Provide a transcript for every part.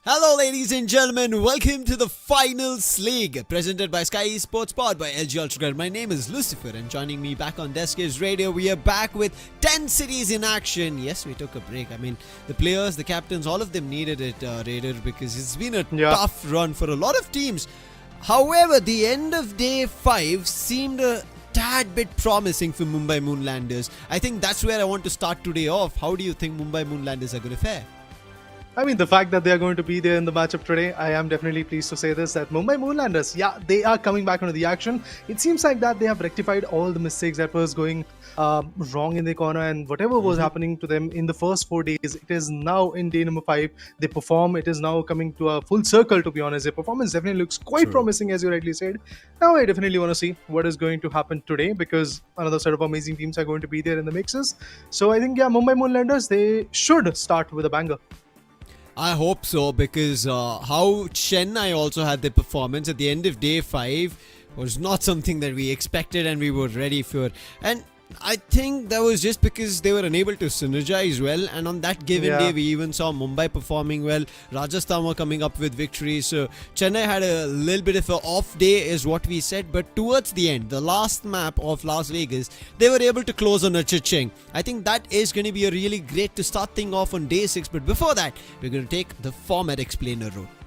Hello ladies and gentlemen, welcome to the Finals League presented by Skyesports, powered by LG Ultragear. My name is Lucifer and joining me back on Desk is Radio. We are back with 10 cities in action. Yes, we took a break. I mean, the players, the captains, all of them needed it, Raider, because it's been a tough run for a lot of teams. However, the end of day 5 seemed a tad bit promising for Mumbai Moonlanders. I think that's where I want to start today off. How do you think Mumbai Moonlanders are going to fare? I mean, the fact that they are going to be there in the matchup today, I am definitely pleased to say this, that Mumbai Moonlanders, they are coming back into the action. It seems like that they have rectified all the mistakes that was going wrong in the corner, and whatever was happening to them in the first 4 days, it is now in day number 5. They perform. It is now coming to a full circle, to be honest. Their performance definitely looks quite promising, as you rightly said. Now I definitely want to see what is going to happen today, because another set of amazing teams are going to be there in the mixes. So I think, Mumbai Moonlanders, they should start with a banger. I hope so, because how Chennai also had their performance at the end of day 5 was not something that we expected and we were ready for. And I think that was just because they were unable to synergize well, and on that given day we even saw Mumbai performing well. Rajasthan were coming up with victories, so Chennai had a little bit of an off day is what we said, but towards the end, the last map of Las Vegas, they were able to close on a cha-ching. I think that is going to be a really great to start thing off on day 6, but before that, we're going to take the format explainer route.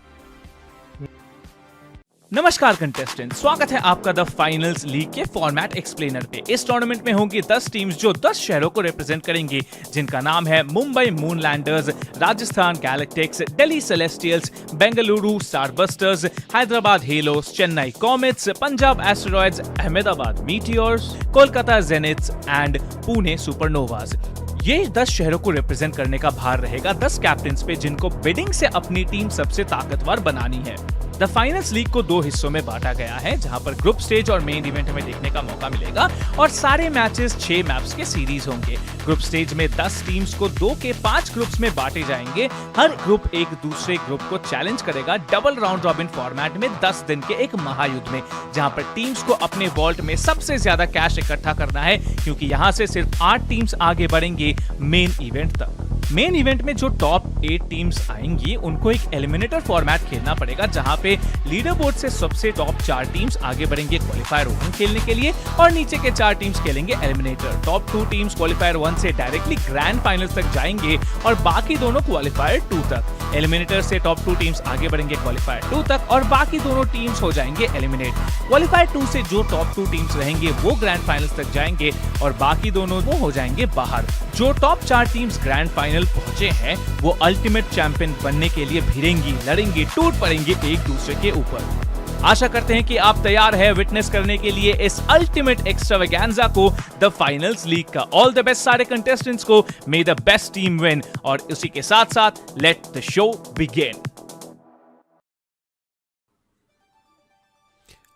नमस्कार contestant, स्वागत है आपका the finals league के format explainer पे। इस tournament में होंगी 10 teams जो 10 शहरों को रिप्रेजेंट करेंगी, जिनका नाम है Mumbai Moonlanders, Rajasthan Galactics, Delhi Celestials, Bengaluru Starbusters, Hyderabad Halos, Chennai Comets, Punjab Asteroids, Ahmedabad Meteors, Kolkata Zeniths and Pune Supernovas. ये 10 शहरों को रिप्रेजेंट करने का भार रहेगा 10 कैप्टन्स पे, जिनको बिडिंग से अपनी टीम सबसे ताकतवर बनानी है। द फाइनल्स लीग को 2 हिस्सों में बांटा गया है, जहां पर ग्रुप स्टेज और मेन इवेंट हमें देखने का मौका मिलेगा, और सारे मैचेस 6 मैप्स के सीरीज होंगे। ग्रुप स्टेज में 10 टीम्स को 2 के 5 ग्रुप्स में बांटे जाएंगे। हर ग्रुप एक दूसरे ग्रुप को चैलेंज करेगा डबल राउंड रॉबिन फॉर्मेट में 10 दिन के एक महायुद्ध में, जहां पर टीम्स को अपने वॉल्ट में सबसे ज्यादा कैश इकट्ठा करना है, क्योंकि यहां से सिर्फ 8 टीम्स आगे बढ़ेंगे मेन इवेंट तक। मेन इवेंट में जो टॉप 8 टीम्स आएंगी उनको एक एलिमिनेटर फॉर्मेट खेलना पड़ेगा, जहां पे लीडर बोर्ड से सबसे टॉप 4 टीम्स आगे बढ़ेंगे क्वालिफायर 1 खेलने के लिए और नीचे के 4 टीम्स खेलेंगे एलिमिनेटर। टॉप 2 टीम्स क्वालिफायर 1 से डायरेक्टली ग्रैंड फाइनल्स तक जाएंगे और बाकी दोनों क्वालिफायर 2 तक। एलिमिनेटर से टॉप 2 टीम्स आगे बढ़ेंगे क्वालिफायर 2 तक और बाकी दोनों टीम्स हो जाएंगे एलिमिनेट। क्वालिफायर 2 से जो टॉप 2 टीम्स रहेंगे वो ग्रैंड फाइनल्स तक जाएंगे और बाकी दोनों वो हो जाएंगे बाहर। जो टॉप 4 टीम्स ग्रैंड फाइनल पहुंचे हैं वो अल्टीमेट चैंपियन बनने के लिए भिड़ेंगी, लड़ेंगी, टूट पड़ेंगे एक दूसरे के ऊपर। आशा करते हैं कि आप तैयार हैं विटनेस करने के लिए इस अल्टीमेट एक्स्ट्रावेगेंजा को, द फाइनल्स लीग का। ऑल द बेस्ट सारे कंटेस्टेंट्स को, मे द बेस्ट टीम विन। और उसी के साथ साथ let the show begin.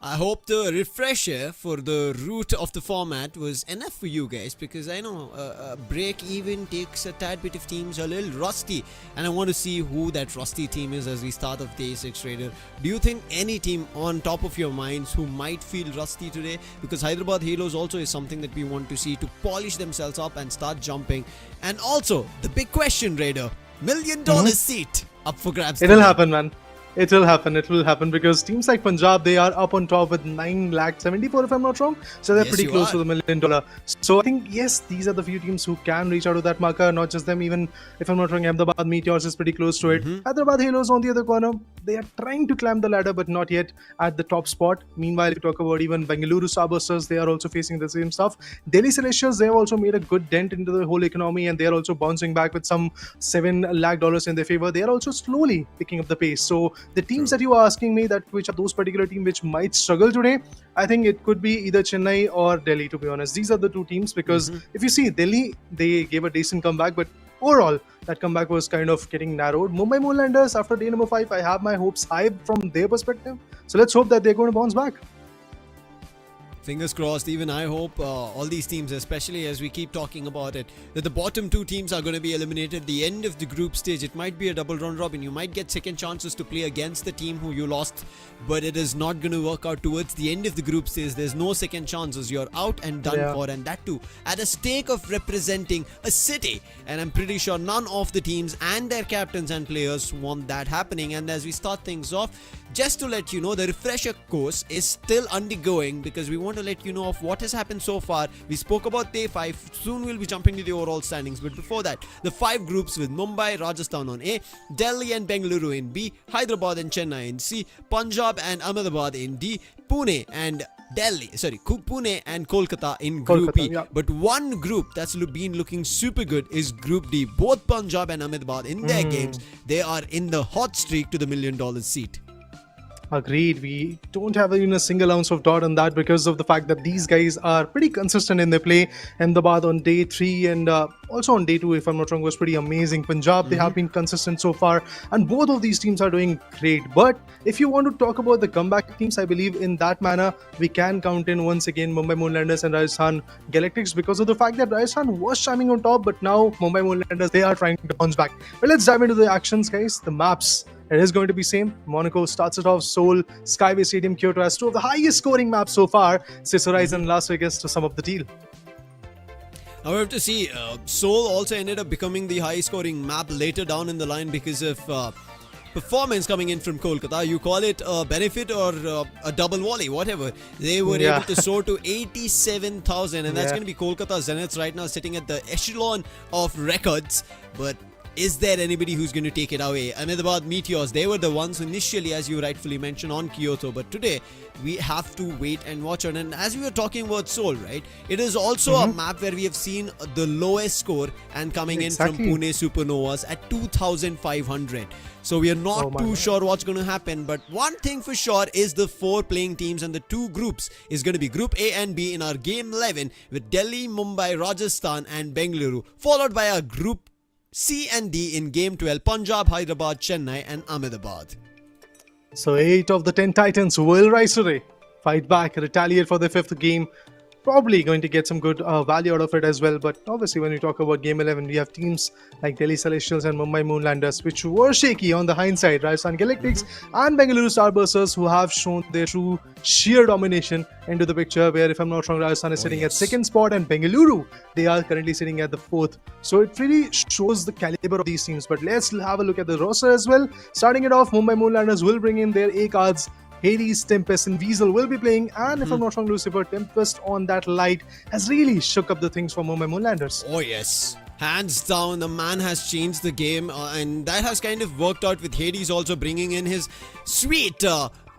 I hope the refresher for the root of the format was enough for you guys, because I know a break even takes a tad bit of teams a little rusty, and I want to see who that rusty team is as we start off day 6 Raider. Do you think any team on top of your minds who might feel rusty today? Because Hyderabad Halos also is something that we want to see to polish themselves up and start jumping. And also the big question, Raider, $1 million seat up for grabs. It'll happen, man. It will happen. It will happen because teams like Punjab, they are up on top with 9,74,000 if I'm not wrong. So they're Yes, pretty you close are. to the $1 million. So I think yes, these are the few teams who can reach out to that marker. Not just them. Even if I'm not wrong, Ahmedabad Meteors is pretty close to it. Hyderabad Halos on the other corner, they are trying to climb the ladder, but not yet at the top spot. Meanwhile, if you talk about even Bengaluru Starbusters, they are also facing the same stuff. Delhi Celestials, they have also made a good dent into the whole economy, and they are also bouncing back with some $7 lakh in their favor. They are also slowly picking up the pace. So the teams that you are asking me that which are those particular teams which might struggle today, I think it could be either Chennai or Delhi, to be honest. These are the two teams because if you see Delhi, they gave a decent comeback, but overall that comeback was kind of getting narrowed. Mumbai Moonlanders, after day number 5, I have my hopes high from their perspective, so let's hope that they're going to bounce back. Fingers crossed. Even I hope all these teams, especially as we keep talking about it, that the bottom 2 teams are going to be eliminated. The end of the group stage, it might be a double round robin. You might get second chances to play against the team who you lost, but it is not going to work out towards the end of the group stage. There's no second chances. You're out and done for, and that too at a stake of representing a city. And I'm pretty sure none of the teams and their captains and players want that happening. And as we start things off, just to let you know, the refresher course is still undergoing because we want to let you know of what has happened so far. We spoke about day 5. Soon we'll be jumping to the overall standings. But before that, the 5 groups with Mumbai, Rajasthan on A, Delhi and Bengaluru in B, Hyderabad and Chennai in C, Punjab and Ahmedabad in D, Pune and Pune and Kolkata in Group E. Yeah. But one group that's been looking super good is Group D. Both Punjab and Ahmedabad in their games, they are in the hot streak to the $1 million seat. Agreed. We don't have even a single ounce of doubt on that because of the fact that these guys are pretty consistent in their play. Ahmedabad on day 3 and also on day 2, if I'm not wrong, was pretty amazing. Punjab, they have been consistent so far, and both of these teams are doing great. But if you want to talk about the comeback teams, I believe in that manner we can count in once again Mumbai Moonlanders and Rajasthan Galactics because of the fact that Rajasthan was shining on top, but now Mumbai Moonlanders, they are trying to bounce back. But let's dive into the actions, guys. The maps, it is going to be same. Monaco starts it off. Seoul, Skyway Stadium, Kyoto as 2 of the highest scoring maps so far. Sys Horizon, Las Vegas to sum up the deal. Now we have to see, Seoul also ended up becoming the high scoring map later down in the line because of performance coming in from Kolkata. You call it a benefit or a double volley, whatever. They were able to soar to 87,000, and that's going to be Kolkata Zeniths right now sitting at the echelon of records. But is there anybody who's going to take it away? Ahmedabad Meteors, they were the ones initially, as you rightfully mentioned, on Kyoto. But today, we have to wait and watch on. And as we were talking about Seoul, right? It is also a map where we have seen the lowest score and coming in from Pune Supernovas at 2,500. So we are not too sure what's going to happen. But one thing for sure is the 4 playing teams and the 2 groups is going to be Group A and B in our Game 11 with Delhi, Mumbai, Rajasthan and Bengaluru, followed by our Group C and D in Game 12, Punjab, Hyderabad, Chennai and Ahmedabad. So 8 of the 10 Titans will rise today, fight back, retaliate for their 5th game. probably going to get some good value out of it as well. But obviously, when we talk about Game 11, we have teams like Delhi Celestials and Mumbai Moonlanders, which were shaky on the hindsight. Rajasthan Galactics and Bengaluru Starbusters, who have shown their true sheer domination into the picture. Where, if I'm not wrong, Rajasthan is sitting at second spot, and Bengaluru, they are currently sitting at the fourth. So it really shows the caliber of these teams. But let's have a look at the roster as well. Starting it off, Mumbai Moonlanders will bring in their A cards. Hades, Tempest and Weasel will be playing, and if I'm not wrong, Lucifer, Tempest on that light has really shook up the things for Mumbai Moonlanders. Oh yes, hands down, the man has changed the game, and that has kind of worked out with Hades also bringing in his sweet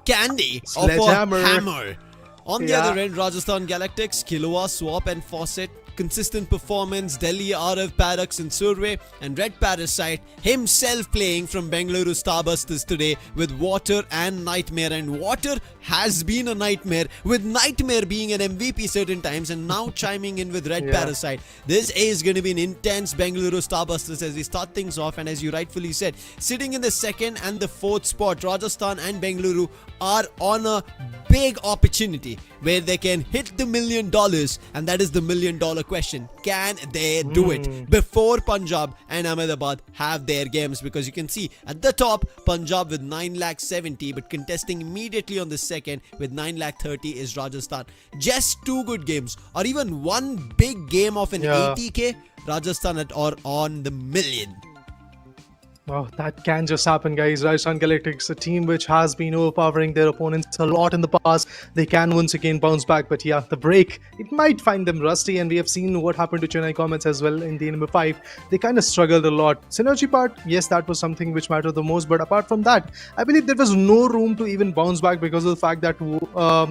candy of a hammer. On the other end, Rajasthan Galactics, Killua, Swap and Fawcett, consistent performance, Delhi, Arav, Paradox and Survey, and Red Parasite himself playing from Bengaluru Starbusters today with Water and Nightmare. And Water has been a nightmare, with Nightmare being an MVP certain times and now chiming in with Red Parasite. This is going to be an intense Bengaluru Starbusters as we start things off. And as you rightfully said, sitting in the second and the fourth spot, Rajasthan and Bengaluru are on a big opportunity where they can hit the $1 million, and that is the $1 million question. Can they do it before Punjab and Ahmedabad have their games? Because you can see at the top, Punjab with 9,70,000, but contesting immediately on the second with 9,30,000 is Rajasthan. Just two good games, or even one big game of an 80k, Rajasthan or on the million. Oh, that can just happen, guys. Rajasthan Galactics, a team which has been overpowering their opponents a lot in the past. They can once again bounce back, but yeah, the break, it might find them rusty, and we have seen what happened to Chennai Comets as well in the number 5. They kind of struggled a lot. Synergy part, yes, that was something which mattered the most, but apart from that, I believe there was no room to even bounce back because of the fact that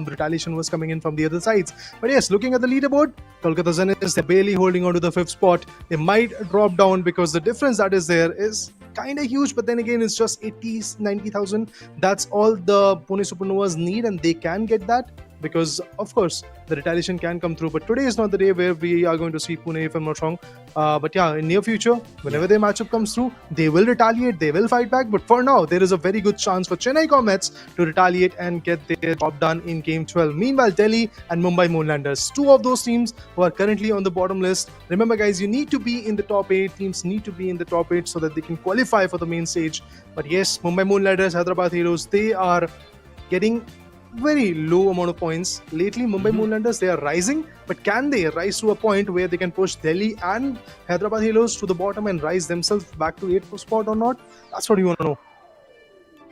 retaliation was coming in from the other sides. But yes, looking at the leaderboard, Kolkata Zeniths, they're barely holding on to the 5th spot. They might drop down because the difference that is there is kind of huge, but then again, it's just 90,000. That's all the Pune Supernovas need, and they can get that because, of course, the retaliation can come through. But today is not the day where we are going to see Pune, if I'm not wrong. But yeah, in near future, whenever their matchup comes through, they will retaliate, they will fight back. But for now, there is a very good chance for Chennai Comets to retaliate and get their job done in Game 12. Meanwhile, Delhi and Mumbai Moonlanders, two of those teams who are currently on the bottom list. Remember, guys, you need to be in the top 8. Teams need to be in the top 8 so that they can qualify for the main stage. But yes, Mumbai Moonlanders, Hyderabad Halos, they are getting very low amount of points. Lately, Mumbai Moonlanders, they are rising, but can they rise to a point where they can push Delhi and Hyderabad Halos to the bottom and rise themselves back to 8th spot or not? That's what you want to know.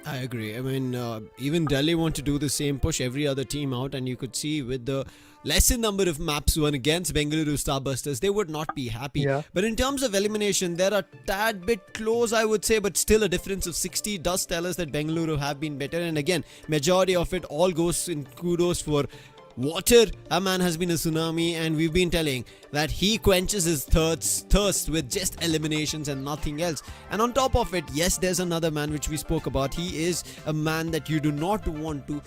I agree. I mean, even Delhi want to do the same, push every other team out, and you could see with the lesser number of maps won against Bengaluru Starbusters, they would not be happy. But in terms of elimination, they're a tad bit close, I would say, but still a difference of 60 does tell us that Bengaluru have been better. And again, majority of it all goes in kudos for Water. A man has been a tsunami, and we've been telling that he quenches his thirst with just eliminations and nothing else. And on top of it, yes, there's another man which we spoke about. He is a man that you do not want to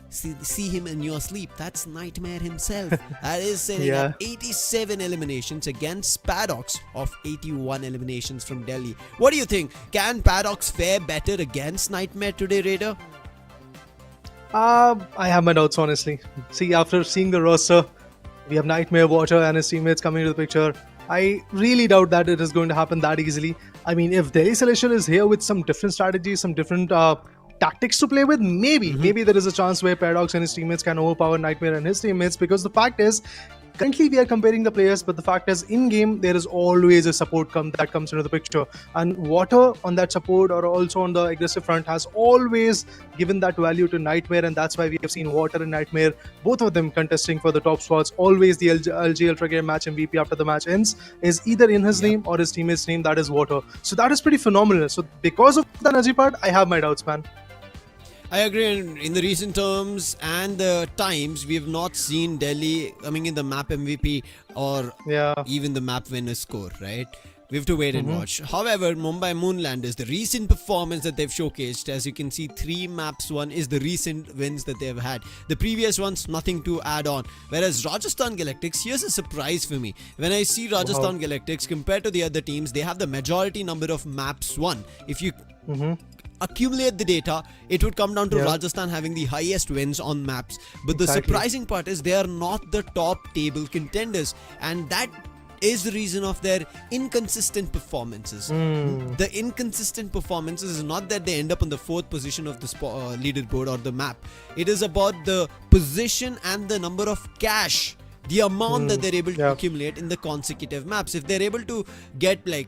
see him in your sleep. That's Nightmare himself. That is sitting at 87 eliminations against Paradox of 81 eliminations from Delhi. What do you think? Can Paradox fare better against Nightmare today, Raider? I have my doubts, honestly. See, after seeing the roster, we have Nightmare, Water and his teammates coming into the picture. I really doubt that it is going to happen that easily. I mean, if Delhi Celestial is here with some different strategies, some different tactics to play with, maybe there is a chance where Paradox and his teammates can overpower Nightmare and his teammates, because the fact is, currently we are comparing the players, but the fact is, in game there is always a support that comes into the picture, and Water on that support or also on the aggressive front has always given that value to Nightmare, and that's why we have seen Water and Nightmare, both of them contesting for the top spots. Always the LG Ultragear match MVP after the match ends is either in his name or his teammate's name, that is Water. So that is pretty phenomenal. So because of the energy part, I have my doubts, man. I agree. In the recent terms and the times, we have not seen Delhi coming in the map MVP or even the map winner score, right? We have to wait and watch. However, Mumbai Moonlanders, the recent performance that they've showcased, as you can see, 3 maps won is the recent wins that they've had. The previous ones, nothing to add on. Whereas Rajasthan Galactics, here's a surprise for me. When I see Rajasthan Galactics compared to the other teams, they have the majority number of maps won. If you accumulate the data, it would come down to Yeah. Rajasthan having the highest wins on maps. But the Exactly. surprising part is they are not the top table contenders, and that is the reason of their inconsistent performances. The inconsistent performances is not that they end up on the 4th position of the leaderboard or the map. It is about the position and the number of cash, the amount that they're able to Yeah. accumulate in the consecutive maps. If they're able to get like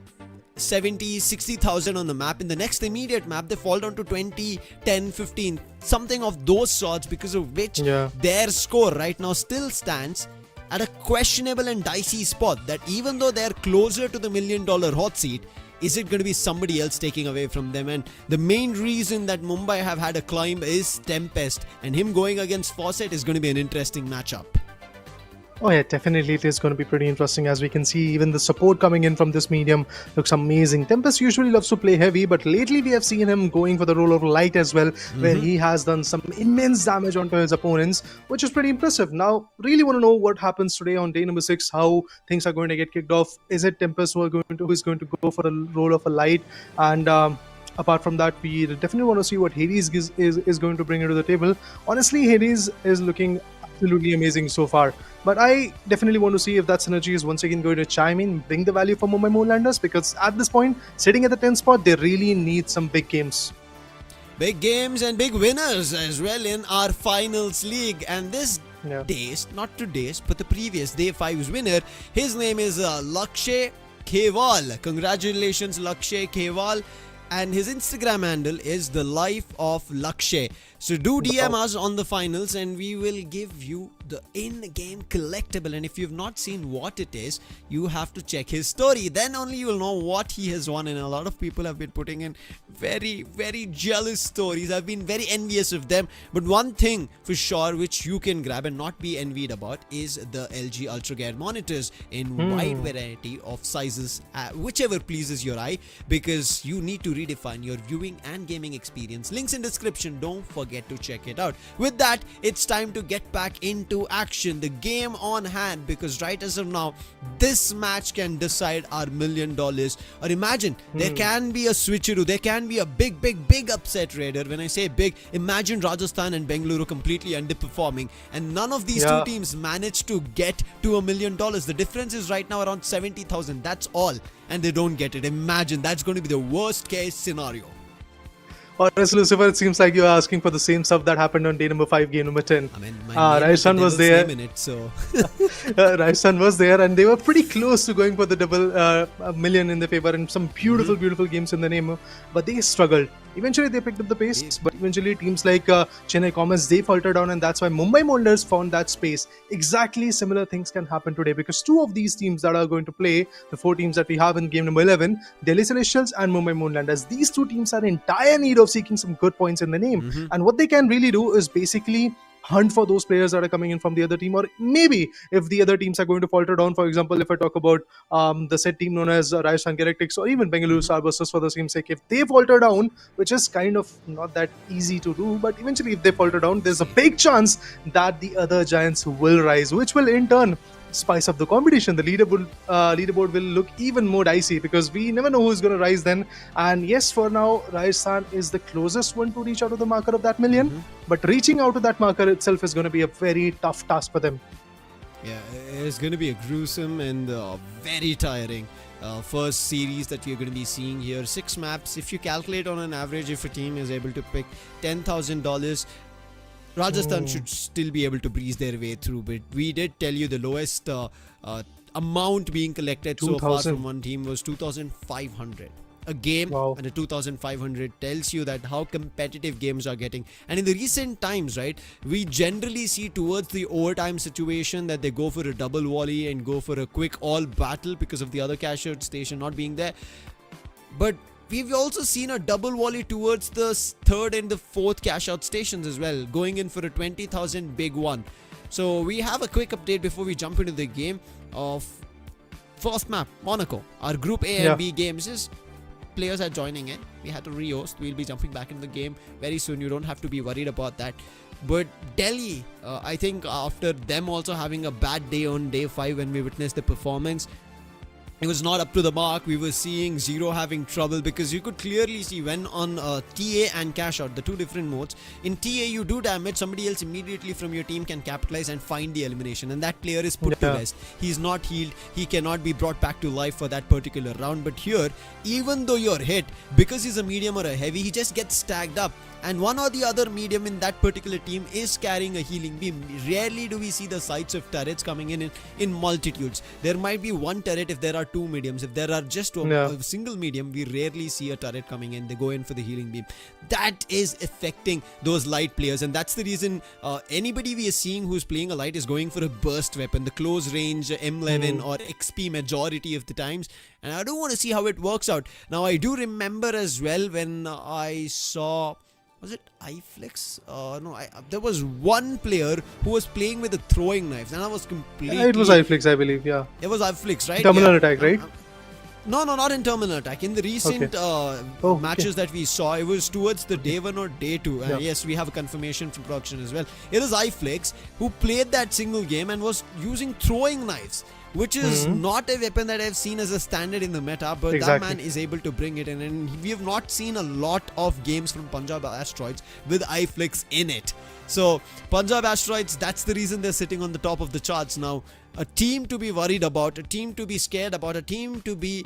70, 60,000 on the map, in the next immediate map they fall down to 20, 10, 15, something of those sorts, because of which Yeah. their score right now still stands at a questionable and dicey spot, that even though they're closer to the $1 million hot seat, is it going to be somebody else taking away from them? And the main reason that Mumbai have had a climb is Tempest, and him going against Fawcett is going to be an interesting matchup. Oh yeah, definitely it is going to be pretty interesting. As we can see, even the support coming in from this medium looks amazing. Tempest usually loves to play heavy, but lately we have seen him going for the role of light as well, where he has done some immense damage onto his opponents, which is pretty impressive. Now, really want to know what happens today on day number 6, how things are going to get kicked off. Is it Tempest who is going to go for the role of a light? And apart from that, we definitely want to see what Hades is going to bring into the table. Honestly, Hades is looking absolutely amazing so far, but I definitely want to see if that synergy is once again going to chime in, bring the value for Mumbai Moonlanders, because at this point, sitting at the 10th spot, they really need some big games. Big games and big winners as well in our finals league. And this Yeah. day's, not today's, but the previous day 5's winner, his name is Lakshay Khewal. Congratulations, Lakshay Khewal. And his Instagram handle is The Life of Lakshay. So do DM us on the finals and we will give you the in-game collectible. And if you've not seen what it is, you have to check his story. Then only you will know what he has won. And a lot of people have been putting in very, very jealous stories. I've been very envious of them. But one thing for sure which you can grab and not be envied about is the LG Ultragear monitors in wide variety of sizes, whichever pleases your eye, because you need to redefine your viewing and gaming experience. Links in description. Don't forget to check it out. With that, it's time to get back into action, the game on hand, because right as of now, this match can decide our $1 million. Or imagine, there can be a switcheroo, there can be a big upset, Raider. When I say big, imagine Rajasthan and Bengaluru completely underperforming, and none of these two teams managed to get to $1 million. The difference is right now around 70,000. That's all, and they don't get it. Imagine, that's going to be the worst case scenario. Honestly, Lucifer, it seems like you're asking for the same stuff that happened on day number 5, game number 10. I mean, Rajasthan was there. Name in it, so. Rajasthan was there, and they were pretty close to going for the double $1 million in their favor, and some beautiful games in the name, but they struggled. Eventually, they picked up the pace, but eventually teams like Chennai Comets, they faltered down, and that's why Mumbai Moonlanders found that space. Exactly similar things can happen today, because two of these teams that are going to play, the 4 teams that we have in game number 11, Delhi Celestials and Mumbai Moonlanders, these 2 teams are in dire need of seeking some good points in the name. And what they can really do is basically hunt for those players that are coming in from the other team, or maybe if the other teams are going to falter down. For example, if I talk about the said team known as Rajasthan Galactics or even Bengaluru Starbusters for the same sake, if they falter down, which is kind of not that easy to do, but eventually if they falter down, there's a big chance that the other giants will rise, which will in turn spice up the competition. The leaderboard will look even more dicey, because we never know who's going to rise then. And yes, for now, Rajasthan is the closest one to reach out to the marker of that million, but reaching out to that marker itself is going to be a very tough task for them. Yeah, it's going to be a gruesome and very tiring first series that we're going to be seeing here. 6 maps. If you calculate on an average, if a team is able to pick $10,000, Rajasthan should still be able to breeze their way through, but we did tell you the lowest amount being collected so far from one team was 2,500. A game and a 2,500 tells you that how competitive games are getting. And in the recent times, right, we generally see towards the overtime situation that they go for a double volley and go for a quick all battle because of the other CashOut station not being there. But we've also seen a double volley towards the 3rd and the 4th CashOut stations as well, going in for a 20,000 big one. So we have a quick update before we jump into the game of first map, Monaco. Our Group A and B games is players are joining in. We had to re-host. We'll be jumping back into the game very soon. You don't have to be worried about that. But Delhi, I think after them also having a bad day on day 5 when we witnessed the performance, it was not up to the mark. We were seeing Zero having trouble because you could clearly see when on TA and CashOut, the two different modes. In TA, you do damage, somebody else immediately from your team can capitalize and find the elimination, and that player is put to rest. He's not healed, he cannot be brought back to life for that particular round. But here, even though you're hit, because he's a medium or a heavy, he just gets stacked up. And one or the other medium in that particular team is carrying a healing beam. Rarely do we see the sights of turrets coming in multitudes. There might be one turret if there are two mediums. If there are just a single medium, we rarely see a turret coming in. They go in for the healing beam. That is affecting those light players, and that's the reason anybody we are seeing who's playing a light is going for a burst weapon, the close range M11 or XP majority of the times. And I do want to see how it works out. Now, I do remember as well when I saw... Was it iFlix? No, there was one player who was playing with the throwing knives, and I was completely... It was iFlix, I believe, yeah. It was iFlix, right? Terminal attack, right? No, not in terminal attack. In the recent matches that we saw, it was towards the day 1 or day 2. Yes, we have a confirmation from production as well. It was iFlix who played that single game and was using throwing knives, which is not a weapon that I've seen as a standard in the meta, but that man is able to bring it in, and we have not seen a lot of games from Punjab Asteroids with iFlix in it. So Punjab Asteroids, that's the reason they're sitting on the top of the charts now. A team to be worried about, a team to be scared about, a team to be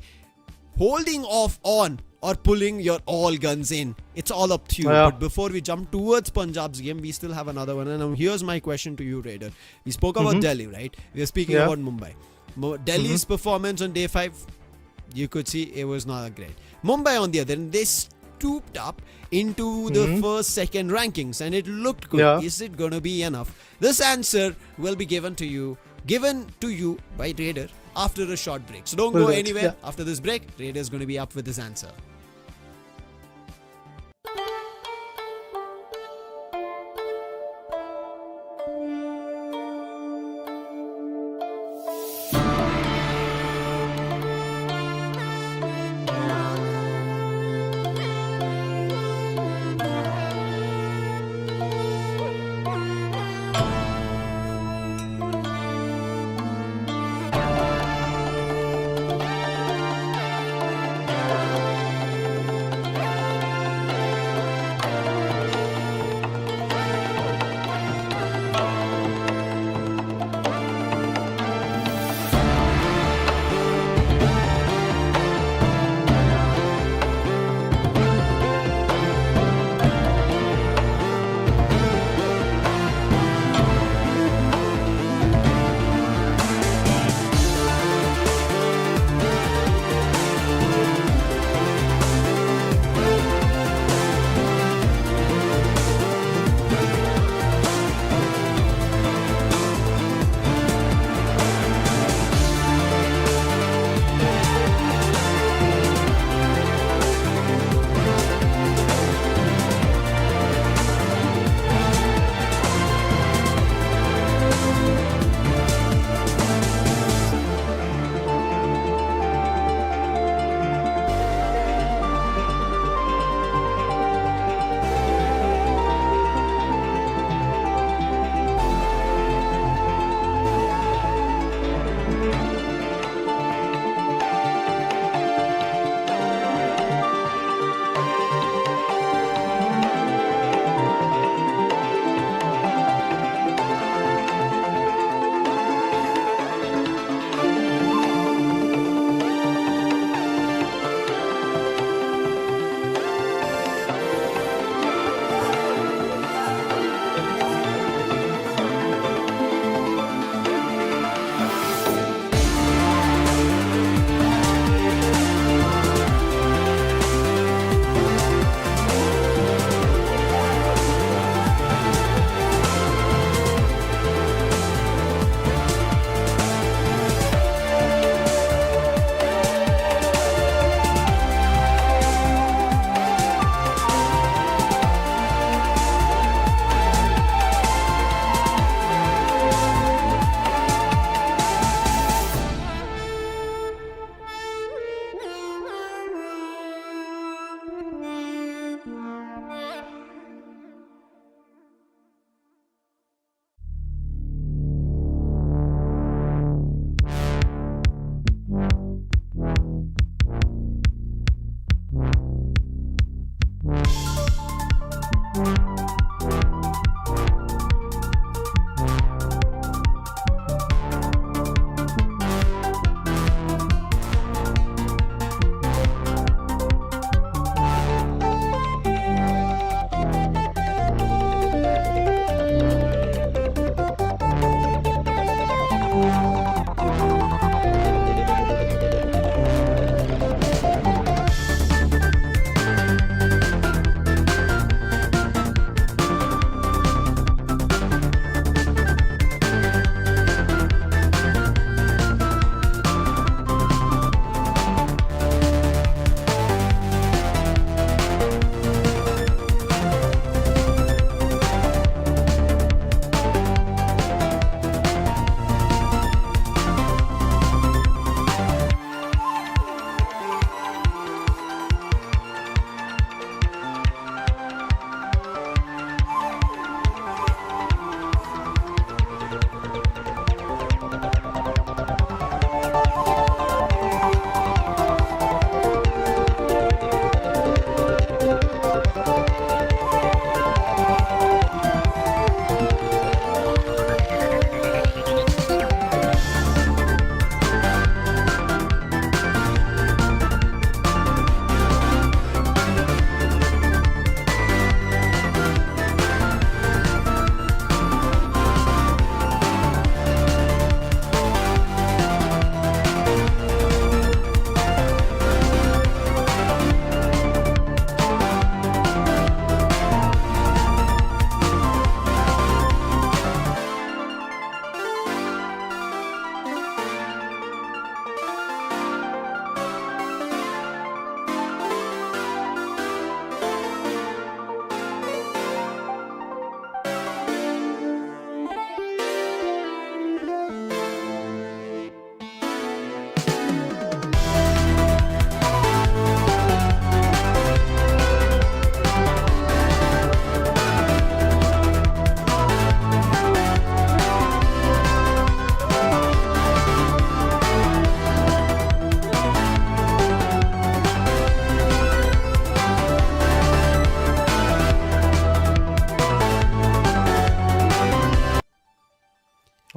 holding off on or pulling your all guns in. It's all up to you. But before we jump towards Punjab's game, we still have another one. And now here's my question to you, Raider. We spoke about Delhi, right? We are speaking about Mumbai. Delhi's performance on day 5, you could see it was not great. Mumbai on the other end, they stooped up into the first, second rankings, and it looked good. Is it going to be enough? This answer will be given to you by Raider after a short break. So don't go anywhere. After this break, Raider is going to be up with his answer.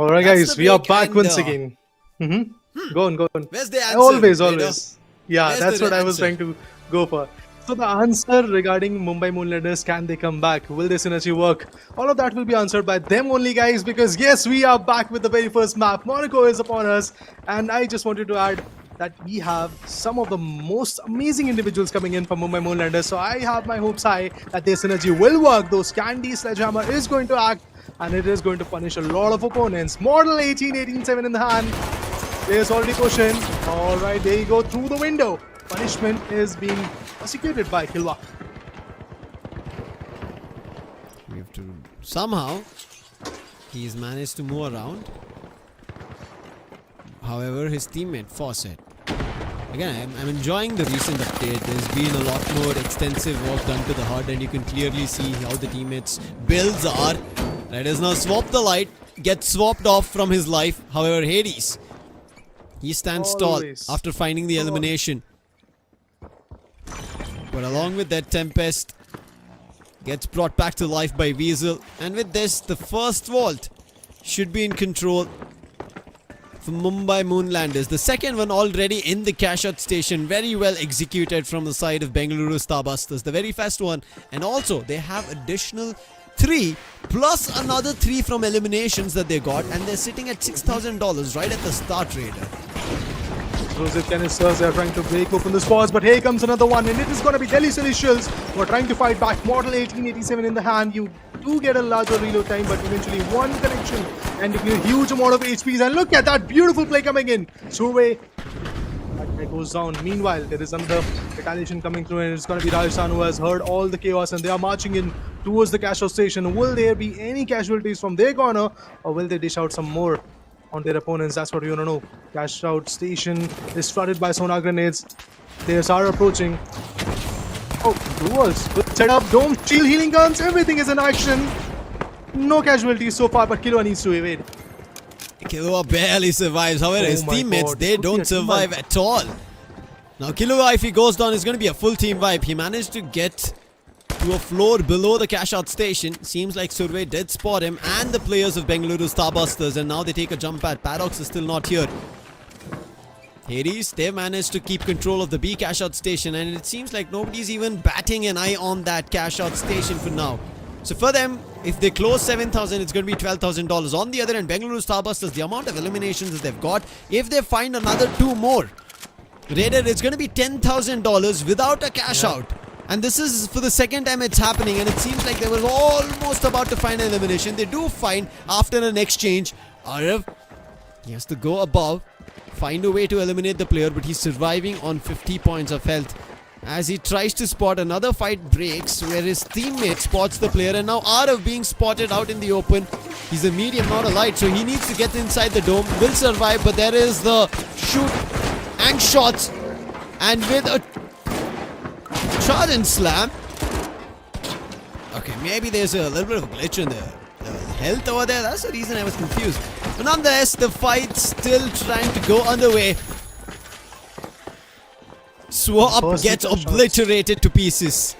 All right, That's guys, the we are break back and, once again. Go on. Where's the answer? Always. Yeah, Where's that's the what I was answer? trying to go for. So the answer regarding Mumbai Moonlanders, can they come back? Will their synergy work? All of that will be answered by them only, guys, because yes, we are back with the very first map. Monaco is upon us, and I just wanted to add that we have some of the most amazing individuals coming in from Mumbai Moonlanders. So I have my hopes high that their synergy will work. Those Candy Sledgehammer is going to act, and it is going to punish a lot of opponents. Model 18-7 in the hand. Players already pushing. All right, there you go through the window. Punishment is being executed by Kilwa. We have to somehow he's managed to move around. However, his teammate Fawcett. Again, I'm enjoying the recent update. There's been a lot more extensive work done to the HUD, and you can clearly see how the teammates' builds are. Let us now swap the light, get swapped off from his life. However, Hades, he stands Always. tall after finding the elimination. But along with that, Tempest gets brought back to life by Weasel. And with this, the first vault should be in control for Mumbai Moonlanders. The second one already in the CashOut station. Very well executed from the side of Bengaluru Starbusters. The very first one. And also, they have additional 3 plus another 3 from eliminations that they got. And they're sitting at $6,000 right at the start, Raider. Explosive canisters, they are trying to break open the spots, but here comes another one, and it is going to be Delhi Celestials who are trying to fight back. Model 18-87 in the hand. You do get a larger reload time, but eventually one connection and you get a huge amount of HPs. And look at that beautiful play coming in. Survey. That guy goes down. Meanwhile, there is another retaliation coming through, and it's going to be Rajasthan who has heard all the chaos, and they are marching in towards the CashOut station. Will there be any casualties from their corner, or will they dish out some more on their opponents? That's what we want to know. CashOut station is flooded by sonar grenades. Players are approaching. Oh, two walls. Good setup. Dome, shield, healing guns. Everything is in action. No casualties so far, but Killua needs to evade. Killua barely survives. However, his Oh my teammates, God. they Could be don't a team survive wipe. at all. Now, Killua, if he goes down, is going to be a full team wipe. He managed to get to a floor below the CashOut station. Seems like Survey did spot him and the players of Bengaluru Starbusters, and now they take a jump pad. Paradox is still not here. Hades, they've managed to keep control of the B CashOut station, and it seems like nobody's even batting an eye on that CashOut station for now. So for them, if they close 7,000, it's going to be $12,000. On the other end, Bengaluru Starbusters, the amount of eliminations that they've got, if they find another 2 more, Raider, it's going to be $10,000 without a CashOut. And this is for the second time it's happening, and it seems like they were almost about to find an elimination. They do find after an exchange. Arav, he has to go above, find a way to eliminate the player, but he's surviving on 50 points of health. As he tries to spot, another fight breaks where his teammate spots the player, and now Arav being spotted out in the open. He's a medium, not a light, so he needs to get inside the dome. Will survive, but there is the shoot and shots, and with a charge and slam. Okay, maybe there's a little bit of a glitch in the health over there. That's the reason I was confused. But nonetheless, the fight's still trying to go underway. Swap First gets shots. obliterated to pieces.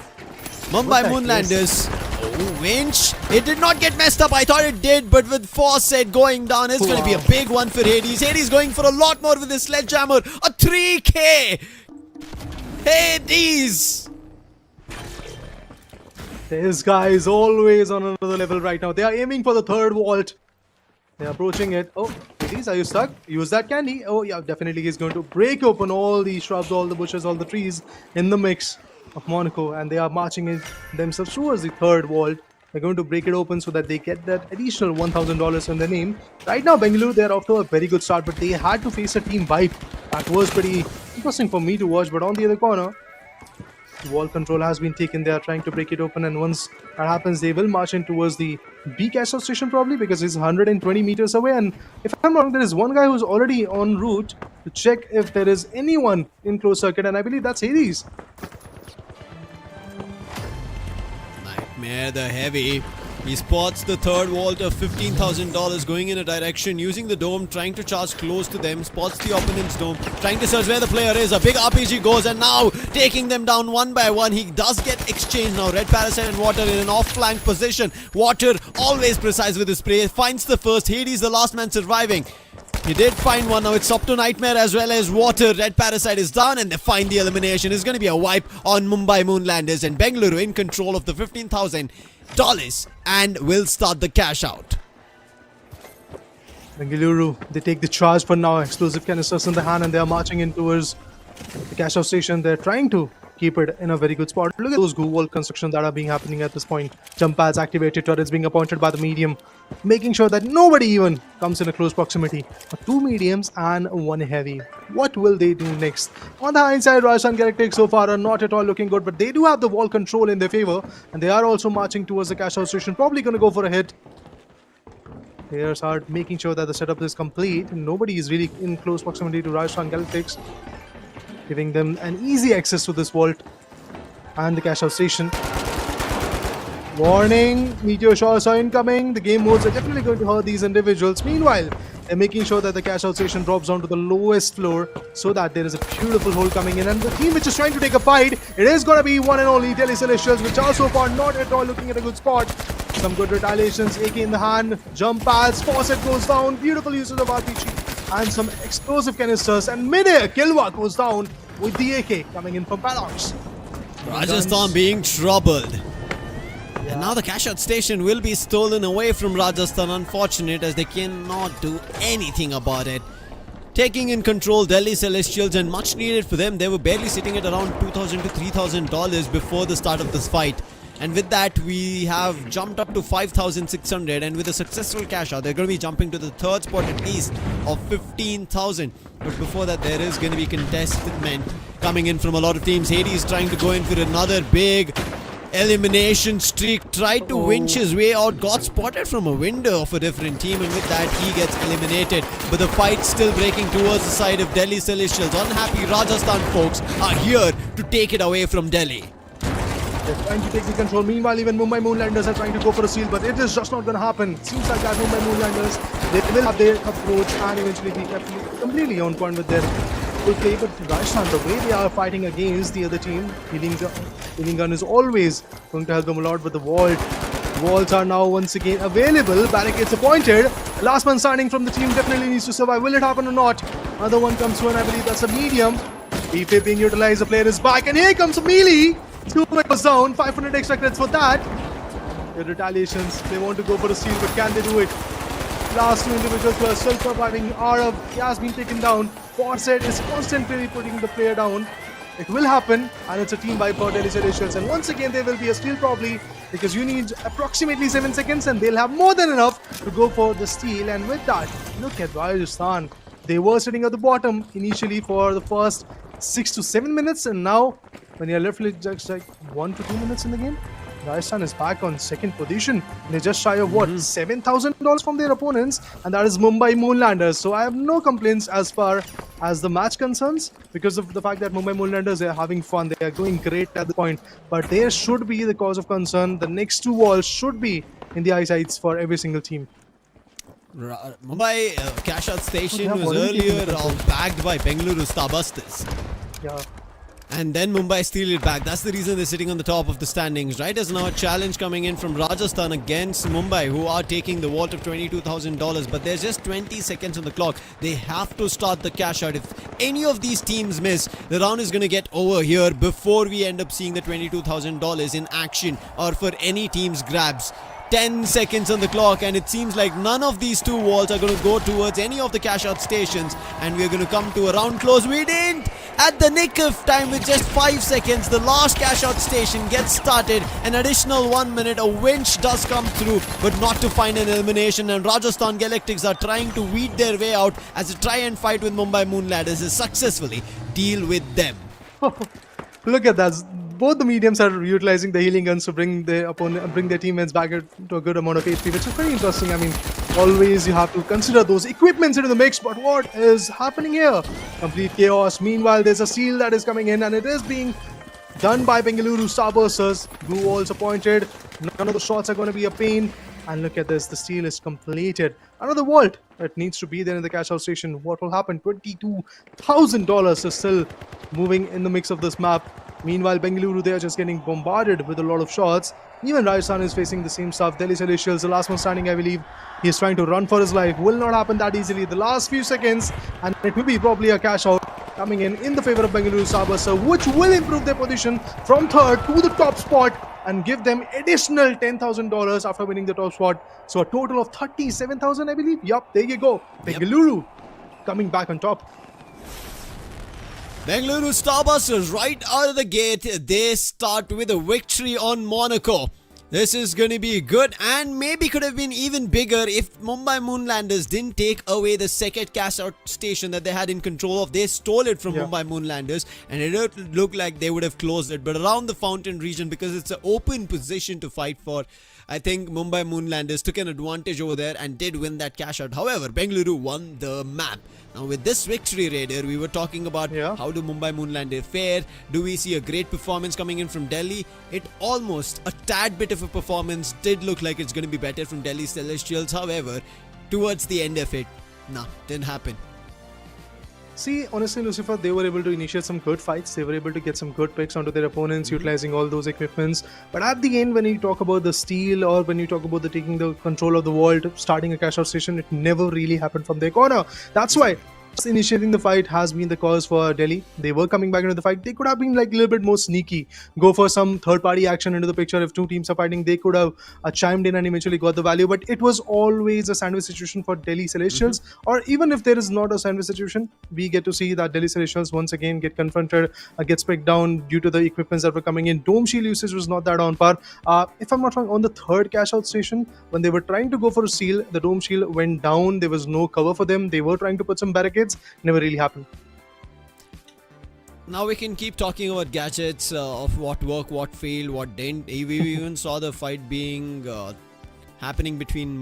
Mumbai What the heck Moonlanders. Oh, winch. It did not get messed up. I thought it did, but with Fawcett going down, it's going to be a big one for Hades. Hades going for a lot more with his sledgehammer. A 3K. Hades. This guy is always on another level right now. They are aiming for the third vault. They are approaching it. Oh, Hades, are you stuck? Use that candy. Oh, yeah, definitely he's going to break open all the shrubs, all the bushes, all the trees in the mix of Monaco, and they are marching in themselves towards the third vault. They're going to break it open so that they get that additional $1,000 in their name. Right now, Bengaluru, they're off to a very good start, but they had to face a team wipe. That was pretty interesting for me to watch, but on the other corner, wall control has been taken. They are trying to break it open, and once that happens, they will march in towards the B CashOut station probably, because it's 120 meters away. And if I'm wrong, there is one guy who's already en route to check if there is anyone in closed circuit, and I believe that's Hades. Nightmare the Heavy. He spots the third vault of $15,000 going in a direction, using the dome, trying to charge close to them, spots the opponent's dome, trying to search where the player is. A big RPG goes, and now taking them down one by one. He does get exchanged now. Red Parasite and Water in an off-flank position. Water always precise with his spray. Finds the first. Hades, the last man surviving. He did find one. Now it's up to Nightmare as well as Water. Red Parasite is down and they find the elimination. It's going to be a wipe on Mumbai Moonlanders, and Bengaluru in control of the $15,000 and will start the cash out. Bengaluru, they take the charge for now. Explosive canisters in the hand and they are marching in towards the cash out station. They're trying to keep it in a very good spot. Look at those goo wall constructions that are being happening at this point. Jump pads activated, turrets being appointed by the medium, making sure that nobody even comes in a close proximity. 2 mediums and 1 heavy. What will they do next? On the hindsight, Rajasthan Galactics so far are not at all looking good, but they do have the wall control in their favor, and they are also marching towards the cash out station. Probably going to go for a hit. Players are making sure that the setup is complete. Nobody is really in close proximity to Rajasthan Galactics, giving them an easy access to this vault and the cash out station. Warning, meteor showers are incoming. The game modes are definitely going to hurt these individuals. Meanwhile, they're making sure that the cash out station drops down to the lowest floor so that there is a beautiful hole coming in. And the team which is trying to take a fight, it is going to be one and only Delhi Celestials, which are so far not at all looking at a good spot. Some good retaliations, AK in the hand, jump pads, faucet goes down, beautiful uses of RPG, and some explosive canisters, and mid-air Kilwa goes down with the AK coming in from Paradox. Rajasthan being troubled. And now the cash out station will be stolen away from Rajasthan. Unfortunate, as they cannot do anything about it. Taking in control Delhi Celestials, and much needed for them. They were barely sitting at around $2,000 to $3,000 before the start of this fight. And with that, we have jumped up to 5,600, and with a successful cash out, they're going to be jumping to the third spot at least of 15,000. But before that, there is going to be contestment coming in from a lot of teams. Hades trying to go in for another big elimination streak, tried to winch his way out, got spotted from a window of a different team, and with that he gets eliminated. But the fight's still breaking towards the side of Delhi Celestials. Unhappy Rajasthan folks are here to take it away from Delhi. They're trying to take the control. Meanwhile, even Mumbai Moonlanders are trying to go for a steal, but it is just not going to happen. Seems like that Mumbai Moonlanders, they will have their approach and eventually be completely on point with their full play. But Rajasthan, the way they are fighting against the other team, healing gun is always going to help them a lot. But the walls are now once again available. Barricades appointed. Last man standing from the team definitely needs to survive. Will it happen or not? Another one comes through, and I believe that's a medium. BP being utilized. The player is back, and here comes a melee. 2 goes down, 500 extra credits for that. The retaliations, they want to go for a steal, but can they do it? Last 2 individuals who are still surviving are he has been taken down. Fawcett is constantly putting the player down. It will happen, and it's a team wipe for Delhi Celestials. And once again, there will be a steal probably, because you need approximately 7 seconds, and they'll have more than enough to go for the steal. And with that, look at Rajasthan. They were sitting at the bottom initially for the first 6 to 7 minutes, and now when you're left with just like 1 to 2 minutes in the game, Rajasthan is back on second position. They're just shy of what, $7,000 from their opponents, and that is Mumbai Moonlanders. So I have no complaints as far as the match concerns, because of the fact that Mumbai Moonlanders, they are having fun, they are going great at the point. But there should be the cause of concern. The next 2 walls should be in the eyesights for every single team. Mumbai cash out station was earlier bagged by Bengaluru Starbusters. Yeah. And then Mumbai steal it back. That's the reason they're sitting on the top of the standings. Right, there's now a challenge coming in from Rajasthan against Mumbai, who are taking the vault of $22,000. But there's just 20 seconds on the clock. They have to start the cash out. If any of these teams miss, the round is going to get over here before we end up seeing the $22,000 in action, or for any team's grabs. 10 seconds on the clock, and it seems like none of these 2 walls are going to go towards any of the cash out stations, and we're going to come to a round close. We didn't! At the nick of time, with just 5 seconds, the last cash out station gets started. An additional 1 minute, a winch does come through, but not to find an elimination, and Rajasthan Galactics are trying to weed their way out as they try and fight with Mumbai Moonlanders to successfully deal with them. Look at that. Both the mediums are utilizing the healing guns to bring their teammates back to a good amount of HP, which is very interesting. I mean, always you have to consider those equipments into the mix, but what is happening here? Complete chaos. Meanwhile, there's a seal that is coming in, and it is being done by Bengaluru Starbusters. Blue walls appointed. None of the shots are going to be a pain. And look at this, the steal is completed. Another vault that needs to be there in the cash out station. What will happen? $22,000 is still moving in the mix of this map. Meanwhile, Bengaluru, they are just getting bombarded with a lot of shots. Even Rajasthan is facing the same stuff. Delhi Celestials, the last one standing, I believe. He is trying to run for his life. Will not happen that easily. The last few seconds, and it will be probably a cash out coming in the favor of Bengaluru Starbusters, which will improve their position from third to the top spot and give them additional $10,000 after winning the top spot. So a total of 37,000, I believe. Yup, there you go. Bengaluru coming back on top. Bengaluru Starbusters right out of the gate, they start with a victory on Monaco. This is going to be good and maybe could have been even bigger if Mumbai Moonlanders didn't take away the second cash out station that they had in control of. They stole it from Mumbai Moonlanders and it looked like they would have closed it. But around the fountain region, because it's an open position to fight for, I think Mumbai Moonlanders took an advantage over there and did win that cash out. However, Bengaluru won the map. Now with this victory, Raider, we were talking about how do Mumbai Moonlanders fare? Do we see a great performance coming in from Delhi? It almost a tad bit of a performance did look like it's going to be better from Delhi Celestials. However, towards the end of it, didn't happen. See, honestly, Lucifer, they were able to initiate some good fights. They were able to get some good picks onto their opponents, utilizing all those equipments. But at the end, when you talk about the steal or when you talk about the taking the control of the world, starting a cash out station, it never really happened from their corner. That's why initiating the fight has been the cause for Delhi. They were coming back into the fight. They could have been like a little bit more sneaky, go for some third-party action into the picture. If two teams are fighting, they could have chimed in and eventually got the value. But it was always a sandwich situation for Delhi Celestials. Or even if there is not a sandwich situation, we get to see that Delhi Celestials once again get confronted, gets picked down due to the equipments that were coming in. Dome shield usage was not that on par. If I'm not wrong, on the third cash out station, when they were trying to go for a steal, the dome shield went down. There was no cover for them. They were trying to put some barricades. Never really happened. Now we can keep talking about gadgets of what worked, what failed, what didn't. We even saw the fight being happening between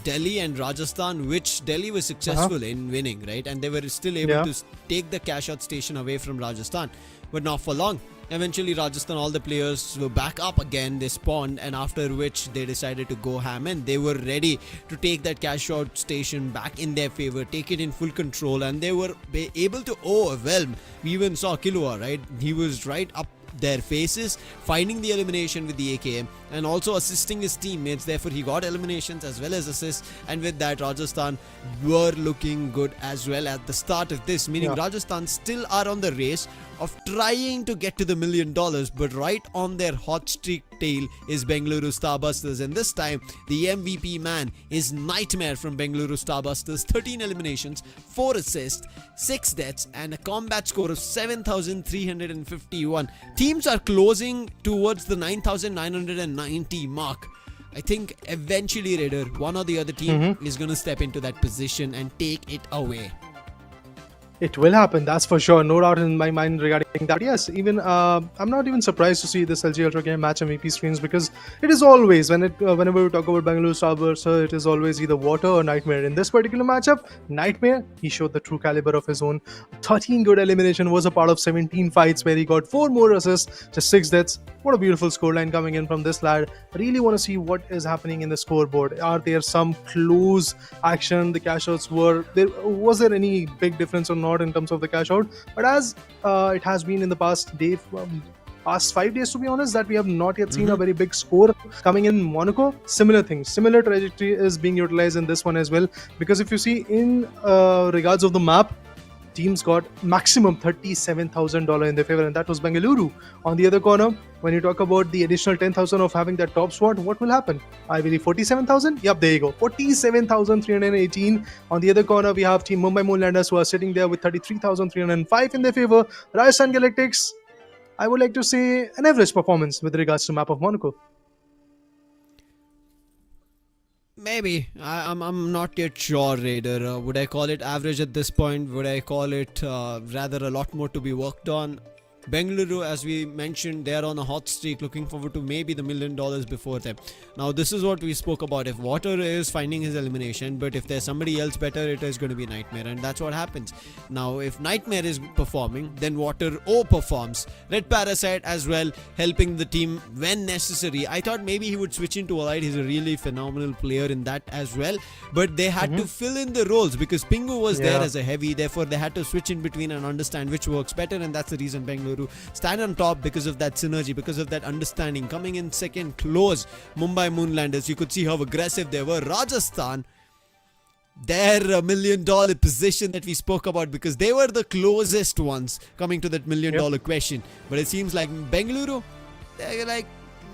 Delhi and Rajasthan, which Delhi was successful in winning, right? And they were still able to take the cash out station away from Rajasthan, but not for long. Eventually Rajasthan, all the players were back up again. They spawned, and after which they decided to go ham, and they were ready to take that cash out station back in their favor, take it in full control, and they were able to overwhelm. We even saw Kilua, right? He was right up their faces, finding the elimination with the AKM and also assisting his teammates. Therefore, he got eliminations as well as assists, and with that, Rajasthan were looking good as well at the start of this, meaning Rajasthan still are on the race of trying to get to the $1 million, but right on their hot streak tail is Bengaluru Starbusters, and this time the MVP man is Nightmare from Bengaluru Starbusters. 13 eliminations, 4 assists, 6 deaths, and a combat score of 7,351. Teams are closing towards the 9,990 mark. I think eventually, Raider, one or the other team is going to step into that position and take it away. It will happen, that's for sure. No doubt in my mind regarding that. Yes, even I'm not even surprised to see this LG Ultragear match MVP screens, because it is always, whenever we talk about Bengaluru Starbusters, it is always either Water or Nightmare. In this particular matchup, Nightmare, he showed the true caliber of his own. 13 good elimination, was a part of 17 fights where he got 4 more assists, just 6 deaths. What a beautiful scoreline coming in from this lad. I really want to see what is happening in the scoreboard. Are there some close action? The cash outs was there any big difference or not in terms of the cash out? But as it has been in the past 5 days, to be honest, that we have not yet seen a very big score coming in Monaco. Similar things, similar trajectory is being utilized in this one as well, because if you see in regards of the map, teams got maximum $37,000 in their favor, and that was Bengaluru. On the other corner, when you talk about the additional 10,000 of having that top spot, what will happen? I believe 47,000. Yep, there you go, 47,318. On the other corner, we have Team Mumbai Moonlanders, who are sitting there with 33,305 in their favor. Rajasthan Galactics, I would like to say an average performance with regards to map of Monaco. Maybe. I'm not yet sure, Raider. Would I call it average at this point? Would I call it rather a lot more to be worked on? Bengaluru, as we mentioned, they are on a hot streak, looking forward to maybe the $1 million before them. Now, this is what we spoke about. If Water is finding his elimination, but if there's somebody else better, it is going to be Nightmare, and that's what happens. Now, if Nightmare is performing, then Water performs. Red Parasite as well, helping the team when necessary. I thought maybe he would switch into Allied. He's a really phenomenal player in that as well, but they had to fill in the roles because Pingu was there as a heavy. Therefore, they had to switch in between and understand which works better, and that's the reason Bengaluru Bengaluru stand on top because of that synergy, because of that understanding. Coming in second close, Mumbai Moonlanders. You could see how aggressive they were. Rajasthan, their $1 million position that we spoke about, because they were the closest ones coming to that $1 million question. But it seems like Bengaluru, they're like,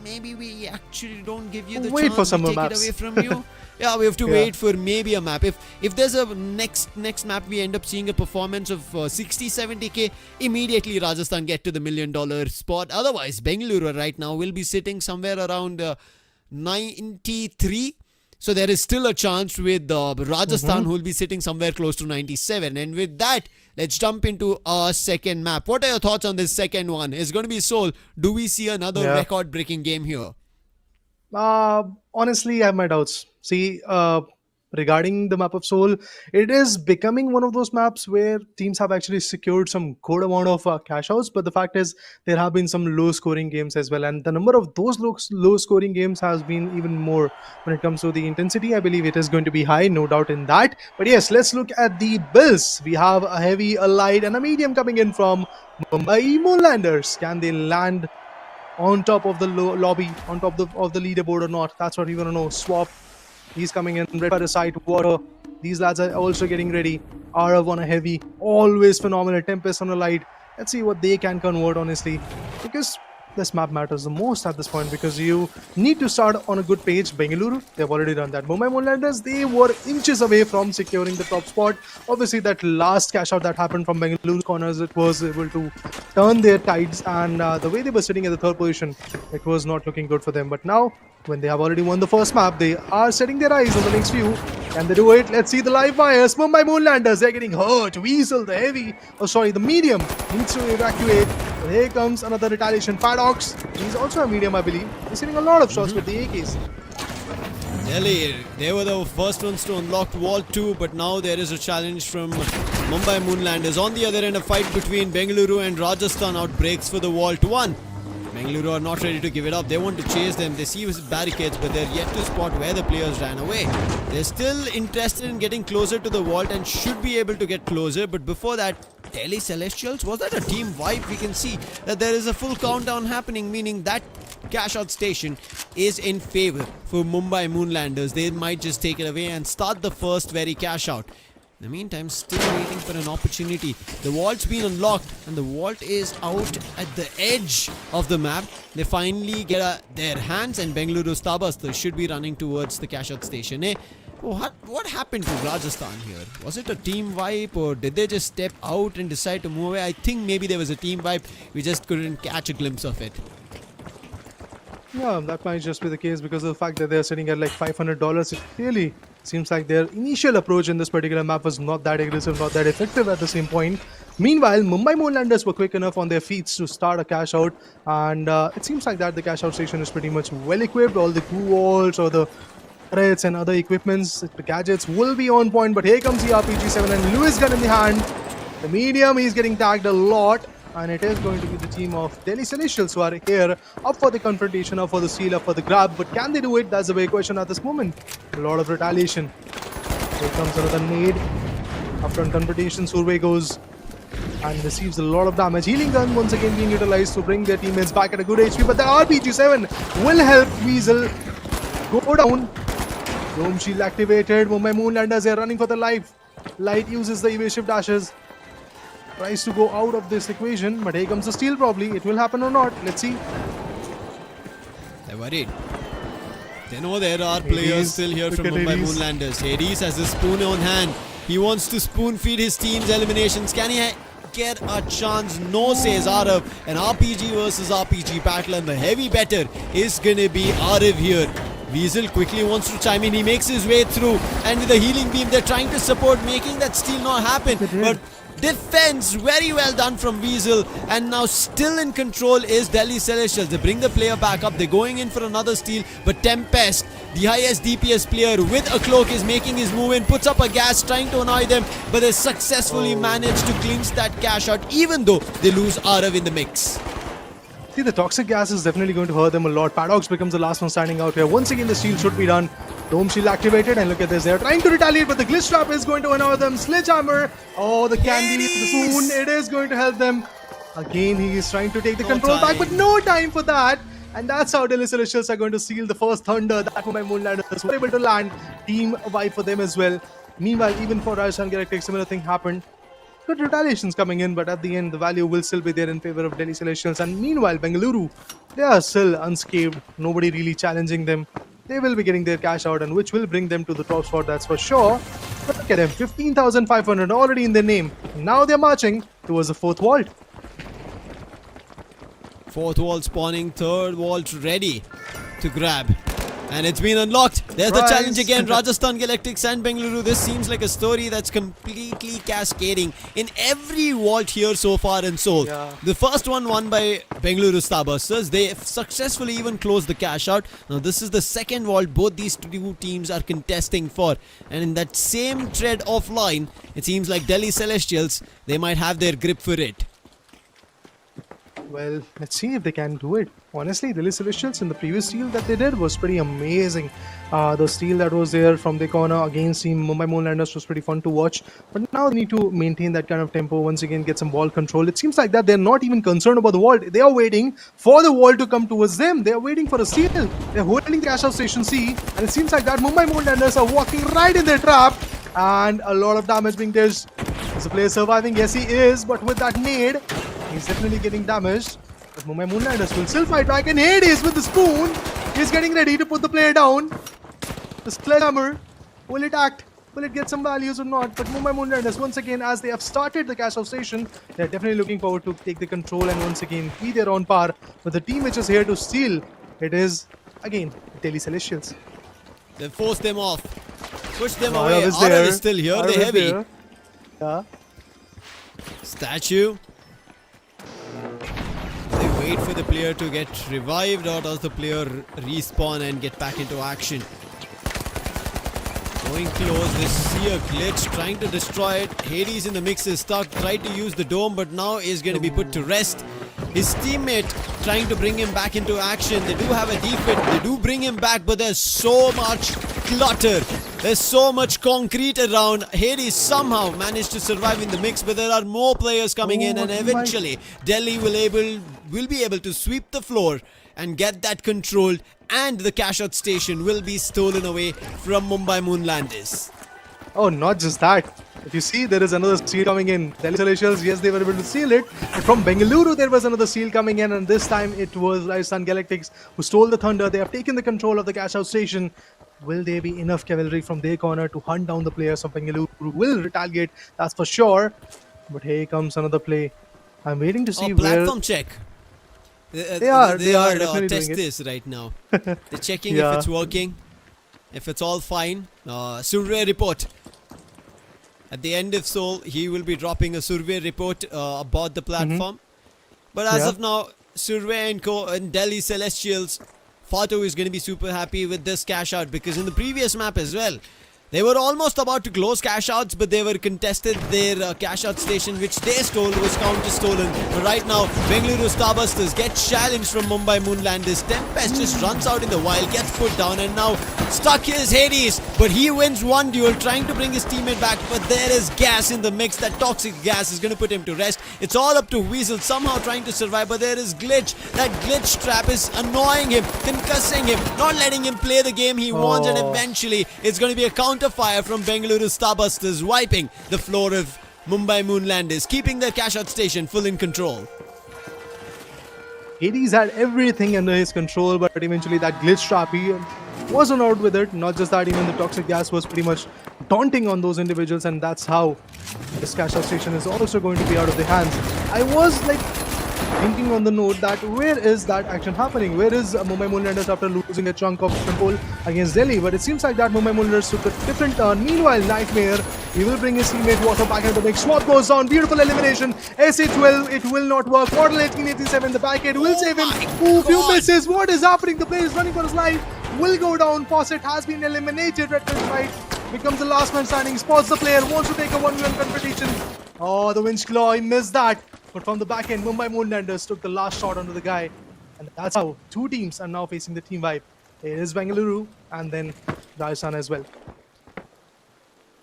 maybe we actually don't give you the Wait chance for some to take maps. it away from you. Yeah, we have to wait for maybe a map. If there's a next map, we end up seeing a performance of 60-70k, immediately Rajasthan get to the $1 million spot. Otherwise, Bengaluru right now will be sitting somewhere around 93. So there is still a chance with Rajasthan who will be sitting somewhere close to 97. And with that, let's jump into our second map. What are your thoughts on this second one? It's going to be Seoul. Do we see another record-breaking game here? Honestly, I have my doubts. See, regarding the map of Seoul, it is becoming one of those maps where teams have actually secured some good amount of cash outs. But the fact is, there have been some low scoring games as well. And the number of those low scoring games has been even more. When it comes to the intensity, I believe it is going to be high, no doubt in that. But yes, let's look at the builds. We have a heavy, a light, and a medium coming in from Mumbai Moonlanders. Can they land on top of the lobby, on top of the leaderboard or not? That's what we want to know. Swap, he's coming in, red parasite, water. These lads are also getting ready. Arav on a heavy, always phenomenal. Tempest on a light. Let's see what they can convert, honestly, because this map matters the most at this point, because you need to start on a good page. Bengaluru, they've already done that. Mumbai Moonlanders, they were inches away from securing the top spot. Obviously, that last cash out that happened from Bengaluru's corners, it was able to turn their tides, and the way they were sitting at the third position, it was not looking good for them. But now, when they have already won the first map, they are setting their eyes on the next few. Can they do it? Let's see the live wires. Mumbai Moonlanders, they're getting hurt. Weasel, the heavy, the medium, needs to evacuate. But here comes another retaliation. Paradox, he's also a medium, I believe. He's hitting a lot of shots with the AKs. Delhi, they were the first ones to unlock Wall 2, but now there is a challenge from Mumbai Moonlanders. On the other end, a fight between Bengaluru and Rajasthan outbreaks for the Wall 1. Bengaluru are not ready to give it up. They want to chase them. They see barricades, but they're yet to spot where the players ran away. They're still interested in getting closer to the vault and should be able to get closer. But before that, Delhi Celestials, was that a team wipe? We can see that there is a full countdown happening, meaning that cash out station is in favor for Mumbai Moonlanders. They might just take it away and start the first very cash out. In the meantime, still waiting for an opportunity. The vault's been unlocked and the vault is out at the edge of the map. They finally get their hands, and Bengaluru Starbusters should be running towards the cash out station. What happened to Rajasthan here? Was it a team wipe, or did they just step out and decide to move away? I think maybe there was a team wipe. We just couldn't catch a glimpse of it. Yeah, that might just be the case because of the fact that they're sitting at like $500. It really seems like their initial approach in this particular map was not that aggressive, not that effective at the same point. Meanwhile, Mumbai Moonlanders were quick enough on their feet to start a cash out, and it seems like that the cash out station is pretty much well equipped. All the glue walls or the turrets and other equipments, the gadgets will be on point. But here comes the RPG-7 and Lewis gun in the hand. The medium, he's getting tagged a lot. And it is going to be the team of Delhi Celestials who are here, up for the confrontation, up for the steal, up for the grab. But can they do it? That's the big question at this moment. A lot of retaliation. Here comes another nade. Upfront confrontation, Survey goes and receives a lot of damage. Healing gun once again being utilized to bring their teammates back at a good HP. But the RPG-7 will help Weasel go down. Dome shield activated. Mumbai Moonlanders are running for their life. Light uses the evasive dashes. Tries to go out of this equation, but here comes the steal probably. It will happen or not. Let's see. They're worried. They know there are players still here from Mumbai Moonlanders. Hades has a spoon on hand. He wants to spoon feed his team's eliminations. Can he get a chance? No, says Arav. An RPG versus RPG battle, and the heavy better is gonna be Arav here. Weasel quickly wants to chime in. He makes his way through, and with the healing beam, they're trying to support, making that steal not happen. But defense very well done from Weasel, and now still in control is Delhi Celestials. They bring the player back up. They're going in for another steal, but Tempest, the highest DPS player with a cloak, is making his move in, puts up a gas trying to annoy them, but they successfully managed to clinch that cash out, even though they lose Arav in the mix. See, the toxic gas is definitely going to hurt them a lot. Paradox becomes the last one standing out here. Once again, the steal should be done. Dome shield activated, and look at this. They're trying to retaliate, but the glitch trap is going to annoy them. Sledgehammer. Oh, the candy, the spoon. It is going to help them. Again, he is trying to take the No control back, but time. no time for that. And that's how Delhi Celestials are going to seal the first thunder that Mumbai Moonlanders were able to land. Team wipe for them as well. Meanwhile, even for Rajasthan Galactics, similar thing happened. Good retaliations coming in, but at the end, the value will still be there in favor of Delhi Celestials. And meanwhile, Bengaluru, they are still unscathed. Nobody really challenging them. They will be getting their cash out, and which will bring them to the top spot, that's for sure. But look at them, 15,500 already in their name. Now they're marching towards the fourth vault. Fourth wall spawning, third vault ready to grab. And it's been unlocked. There's the Prize. challenge again. Rajasthan Galactics and Bengaluru. This seems like a story that's completely cascading in every vault here so far in Seoul. Yeah. The first one won by Bengaluru Starbusters. They successfully even closed the cash out. Now this is the second vault both these two teams are contesting for. And in that same thread of line, it seems like Delhi Celestials, they might have their grip for it. Well, let's see if they can do it. Honestly, Delhi Celestials in the previous steal that they did was pretty amazing. The steal that was there from the corner against Team Mumbai Moonlanders was pretty fun to watch. But now they need to maintain that kind of tempo, once again get some ball control. It seems like that they're not even concerned about the wall. They are waiting for the wall to come towards them. They are waiting for a steal. They're holding the cash out station C. And it seems like that Mumbai Moonlanders are walking right in their trap. And a lot of damage being dished. Is the player surviving? Yes, he is. But with that nade, he's definitely getting damaged. But Mumbai Moonlanders will still fight back. And Hades with the spoon. He's getting ready to put the player down. The sledgehammer. Will it act? Will it get some values or not? But Mumbai Moonlanders, once again, as they have started the cash out station, they're definitely looking forward to take the control and once again be their own par. But the team which is here to steal, it is, again, Delhi Celestials. They force them off. Push them Arav away. is Arav there. is still here. Arav They're is heavy. there. Yeah. Statue. They wait for the player to get revived, or does the player respawn and get back into action? Going close, they see a glitch, trying to destroy it. Hades in the mix is stuck, tried to use the dome, but now is going to be put to rest. His teammate trying to bring him back into action. They do have a defit, they do bring him back, but there's so much clutter. There's so much concrete around. Hades somehow managed to survive in the mix, but there are more players coming in, and eventually Delhi will be able to sweep the floor and get that controlled, and the cash out station will be stolen away from Mumbai Moonlanders. Oh, not just that. If you see, there is another steal coming in. Delhi Celestials, yes, they were able to steal it. But from Bengaluru, there was another steal coming in, and this time it was Rajasthan Galactics who stole the thunder. They have taken the control of the cash out station. Will there be enough cavalry from their corner to hunt down the players of Bengaluru? Will retaliate, that's for sure. But here comes another play. I'm waiting to see where... Platform check. They are definitely test doing it. this right now. They're checking Yeah. if it's working, if it's all fine. Survey report. At the end of Seoul, he will be dropping a survey report about the platform. But as Yeah. of now, Survey and Co and Delhi Celestials, Fato is going to be super happy with this cash out, because in the previous map as well, they were almost about to close cash outs, but they were contested. Their cash out station, which they stole, was counter stolen. But right now, Bengaluru Starbusters get challenged from Mumbai Moonlanders. Tempest just runs out in the wild, gets put down, and now stuck is Hades. But he wins one duel, trying to bring his teammate back. But there is gas in the mix. That toxic gas is going to put him to rest. It's all up to Weasel, somehow trying to survive. But there is Glitch. That Glitch trap is annoying him, concussing him, not letting him play the game he wants. And eventually, it's going to be a counter fire from Bengaluru Starbusters, wiping the floor of Mumbai Moonlanders, keeping their cash out station full in control. Hades had everything under his control, but eventually that glitch trap, he wasn't out with it. Not just that, even the toxic gas was pretty much daunting on those individuals, and that's how this cash out station is also going to be out of their hands. I was like thinking on the note that where is that action happening? Where is Mumbai Moonlanders after losing a chunk of control against Delhi? But it seems like that Mumbai Moonlanders took a different turn. Meanwhile, Nightmare, he will bring his teammate Water back into the mix. Swap goes down, beautiful elimination. SA12, it will not work. Model 1887, the back end will save him. Ooh, few misses. What is happening? The player is running for his life. Will go down. Fawcett has been eliminated. Red fight becomes the last man standing. Spots the player, wants to take a 1v1 competition. Oh, the winch claw, he missed that. But from the back end, Mumbai Moonlanders took the last shot onto the guy. And that's how two teams are now facing the team vibe. It is Bengaluru and then Rajasthan as well.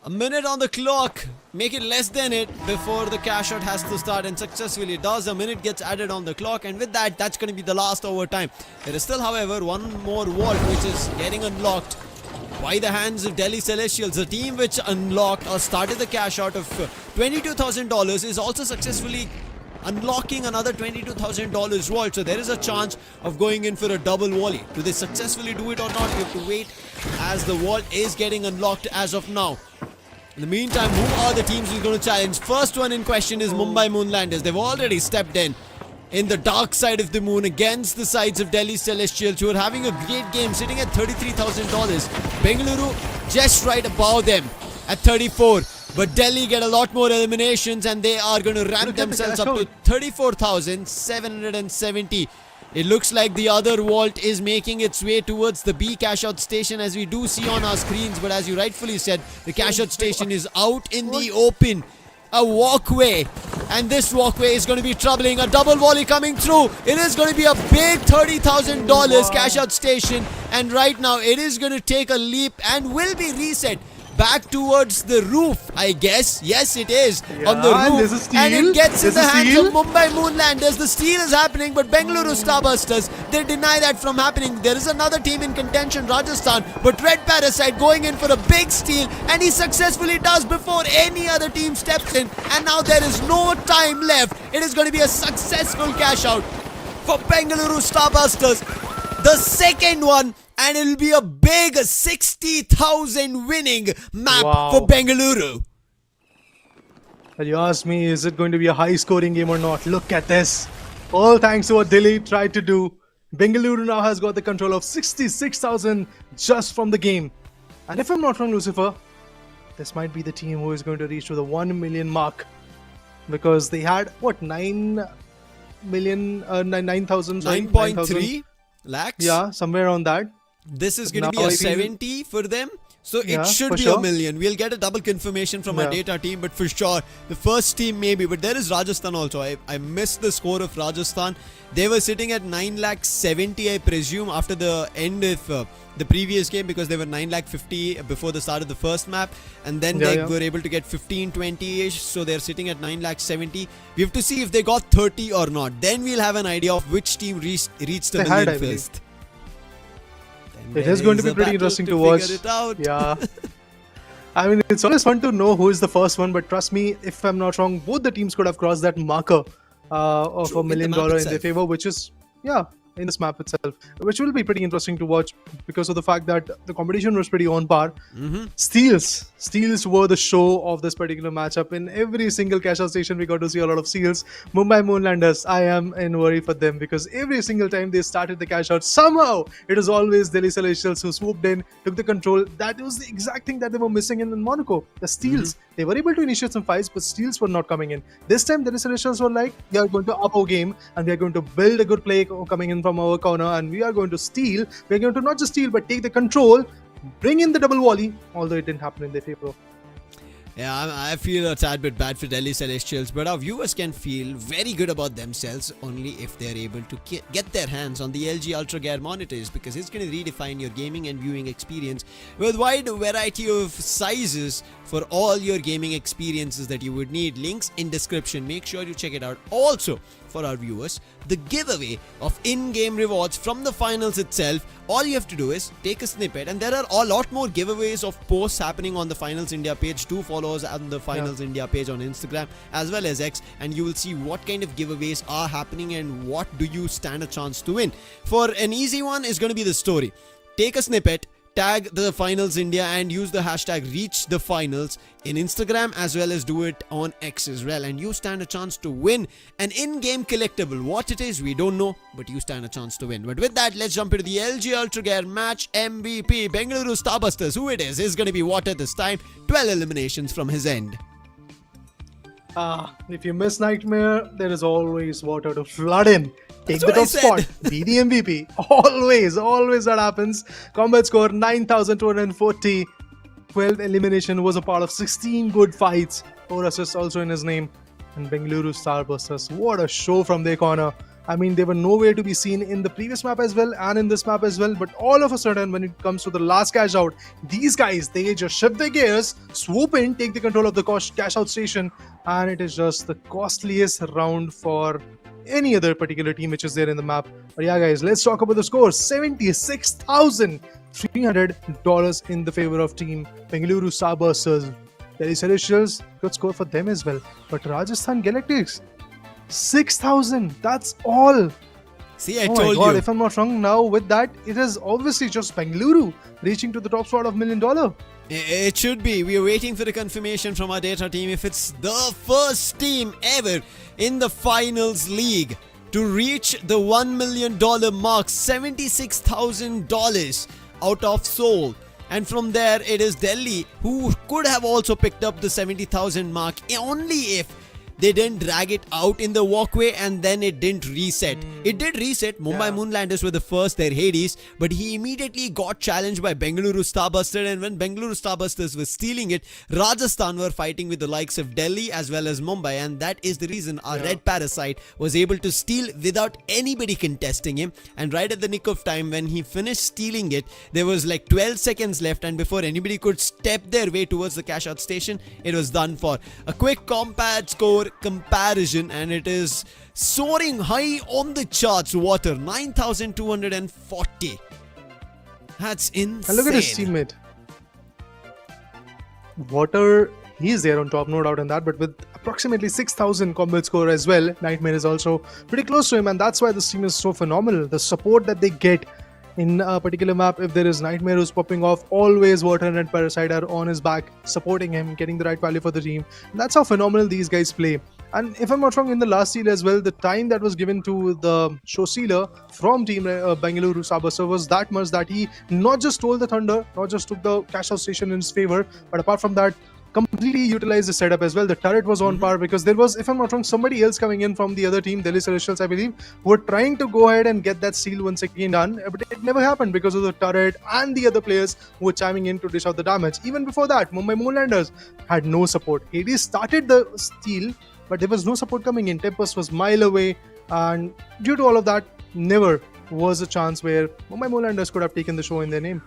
A minute on the clock. Make it less than it before the cash out has to start, and successfully it does. A minute gets added on the clock, and with that, that's going to be the last overtime. There is still, however, one more vault which is getting unlocked by the hands of Delhi Celestials. The team which unlocked or started the cash out of $22,000 is also successfully unlocking another $22,000 vault. So there is a chance of going in for a double volley. Do they successfully do it or not? We have to wait as the vault is getting unlocked as of now. In the meantime, who are the teams who's going to challenge? First one in question is Mumbai Moonlanders. They've already stepped in the dark side of the moon against the sides of Delhi Celestials, who are having a great game, sitting at $33,000. Bengaluru just right above them at 34. But Delhi get a lot more eliminations, and they are going to ramp themselves up to 34,770. It looks like the other vault is making its way towards the B cash out station, as we do see on our screens. But as you rightfully said, the cash out station is out in the open. A walkway, and this walkway is going to be troubling. A double volley coming through. It is going to be a big $30,000 cash out station, and right now it is going to take a leap and will be reset back towards the roof, I guess. Yes, it is on the roof, and it gets in the hands of Mumbai Moonlanders. The steal is happening, but Bengaluru Starbusters, they deny that from happening. There is another team in contention, Rajasthan, but Red Parasite going in for a big steal, and he successfully does before any other team steps in, and now there is no time left. It is going to be a successful cash out for Bengaluru Starbusters, the second one, and it'll be a big 60,000 winning map for Bengaluru. Well, you ask me, is it going to be a high scoring game or not? Look at this. All thanks to what Delhi tried to do. Bengaluru now has got the control of 66,000 just from the game. And if I'm not wrong, Lucifer, this might be the team who is going to reach to the 1 million mark. Because they had, what, 9,300 lakhs? Yeah, somewhere around that. This is going to be a 70 for them. So it should be a million. We'll get a double confirmation from our data team, but for sure, the first team maybe. But there is Rajasthan also. I missed the score of Rajasthan. They were sitting at 9,70,000, I presume, after the end of the previous game, because they were 9,50,000 before the start of the first map, and then they were able to get 15-20-ish. So they're sitting at 9,70,000. We have to see if they got 30 or not. Then we'll have an idea of which team reached the million first. It is going to be pretty interesting to watch. Yeah. I mean, it's always fun to know who is the first one, but trust me, if I'm not wrong, both the teams could have crossed that marker of $1 million in their favor, which is, in this map itself, which will be pretty interesting to watch because of the fact that the competition was pretty on par. Steals were the show of this particular matchup. In every single cash out station, we got to see a lot of steals. Mumbai Moonlanders, I am in worry for them because every single time they started the cash out, somehow it was always Delhi Celestials who swooped in, took the control. That was the exact thing that they were missing in Monaco. The steals. They were able to initiate some fights, but steals were not coming in. This time, Delhi Celestials were like, we are going to up our game and we are going to build a good play coming in from our corner, and we are going to steal. We are going to not just steal, but take the control, bring in the double volley, although it didn't happen in their favor. Yeah, I feel a tad bit bad for Delhi Celestials, but our viewers can feel very good about themselves only if they're able to get their hands on the LG Ultragear monitors, because it's going to redefine your gaming and viewing experience with wide variety of sizes for all your gaming experiences that you would need. Links in description. Make sure you check it out. Also, for our viewers, the giveaway of in-game rewards from the finals itself. All you have to do is take a snippet, and there are a lot more giveaways of posts happening on the Finals India page. Do follow us on the Finals India page on Instagram as well as X, and you will see what kind of giveaways are happening and what do you stand a chance to win. For an easy one is going to be the story. Take a snippet, tag the Finals India and use the hashtag #ReachTheFinals in Instagram as well as do it on X as well, and you stand a chance to win an in-game collectible. What it is, we don't know, but you stand a chance to win. But with that, let's jump into the LG Ultragear match MVP. Bengaluru Starbusters, who it is going to be Water this time. 12 eliminations from his end. If you miss Nightmare, there is always water to flood in. Take the top spot, be the MVP. Always that happens. Combat score 9,240. 12 elimination, was a part of 16 good fights. 4 assists also in his name. And Bengaluru Starbusters, what a show from their corner. I mean, they were nowhere to be seen in the previous map as well and in this map as well. But all of a sudden, when it comes to the last cash out, these guys, they just shift their gears, swoop in, take the control of the cash out station, and it is just the costliest round for any other particular team which is there in the map. But yeah, guys, let's talk about the score. $76,300 in the favor of team Bengaluru Starbusters. Delhi Celestials, good score for them as well. But Rajasthan Galactics, 6,000. That's all. See, I Oh my told God, you. if I'm not wrong, now with that, it is obviously just Bengaluru reaching to the top spot of $1 million. It should be. We are waiting for the confirmation from our data team if it's the first team ever in the finals league to reach the $1 million mark, $76,000 out of Seoul. And from there, it is Delhi who could have also picked up the 70,000 mark only if they didn't drag it out in the walkway and then it didn't reset. It did reset. Mumbai Moonlanders were the first, their Hades, but he immediately got challenged by Bengaluru Starbusters, and when Bengaluru Starbusters were stealing it, Rajasthan were fighting with the likes of Delhi as well as Mumbai, and that is the reason our Red Parasite was able to steal without anybody contesting him. And right at the nick of time when he finished stealing it, there was like 12 seconds left, and before anybody could step their way towards the cash out station, it was done for. A quick compared score comparison, and it is soaring high on the charts. Water 9,240. That's insane. And look at his teammate. Water, he's there on top, no doubt in that, but with approximately 6,000 combat score as well, Nightmare is also pretty close to him, and that's why this team is so phenomenal. The support that they get in a particular map, if there is Nightmare who's popping off, always Water and Parasite are on his back, supporting him, getting the right value for the team. And that's how phenomenal these guys play. And if I'm not wrong, in the last seal as well, the time that was given to the show sealer from team Bengaluru Starbusters was that much that he not just stole the thunder, not just took the cash out station in his favor, but apart from that, completely utilized the setup as well. The turret was on par because there was, if I'm not wrong, somebody else coming in from the other team, Delhi Celestials, I believe, who were trying to go ahead and get that steal once again done, but it never happened because of the turret and the other players who were chiming in to dish out the damage. Even before that, Mumbai Moonlanders had no support. Hades started the steal, but there was no support coming in. Tempest was mile away, and due to all of that, never was a chance where Mumbai Moonlanders could have taken the show in their name.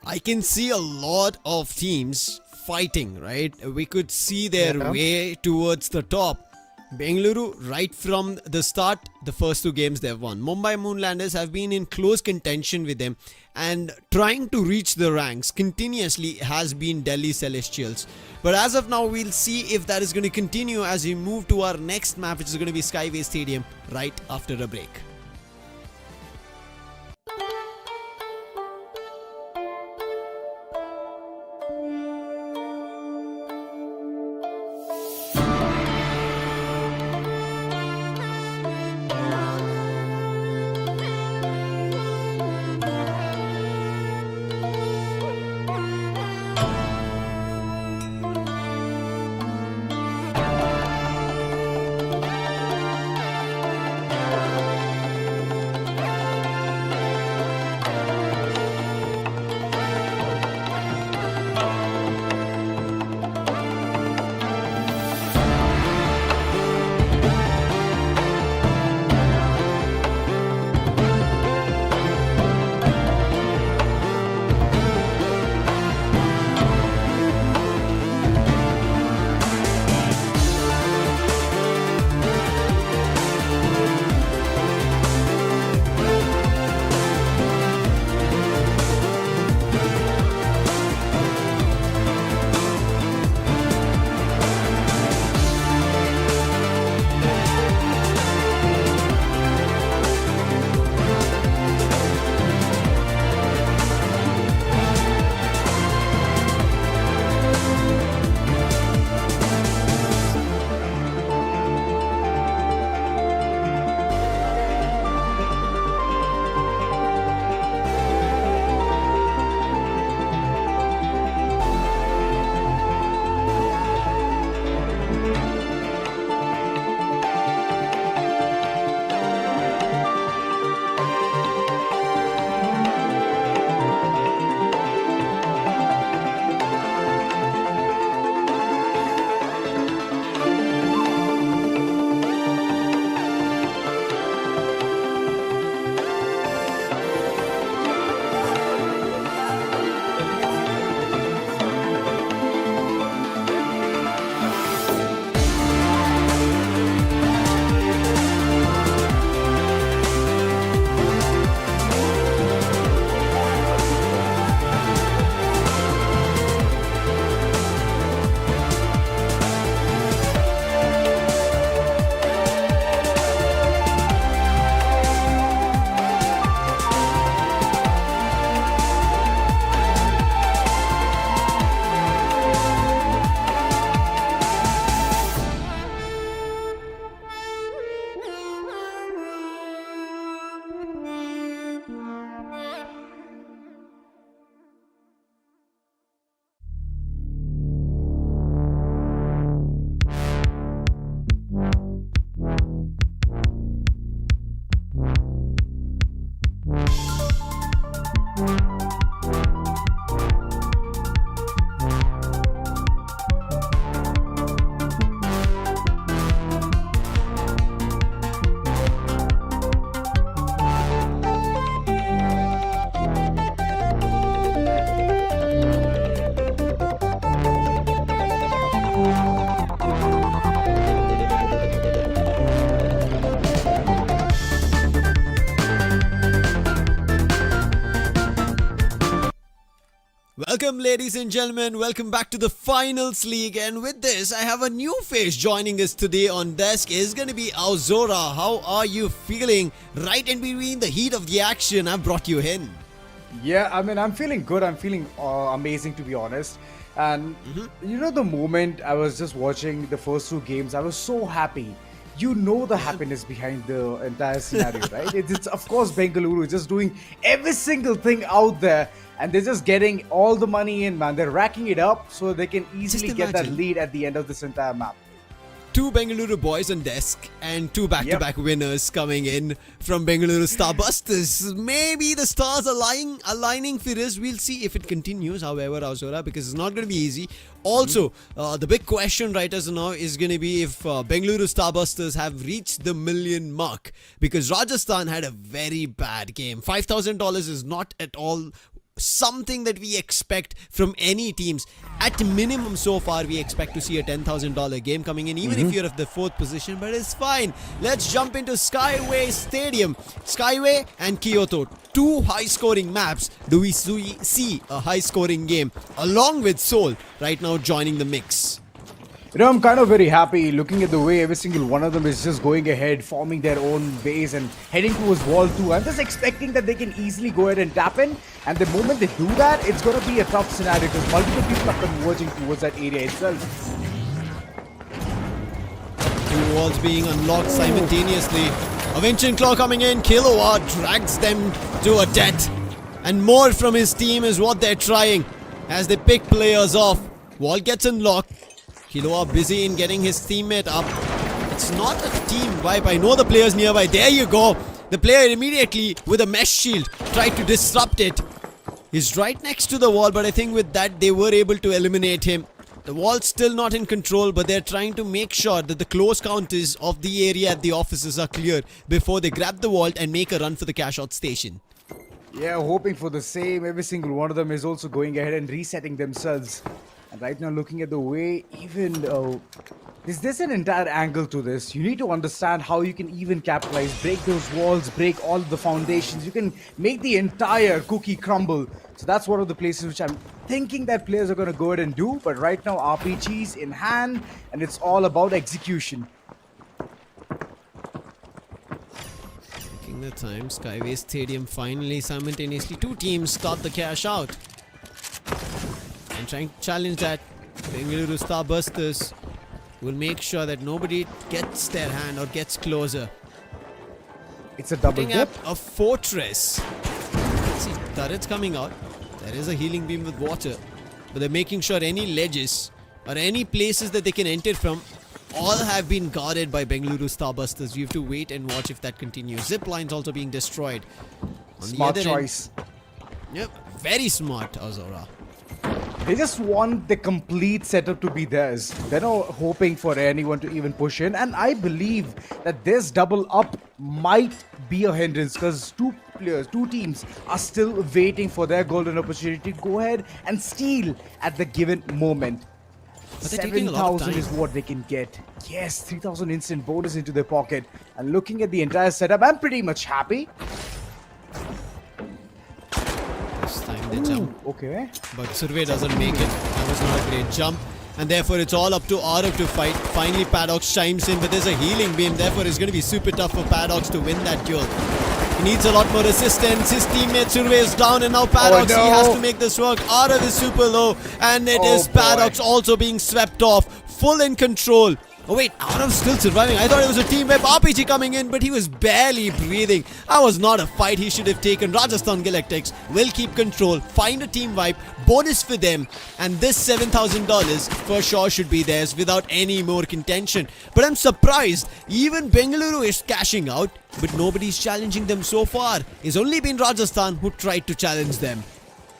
I can see a lot of teams fighting, right? We could see their way towards the top. Bengaluru, right from the start, the first two games they've won. Mumbai Moonlanders have been in close contention with them, and trying to reach the ranks continuously has been Delhi Celestials. But as of now, we'll see if that is going to continue as we move to our next map, which is going to be Skyway Stadium right after a break. ladies and gentlemen. Welcome back to the Finals League. And with this, I have a new face joining us today on desk. Is going to be Auzora. How are you feeling? Right in between the heat of the action, I've brought you in. Yeah, I mean, I'm feeling good. I'm feeling amazing, to be honest. And you know, the moment I was just watching the first two games, I was so happy. You know the happiness behind the entire scenario, right? It's of course Bengaluru just doing every single thing out there, and they're just getting all the money in, man. They're racking it up so they can easily get that lead at the end of this entire map. Two Bengaluru boys on desk and two back-to-back winners coming in from Bengaluru Starbusters. Maybe the stars are aligning for us. We'll see if it continues, however, Auzora, because it's not going to be easy. Also, the big question right as now is going to be if Bengaluru Starbusters have reached the million mark, because Rajasthan had a very bad game. $5,000 is not at all something that we expect from any teams. At minimum, so far we expect to see a $10,000 game coming in, even if you're at the 4th position, but it's fine. Let's jump into Skyway Stadium. Skyway and Kyoto, two high scoring maps. Do we see a high scoring game along with Seoul right now joining the mix? You know, I'm kind of very happy looking at the way every single one of them is just going ahead, forming their own base and heading towards wall 2. I'm just expecting that they can easily go ahead and tap in, and the moment they do that, it's going to be a tough scenario because multiple people are converging towards that area itself. Two walls being unlocked simultaneously. A Vincent Claw coming in. Kilowatt drags them to a death. And more from his team is what they're trying as they pick players off. Wall gets unlocked. Kilowatt busy in getting his teammate up. It's not a team wipe. I know the players nearby. There you go. The player immediately with a mesh shield tried to disrupt it. He's right next to the wall, but I think with that they were able to eliminate him. The wall's still not in control, but they're trying to make sure that the close counters of the area at the offices are clear before they grab the vault and make a run for the CashOut station. Yeah, hoping for the same. Every single one of them is also going ahead and resetting themselves. And right now, looking at the way, even there's an entire angle to this. You need to understand how you can even capitalize, break those walls, break all the foundations. You can make the entire cookie crumble. So that's one of the places which I'm thinking that players are going to go ahead and do. But right now, RPGs in hand, and it's all about execution. Taking the time, Skyway Stadium finally simultaneously. Two teams start the cash out. And trying to challenge that. Bengaluru Starbusters will make sure that nobody gets their hand or gets closer. It's a double Putting dip. up a fortress. See, turrets coming out. There is a healing beam with water. But they're making sure any ledges or any places that they can enter from all have been guarded by Bengaluru Starbusters. You have to wait and watch if that continues. Zip lines also being destroyed. On Smart the other choice. End, yep, very smart, Auzora. They just want the complete setup to be theirs. They're not hoping for anyone to even push in. And I believe that this double up might be a hindrance because two teams are still waiting for their golden opportunity to go ahead and steal at the given moment. 7,000 is what they can get. Yes, 3,000 instant bonus into their pocket. And looking at the entire setup, I'm pretty much happy. This time they jump. Okay. But Survey doesn't make it. That was not a great jump. And therefore it's all up to Arav to fight. Finally Paddox chimes in, but there's a healing beam. Therefore it's going to be super tough for Paddox to win that duel. He needs a lot more assistance. His teammate Survey is down and now Paddox, he has to make this work. Arav is super low and it is Paddox also being swept off. Full in control. Oh wait, Arav's still surviving. I thought it was a team wipe. RPG coming in, but he was barely breathing. That was not a fight he should have taken. Rajasthan Galactics will keep control, find a team wipe, bonus for them, and this $7,000 for sure should be theirs without any more contention. But I'm surprised, even Bengaluru is cashing out, but nobody's challenging them so far. It's only been Rajasthan who tried to challenge them.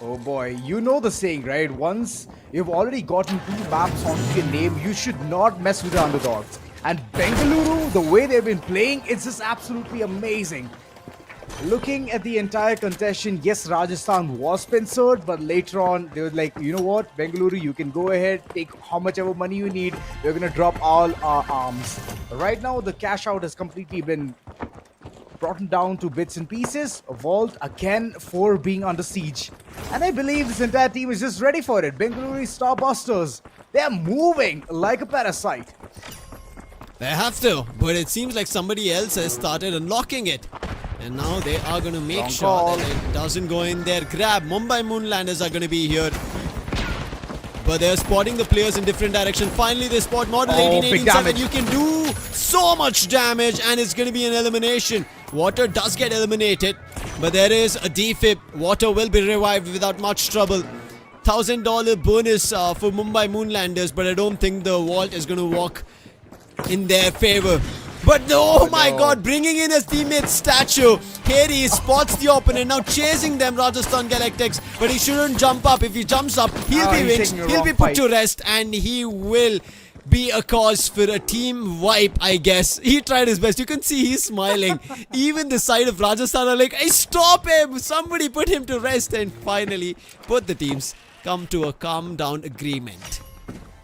Oh boy, you know the saying, right? Once you've already gotten 2 maps onto your name, you should not mess with the underdogs. And Bengaluru, the way they've been playing, it's just absolutely amazing. Looking at the entire contention, yes, Rajasthan was pincered, but later on, they were like, you know what, Bengaluru, you can go ahead, take how much ever money you need. We're going to drop all our arms. Right now, the cash out has completely been brought down to bits and pieces. Vault again for being under siege. And I believe this entire team is just ready for it. Bengaluru Starbusters, they're moving like a parasite. They have to, but it seems like somebody else has started unlocking it. And now they are going to make Wrong sure call. that it doesn't go in there. Grab. Mumbai Moonlanders are going to be here. But they're spotting the players in different directions. Finally, they spot Model Oh, big 1887. damage. You can do so much damage, and it's going to be an elimination. Water does get eliminated, but there is a defib. Water will be revived without much trouble. $1,000 bonus for Mumbai Moonlanders, but I don't think the vault is going to walk in their favor. But oh my god, bringing in his teammate statue. Harry spots the opponent, now chasing them, Rajasthan Galactics. But he shouldn't jump up. If he jumps up, he'll be he's winched, taking a he'll be wrong put fight. to rest, and he will be a cause for a team wipe, I guess. He tried his best. You can see he's smiling. Even the side of Rajasthan are like, hey, stop him! Somebody put him to rest. And finally, both the teams come to a calm down agreement.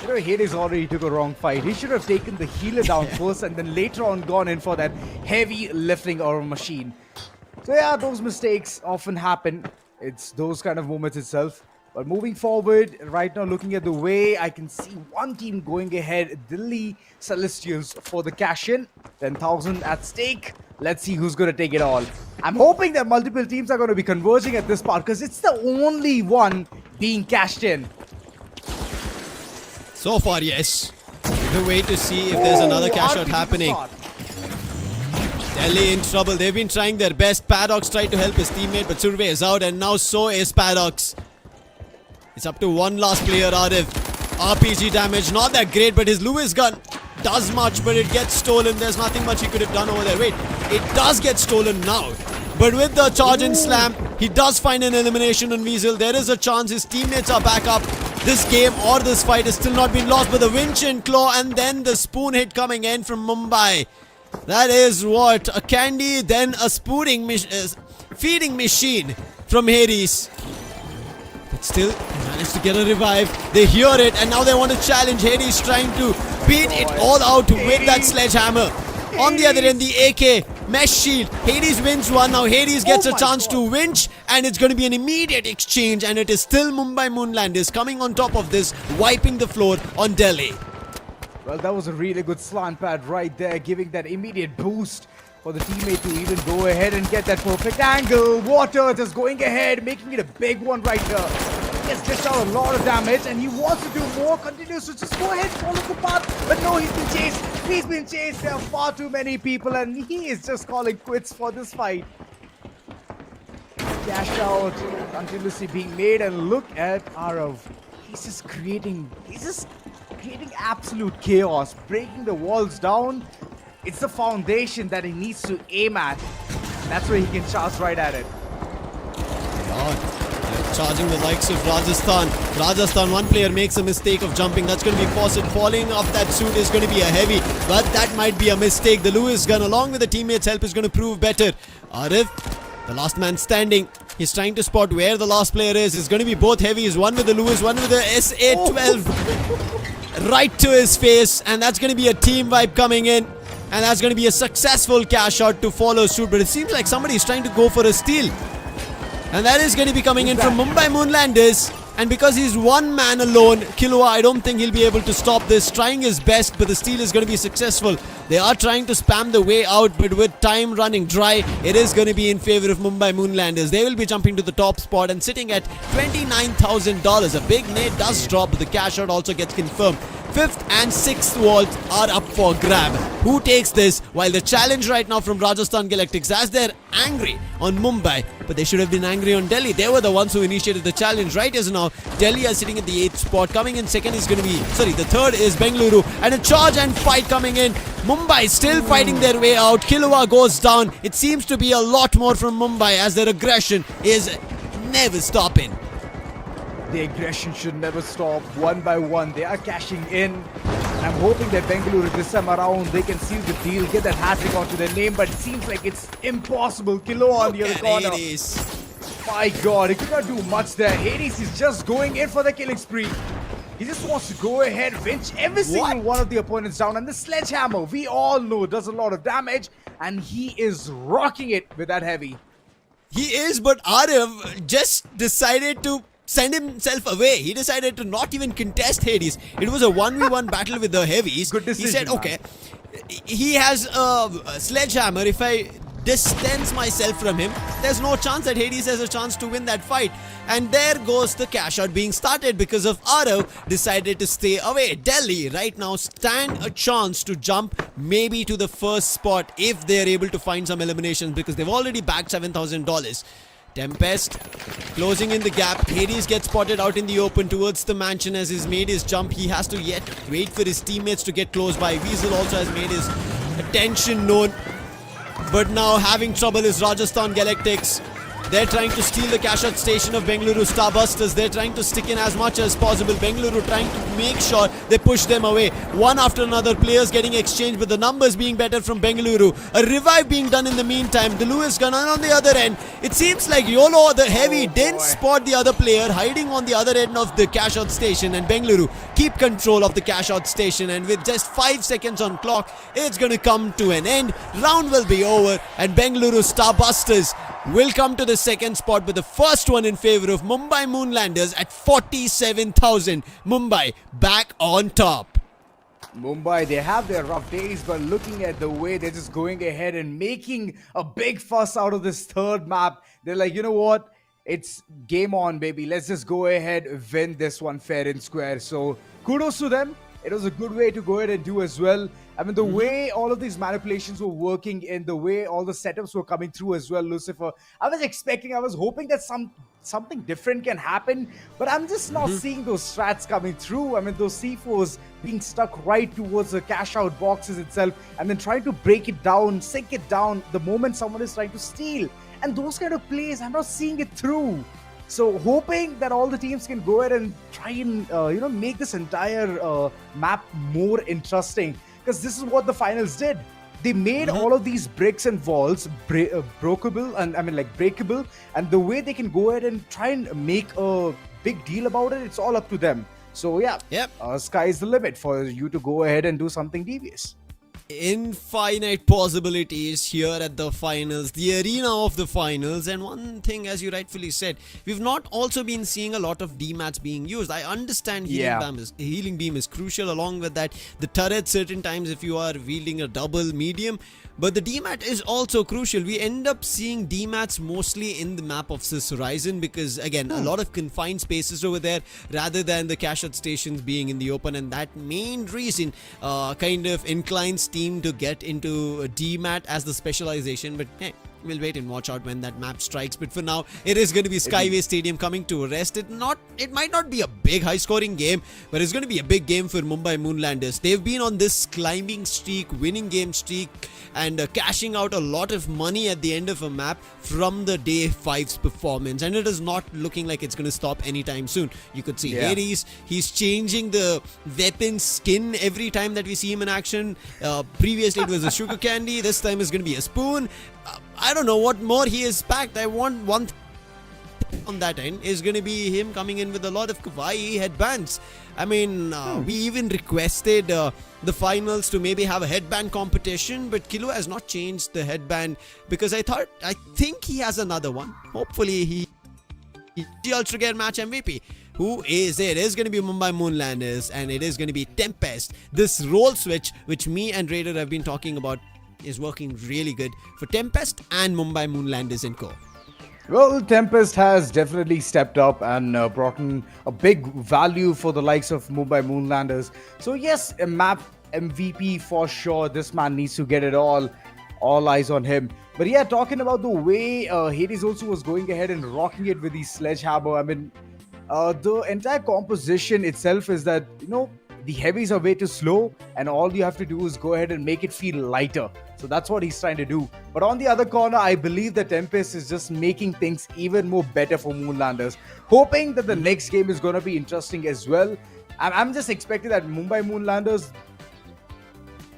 You know, Hades already took a wrong fight. He should have taken the healer down first and then later on gone in for that heavy lifting or machine. So yeah, those mistakes often happen. It's those kind of moments itself. But moving forward, right now looking at the way, I can see one team going ahead, Delhi Celestials for the cash-in. 10,000 at stake. Let's see who's going to take it all. I'm hoping that multiple teams are going to be converging at this part because it's the only one being cashed in. So far, yes. We can wait to see if there's another cash out RPG happening. shot. Delhi in trouble. They've been trying their best. Paddock's tried to help his teammate, but Survey is out, and now so is Paddock's. It's up to one last player, Arif. RPG damage, not that great, but his Lewis gun does much, but it gets stolen. There's nothing much he could have done over there. Wait, it does get stolen now. But with the charge and slam, he does find an elimination on Weasel. There is a chance his teammates are back up. This game or this fight has still not been lost, but the winch and claw and then the spoon hit coming in from Mumbai. That is what? A candy, then a feeding machine from Hades. But still, they managed to get a revive. They hear it and now they want to challenge. Hades trying to beat it all out with that sledgehammer. On the other end, the AK mesh shield. Hades wins one. Now Hades gets a chance to winch, and it's going to be an immediate exchange. And it is still Mumbai Moonlanders coming on top of this, wiping the floor on Delhi. Well, that was a really good slant pad right there, giving that immediate boost for the teammate to even go ahead and get that perfect angle. Water just going ahead, making it a big one right here. He has dished out a lot of damage and he wants to do more. Continues to just go ahead, follow the path. But no, he's been chased. He's been chased. There are far too many people and he is just calling quits for this fight. Cash out continuously being made, and look at Arav. He's just creating absolute chaos, breaking the walls down. It's the foundation that he needs to aim at. That's where he can charge right at it. They're charging the likes of Rajasthan. Rajasthan, one player makes a mistake of jumping. That's going to be Fawcett. Falling off that suit is going to be a heavy, but that might be a mistake. The Lewis gun, along with the teammates' help, is going to prove better. Arif, the last man standing. He's trying to spot where the last player is. It's going to be both heavies. One with the Lewis, one with the SA-12. Right to his face. And that's going to be a team vibe coming in. And that's going to be a successful cash out to follow suit. But it seems like somebody is trying to go for a steal. And that is going to be coming in from Mumbai Moonlanders. And because he's one man alone, Killua, I don't think he'll be able to stop this. Trying his best, but the steal is going to be successful. They are trying to spam the way out, but with time running dry, it is going to be in favor of Mumbai Moonlanders. They will be jumping to the top spot and sitting at $29,000. A big nade does drop, but the cash out also gets confirmed. 5th and 6th vaults are up for grab. Who takes this? While the challenge right now from Rajasthan Galactics, as they're angry on Mumbai, but they should have been angry on Delhi. They were the ones who initiated the challenge. Right as now, Delhi are sitting at the 8th spot. Coming in second is going to be, the 3rd is Bengaluru. And a charge and fight coming in. Mumbai still fighting their way out. Killua goes down. It seems to be a lot more from Mumbai as their aggression is never stopping. The aggression should never stop. One by one, they are cashing in. And I'm hoping that Bengaluru this time around, they can seal the deal, get that hat-trick onto their name, but it seems like it's impossible. Killua on the other corner. My God, he could not do much there. Hades is just going in for the killing spree. He just wants to go ahead, pinch every single one of the opponents down. And the sledgehammer, we all know, does a lot of damage. And he is rocking it with that heavy. He is, but Arav just decided to send himself away. He decided to not even contest Hades. It was a 1v1 battle with the heavies. Good decision, he said, man. okay, he has a sledgehammer. If I distance myself from him, there's no chance that Hades has a chance to win that fight. And there goes the cash out being started because of Arav decided to stay away. Delhi right now stand a chance to jump maybe to the first spot if they're able to find some eliminations because they've already bagged $7,000. Tempest closing in the gap. Hades gets spotted out in the open towards the mansion as he's made his jump. He has to yet wait for his teammates to get close by. Weasel also has made his attention known. But now having trouble is Rajasthan Galactics. They're trying to steal the cash out station of Bengaluru Starbusters. They're trying to stick in as much as possible. Bengaluru trying to make sure they push them away. One after another, players getting exchanged, but the numbers being better from Bengaluru. A revive being done in the meantime. The Lewis gun on the other end. It seems like Yolo, the heavy, didn't spot the other player hiding on the other end of the cash out station. And Bengaluru keep control of the cash out station. And with just 5 seconds on clock, it's going to come to an end. Round will be over. And Bengaluru Starbusters will come to the second spot, but the first one in favor of Mumbai Moonlanders at 47,000. Mumbai back on top. Mumbai, they have their rough days, but looking at the way they're just going ahead and making a big fuss out of this third map, they're like, you know what? It's game on, baby. Let's just go ahead, win this one fair and square. So kudos to them. It was a good way to go ahead and do as well. I mean, the way all of these manipulations were working and the way all the setups were coming through as well, Lucifer, I was hoping that something different can happen, but I'm just not seeing those strats coming through. I mean, those C4s being stuck right towards the cash out boxes itself and then trying to break it down, sink it down the moment someone is trying to steal. And those kind of plays, I'm not seeing it through. So hoping that all the teams can go ahead and try and make this entire map more interesting, because this is what the finals did. They made all of these bricks and walls breakable, and the way they can go ahead and try and make a big deal about it, it's all up to them. So yeah, sky is the limit for you to go ahead and do something devious. Infinite possibilities here at the finals, the arena of the finals. And one thing, as you rightfully said, we've not also been seeing a lot of D-mats being used. I understand healing beam is crucial. Along with that, the turret certain times if you are wielding a double medium, but the D-mat is also crucial. We end up seeing D-mats mostly in the map of Sys Horizon because again a lot of confined spaces over there rather than the cash out stations being in the open, and that main reason kind of inclines team to get into a D-mat as the specialization. But hey, we'll wait and watch out when that map strikes. But for now, it is going to be Skyway Stadium coming to a rest. It might not be a big high-scoring game, but it's going to be a big game for Mumbai Moonlanders. They've been on this climbing streak, winning game streak, and cashing out a lot of money at the end of a map from the day 5's performance. And it is not looking like it's going to stop anytime soon. You could see Hades, he's changing the weapon skin every time that we see him in action. Previously, it was a sugar candy. This time it's going to be a spoon. I don't know what more he has packed. I want one on that end is going to be him coming in with a lot of kawaii headbands. I mean, we even requested the finals to maybe have a headband competition, but Kilo has not changed the headband because I think he has another one. Hopefully he the Ultragear match MVP. Who is it? It is going to be Mumbai Moonlanders and it is going to be Tempest. This role switch, which me and Raider have been talking about, is working really good for Tempest and Mumbai Moonlanders and co. Well, Tempest has definitely stepped up and brought in a big value for the likes of Mumbai Moonlanders. So yes, a map MVP for sure. This man needs to get it all eyes on him. But yeah, talking about the way Hades also was going ahead and rocking it with his sledgehammer. I mean, the entire composition itself is that, the heavies are way too slow and all you have to do is go ahead and make it feel lighter. So that's what he's trying to do. But on the other corner, I believe that Tempest is just making things even more better for Moonlanders. Hoping that the next game is going to be interesting as well. I'm just expecting that Mumbai Moonlanders,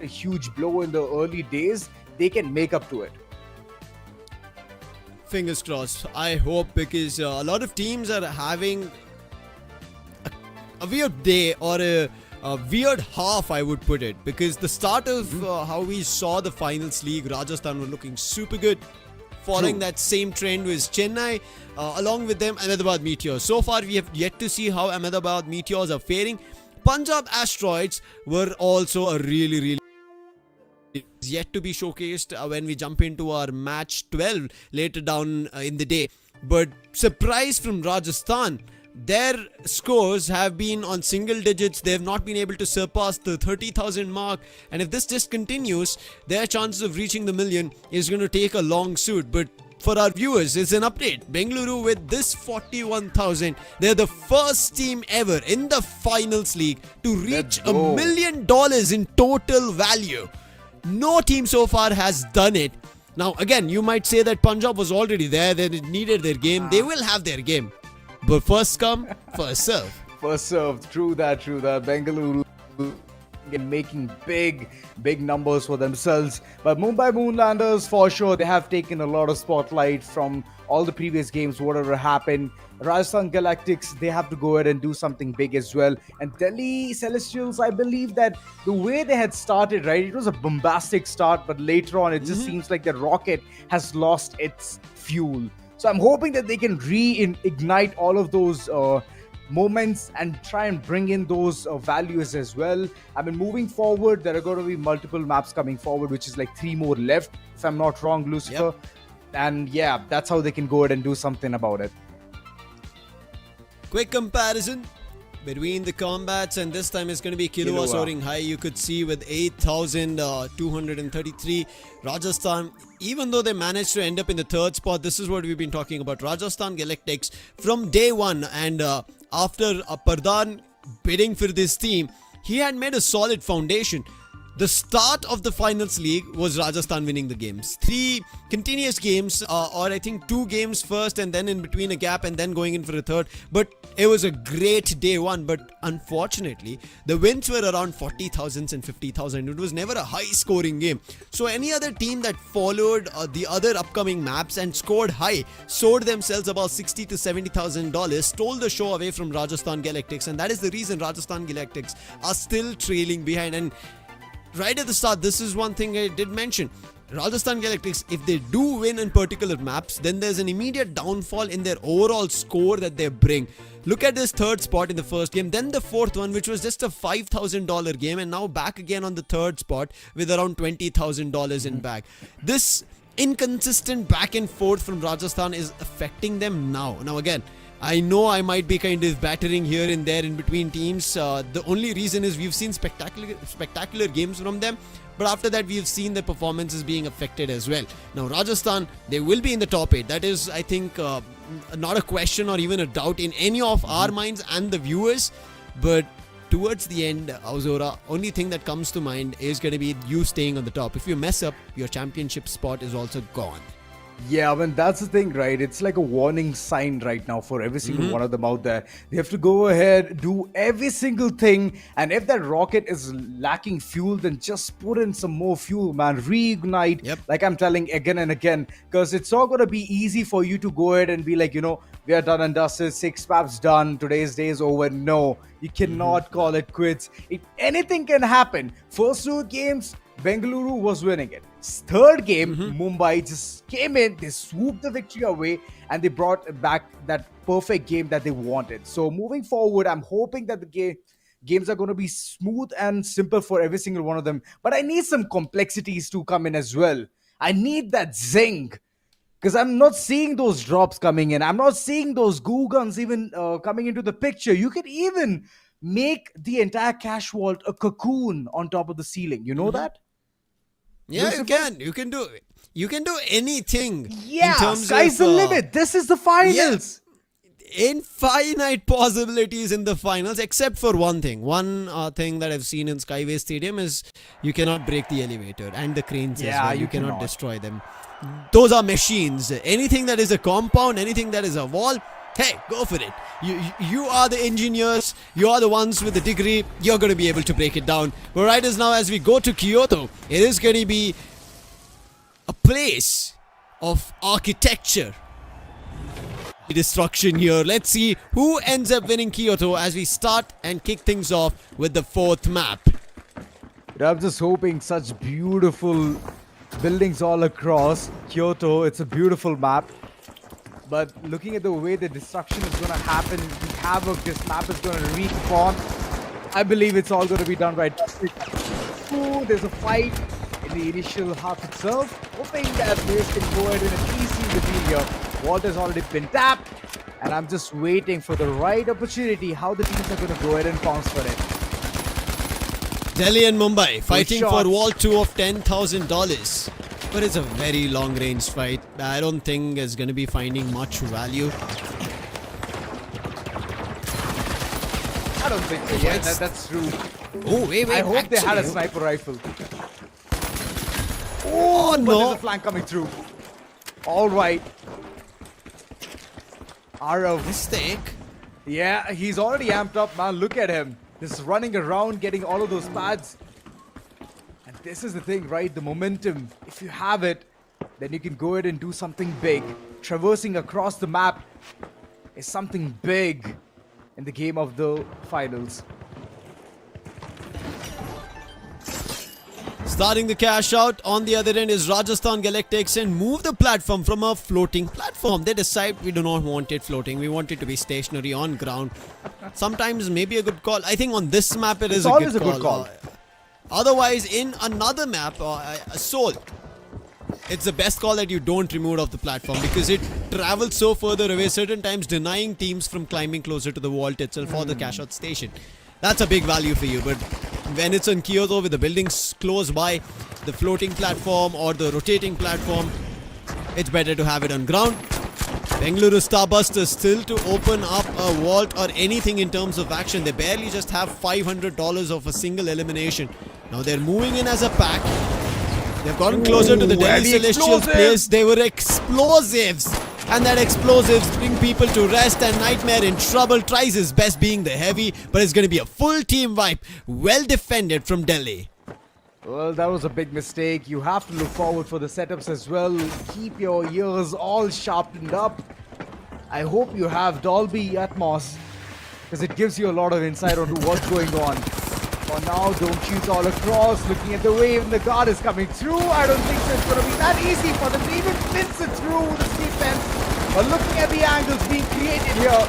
a huge blow in the early days, they can make up to it. Fingers crossed. I hope, because a lot of teams are having a weird day or a weird half, I would put it, because the start of how we saw the finals league, Rajasthan were looking super good. Following that same trend was Chennai, along with them Ahmedabad Meteors. So far we have yet to see how Ahmedabad Meteors are faring. Punjab Asteroids were also a really yet to be showcased when we jump into our match 12 later down in the day. But surprise from Rajasthan, their scores have been on single digits. They have not been able to surpass the 30,000 mark, and if this just continues, their chances of reaching the million is going to take a long suit. But for our viewers, it's an update. Bengaluru with this 41,000, they're the first team ever in the finals league to reach $1 million in total value. No team so far has done it. Now again, you might say that Punjab was already there, they needed their game. They will have their game, but first come, first serve. First serve, true that. Bengaluru making big numbers for themselves. But Mumbai Moonlanders, for sure, they have taken a lot of spotlight from all the previous games, whatever happened. Rajasthan Galactics, they have to go ahead and do something big as well. And Delhi Celestials, I believe that the way they had started, right, it was a bombastic start, but later on, it just seems like the rocket has lost its fuel. So I'm hoping that they can reignite all of those moments and try and bring in those values as well. I mean, moving forward, there are going to be multiple maps coming forward, which is like 3 more left, if I'm not wrong, Lucifer. Yep. And yeah, that's how they can go ahead and do something about it. Quick comparison between the combats, and this time it's going to be Killua soaring high. You could see with 8,233 Rajasthan, even though they managed to end up in the 3rd spot, this is what we've been talking about. Rajasthan Galactics from day one, and after Pardhan bidding for this team, he had made a solid foundation. The start of the finals league was Rajasthan winning the games. 3 continuous games, or I think 2 games first and then in between a gap and then going in for a 3rd. But it was a great day one. But unfortunately, the wins were around 40,000 and 50,000. It was never a high scoring game. So any other team that followed the other upcoming maps and scored high, sold themselves about $60,000 to $70,000, stole the show away from Rajasthan Galactics. And that is the reason Rajasthan Galactics are still trailing behind. And right at the start, this is one thing I did mention. Rajasthan Galactics, if they do win in particular maps, then there's an immediate downfall in their overall score that they bring. Look at this 3rd spot in the first game, then the 4th one, which was just a $5,000 game, and now back again on the 3rd spot with around $20,000 in bag. This inconsistent back and forth from Rajasthan is affecting them now. Now again, I know I might be kind of battering here and there in between teams. The only reason is we've seen spectacular games from them, but after that we've seen their performances being affected as well. Now Rajasthan, they will be in the top 8. That is, I think, not a question or even a doubt in any of our minds and the viewers. But towards the end, Auzora, only thing that comes to mind is going to be you staying on the top. If you mess up, your championship spot is also gone. Yeah, I mean, that's the thing, right? It's like a warning sign right now for every single one of them out there. They have to go ahead, do every single thing, and if that rocket is lacking fuel, then just put in some more fuel, man. Reignite, like I'm telling again and again, because it's not going to be easy for you to go ahead and be like, you know, we are done and dusted, 6 maps done, today's day is over. No, you cannot call it quits. Anything can happen. First 2 games, Bengaluru was winning it. 3rd game, Mumbai just came in, they swooped the victory away, and they brought back that perfect game that they wanted. So moving forward, I'm hoping that the games are going to be smooth and simple for every single one of them. But I need some complexities to come in as well. I need that zing, because I'm not seeing those drops coming in. I'm not seeing those goo guns even coming into the picture. You could even make the entire cash vault a cocoon on top of the ceiling. You know that? Yeah, Lucifer? you can do anything. Yeah, in terms sky's the limit. This is the finals. Infinite possibilities in the finals, except for one thing. One thing that I've seen in Skyway Stadium is you cannot break the elevator and the cranes as well. You cannot destroy them. Those are machines. Anything that is a compound, anything that is a wall, hey, go for it. You are the engineers. You are the ones with the degree. You're going to be able to break it down. But right as now, as we go to Kyoto, it is going to be a place of architecture. destruction here. Let's see who ends up winning Kyoto as we start and kick things off with the fourth map. I'm just hoping such beautiful buildings all across Kyoto. It's a beautiful map. But looking at the way the destruction is going to happen, the havoc this map is going to wreak upon, I believe it's all going to be done right. Ooh, there's a fight in the initial half itself. Hoping that players can go ahead and at least seal the deal here. Walt has already been tapped, and I'm just waiting for the right opportunity, how the teams are going to go ahead and pounce for it. Delhi and Mumbai fighting for shots. Wall 2 of $10,000. But it's a very long range fight. I don't think it's going to be finding much value. I don't think so. Yeah, that's true. Oh, wait. I hope they had a actually- sniper rifle. Oh, But no. there's a flank coming through. All right. Arav. Mistake. Yeah, he's already amped up, man. Look at him. Just running around, getting all of those pads. And this is the thing, right? The momentum. If you have it, then you can go ahead and do something big. Traversing across the map is something big in the game of the finals. Starting the cash out on the other end is Rajasthan Galactics and move the platform from a floating platform. They decide we do not want it floating. We want it to be stationary on ground. Sometimes maybe a good call. I think on this map it is a always good a good call. Otherwise, in another map, Seoul, it's the best call that you don't remove off the platform because it travels so further away, certain times denying teams from climbing closer to the vault itself or the cash out station. That's a big value for you, but when it's on Kyoto with the buildings close by, the floating platform or the rotating platform, it's better to have it on ground. Bengaluru Starbusters still to open up a vault or anything in terms of action. They barely just have $500 of a single elimination. Now they're moving in as a pack. They've gotten closer to the Delhi heavy Celestials explosive. place. They were explosives. And that explosives bring people to rest, and Nightmare in trouble tries his best being the heavy, but it's going to be a full team wipe. Well defended from Delhi. Well, that was a big mistake. You have to look forward for the setups as well. Keep your ears all sharpened up. I hope you have Dolby Atmos, because it gives you a lot of insight onto what's going on. For now, don't shoot all across. Looking at the wave and the guard is coming through. I don't think so it's going to be that easy for them to even pinch it through the steep fence. But looking at the angles being created here,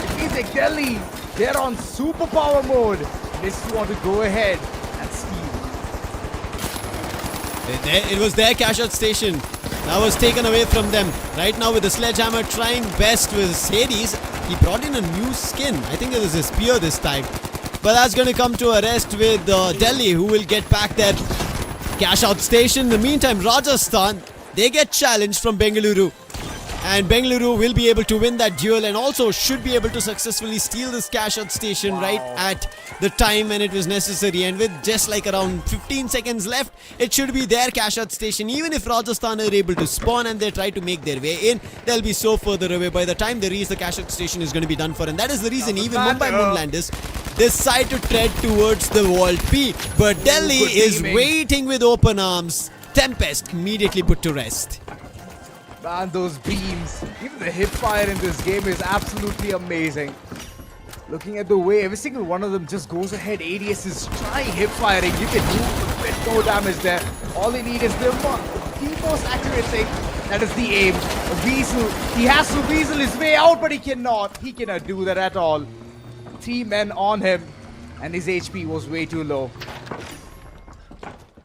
it means like Delhi, they're on superpower mode. They just want to go ahead and steal. It was their cash out station that was taken away from them. Right now with the sledgehammer trying best with Hades. He brought in a new skin. I think it was a spear this time. But that's going to come to a rest with Delhi, who will get back their cash out station. In the meantime, Rajasthan, they get challenged from Bengaluru. And Bengaluru will be able to win that duel and also should be able to successfully steal this cash out station right at the time when it was necessary. And with just like around 15 seconds left, it should be their cash out station. Even if Rajasthan are able to spawn and they try to make their way in, they'll be so further away. By the time they reach the cash out station is going to be done for. And that is the reason even Mumbai Moonlanders decide to tread towards the Vault B. But Delhi is waiting with open arms. Tempest immediately put to rest. Man, those beams, even the hip fire in this game is absolutely amazing. Looking at the way every single one of them just goes ahead. ADS is trying hip firing. You can do with no damage there. All they need is the most accurate thing. That is the aim. Weasel, he has to weasel his way out, but he cannot. He cannot do that at all. 3 men on him, and his HP was way too low.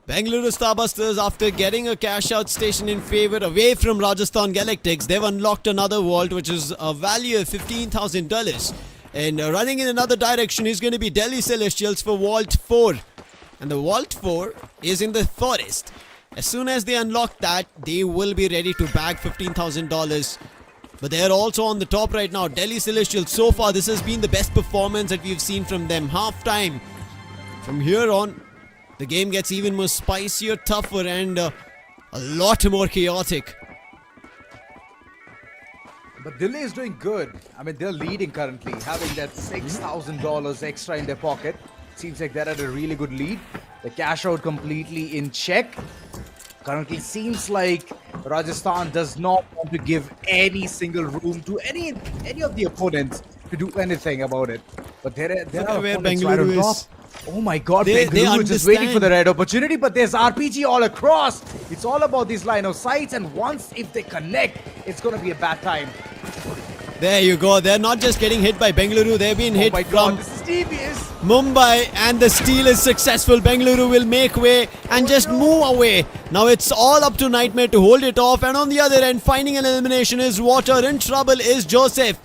Bengaluru Starbusters, after getting a cash out station in favor away from Rajasthan Galactics, they've unlocked another vault which is a value of $15,000. And running in another direction is going to be Delhi Celestials for Vault 4. And the Vault 4 is in the forest. As soon as they unlock that, they will be ready to bag $15,000. But they're also on the top right now. Delhi Celestials, so far this has been the best performance that we've seen from them. Half time. From here on, the game gets even more spicier, tougher, and a lot more chaotic. But Delhi is doing good. I mean, they're leading currently, having that $6,000 extra in their pocket. Seems like they're at a really good lead. The cash out completely in check. Currently seems like Rajasthan does not want to give any single room to any of the opponents to do anything about it. But there are where opponents right Bengaluru on top. is. Oh my God, They Bengaluru is just waiting for understand. the right opportunity, but there's RPG all across. It's all about these line of sights, and once if they connect, it's going to be a bad time. There you go. They're not just getting hit by Bengaluru. They've been Oh hit my from God, this is devious. Mumbai, and the steal is successful. Bengaluru will make way and just move away. Now it's all up to Nightmare to hold it off, and on the other end, finding an elimination is Water. In trouble is Joseph.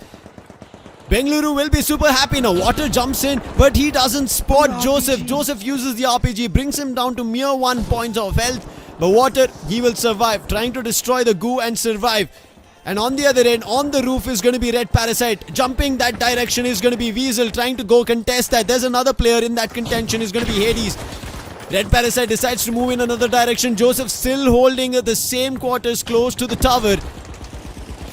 Bengaluru will be super happy now. Water jumps in, but he doesn't spot Joseph. Joseph uses the RPG, brings him down to mere 1 point of health. But Water, he will survive, trying to destroy the goo and survive. And on the other end, on the roof is going to be Red Parasite. Jumping that direction is going to be Weasel, trying to go contest that. There's another player in that contention, is going to be Hades. Red Parasite decides to move in another direction. Joseph still holding the same quarters close to the tower.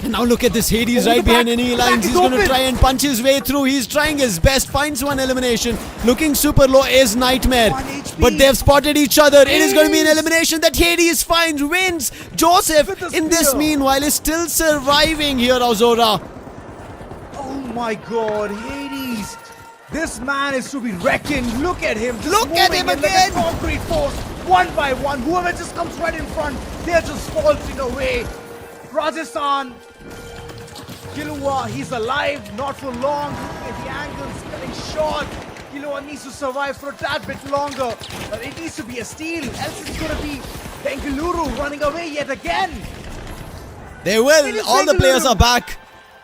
And now look at this, Hades right behind enemy lines. He's going to try and punch his way through. He's trying his best, finds one elimination. Looking super low is Nightmare. 1 HP. But they've spotted each other. It is going to be an elimination that Hades finds, wins. Joseph, With the in this spear. meanwhile, is still surviving here, Azora. Oh my God, Hades! This man is to be reckoned. Look at him. Just Look at moving him in like again. a concrete force, one by one. Whoever just comes right in front, they're just falling away. Rajasthan, Kilua, he's alive, not for long. Look at the angles, getting short. Kilua needs to survive for a tad bit longer, but it needs to be a steal. Else it's going to be Bengaluru running away yet again. They It will. is All the players Bengaluru. are back.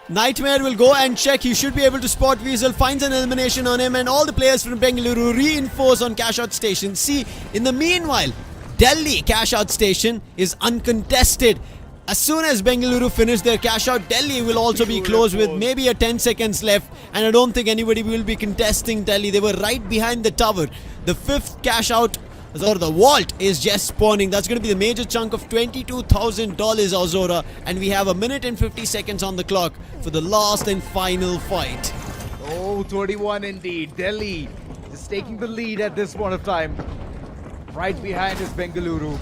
Nightmare will go and check. He should be able to spot Weasel, finds an elimination on him, and all the players from Bengaluru reinforce on CashOut station. See, in the meanwhile, Delhi CashOut station is uncontested. As soon as Bengaluru finish their CashOut, Delhi will also be close with maybe a 10 seconds left, and I don't think anybody will be contesting Delhi. They were right behind the tower. The fifth CashOut, or the vault, is just spawning. That's going to be the major chunk of $22,000, Azora, and we have 1 minute and 50 seconds on the clock for the last and final fight. Oh, 21 indeed. Delhi just taking the lead at this point of time. Right behind is Bengaluru.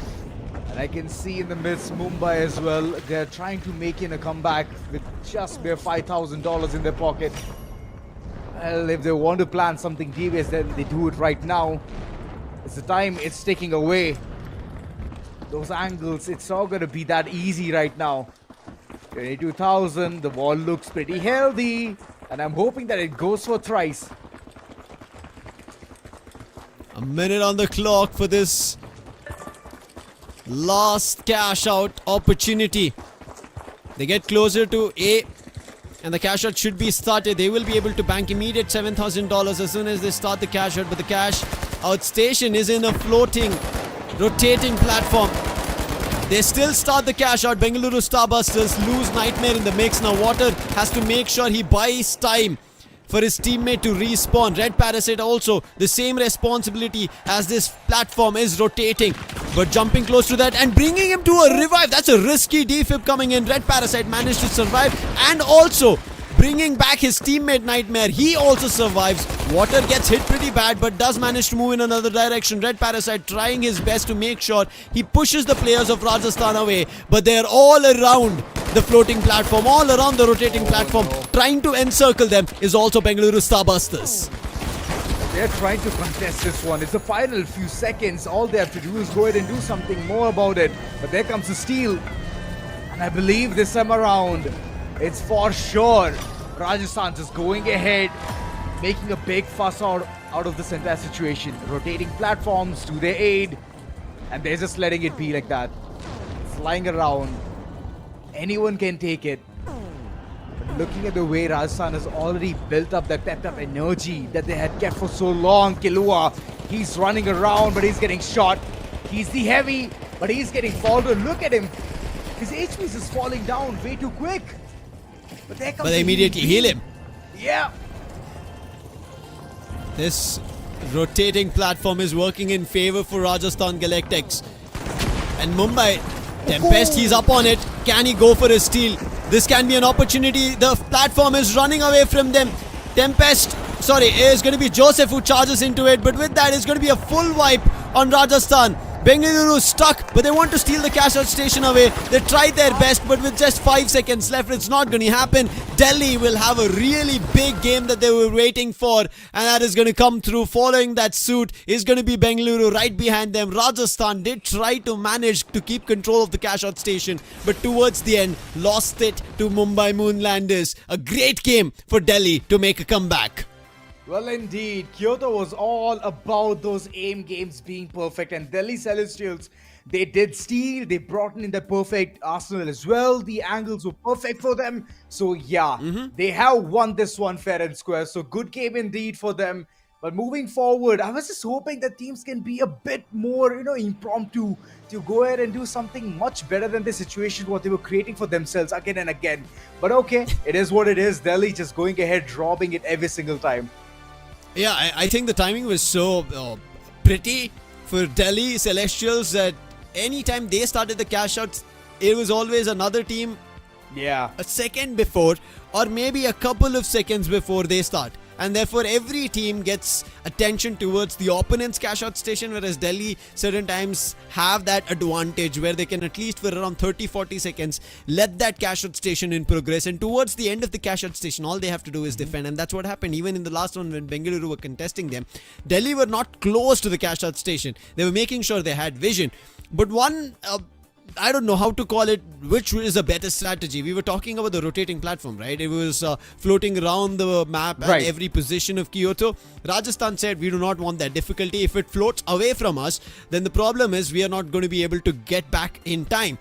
And I can see in the midst Mumbai as well. They're trying to make in a comeback with just mere $5,000 in their pocket. Well, if they want to plan something devious, then they do it right now. It's the time it's taking away. Those angles, it's not going to be that easy right now. 22,000, the wall looks pretty healthy. And I'm hoping that it goes for thrice. A minute on the clock for this last cash out opportunity. They get closer to A, and the cash out should be started. They will be able to bank immediate $7,000 as soon as they start the cash out, but the cash out station is in a floating, rotating platform. They still start the cash out. Bengaluru Starbusters lose Nightmare in the mix. Now Water has to make sure he buys time for his teammate to respawn. Red Parasite also the same responsibility as this platform is rotating, but jumping close to that and bringing him to a revive. That's a risky defib coming in. Red Parasite managed to survive, and also bringing back his teammate Nightmare. He also survives. Water gets hit pretty bad, but does manage to move in another direction. Red Parasite trying his best to make sure he pushes the players of Rajasthan away, but they're all around the floating platform, all around the rotating platform. Trying to encircle them is also Bengaluru Starbusters. They're trying to contest this one. It's the final few seconds. All they have to do is go ahead and do something more about it. But there comes the steal. And I believe this time around, it's for sure Rajasthan just going ahead, making a big fuss out of this entire situation. Rotating platforms to their aid. And they're just letting it be like that. Flying around. Anyone can take it. But looking at the way Rajasthan has already built up that pepped up energy that they had kept for so long. Kilua, he's running around, but he's getting shot. He's the heavy, but he's getting faltered. Look at him. His HP is just falling down way too quick. But there comes But they immediately heal him. Yeah. This rotating platform is working in favor for Rajasthan Galactics. And Mumbai, Tempest, he's up on it. Can he go for a steal? This can be an opportunity. The platform is running away from them. Tempest, sorry, it is going to be Joseph who charges into it. But with that, it's going to be a full wipe on Rajasthan. Bengaluru stuck, but they want to steal the CashOut station away. They tried their best, but with just 5 seconds left, it's not going to happen. Delhi will have a really big game that they were waiting for, and that is going to come through. Following that suit is going to be Bengaluru right behind them. Rajasthan did try to manage to keep control of the CashOut station, but towards the end, lost it to Mumbai Moonlanders. A great game for Delhi to make a comeback. Well, indeed, Kyoto was all about those aim games being perfect, and Delhi Celestials, they did steal, they brought in the perfect arsenal as well, the angles were perfect for them, so yeah, they have won this one fair and square, so good game indeed for them. But moving forward, I was just hoping that teams can be a bit more, impromptu to go ahead and do something much better than the situation what they were creating for themselves again and again. But okay, it is what it is, Delhi just going ahead, dropping it every single time. Yeah, I think the timing was so pretty for Delhi Celestials that anytime they started the cash outs, it was always another team a second before or maybe a couple of seconds before they start. And therefore every team gets attention towards the opponent's cash out station, whereas Delhi certain times have that advantage where they can at least for around 30-40 seconds let that cash out station in progress, and towards the end of the cash out station all they have to do is defend. And that's what happened even in the last one when Bengaluru were contesting them. Delhi were not close to the cash out station, they were making sure they had vision. But one I don't know how to call it, which is a better strategy. We were talking about the rotating platform, right? It was floating around the map at every position of Kyoto. Rajasthan said we do not want that difficulty. If it floats away from us, then the problem is we are not going to be able to get back in time.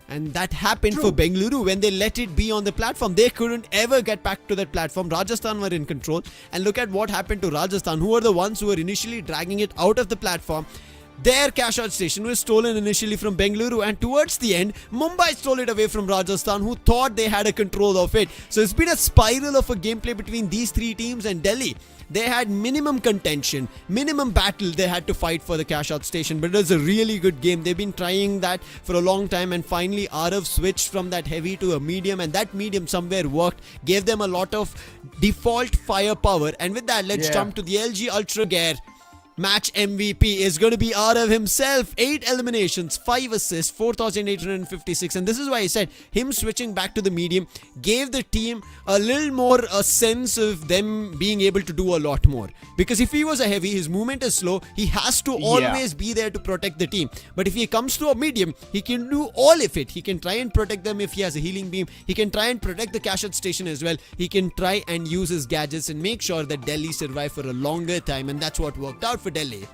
And that happened for Bengaluru when they let it be on the platform. They couldn't ever get back to that platform. Rajasthan were in control. And look at what happened to Rajasthan, who were the ones who were initially dragging it out of the platform. Their cash out station was stolen initially from Bengaluru, and towards the end, Mumbai stole it away from Rajasthan, who thought they had a control of it. So it's been a spiral of a gameplay between these three teams, and Delhi, they had minimum contention, minimum battle they had to fight for the cash out station. But it was a really good game. They've been trying that for a long time, and finally Arav switched from that heavy to a medium, and that medium somewhere worked, gave them a lot of default firepower. And with that, let's jump to the LG Ultragear. Match MVP is going to be Arav himself. 8 eliminations, 5 assists, 4,856. And this is why I said him switching back to the medium gave the team a little more a sense of them being able to do a lot more. Because if he was a heavy, his movement is slow. He has to always be there to protect the team. But if he comes to a medium, he can do all of it. He can try and protect them if he has a healing beam. He can try and protect the cash out station as well. He can try and use his gadgets and make sure that Delhi survive for a longer time. And that's what worked out for Delhi.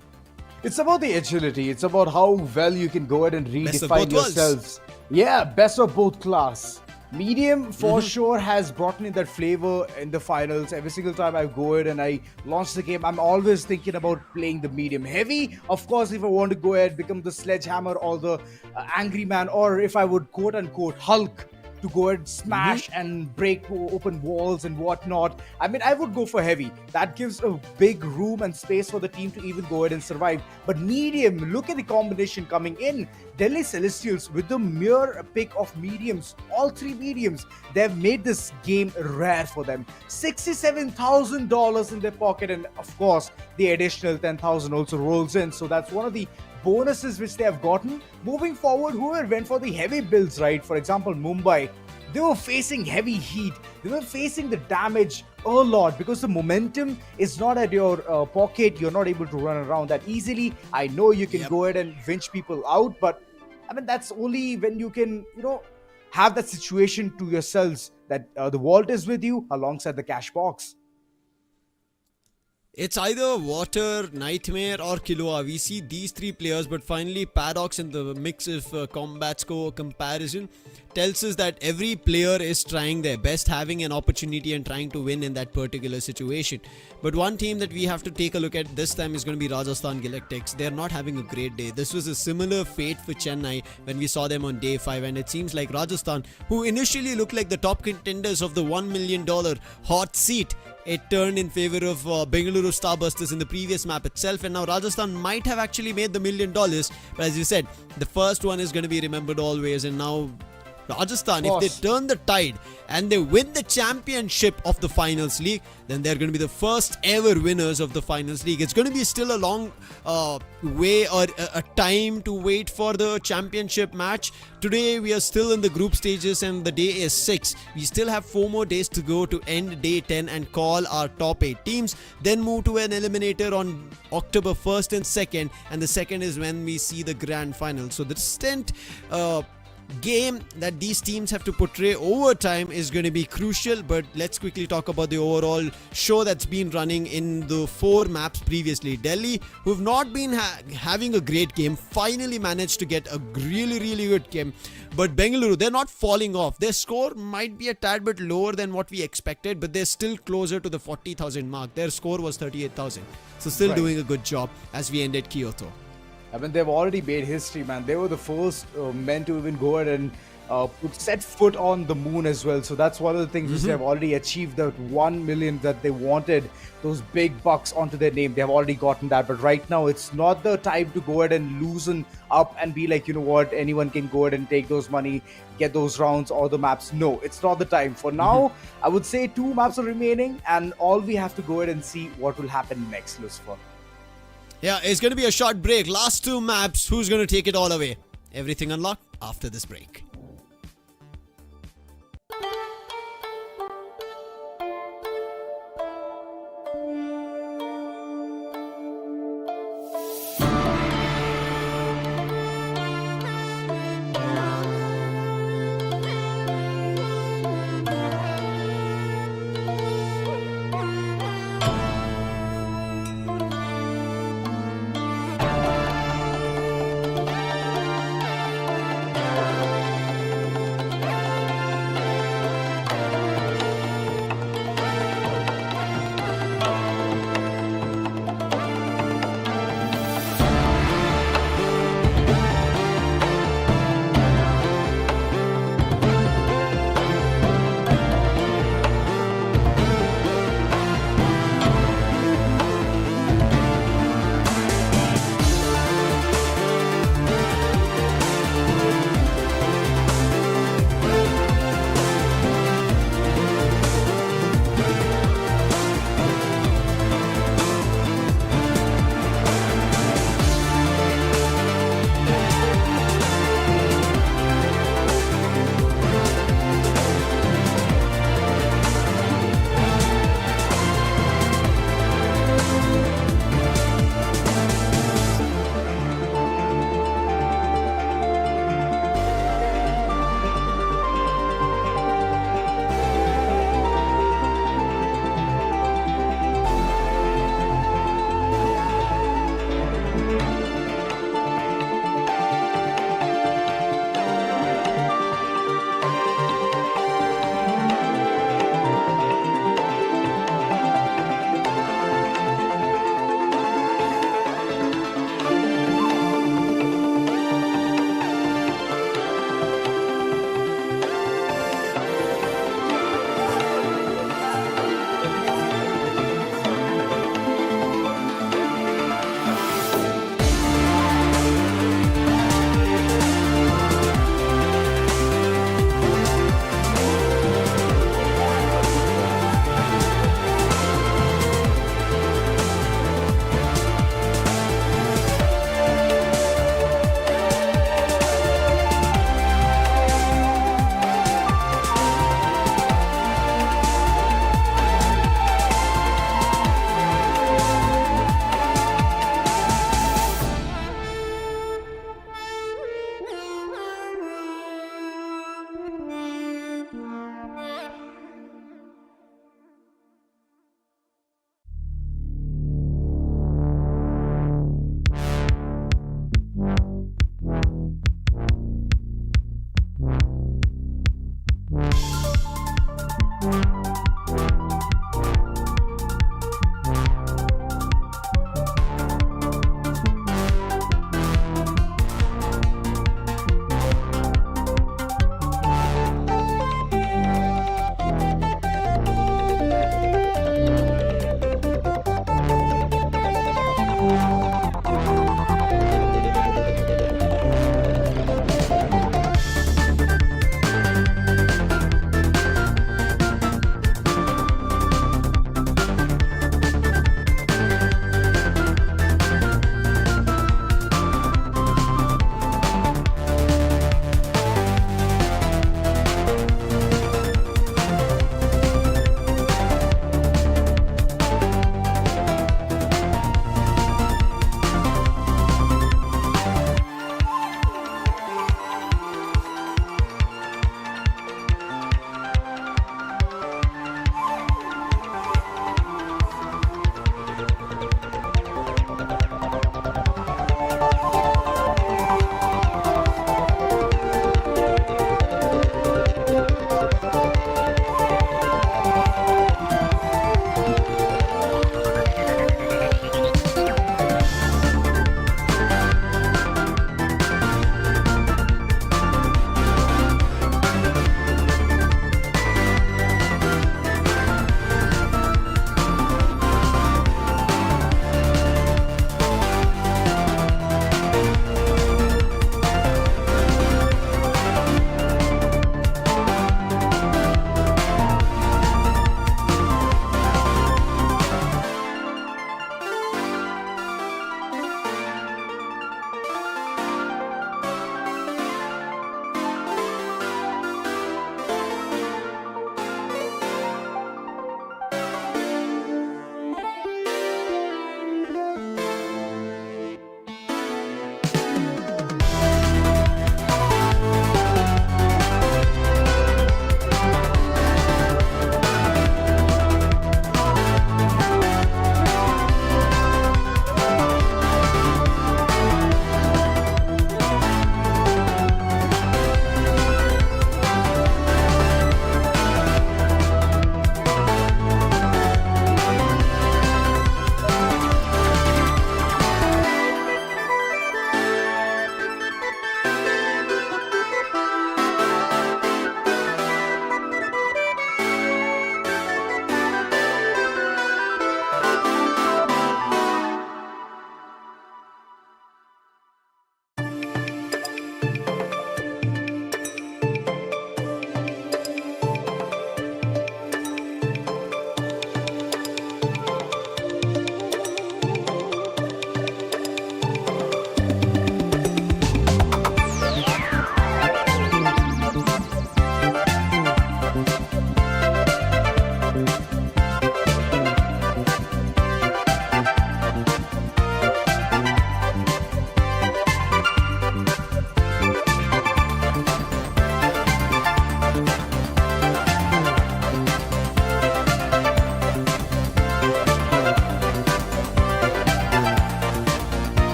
It's about the agility. It's about how well you can go ahead and redefine yourselves. Yeah, best of both class. Medium for sure has brought in that flavor in the finals. Every single time I go ahead and I launch the game, I'm always thinking about playing the medium. Heavy, of course, if I want to go ahead, become the sledgehammer or the angry man, or if I would quote unquote Hulk to go and smash and break open walls and whatnot. I mean, I would go for heavy. That gives a big room and space for the team to even go ahead and survive. But medium, look at the combination coming in. Delhi Celestials with the mere pick of mediums, all 3 mediums, they've made this game rare for them. $67,000 in their pocket, and of course, the additional 10,000 also rolls in. So that's one of the bonuses which they have gotten. Moving forward, whoever went for the heavy builds, right? For example, Mumbai, they were facing heavy heat. They were facing the damage a lot because the momentum is not at your pocket. You're not able to run around that easily. I know you can go ahead and winch people out, but I mean, that's only when you can, have that situation to yourselves that the vault is with you alongside the cash box. It's either Water, Nightmare or Killua. We see these 3 players, but finally Paradox in the mix of combat score comparison tells us that every player is trying their best, having an opportunity and trying to win in that particular situation. But one team that we have to take a look at this time is going to be Rajasthan Galactics. They're not having a great day. This was a similar fate for Chennai when we saw them on day 5, and it seems like Rajasthan, who initially looked like the top contenders of the $1 million hot seat, it turned in favor of Bengaluru Starbusters in the previous map itself, and now Rajasthan might have actually made the $1 million. But as you said, the first one is going to be remembered always, and now Rajasthan, Of if they course. turn the tide and they win the championship of the Finals League, then they're going to be the first ever winners of the Finals League. It's going to be still a long way or a time to wait for the championship match. Today we are still in the group stages and the day is 6. We still have 4 more days to go to end day 10 and call our top 8 teams. Then move to an eliminator on October 1st and 2nd, and the 2nd is when we see the grand final. So the distant game that these teams have to portray over time is going to be crucial. But let's quickly talk about the overall show that's been running in the 4 maps previously. Delhi, who've not been having a great game, finally managed to get a really good game. But Bengaluru, they're not falling off. Their score might be a tad bit lower than what we expected, but they're still closer to the 40,000 mark. Their score was 38,000, so still Right. doing a good job as we ended Kyoto. I mean, they've already made history, man. They were the first men to even go ahead and set foot on the moon as well. So that's one of the things which they've already achieved, that 1 million that they wanted, those big bucks onto their name. They've already gotten that. But right now, it's not the time to go ahead and loosen up and be like, you know what, anyone can go ahead and take those money, get those rounds or the maps. No, it's not the time. For now, I would say 2 maps are remaining, and all we have to go ahead and see what will happen next, Lucifer. Yeah, it's going to be a short break. Last 2 maps. Who's going to take it all away? Everything unlocked after this break.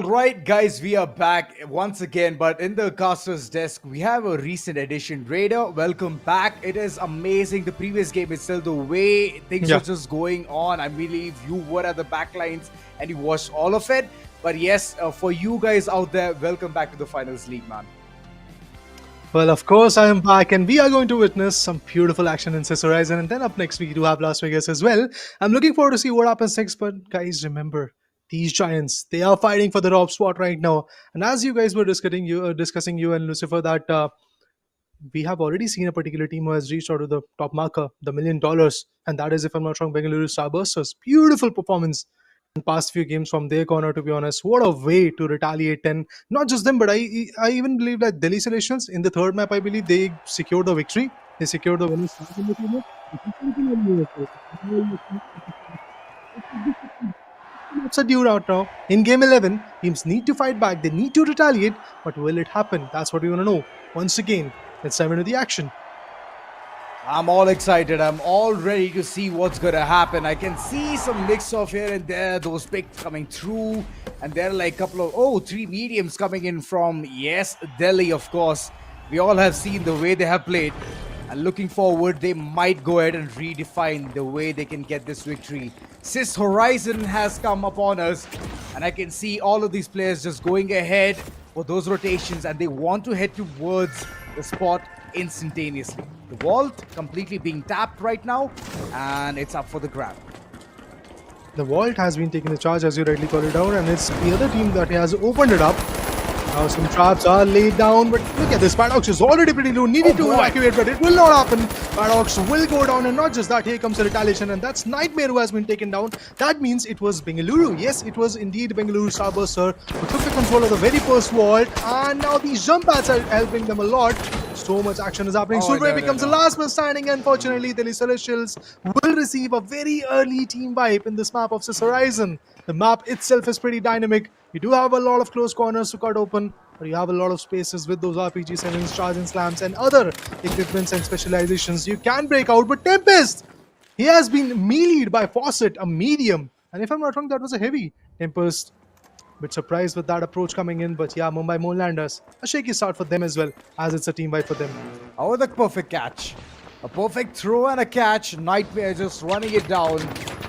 right, guys, we are back once again, but in the caster's desk, we have a recent addition. Raider, welcome back. It is amazing. The previous game itself, the way things were just going on, I believe you were at the backlines and you watched all of it. But yes, for you guys out there, welcome back to the Finals League, man. Well, of course, I am back, and we are going to witness some beautiful action in Sys Horizon. And then up next, we do have Las Vegas as well. I'm looking forward to see what happens next. But guys, remember, these giants, they are fighting for the top spot right now. And as you guys were discussing, you and Lucifer, that we have already seen a particular team who has reached out to the top marker, the $1 million, and that is, if I'm not wrong, Bengaluru Starbusters. Beautiful performance in past few games from their corner, to be honest. What a way to retaliate. And not just them, but I even believe that Delhi Celestials in the third map, I believe they secured the victory. They secured the winning start in the It's a due out now. In game 11, teams need to fight back. They need to retaliate. But will it happen? That's what we want to know. Once again, let's dive into the action. I'm all excited. I'm all ready to see what's going to happen. I can see some mix of here and there, those picks coming through. And there are like a couple of, 3 mediums coming in from, yes, Delhi, of course. We all have seen the way they have played. And looking forward, they might go ahead and redefine the way they can get this victory. Sys Horizon has come upon us. And I can see all of these players just going ahead for those rotations. And they want to head towards the spot instantaneously. The vault completely being tapped right now, and it's up for the grab. The vault has been taking the charge, as you rightly called it out, and it's the other team that has opened it up. Now some traps are laid down, but look at this. Paradox is already pretty low, needed to evacuate, but it will not happen. Paradox will go down, and not just that, here comes the retaliation, and that's Nightmare who has been taken down. That means it was Bengaluru. Yes, it was indeed Bengaluru Starburster who took the control of the very first vault, and now these jump pads are helping them a lot. So much action is happening. Survey becomes the last man standing. Unfortunately, Delhi Celestials will receive a very early team wipe in this map of Sys Horizon. The map itself is pretty dynamic. You do have a lot of close corners to cut open, but you have a lot of spaces with those RPG-7s, charging slams, and other equipments and specializations. You can break out, but Tempest, he has been meleeed by Fawcett, a medium. And if I'm not wrong, that was a heavy. Tempest, bit surprised with that approach coming in, but yeah, Mumbai Moonlanders, a shaky start for them as well, as it's a team fight for them. Oh, the perfect catch. A perfect throw and a catch. Nightmare just running it down,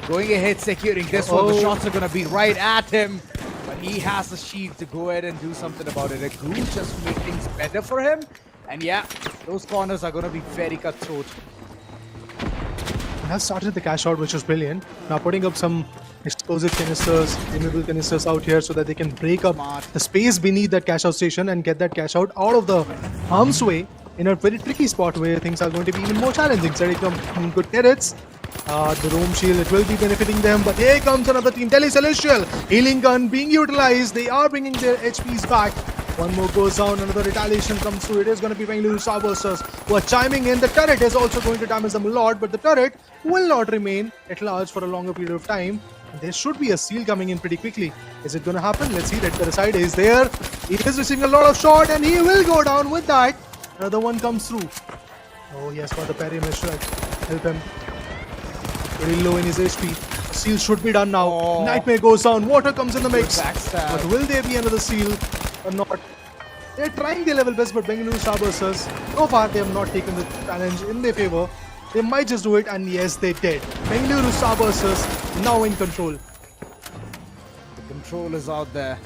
going ahead, securing this one. The shots are going to be right at him, but he has the shield to go ahead and do something about it. A groove just to make things better for him. And yeah, those corners are going to be very cutthroat. He has started the cash out, which was brilliant. Now putting up some explosive canisters, flammable canisters out here so that they can break up the space beneath that cash out station and get that cash out of the harm's way in a very tricky spot where things are going to be even more challenging. Setting up good turrets. The roam shield, it will be benefiting them, but here comes another team. Delhi Celestial, healing gun being utilized. They are bringing their HPs back. One more goes down, another retaliation comes through. It is going to be Bengaluru Starbusters who are chiming in. The turret is also going to damage them a lot, but the turret will not remain at large for a longer period of time. And there should be a seal coming in pretty quickly. Is it going to happen? Let's see. Red Parasite is there. He is receiving a lot of shot, and he will go down with that. Another one comes through. Oh yes, but the parry managed to help him. Very low in his HP. Seal should be done now. Nightmare goes down. Water comes in the mix. But will there be another seal or not? They're trying their level best, but Bengaluru Starbusters, so far they have not taken the challenge in their favor. They might just do it, and yes, they did. Bengaluru Starbusters now in control. The control is out there.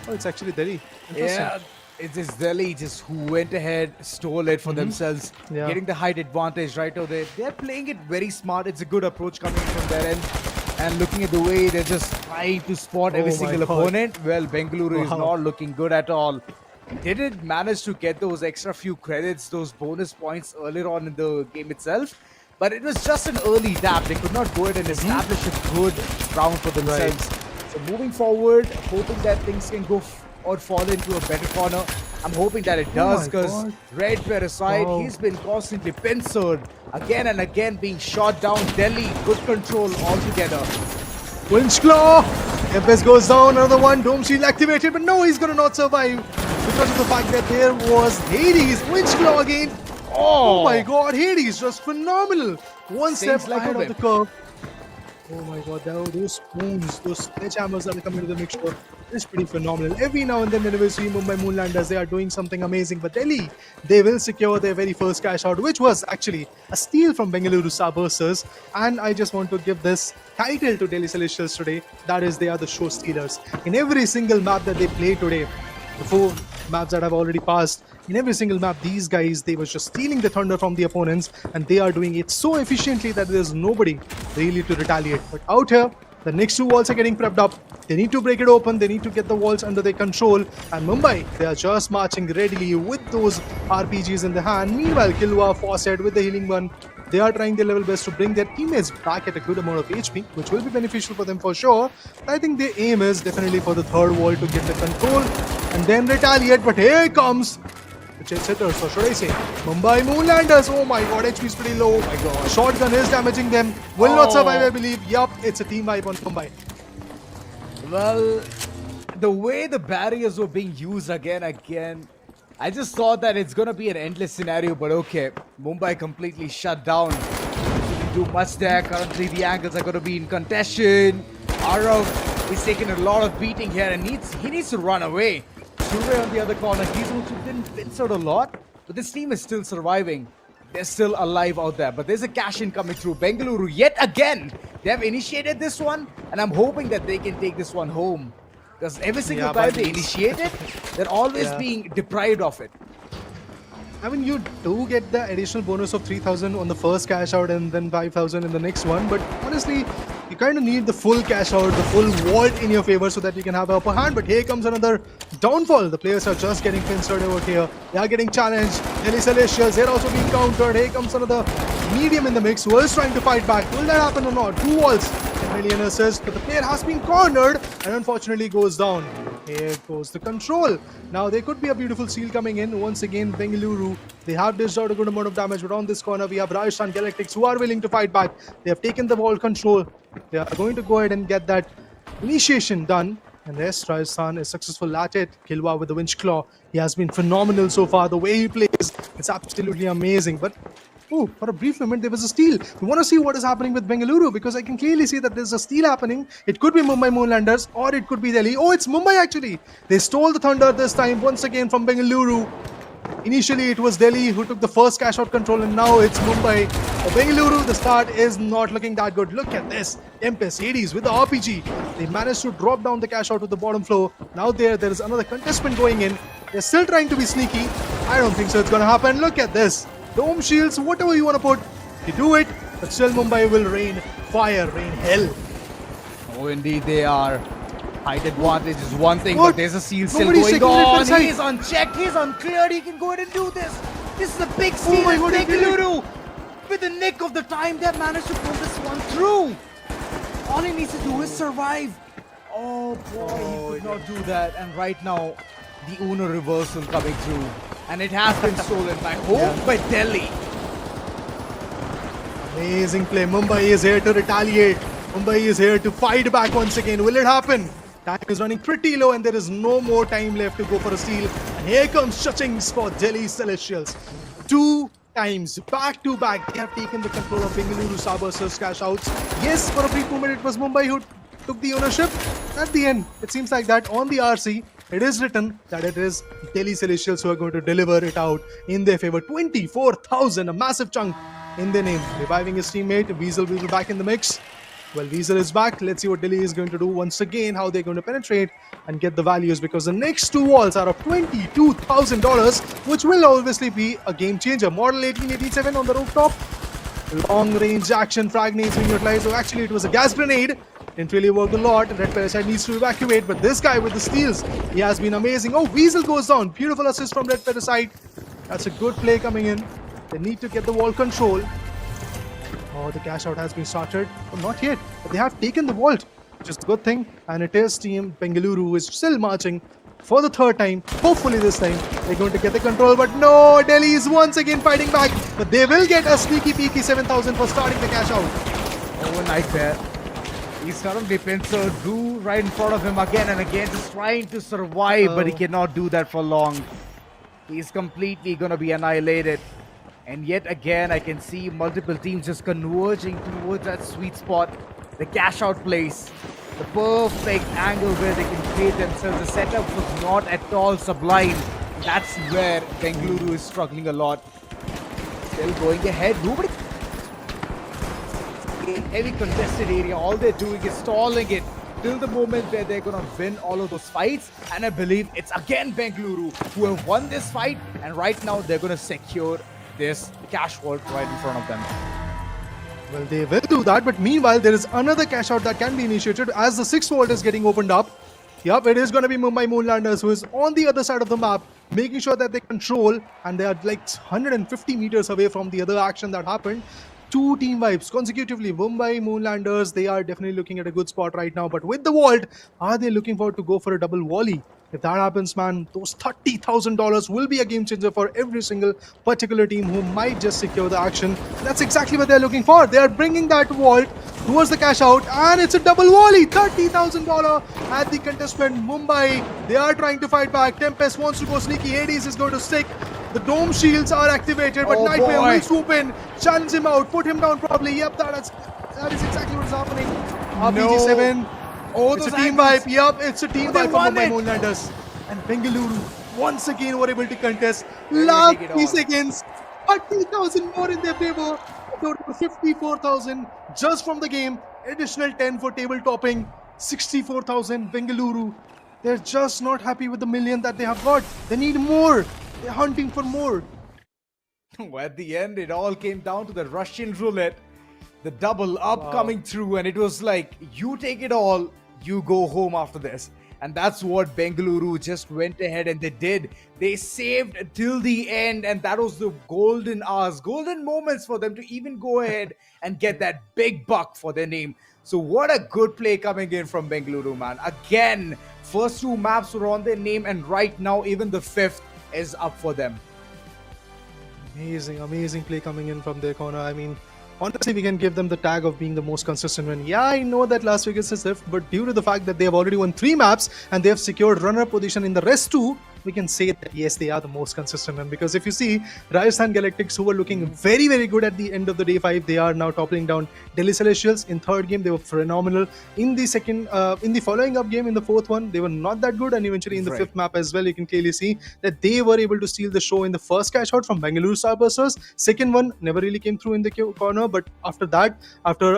Oh, it's actually Delhi. Yeah, it is Delhi just who went ahead, stole it for themselves, getting the height advantage right over there. They're playing it very smart. It's a good approach coming from their end. And looking at the way they're just trying to spot every single opponent, well, Bengaluru is not looking good at all. They did manage to get those extra few credits, those bonus points earlier on in the game itself. But it was just an early dab. They could not go ahead and establish a good round for themselves. So moving forward, hoping that things can go or fall into a better corner. I'm hoping that it does, because Red Parasite, he's been constantly pincered again and again, being shot down. Delhi, good control altogether. Winch Claw! Tempest goes down, another one. Dome Shield activated, but no, he's gonna not survive because of the fact that there was Hades. Winch Claw again. Oh my god, Hades, just phenomenal. One step ahead of the curve. Oh my god, those spoons, those sledgehammers that are coming to the mixture. It's pretty phenomenal. Every now and then, whenever we see Mumbai Moonlanders, they are doing something amazing. But Delhi, they will secure their very first cash out, which was actually a steal from Bengaluru Starbusters. And I just want to give this title to Delhi Celestials today. That is, they are the show stealers. In every single map that they play today, the 4 maps that I've already passed, in every single map, these guys, they were just stealing the thunder from the opponents, and they are doing it so efficiently that there's nobody really to retaliate. But out here, the next 2 walls are getting prepped up. They need to break it open. They need to get the walls under their control. And Mumbai, they are just marching readily with those RPGs in the hand. Meanwhile, Kilwa, Fawcett with the healing one, they are trying their level best to bring their teammates back at a good amount of HP, which will be beneficial for them for sure. I think their aim is definitely for the 3rd wall to get the control and then retaliate. But here comes the jet setters, or should I say Mumbai Moonlanders. Oh my god, HP is pretty low. Oh my god. Shotgun is damaging them. Will not survive, I believe. Yup, it's a team wipe on Mumbai. Well, the way the barriers were being used again, I just thought that it's gonna be an endless scenario, but okay. Mumbai completely shut down. Didn't do much there. Currently, the angles are gonna be in contention. Arav is taking a lot of beating here and he needs to run away. Survey on the other corner, he's also been blitzed out a lot, but this team is still surviving. They're still alive out there, but there's a cash in coming through. Bengaluru, yet again, they have initiated this one, and I'm hoping that they can take this one home. Because every single time they initiate it, they're always being deprived of it. I mean, you do get the additional bonus of 3,000 on the first cash out and then 5,000 in the next one. But honestly, you kind of need the full cash out, the full vault in your favor so that you can have an upper hand. But here comes another downfall. The players are just getting pincered over here. They are getting challenged. Delhi Celestials, they're also being countered. Here comes another medium in the mix who is trying to fight back. Will that happen or not? 2 walls. Really an assist, but the player has been cornered and unfortunately goes down. Here goes the control. Now there could be a beautiful steal coming in. Once again, Bengaluru, they have dished out a good amount of damage, but on this corner we have Rajasthan Galactics who are willing to fight back. They have taken the ball control. They are going to go ahead and get that initiation done. And yes, Rajasthan is successful at it. Kilwa with the winch claw. He has been phenomenal so far. The way he plays, it's absolutely amazing. But oh, for a brief moment, there was a steal. We want to see what is happening with Bengaluru because I can clearly see that there's a steal happening. It could be Mumbai Moonlanders or it could be Delhi. Oh, it's Mumbai actually. They stole the thunder this time once again from Bengaluru. Initially, it was Delhi who took the first cash out control and now it's Mumbai. For Bengaluru, the start is not looking that good. Look at this. Tempest, Hades with the RPG. They managed to drop down the cash out to the bottom floor. Now there is another contestant going in. They're still trying to be sneaky. I don't think so it's going to happen. Look at this. Dome shields, whatever you want to put, you do it, but still Mumbai will rain fire, rain hell. Oh, indeed they are. Height advantage is one thing, but there's a seal still Nobody's going on. inside. He's unchecked, he's uncleared, he can go ahead and do this. This is a big steal. my God, Bengaluru, with the nick of the time, they managed to pull this one through. All he needs to do is survive. Oh boy, he could not do that. And right now, the Uno reversal coming through. And it has been stolen by home by Delhi. Amazing play. Mumbai is here to retaliate. Mumbai is here to fight back once again. Will it happen? Time is running pretty low and there is no more time left to go for a steal. And here comes Chachings for Delhi Celestials. 2 times back to back they have taken the control of Bengaluru Starbusters cash outs. Yes, for a brief moment it was Mumbai who took the ownership. At the end, it seems like that on the RC, it is written that it is Delhi Celestials who are going to deliver it out in their favor. 24,000, a massive chunk in their name. Reviving his teammate, Weasel will be back in the mix. Well, Weasel is back. Let's see what Delhi is going to do once again, how they're going to penetrate and get the values, because the next 2 walls are of $22,000, which will obviously be a game changer. Model 1887 on the rooftop. Long range action frag needs being utilized. So actually, it was a gas grenade. Didn't really work a lot. Red Parasite needs to evacuate, but this guy with the steals, he has been amazing. Oh, Weasel goes down. Beautiful assist from Red Parasite. That's a good play coming in. They need to get the wall control. Oh, the cash out has been started. Oh, not yet, but they have taken the vault, which is a good thing. And it is Team Bengaluru who is still marching for the 3rd time. Hopefully this time they're going to get the control, but no, Delhi is once again fighting back. But they will get a sneaky peaky 7,000 for starting the cash out. Oh, a nightmare. He's currently pincered, Drew right in front of him again and again, just trying to survive, but he cannot do that for long. He's completely gonna be annihilated. And yet again, I can see multiple teams just converging towards that sweet spot, the cash out place. The perfect angle where they can create themselves. The setup was not at all sublime. That's where Bengaluru is struggling a lot. Still going ahead. Nobody. Heavy contested area. All they're doing is stalling it till the moment where they're gonna win all of those fights. And I believe it's again Bengaluru who have won this fight. And right now they're gonna secure this cash vault right in front of them. Well, they will do that, but meanwhile, there is another cash out that can be initiated as the 6th vault is getting opened up. Yep, it is going to be Mumbai Moonlanders who is on the other side of the map, making sure that they control, and they are like 150 meters away from the other action that happened. Two team vibes consecutively. Mumbai Moonlanders, they are definitely looking at a good spot right now, but with the vault, are they looking forward to go for a double volley? If that happens, man, those $30,000 will be a game changer for every single particular team who might just secure the action. That's exactly what they're looking for. They are bringing that vault towards the cash out, and it's a double volley. $30,000 at the contestant. Mumbai, they are trying to fight back. Tempest wants to go sneaky. Hades is going to stick. The dome shields are activated, but Nightmare will swoop in, challenge him out, put him down probably. Yep, that is exactly what is happening. RPG7. Oh, it's a team vibe. Yup, it's a team vibe for Mumbai Moonlanders. And Bengaluru once again were able to contest. Last 3 seconds. 30,000 more in their favor. A total of 54,000 just from the game. Additional 10 for table topping. 64,000 Bengaluru. They're just not happy with the million that they have got. They need more. They're hunting for more. At the end, it all came down to the Russian roulette. The double up coming through, and it was like, you take it all, you go home after this. And that's what Bengaluru just went ahead and they did. They saved till the end, and that was the golden hours, golden moments for them to even go ahead and get that big buck for their name. So what a good play coming in from Bengaluru, man. Again, first 2 maps were on their name, and right now even the 5th is up for them. Amazing play coming in from their corner. I mean, honestly, we can give them the tag of being the most consistent win. Yeah, I know that Las Vegas is fifth, but due to the fact that they have already won 3 maps and they have secured runner position in the rest 2, we can say that yes, they are the most consistent one. Because if you see Rajasthan Galactics, who were looking very good at the end of the day 5, they are now toppling down Delhi Celestials. In 3rd game, they were phenomenal. In the second, in the following up game, in the 4th one, they were not that good. And eventually in the 5th map as well, you can clearly see that they were able to steal the show in the first cash out from Bengaluru Starbusters. Second one never really came through in the corner, but after that, after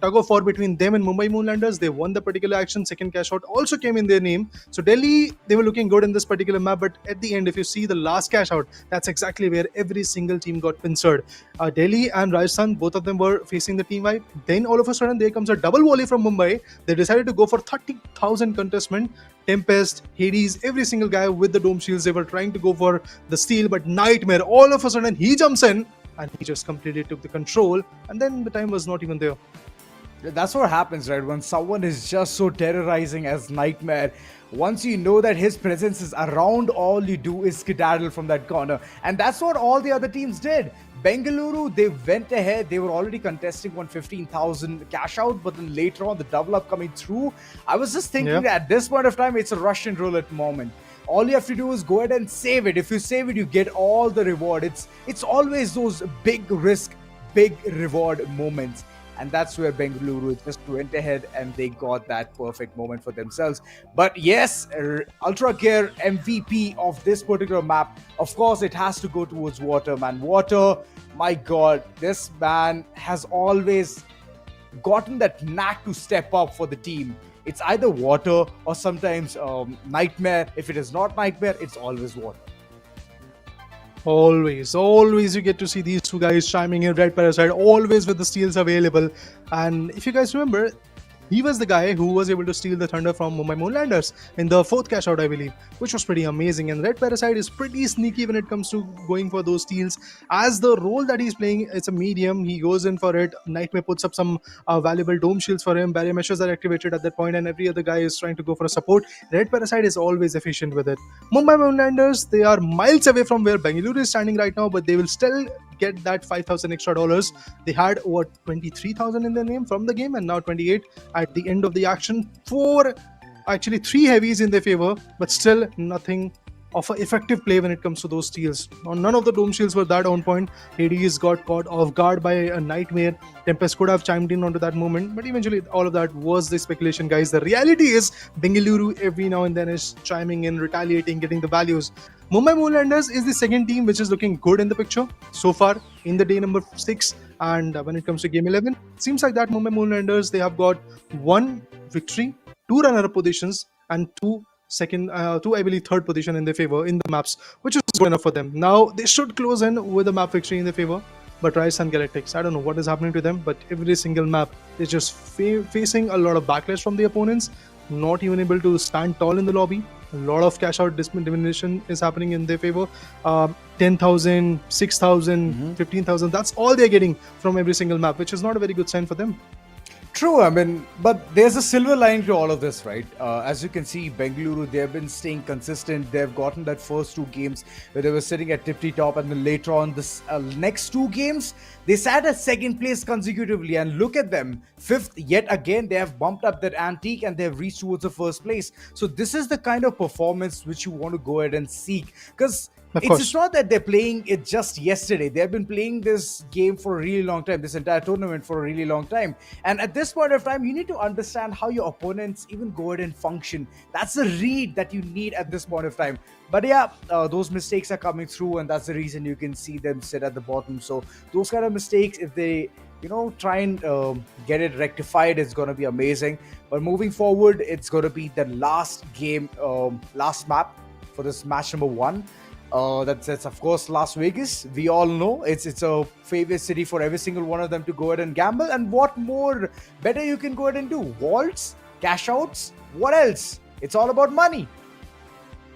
tug of war between them and Mumbai Moonlanders, they won the particular action. Second cash out also came in their name. So Delhi, they were looking good in this particular map, but at the end, if you see the last cash out, that's exactly where every single team got pincered. Delhi and Rajasthan, both of them were facing the team vibe. Then all of a sudden, there comes a double volley from Mumbai. They decided to go for 30,000 contestment. Tempest, Hades, every single guy with the dome shields, they were trying to go for the steal, but Nightmare, all of a sudden, he jumps in and he just completely took the control, and then the time was not even there. That's what happens, right? When someone is just so terrorizing as Nightmare, once you know that his presence is around, all you do is skedaddle from that corner. And that's what all the other teams did. Bengaluru, they went ahead. They were already contesting 115,000 cash out, but then later on, the double up coming through. I was just thinking that at this point of time, it's a Russian roulette moment. All you have to do is go ahead and save it. If you save it, you get all the reward. It's always those big risk, big reward moments. And that's where Bengaluru just went ahead and they got that perfect moment for themselves. But yes, Ultragear MVP of this particular map, of course, it has to go towards Water, man. Water, my God, this man has always gotten that knack to step up for the team. It's either Water or sometimes Nightmare. If it is not Nightmare, it's always Water. Always you get to see these 2 guys chiming in. Red Parasite always with the steals available, and if you guys remember, he was the guy who was able to steal the thunder from Mumbai Moonlanders in the 4th cash out, I believe, which was pretty amazing. And Red Parasite is pretty sneaky when it comes to going for those steals. As the role that he's playing, it's a medium, he goes in for it. Nightmare puts up some valuable dome shields for him. Barrier meshes are activated at that point, and every other guy is trying to go for a support. Red Parasite is always efficient with it. Mumbai Moonlanders, they are miles away from where Bengaluru is standing right now, but they will still get that 5,000 extra dollars. They had over 23,000 in their name from the game, and now 28 at the end of the action. 3 heavies in their favor, but still nothing of an effective play when it comes to those steals. Now, none of the dome shields were that on point. Hades got caught off guard by a nightmare. Tempest could have chimed in onto that moment, but eventually all of that was the speculation, guys. The reality is Bengaluru every now and then is chiming in, retaliating, getting the values. Mumbai Moonlanders is the second team which is looking good in the picture so far in the day number 6. And when it comes to game 11, it seems like that Mumbai Moonlanders, they have got 1 victory, 2 runner-up positions, and 2 I believe third position in their favor in the maps, which is good enough for them. Now they should close in with a map victory in their favor. But Rajasthan Galactics, I don't know what is happening to them, but every single map is just facing a lot of backlash from the opponents, not even able to stand tall in the lobby. A lot of cash out diminution is happening in their favor. 10,000, 6,000, 15,000, that's all they're getting from every single map, which is not a very good sign for them. True, I mean, but there's a silver lining to all of this, right? As you can see, Bengaluru, they've been staying consistent. They've gotten that first 2 games where they were sitting at tippy top, and then later on, this next 2 games, they sat at second place consecutively. And look at them, 5th yet again. They have bumped up their ante and they have reached towards the first place. So this is the kind of performance which you want to go ahead and seek, because it's not that they're playing it just yesterday. They've been playing this game for a really long time, this entire tournament for a really long time. And at this point of time, you need to understand how your opponents even go ahead and function. That's the read that you need at this point of time. But yeah, those mistakes are coming through, and that's the reason you can see them sit at the bottom. So those kind of mistakes, if they try and get it rectified, it's going to be amazing. But moving forward, it's going to be the last game, last map for this match number 1. That's of course Las Vegas. We all know it's a favorite city for every single one of them to go ahead and gamble. And what more better you can go ahead and do? Vaults, cash outs, what else? It's all about money.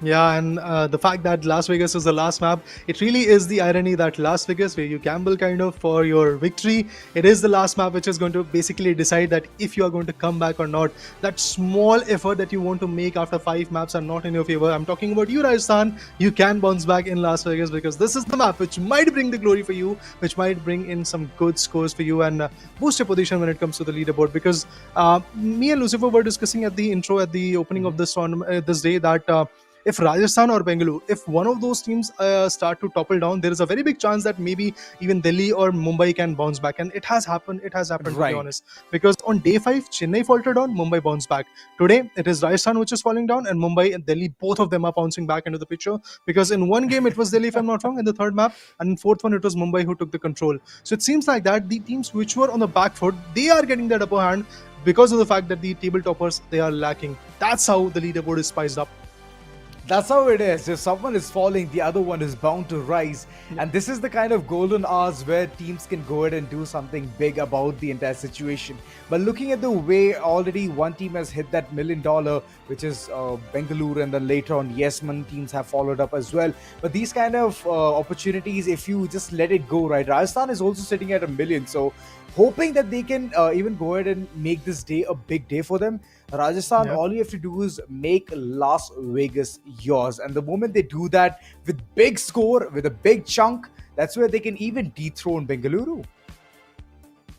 Yeah, and the fact that Las Vegas is the last map, it really is the irony that Las Vegas, where you gamble kind of for your victory, it is the last map which is going to basically decide that if you are going to come back or not. That small effort that you want to make after 5 maps are not in your favor. I'm talking about you, Rajasthan. You can bounce back in Las Vegas, because this is the map which might bring the glory for you, which might bring in some good scores for you and boost your position when it comes to the leaderboard. Because me and Lucifer were discussing at the intro, at the opening of this tournament, this day, that if Rajasthan or Bengaluru, if one of those teams start to topple down, there is a very big chance that maybe even Delhi or Mumbai can bounce back. And it has happened, right, to be honest. Because on day 5, Chennai faltered down, Mumbai bounced back. Today, it is Rajasthan which is falling down, and Mumbai and Delhi, both of them are bouncing back into the picture. Because in one game, it was Delhi, if I'm not wrong, in the third map. And in fourth one, it was Mumbai who took the control. So it seems like that the teams which were on the back foot, they are getting that upper hand because of the fact that the table toppers, they are lacking. That's how the leaderboard is spiced up. That's how it is. If someone is falling, the other one is bound to rise. And this is the kind of golden hours where teams can go ahead and do something big about the entire situation. But looking at the way already one team has hit that $1 million, which is Bengaluru, and then later on, yes, many teams have followed up as well. But these kind of opportunities, if you just let it go, right? Rajasthan is also sitting at $1 million. So hoping that they can even go ahead and make this day a big day for them. Rajasthan, all you have to do is make Las Vegas yours. And the moment they do that with big score, with a big chunk, that's where they can even dethrone Bengaluru.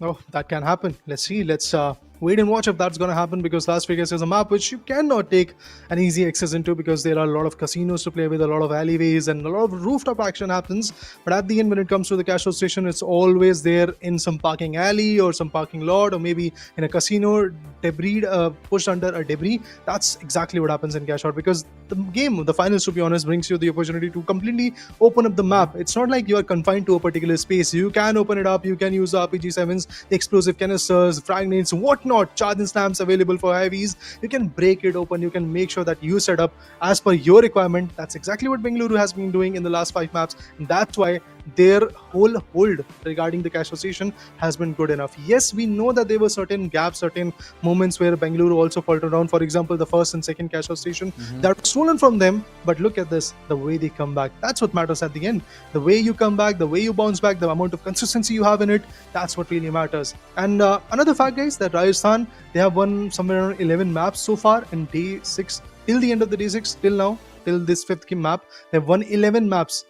Oh, that can happen. Let's see. Let's wait and watch if that's going to happen, because Las Vegas is a map which you cannot take an easy access into, because there are a lot of casinos to play with, a lot of alleyways, and a lot of rooftop action happens. But at the end, when it comes to the cash out station, it's always there in some parking alley or some parking lot, or maybe in a casino, debris pushed under a debris. That's exactly what happens in cash out, because the game, the finals, to be honest, brings you the opportunity to completely open up the map. It's not like you are confined to a particular space. You can open it up. You can use the RPG-7s, the explosive canisters, frag nades, whatnot, charge and stamps available for heavies. You can break it open. You can make sure that you set up as per your requirement. That's exactly what Bengaluru has been doing in the last 5 maps. And that's why their whole hold regarding the cash station has been good enough. Yes, we know that there were certain gaps, certain moments where Bengaluru also faltered down. For example, the first and second cash station that was stolen from them. But look at this, the way they come back. That's what matters at the end. The way you come back, the way you bounce back, the amount of consistency you have in it, that's what really matters. And another fact, guys, that Rajasthan, they have won somewhere around 11 maps so far in day 6. Till the end of the day 6, till now, till this 5th map, they've won 11 maps.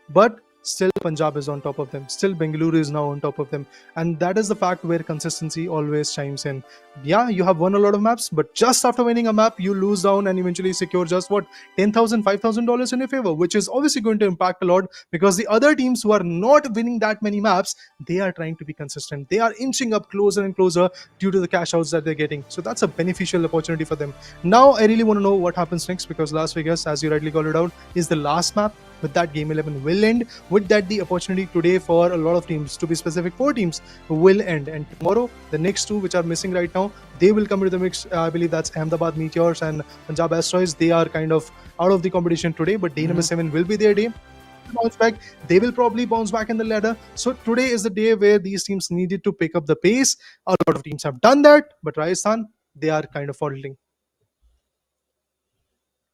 But still Punjab is on top of them. Still Bengaluru is now on top of them. And that is the fact where consistency always chimes in. Yeah, you have won a lot of maps, but just after winning a map, you lose down and eventually secure just what, $10,000, $5,000 in your favor, which is obviously going to impact a lot because the other teams who are not winning that many maps, they are trying to be consistent. They are inching up closer and closer due to the cash outs that they're getting. So that's a beneficial opportunity for them. Now, I really want to know what happens next because Las Vegas, as you rightly called it out, is the last map. With that, Game 11 will end. With that, the opportunity today for a lot of teams, to be specific, 4 teams, will end. And tomorrow, the next 2 which are missing right now, they will come into the mix. I believe that's Ahmedabad Meteors and Punjab Asteroids. They are kind of out of the competition today, but day number 7 will be their day. Bounce back. They will probably bounce back in the ladder. So today is the day where these teams needed to pick up the pace. A lot of teams have done that, but Rajasthan, they are kind of faltering.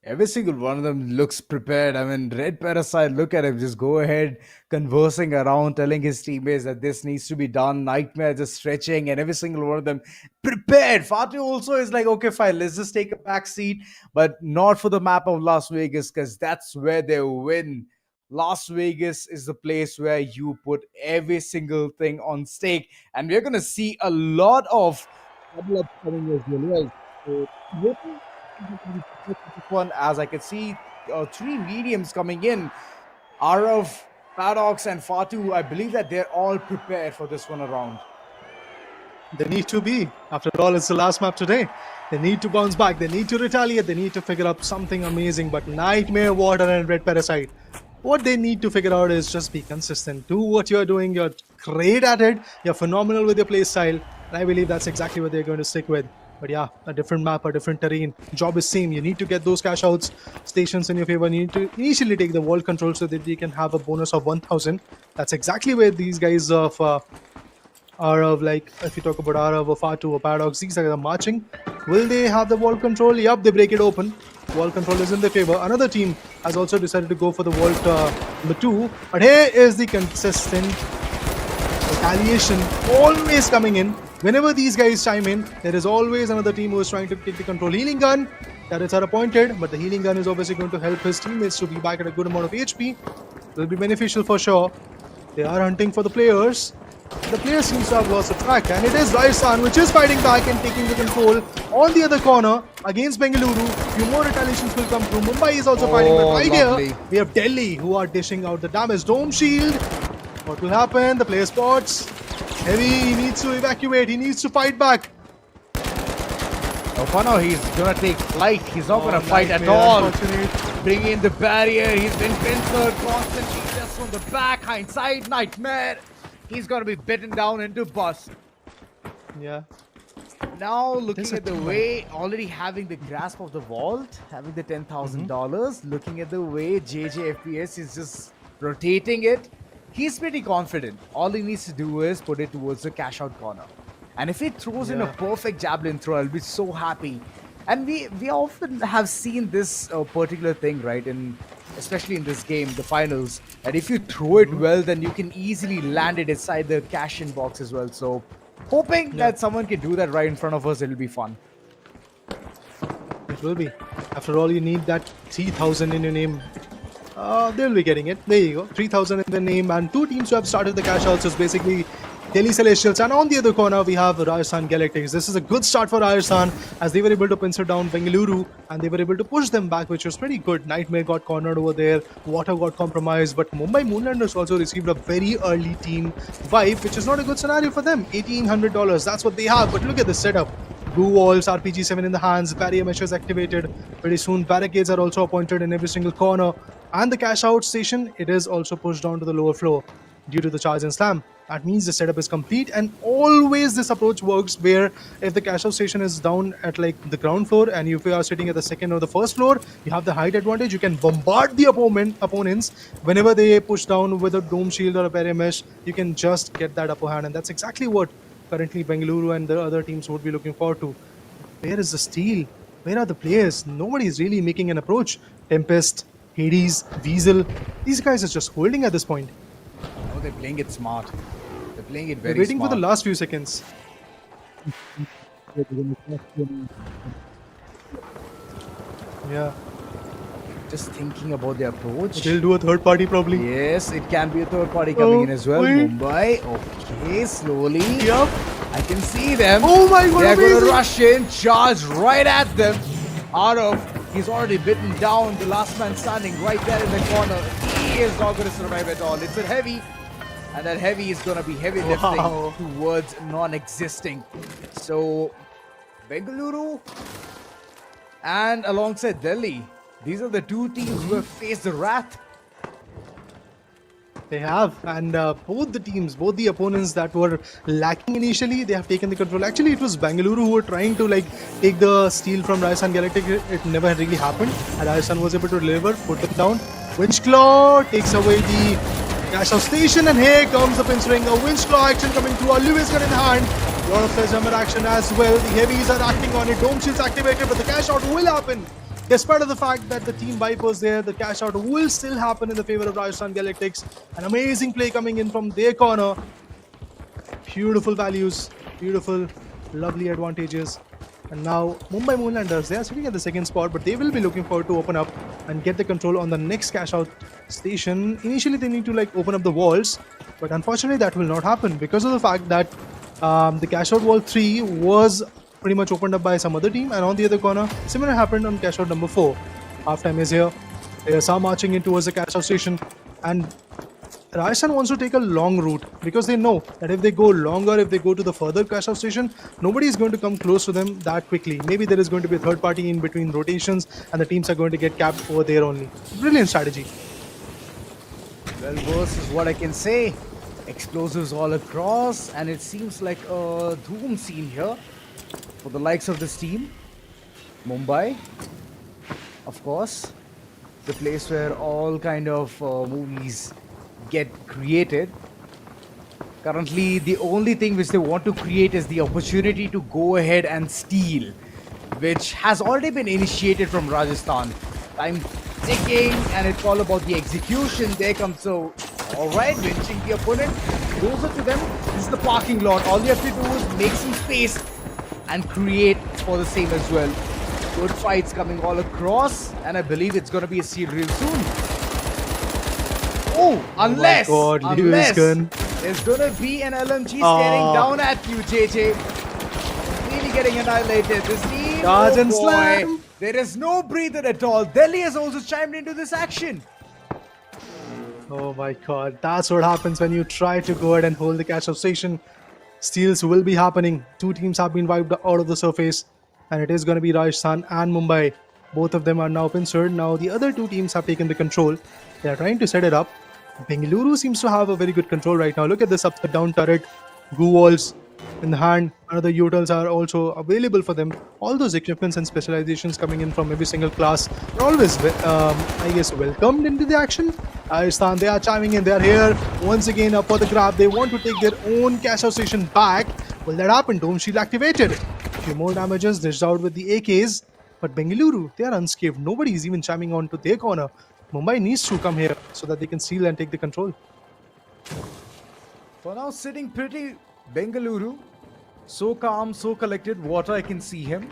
Every single one of them looks prepared. I mean, Red Parasite, look at him, just go ahead, conversing around, telling his teammates that this needs to be done. Nightmare just stretching, and every single one of them prepared. Fatih also is like, okay, fine, let's just take a back seat, but not for the map of Las Vegas, because that's where they win. Las Vegas is the place where you put every single thing on stake, and we're going to see a lot of double ups coming as well. So, this one, as I can see, 3 mediums coming in. Arav, Paradox, and Fatu, I believe that they're all prepared for this one around. They need to be. After all, it's the last map today. They need to bounce back. They need to retaliate. They need to figure out something amazing. But Nightmare, Water, and Red Parasite, what they need to figure out is just be consistent. Do what you're doing. You're great at it. You're phenomenal with your play style. And I believe that's exactly what they're going to stick with. But yeah, a different map, a different terrain. Job is same. You need to get those cash outs stations in your favor. You need to initially take the world control so that you can have a bonus of 1,000. That's exactly where these guys of Arav, like if you talk about Arav or Fatu or Paradox, these guys are marching. Will they have the wall control? Yup, they break it open. Wall control is in their favor. Another team has also decided to go for the vault number 2. But here is the consistent retaliation always coming in. Whenever these guys chime in, there is always another team who is trying to take the control. Healing gun, turrets are appointed, but the healing gun is obviously going to help his teammates to be back at a good amount of HP. It will be beneficial for sure. They are hunting for the players. The player seems to have lost the track, and it is Rajasthan which is fighting back and taking the control on the other corner against Bengaluru. Few more retaliations will come through. Mumbai is also fighting, but right here we have Delhi who are dishing out the damage. Dome shield. What will happen? The player spots. Heavy, he needs to evacuate. He needs to fight back. Oh, for now, he's gonna take flight. He's not gonna fight at all. Bring in the barrier. He's been pincered constantly just from the back. Hindsight, Nightmare. He's gonna be bitten down into bus. Yeah. Now looking at the way, already having the grasp of the vault, having the $10,000, looking at the way JJFPS is just rotating it, he's pretty confident. All he needs to do is put it towards the cash out corner. And if he throws in a perfect javelin throw, I'll be so happy. And we often have seen this particular thing, right? Especially in this game, the finals, that if you throw it well, then you can easily land it inside the cash-in box as well. So hoping that someone can do that right in front of us, it'll be fun. It will be. After all, you need that 3,000 in your name. They'll be getting it. There you go. 3,000 in the name, and 2 teams who have started the cash outs is basically Delhi Celestials, and on the other corner we have Rajasthan Galactics. This is a good start for Rajasthan as they were able to pincer down Bengaluru and they were able to push them back, which was pretty good. Nightmare got cornered over there, Water got compromised, but Mumbai Moonlanders also received a very early team vibe, which is not a good scenario for them. $1,800, that's what they have, but look at the setup. Blue walls, RPG-7 in the hands, barrier measures activated. Pretty soon barricades are also appointed in every single corner, and the cash out station, it is also pushed down to the lower floor due to the charge and slam. That means the setup is complete, and always this approach works where if the cash out station is down at like the ground floor and if you are sitting at the second or the first floor, you have the height advantage. You can bombard the opponents whenever they push down with a dome shield or a barrier mesh. You can just get that upper hand, and that's exactly what currently Bengaluru and the other teams would be looking forward to. Where is the steal? Where are the players? Nobody is really making an approach. Tempest, Hades, Weasel, these guys are just holding at this point. Oh, they're playing it smart. They're playing it very They're waiting smart. for the last few seconds. Yeah. Just thinking about the approach. They'll do a third party probably. Yes, it can be a third party coming in as well. wait. Mumbai. Okay, slowly. Yep. I can see them. Oh my god, They're going to amazing. rush in, charge right at them. Out of, he's already bitten down the last man standing right there in the corner. He is not going to survive at all. It's a heavy, and that heavy is going to be heavy lifting Wow. towards non-existing. So, Bengaluru and alongside Delhi, these are the two teams who have faced the wrath. They have, and both the teams, both the opponents that were lacking initially, they have taken the control. Actually, it was Bengaluru who were trying to like take the steal from Rajasthan Galactics. It never really happened, and Rajasthan was able to deliver, put them down. Winchclaw takes away the CashOut station, and here comes the pin swing. A Winchclaw action coming through. A Lewis gun in hand. A lot of sledgehammer action as well. The heavies are acting on it. Dome shield's activated, but the CashOut will happen. Despite of the fact that the team wipers there, the cash out will still happen in the favor of Rajasthan Galactics. An amazing play coming in from their corner. Beautiful values, beautiful, lovely advantages. And now Mumbai Moonlanders, they are sitting at the second spot, but they will be looking forward to open up and get the control on the next cash out station. Initially, they need to like open up the walls, but unfortunately that will not happen because of the fact that the cash out wall 3 was pretty much opened up by some other team, and on the other corner similar happened on cash out number 4. Halftime is here. Players are marching in towards the cash out station, and Rajasthan wants to take a long route because they know that if they go longer, if they go to the further cash out station, nobody is going to come close to them that quickly. Maybe there is going to be a third party in between rotations and the teams are going to get capped over there only. Brilliant strategy. Well, worse is what I can say. Explosives all across, and it seems like a doom scene here for the likes of this team. Mumbai, of course, the place where all kind of movies get created. Currently, the only thing which they want to create is the opportunity to go ahead and steal, which has already been initiated from Rajasthan. Time ticking, and it's all about the execution. There comes so. Alright, winching the opponent closer to them. This is the parking lot. All you have to do is make some space and create for the same as well. Good fights coming all across, and I believe it's gonna be a steal real soon. Oh, unless, God, Lewis gun. there's gonna be an LMG staring down at you, JJ. Really getting annihilated. This team, Charge and boy, slam. there is no breather at all. Delhi has also chimed into this action. Oh my god, that's what happens when you try to go ahead and hold the cash out station. Steals will be happening. Two teams have been wiped out of the surface, and it is going to be Rajasthan and Mumbai. Both of them are now pincered. Now the other two teams have taken the control. They are trying to set it up. Bengaluru seems to have a very good control right now. Look at this upside down turret, goo walls in the hand. Another utils are also available for them. All those equipments and specializations coming in from every single class are always, I guess, welcomed into the action. Rajasthan, they are chiming in. They are here once again up for the grab. They want to take their own cash out station back. Will that happen? Dome shield activated. A few more damages dished out with the AKs. But Bengaluru, they are unscathed. Nobody is even chiming on to their corner. Mumbai needs to come here so that they can steal and take the control. For now, sitting pretty, Bengaluru. So calm, so collected. Water, I can see him.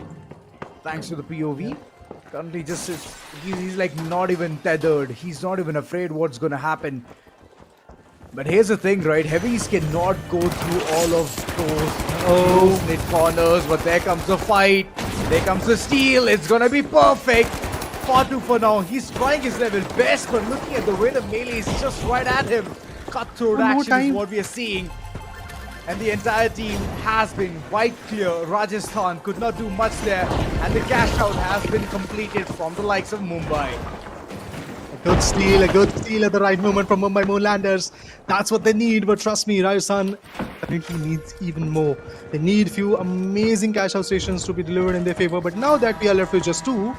Thanks to the POV. Currently, just he's like not even tethered. He's not even afraid what's gonna happen. But here's the thing, right? Heavies cannot go through all of those knit corners. But there comes the fight. There comes the steal. It's gonna be perfect. 4-2 for now. He's trying his level best, but looking at the way the melee is just right at him. Cutthroat action is what we are seeing. And the entire team has been wiped clear. Rajasthan could not do much there. And the cash out has been completed from the likes of Mumbai. A good steal at the right moment from Mumbai Moonlanders. That's what they need, but trust me, Rajasthan definitely needs even more. They need few amazing cash out stations to be delivered in their favor, but now that we are left with just 2,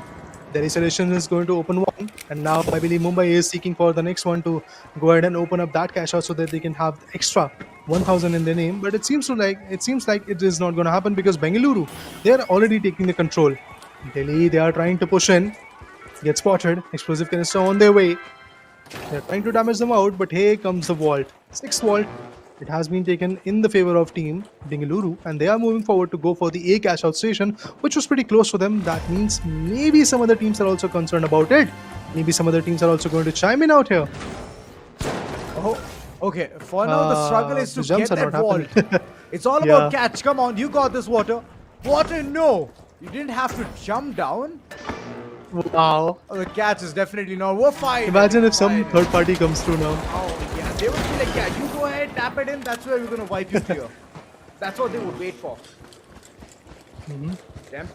Delhi Selection is going to open one, and now I believe Mumbai is seeking for the next one to go ahead and open up that cash out so that they can have extra 1,000 in their name. But it seems like it is not going to happen because Bengaluru, they are already taking the control. Delhi, they are trying to push in, get spotted, explosive canister on their way. They are trying to damage them out, but here comes the vault. 6th vault. it has been taken in the favor of team Bengaluru, and they are moving forward to go for the A cash out station, which was pretty close to them. That means maybe some other teams are also concerned about it. Maybe some other teams are also going to chime in out here. Oh, okay. For now, the struggle is to the jumps get are that not wall. happening. It's all about catch. Come on, you got this, Water. Water, no. You didn't have to jump down. Wow. Oh, the catch is definitely not. We're fine. Imagine if We're some fine. third party comes through now. Oh, yeah. They would be like, yeah, you go ahead, tap it in. That's where we're going to wipe you clear. That's what they would wait for.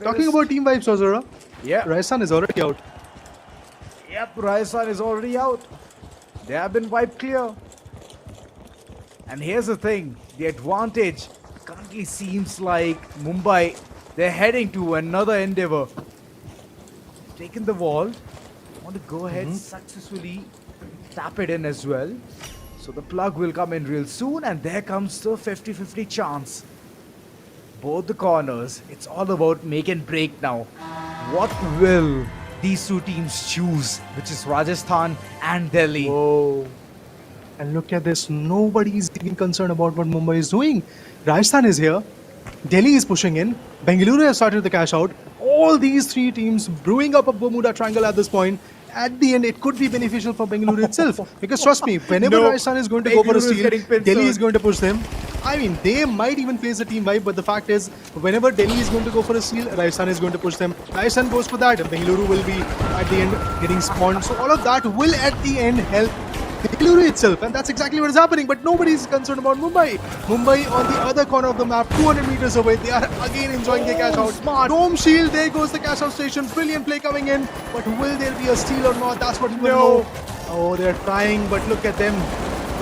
Talking about team vibes, Ozora, Yeah. Rajasthan is already out. Yep, Rajasthan is already out. They have been wiped clear. And here's the thing. The advantage currently seems like Mumbai, they're heading to another endeavor. Taken the wall. Want to go ahead successfully tap it in as well. So the plug will come in real soon, and there comes the 50-50 chance. Both the corners, it's all about make and break now. What will these two teams choose, which is Rajasthan and Delhi? Whoa. And look at this. Nobody is even concerned about what Mumbai is doing. Rajasthan is here. Delhi is pushing in. Bengaluru has started the cash out. All these three teams brewing up a Bermuda Triangle at this point. At the end, it could be beneficial for Bengaluru itself. Because trust me, whenever No, Rajasthan is going to go for a Bengaluru is steal, getting pincered. Delhi is going to push them. I mean, they might even face a team vibe, but the fact is, whenever Delhi is going to go for a steal, Rajasthan is going to push them. Rajasthan goes for that. Bengaluru will be at the end getting spawned. So all of that will at the end help Bengaluru itself, and that's exactly what is happening. But nobody is concerned about Mumbai. Mumbai on the other corner of the map, 200 meters away, they are again enjoying their cash out. Smart. Dome shield, there goes the cash out station. Brilliant play coming in, but will there be a steal or not? That's what we will know. Oh, they're trying, but look at them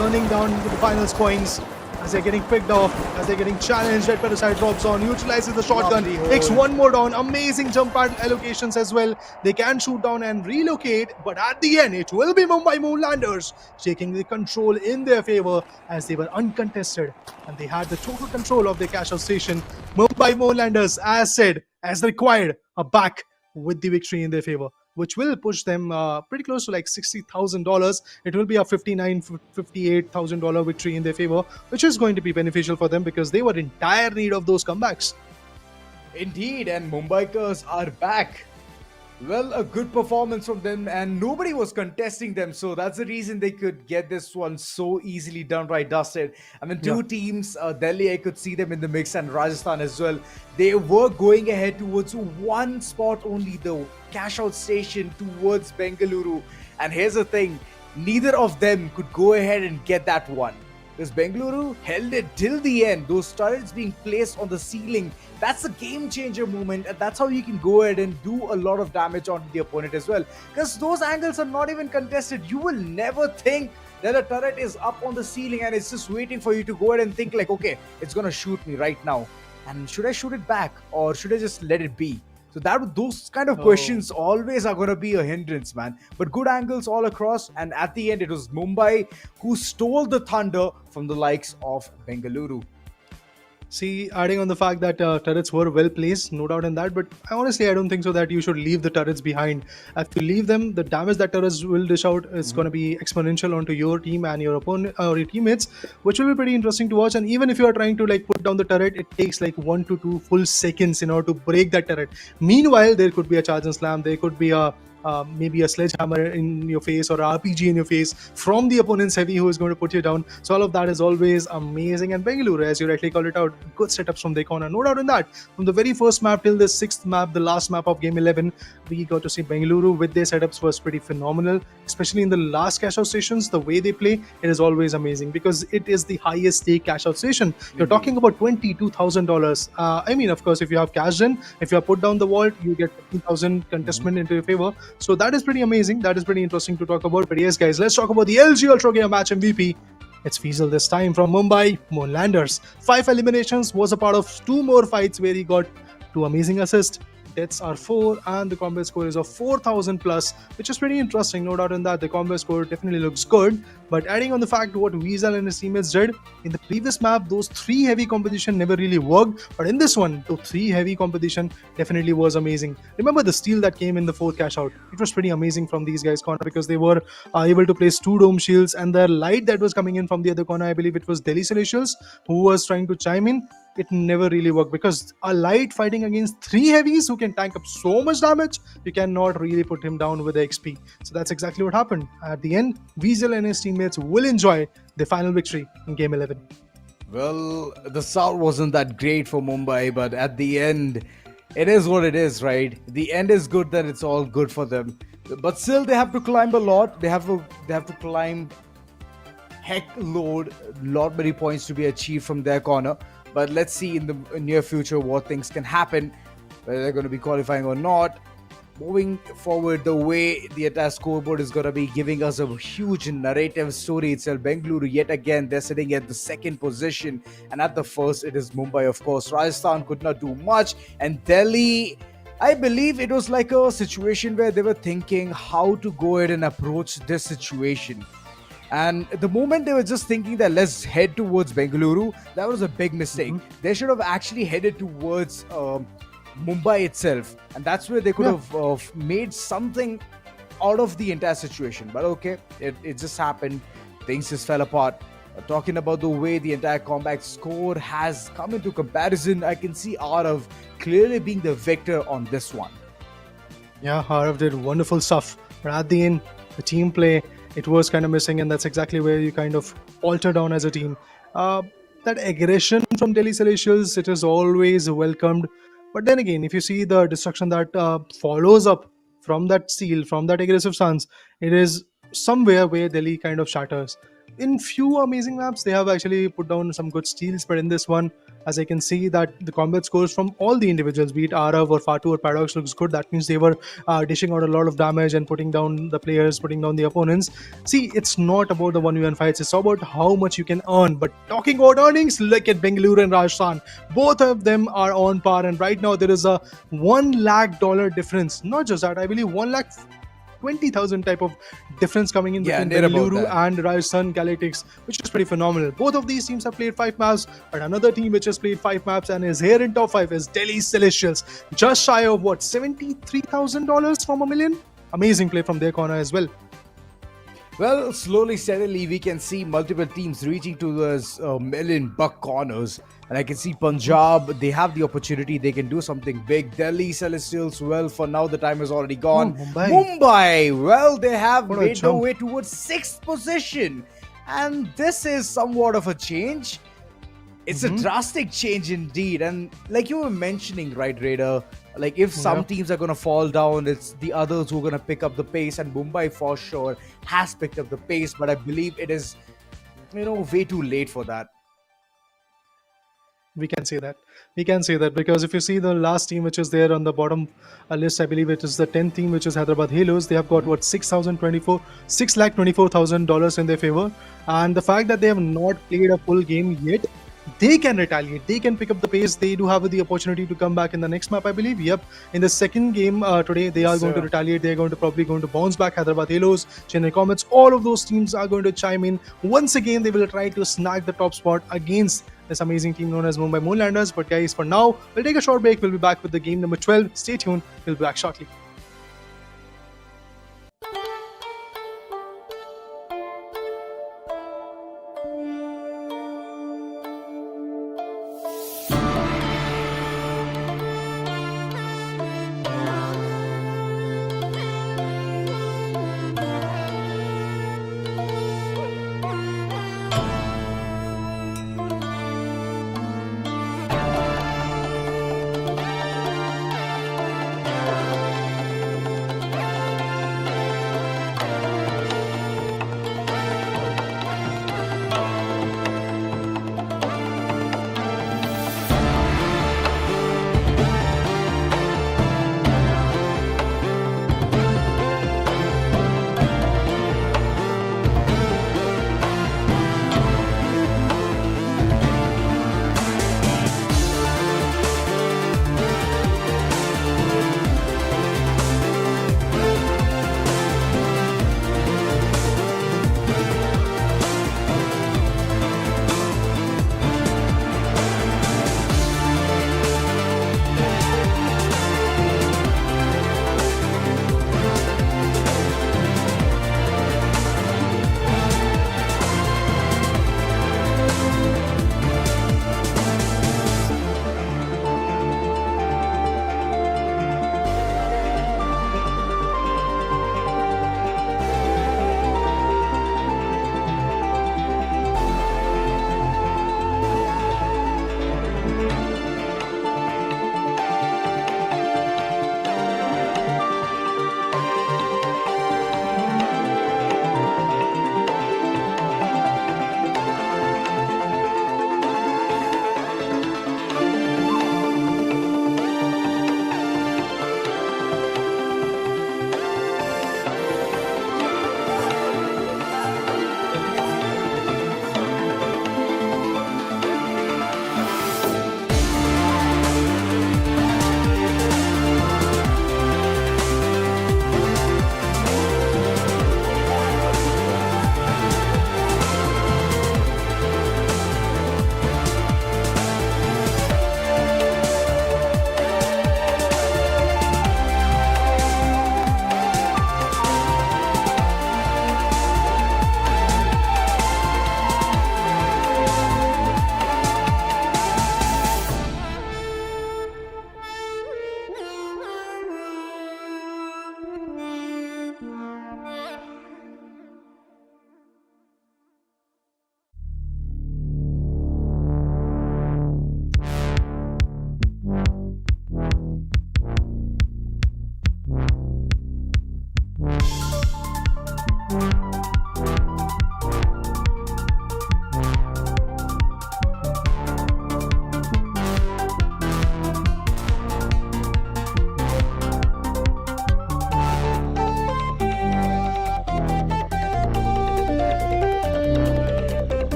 running down to the finals coins as they're getting picked off, as they're getting challenged. Red Parasite drops on, utilizes the shotgun, Lovely hold. takes one more down. Amazing jump pad allocations as well. They can shoot down and relocate, but at the end, it will be Mumbai Moonlanders taking the control in their favor as they were uncontested and they had the total control of their cash out station. Mumbai Moonlanders, as said, as required, are back with the victory in their favor, which will push them pretty close to like $60,000. It will be a $58,000 victory in their favor, which is going to be beneficial for them because they were in dire need of those comebacks. Indeed, and Mumbaikars are back. Well, a good performance from them, and nobody was contesting them, so that's the reason they could get this one so easily done, right, dusted. I mean, two teams, Delhi, I could see them in the mix, and Rajasthan as well. They were going ahead towards one spot only, the cash out station towards Bengaluru. And here's the thing, neither of them could go ahead and get that one. Because Bengaluru held it till the end. Those turrets being placed on the ceiling, that's a game changer moment, and that's how you can go ahead and do a lot of damage onto the opponent as well. Because those angles are not even contested. You will never think that a turret is up on the ceiling and it's just waiting for you to go ahead and think like, okay, it's gonna shoot me right now. And should I shoot it back or should I just let it be? So those kind of questions always are going to be a hindrance, man. But good angles all across, and at the end it was Mumbai who stole the thunder from the likes of Bengaluru. See, adding on the fact that turrets were well placed, no doubt in that, but I don't think so that you should leave the turrets behind. If you leave them, the damage that turrets will dish out is going to be exponential onto your team and your opponent or your teammates, which will be pretty interesting to watch. And even if you are trying to like put down the turret, it takes like 1 to 2 full seconds in order to break that turret. Meanwhile, there could be a charge and slam, there could be a maybe a sledgehammer in your face or an RPG in your face from the opponent's heavy who is going to put you down. So all of that is always amazing. And Bengaluru, as you rightly called it out, good setups from their corner, no doubt in that. From the very first map till the 6th map, the last map of game 11, we got to see Bengaluru with their setups was pretty phenomenal, especially in the last cash out stations. The way they play, it is always amazing because it is the highest stake cash out station. You're talking about $22,000. I mean, of course, if you have cashed in, if you have put down the vault, you get 15,000 contestment into your favor. So that is pretty amazing. That is pretty interesting to talk about. But yes, guys, let's talk about the LG Ultragear match MVP. It's Fiesel this time from Mumbai Moonlanders. 5 eliminations, was a part of 2 more fights where he got 2 amazing assists. deaths are 4, and the combat score is of 4,000 plus, which is pretty interesting. No doubt in that. The combat score definitely looks good. But adding on the fact what Weasel and his teammates did in the previous map, those 3 heavy competition never really worked. But in this one, the 3 heavy competition definitely was amazing. Remember the steal that came in the 4th cash out? It was pretty amazing from these guys' corner because they were able to place 2 dome shields, and the light that was coming in from the other corner, I believe it was Delhi Celestials who was trying to chime in. It never really worked because a light fighting against 3 heavies who can tank up so much damage, you cannot really put him down with the XP. So that's exactly what happened. At the end, Weasel and his teammates will enjoy the final victory in Game 11. Well, the start wasn't that great for Mumbai, but at the end, it is what it is, right? The end is good, that it's all good for them. But still, they have to climb a lot. They have to climb heck load, lot many points to be achieved from their corner. But let's see in the near future what things can happen, whether they're going to be qualifying or not. Moving forward, the way the entire scoreboard is going to be giving us a huge narrative story itself. Bengaluru, yet again, they're sitting at the 2nd position. And at the first, it is Mumbai, of course. Rajasthan could not do much. And Delhi, I believe it was like a situation where they were thinking how to go ahead and approach this situation. And the moment they were just thinking that let's head towards Bengaluru, that was a big mistake. They should have actually headed towards Mumbai itself, and that's where they could have made something out of the entire situation. But okay, it just happened. Things just fell apart. Talking about the way the entire combat score has come into comparison, I can see Arav clearly being the victor on this one. Yeah, Arav did wonderful stuff. But at the end, the team play, it was kind of missing, and that's exactly where you kind of falter down as a team. That aggression from Delhi Celestials, it is always welcomed. But then again, if you see the destruction that follows up from that steal, from that aggressive stance, it is somewhere where Delhi kind of shatters. In few amazing maps, they have actually put down some good steals, but in this one, as I can see that the combat scores from all the individuals, be it Arav or Fatu or Paradox, looks good. That means they were dishing out a lot of damage and putting down the players, putting down the opponents. See, it's not about the 1v1 fights, it's about how much you can earn. But talking about earnings, look at Bengaluru and Rajasthan. Both of them are on par, and right now there is a $1 lakh difference. Not just that, I believe 1,20,000 type of difference coming in between Bengaluru and Rajasthan Galactics, which is pretty phenomenal. Both of these teams have played 5 maps, but another team which has played 5 maps and is here in top 5 is Delhi Celestials. Just shy of what, $73,000 from $1 million? Amazing play from their corner as well. Well, slowly, steadily, we can see multiple teams reaching to those $1 million corners. And I can see Punjab, they have the opportunity, they can do something big. Delhi Celestials, well, for now, the time is already gone. Mumbai, well, they have made their way towards 6th position. And this is somewhat of a change. It's a drastic change indeed. And like you were mentioning, right, Raider, like if some teams are going to fall down, it's the others who are going to pick up the pace. And Mumbai for sure has picked up the pace, but I believe it is, way too late for that. We can say that. We can say that because if you see the last team which is there on the bottom list, I believe it is the 10th team, which is Hyderabad Halos. They have got what, $6,24,000 in their favor. And the fact that they have not played a full game yet, they can retaliate. They can pick up the pace. They do have the opportunity to come back in the next map, I believe. Yep. In the second game today, they are going to retaliate. They are probably going to bounce back. Hyderabad Halos, Chennai Comets, all of those teams are going to chime in. Once again, they will try to snag the top spot against this amazing team known as Mumbai Moonlanders. But guys, for now, we'll take a short break. We'll be back with the game number 12. Stay tuned. We'll be back shortly.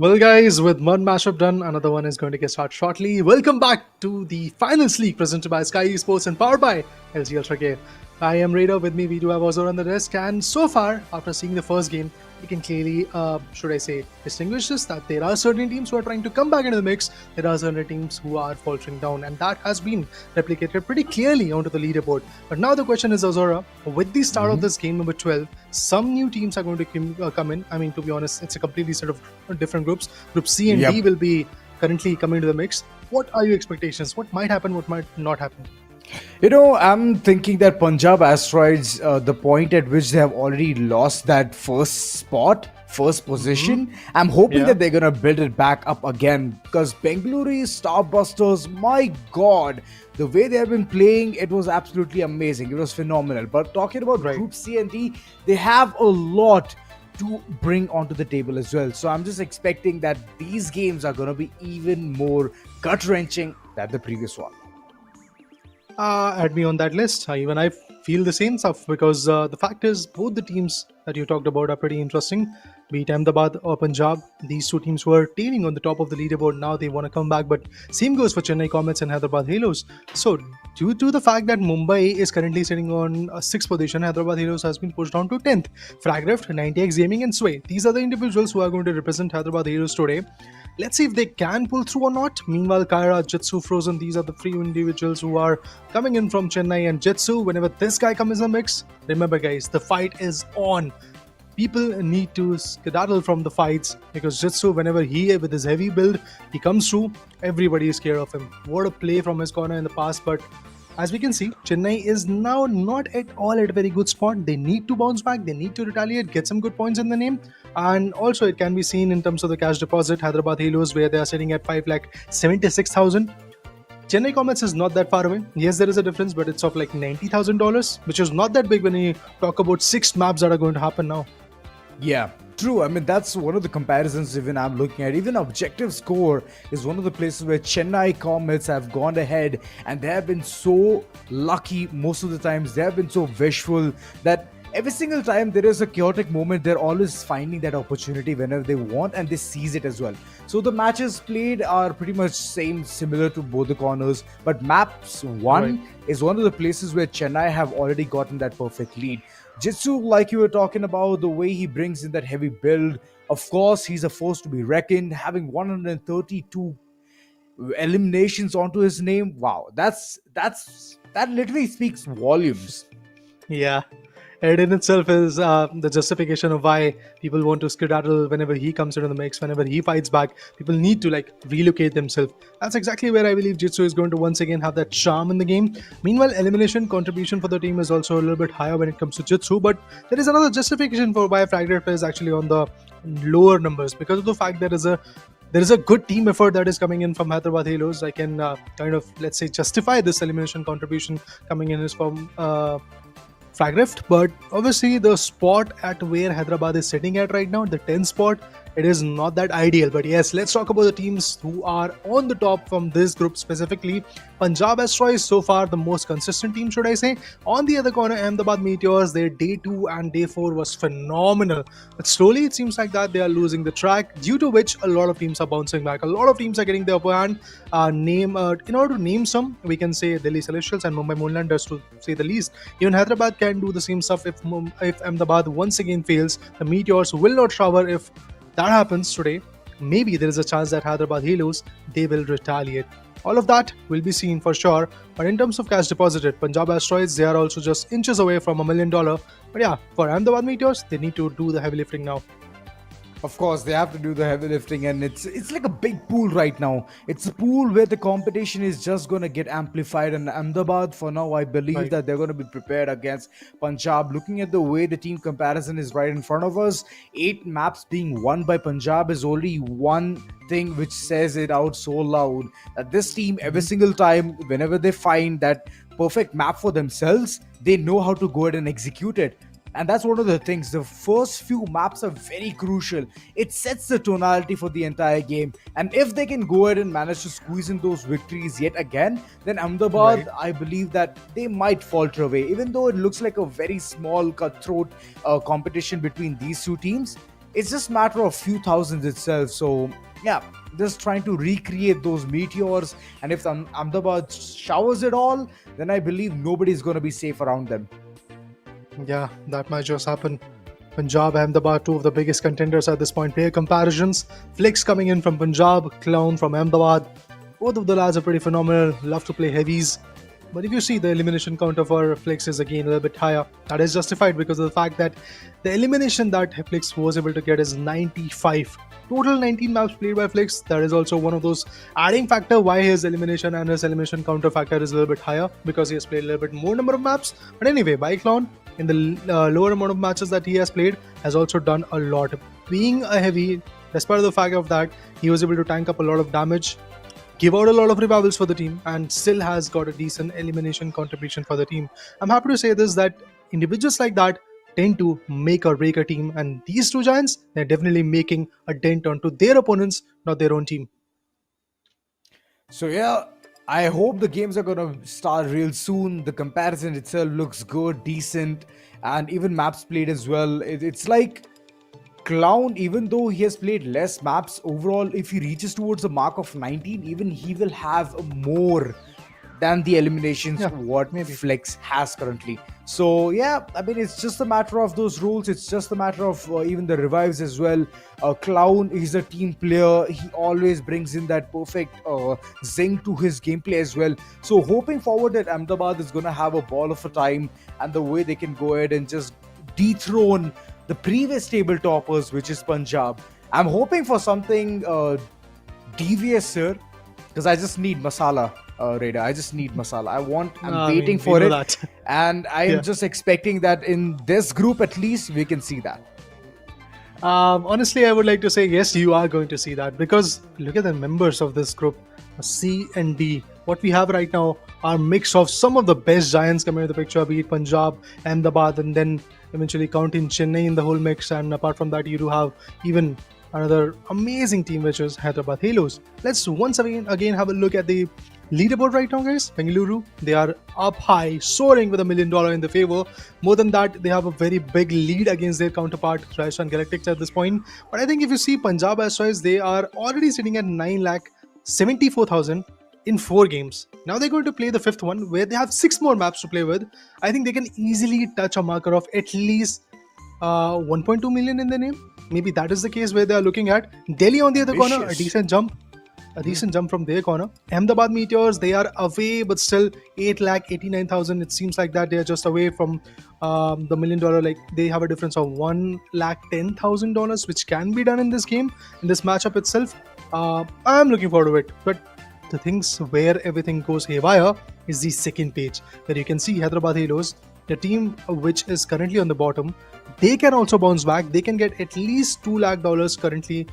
Well, guys, with one mashup done, another one is going to get started shortly. Welcome back to the Finals League presented by Skyesports and powered by LG Ultragear. I am Raider. With me, we do have Ozor on the desk. And so far, after seeing the first game, we can clearly, should I say, distinguish this that there are certain teams who are trying to come back into the mix. There are certain teams who are faltering down, and that has been replicated pretty clearly onto the leaderboard. But now the question is, Ozora, with the start of this game number 12, some new teams are going to come in. I mean, to be honest, it's a completely set of different groups. Group C and D will be currently coming to the mix. What are your expectations? What might happen? What might not happen? I'm thinking that Punjab Asteroids, the point at which they have already lost that first position, I'm hoping that they're going to build it back up again, because Bengaluru Starbusters, my god, the way they have been playing, it was absolutely amazing. It was phenomenal. But talking about Group C and D, they have a lot to bring onto the table as well. So I'm just expecting that these games are going to be even more gut-wrenching than the previous one. Add me on that list. Even I feel the same stuff because the fact is, both the teams that you talked about are pretty interesting. Be it Ahmedabad or Punjab, these two teams were tailing on the top of the leaderboard. Now they want to come back, but same goes for Chennai Comets and Hyderabad Halos. So, due to the fact that Mumbai is currently sitting on a 6th position, Hyderabad Halos has been pushed down to 10th. Fragrift, 90x Gaming, and Sway. These are the individuals who are going to represent Hyderabad Halos today. Let's see if they can pull through or not. Meanwhile, Kaira, Jitsu, Frozen, these are the three individuals who are coming in from Chennai. And Jitsu, whenever this guy comes in the mix, remember guys, the fight is on. People need to skedaddle from the fights because Jitsu, whenever he with his heavy build, he comes through, everybody is scared of him. What a play from his corner in the past, but as we can see, Chennai is now not at all at a very good spot. They need to bounce back. They need to retaliate, get some good points in the name. And also, it can be seen in terms of the cash deposit. Hyderabad Halos, where they are sitting at 5,76,000. Chennai Comets is not that far away. Yes, there is a difference, but it's of like $90,000, which is not that big when you talk about 6 maps that are going to happen now. Yeah, true. I mean, that's one of the comparisons even I'm looking at. Even objective score is one of the places where Chennai Comets have gone ahead, and they have been so lucky most of the times. They have been so visual that every single time there is a chaotic moment, they're always finding that opportunity whenever they want, and they seize it as well. So the matches played are pretty much similar to both the corners, but maps 1 is one of the places where Chennai have already gotten that perfect lead. Jitsu, like you were talking about, the way he brings in that heavy build, of course, he's a force to be reckoned, having 132 eliminations onto his name. Wow, that literally speaks volumes. Yeah. It in itself is the justification of why people want to skedaddle whenever he comes into the mix, whenever he fights back. People need to relocate themselves. That's exactly where I believe Jitsu is going to once again have that charm in the game. Meanwhile, elimination contribution for the team is also a little bit higher when it comes to Jitsu, but there is another justification for why Fragment is actually on the lower numbers because of the fact there is a good team effort that is coming in from Hyderabad Halos. I can let's say, justify this elimination contribution coming in is from Fragrift, but obviously the spot at where Hyderabad is sitting at right now, the 10th spot, it is not that ideal. But yes, let's talk about the teams who are on the top from this group specifically. Punjab Asteroids, so far the most consistent team, should I say. On the other corner, Ahmedabad Meteors, their day 2 and day 4 was phenomenal. But slowly it seems like that they are losing the track, due to which a lot of teams are bouncing back. A lot of teams are getting the upper hand. In order to name some, we can say Delhi Celestials and Mumbai Moonlanders, to say the least. Even Hyderabad can do the same stuff if Ahmedabad once again fails. The Meteors will not shower. If that happens today, maybe there is a chance that Hyderabad Halos, they will retaliate. All of that will be seen for sure. But in terms of cash deposited, Punjab Asteroids, they are also just inches away from $1 million. But yeah, for Ahmedabad Meteors, they need to do the heavy lifting now. Of course, they have to do the heavy lifting, and it's like a big pool right now. It's a pool where the competition is just going to get amplified, and Ahmedabad, for now, I believe that they're going to be prepared against Punjab. Looking at the way the team comparison is right in front of us, 8 maps being won by Punjab is only one thing which says it out so loud, that this team, every single time, whenever they find that perfect map for themselves, they know how to go ahead and execute it. And that's one of the things. The first few maps are very crucial. It sets the tonality for the entire game. And if they can go ahead and manage to squeeze in those victories yet again, then Ahmedabad, I believe that they might falter away. Even though it looks like a very small cutthroat competition between these two teams, it's just a matter of few thousands itself. So yeah, just trying to recreate those meteors. And if Ahmedabad showers it all, then I believe nobody's going to be safe around them. Yeah, that might just happen. Punjab, Ahmedabad, two of the biggest contenders at this point. Player comparisons. Flicks coming in from Punjab, Clown from Ahmedabad. Both of the lads are pretty phenomenal. Love to play heavies. But if you see the elimination counter for Flicks is again a little bit higher. That is justified because of the fact that the elimination that Flicks was able to get is 95. Total 19 maps played by Flicks. That is also one of those adding factor why his elimination and his elimination counter factor is a little bit higher, because he has played a little bit more number of maps. But anyway, by Clown, in the lower amount of matches that he has played, has also done a lot. Being a heavy, despite the fact of that, he was able to tank up a lot of damage, give out a lot of revivals for the team, and still has got a decent elimination contribution for the team. I'm happy to say this, that individuals like that tend to make or break a team, and these two giants, they're definitely making a dent onto their opponents, not their own team. So yeah, I hope the games are gonna start real soon. The comparison itself looks good, decent, and even maps played as well. It's like Clown, even though he has played less maps overall, if he reaches towards the mark of 19, even he will have more than the eliminations Yeah, what maybe. Flex has currently. So yeah, I mean, it's just a matter of those rules. It's just a matter of even the revives as well. Clown is a team player. He always brings in that perfect zing to his gameplay as well. So hoping forward that Ahmedabad is going to have a ball of a time, and the way they can go ahead and just dethrone the previous table toppers, which is Punjab. I'm hoping for something devious here, because I just need masala, Raider. I just need masala. I'm waiting for it, That. and I'm Yeah. just expecting that in this group at least we can see that. Honestly, I would like to say yes, you are going to see that, because look at the members of this group, C and D. What we have right now are a mix of some of the best giants coming into the picture, be it Punjab, Ahmedabad, and then eventually counting Chennai in the whole mix. And apart from that, you do have even another amazing team, which is Hyderabad Halos. Let's once again have a look at the leaderboard right now, guys. Bengaluru, they are up high, soaring with $1 million in the favor. More than that, they have a very big lead against their counterpart, Rajasthan Galactics, at this point. But I think if you see Punjab Asteroids, they are already sitting at 9,74,000 in 4 games. Now they're going to play the 5th one, where they have 6 more maps to play with. I think they can easily touch a marker of at least 1.2 million in the name. Maybe that is the case where they are looking at. Delhi on the other corner, a Vicious. decent jump. A decent jump from their corner. Ahmedabad Meteors, they are away, but still 8,89,000. It seems like that they are just away from the $1 million. Like, they have a difference of $1,10,000, which can be done in this game, in this matchup itself. I'm looking forward to it. But the things where everything goes haywire is the second page, where you can see Hyderabad Halos, the team which is currently on the bottom. They can also bounce back. They can get at least $2 lakh currently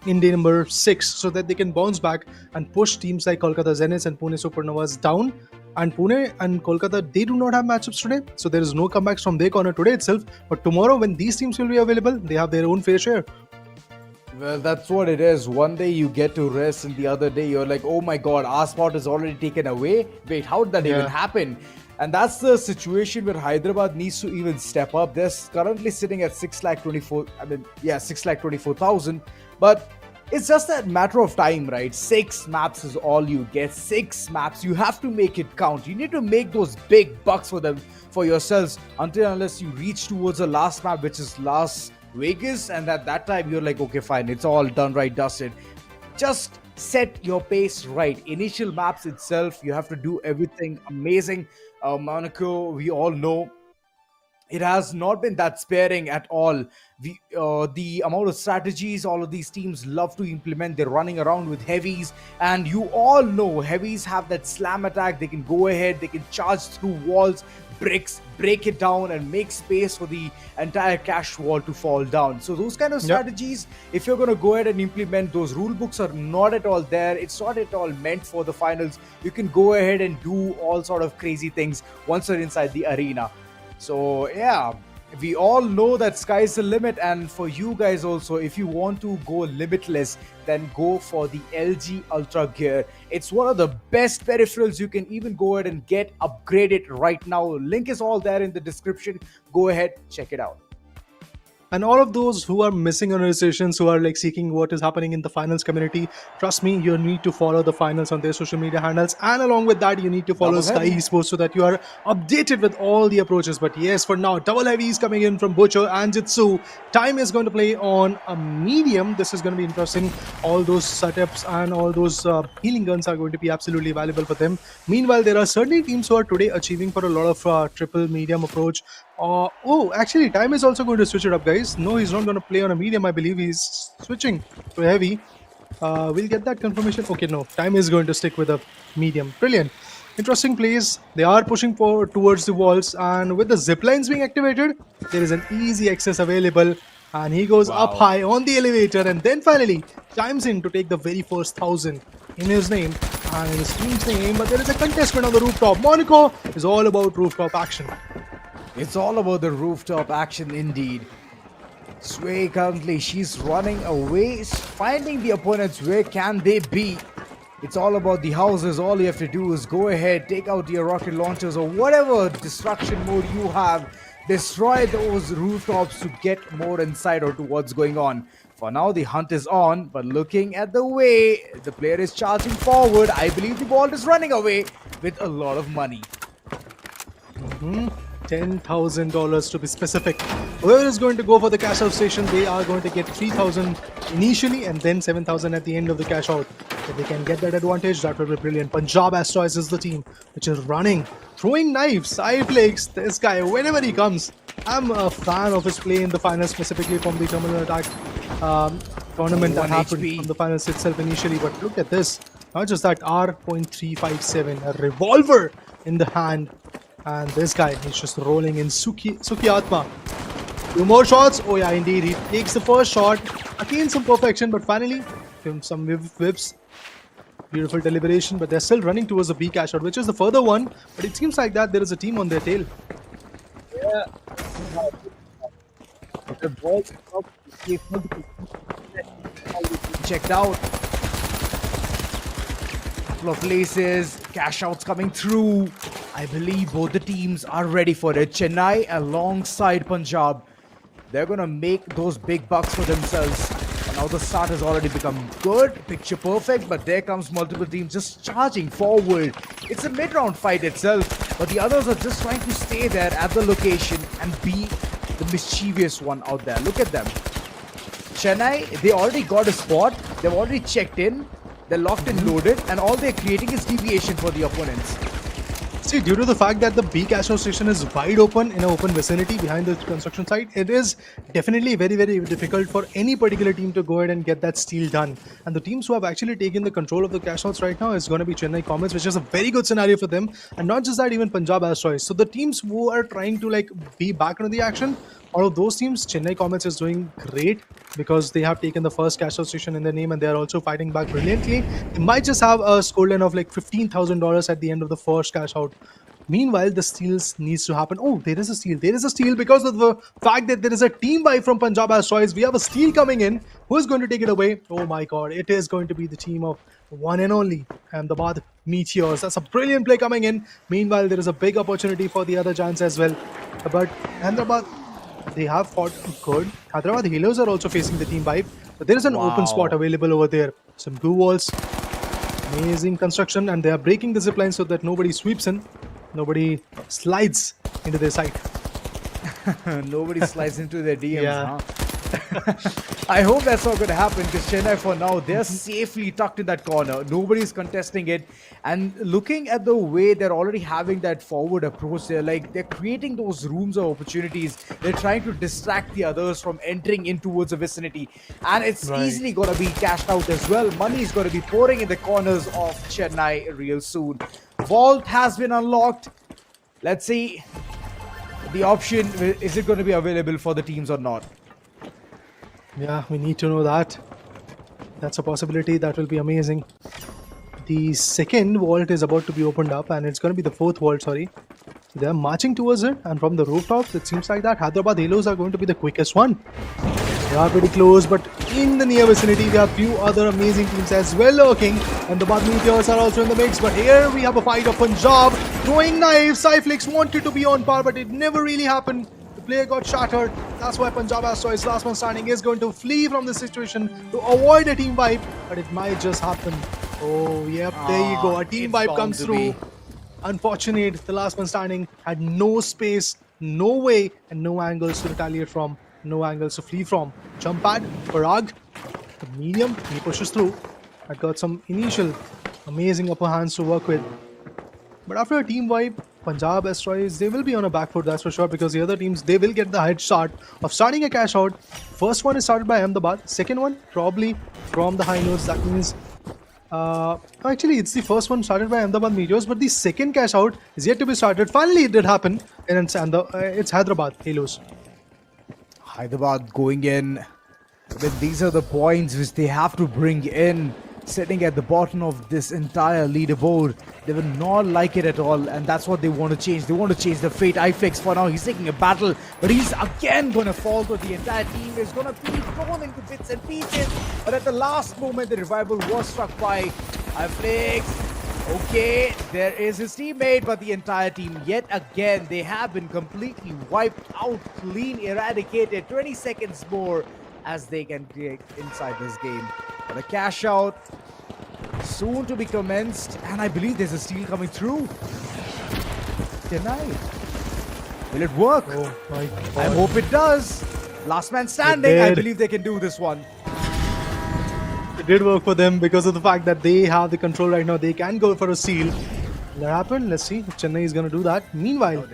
in day number 6, so that they can bounce back and push teams like Kolkata Zeniths and Pune Supernovas down. And Pune and Kolkata, they do not have matchups today, so there is no comebacks from their corner today itself. But tomorrow, when these teams will be available, they have their own fair share. Well, that's what it is. One day you get to rest, and the other day you're like, oh my god, our spot is already taken away. Wait, how did that even happen? And that's the situation where Hyderabad needs to even step up. They're currently sitting at 6,24,000. But it's just that matter of time, right? 6 maps is all you get. 6 maps. You have to make it count. You need to make those big bucks for yourselves unless you reach towards the last map, which is Las Vegas. And at that time, you're like, okay, fine. It's all done, right, dusted. Just set your pace right. Initial maps itself, you have to do everything amazing. Monaco, we all know it has not been that sparing at all. The amount of strategies all of these teams love to implement, they're running around with heavies, and you all know heavies have that slam attack. They can go ahead, they can charge through walls, bricks, break it down, and make space for the entire cash wall to fall down. So those kind of strategies, if you're going to go ahead and implement, those rule books are not at all there. It's not at all meant for the finals. You can go ahead and do all sort of crazy things once you're inside the arena. So yeah, we all know that sky's the limit, and for you guys also, if you want to go limitless, then go for the LG Ultragear. It's one of the best peripherals. You can even go ahead and get upgraded right now. Link is all there in the description. Go ahead, check it out. And all of those who are missing on registrations, who are like seeking what is happening in the finals community, trust me, you need to follow the finals on their social media handles. And along with that, you need to follow Double Sky heavy. Esports so that you are updated with all the approaches. But yes, for now, double heavy is coming in from Butcher and Jitsu. Time is going to play on a medium. This is going to be interesting. All those setups and all those healing guns are going to be absolutely valuable for them. Meanwhile, there are certain teams who are today achieving for a lot of triple medium approach. Oh, actually, Time is also going to switch it up, guys. No, he's not going to play on a medium, I believe. He's switching to a heavy. We'll get that confirmation. Okay, no. Time is going to stick with a medium. Brilliant. Interesting plays. They are pushing forward towards the walls. And with the zip lines being activated, there is an easy access available. And he goes up high on the elevator. And then finally, chimes in to take the very first 1,000 in his name and in his team's name. But there is a contestant on the rooftop. Monaco is all about rooftop action. It's all about the rooftop action indeed. Sway currently, she's running away, finding the opponents. Where can they be? It's all about the houses. All you have to do is go ahead, take out your rocket launchers or whatever destruction mode you have. Destroy those rooftops to get more insight into what's going on. For now, the hunt is on, but looking at the way the player is charging forward, I believe the ball is running away with a lot of money. $10,000 to be specific. Whoever is going to go for the cash out station, they are going to get 3,000 initially and then 7,000 at the end of the cash out. If they can get that advantage, that will be brilliant. Punjab Asteroids is the team which is running, throwing knives, side legs. This guy, whenever he comes, I'm a fan of his play in the finals, specifically from the terminal attack tournament that happened HP. from the finals itself initially. But look at this. Not just that, R.357, a revolver in the hand. And this guy, he's just rolling in Sukiatma. 2 more shots. Oh yeah, indeed. He takes the first shot. Again, some perfection, but finally, some whips. Beautiful deliberation, but they're still running towards the B cash out, which is the further one. But it seems like that there is a team on their tail. Checked out. Couple of laces, cash outs coming through. I believe both the teams are ready for it. Chennai alongside Punjab. They're gonna make those big bucks for themselves. And now the start has already become good, picture perfect, but there comes multiple teams just charging forward. It's a mid-round fight itself, but the others are just trying to stay there at the location and be the mischievous one out there. Look at them. Chennai, they already got a spot. They've already checked in. They're locked and loaded, and all they're creating is deviation for the opponents. See, due to the fact that the B cash out station is wide open in an open vicinity behind the construction site, it is definitely very, very difficult for any particular team to go ahead and get that steal done. And the teams who have actually taken the control of the cash outs right now is going to be Chennai Comets, which is a very good scenario for them. And not just that, even Punjab Asteroids. So the teams who are trying to like be back into the action, out of those teams, Chennai Comets is doing great because they have taken the first cash out station in their name and they are also fighting back brilliantly. They might just have a scoreline of like $15,000 at the end of the first cash out. Meanwhile, the steals needs to happen. Oh, there is a steal. There is a steal because of the fact that there is a team buy from Punjab Asteroids. We have a steal coming in. Who is going to take it away? Oh my god, it is going to be the team of one and only Ahmedabad Meteors. That's a brilliant play coming in. Meanwhile, there is a big opportunity for the other giants as well. But Ahmedabad, they have fought good. Hyderabad Halos are also facing the team vibe. But there is an open spot available over there. Some blue walls. Amazing construction. And they are breaking the zip line so that nobody sweeps in. Nobody slides into their site. Nobody slides into their DMs, Yeah. huh? I hope that's not going to happen because Chennai for now, they're safely tucked in that corner. Nobody's contesting it. And looking at the way they're already having that forward approach, they're creating those rooms of opportunities. They're trying to distract the others from entering in towards the vicinity. And it's easily going to be cashed out as well. Money is going to be pouring in the corners of Chennai real soon. Vault has been unlocked. Let's see the option. Is it going to be available for the teams or not? Yeah, we need to know that. That's a possibility. That will be amazing. The second vault is about to be opened up and it's going to be the fourth vault, sorry. They're marching towards it and from the rooftops, it seems like that Hyderabad Halos are going to be the quickest one. They are pretty close, but in the near vicinity, we have few other amazing teams as well lurking. And the Ahmedabad Meteors are also in the mix. But here we have a fight of Punjab throwing knives. Cyflix wanted to be on par, but it never really happened. The player got shattered. That's why Punjab Asteroids, last man standing, is going to flee from this situation to avoid a team wipe, but it might just happen. Oh, yep, there you go. A team it's wipe bound comes to through. be. Unfortunate, the last man standing had no space, no way, and no angles to retaliate from, no angles to flee from. Jump pad, Parag, the medium, he pushes through. I got some initial amazing upper hands to work with. But after a team wipe, Punjab Asteroids, they will be on a back foot, that's for sure, because the other teams, they will get the head start of starting a cash out. First one is started by Ahmedabad, second one probably from the high notes. That means actually, it's the first one started by Ahmedabad Meteors, but the second cash out is yet to be started. Finally, it did happen, and it's Hyderabad Halos. Hyderabad going in. But these are the points which they have to bring in. Sitting at the bottom of this entire leaderboard, they will not like it at all, and that's what they want to change. They want to change the fate. iFlex for now, he's taking a battle, but he's again going to fall. To the entire team is going to be thrown into bits and pieces. But at the last moment, the revival was struck by iFlex. Okay, there is his teammate, but the entire team, yet again, they have been completely wiped out, clean, eradicated. 20 seconds more as they can get inside this game. But a cash out soon to be commenced, and I believe there's a steal coming through. Denied. Will it work? Oh my God. I hope it does. Last man standing. I believe they can do this one. It did work for them because of the fact that they have the control right now. They can go for a steal. Will that happen? Let's see if Chennai is going to do that. Meanwhile,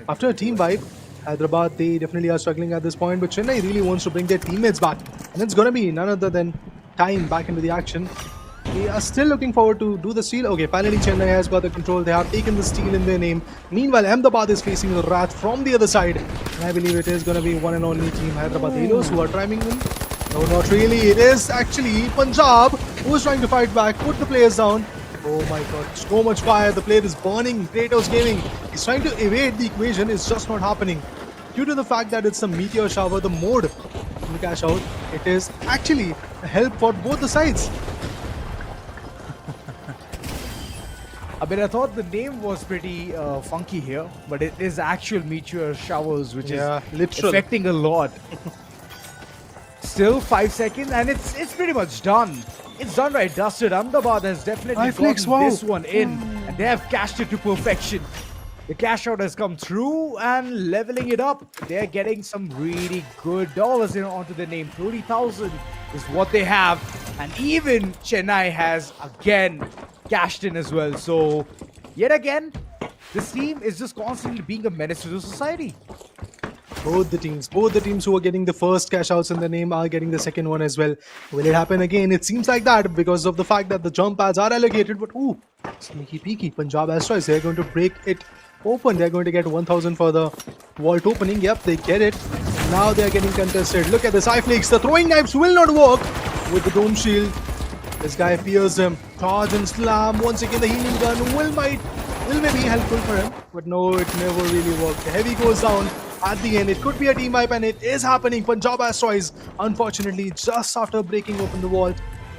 after a team wipe, Hyderabad, they definitely are struggling at this point, but Chennai really wants to bring their teammates back. And it's going to be none other than time back into the action. They are still looking forward to do the steal. Okay, finally Chennai has got the control. They have taken the steal in their name. Meanwhile, Ahmedabad is facing the Wrath from the other side. And I believe it is going to be one and only team Hyderabad Halos who are trying them. No, not really. It is actually Punjab who is trying to fight back, put the players down. Oh my God, so much fire. The player is burning. Kratos Gaming is trying to evade the equation. It's just not happening. Due to the fact that it's a meteor shower, the mode in the cash out, it is actually a help for both the sides. I mean, I thought the name was pretty funky here, but it is actual meteor showers, which is literal. affecting a lot. Still 5 seconds, and it's pretty much done. It's done right, dusted. Ahmedabad has definitely gotten this one in, and they have cashed it to perfection. The cash out has come through and leveling it up. They're getting some really good dollars onto their name. 30,000 is what they have, and even Chennai has again cashed in as well. So yet again, this team is just constantly being a menace to the society. Both the teams who are getting the first cash outs in the name are getting the second one as well. Will it happen again? It seems like that because of the fact that the jump pads are allocated. But ooh, sneaky peeky. Punjab Asteroids, they're going to break it open. They're going to get 1,000 for the vault opening. Yep, they get it. Now they're getting contested. Look at this iFlex. The throwing knives will not work with the dome shield. This guy fears him. Charge and slam. Once again, the healing gun will maybe helpful for him. But no, it never really worked. The heavy goes down. At the end, it could be a team wipe, and it is happening. Punjab Asteroids, unfortunately, just after breaking open the vault,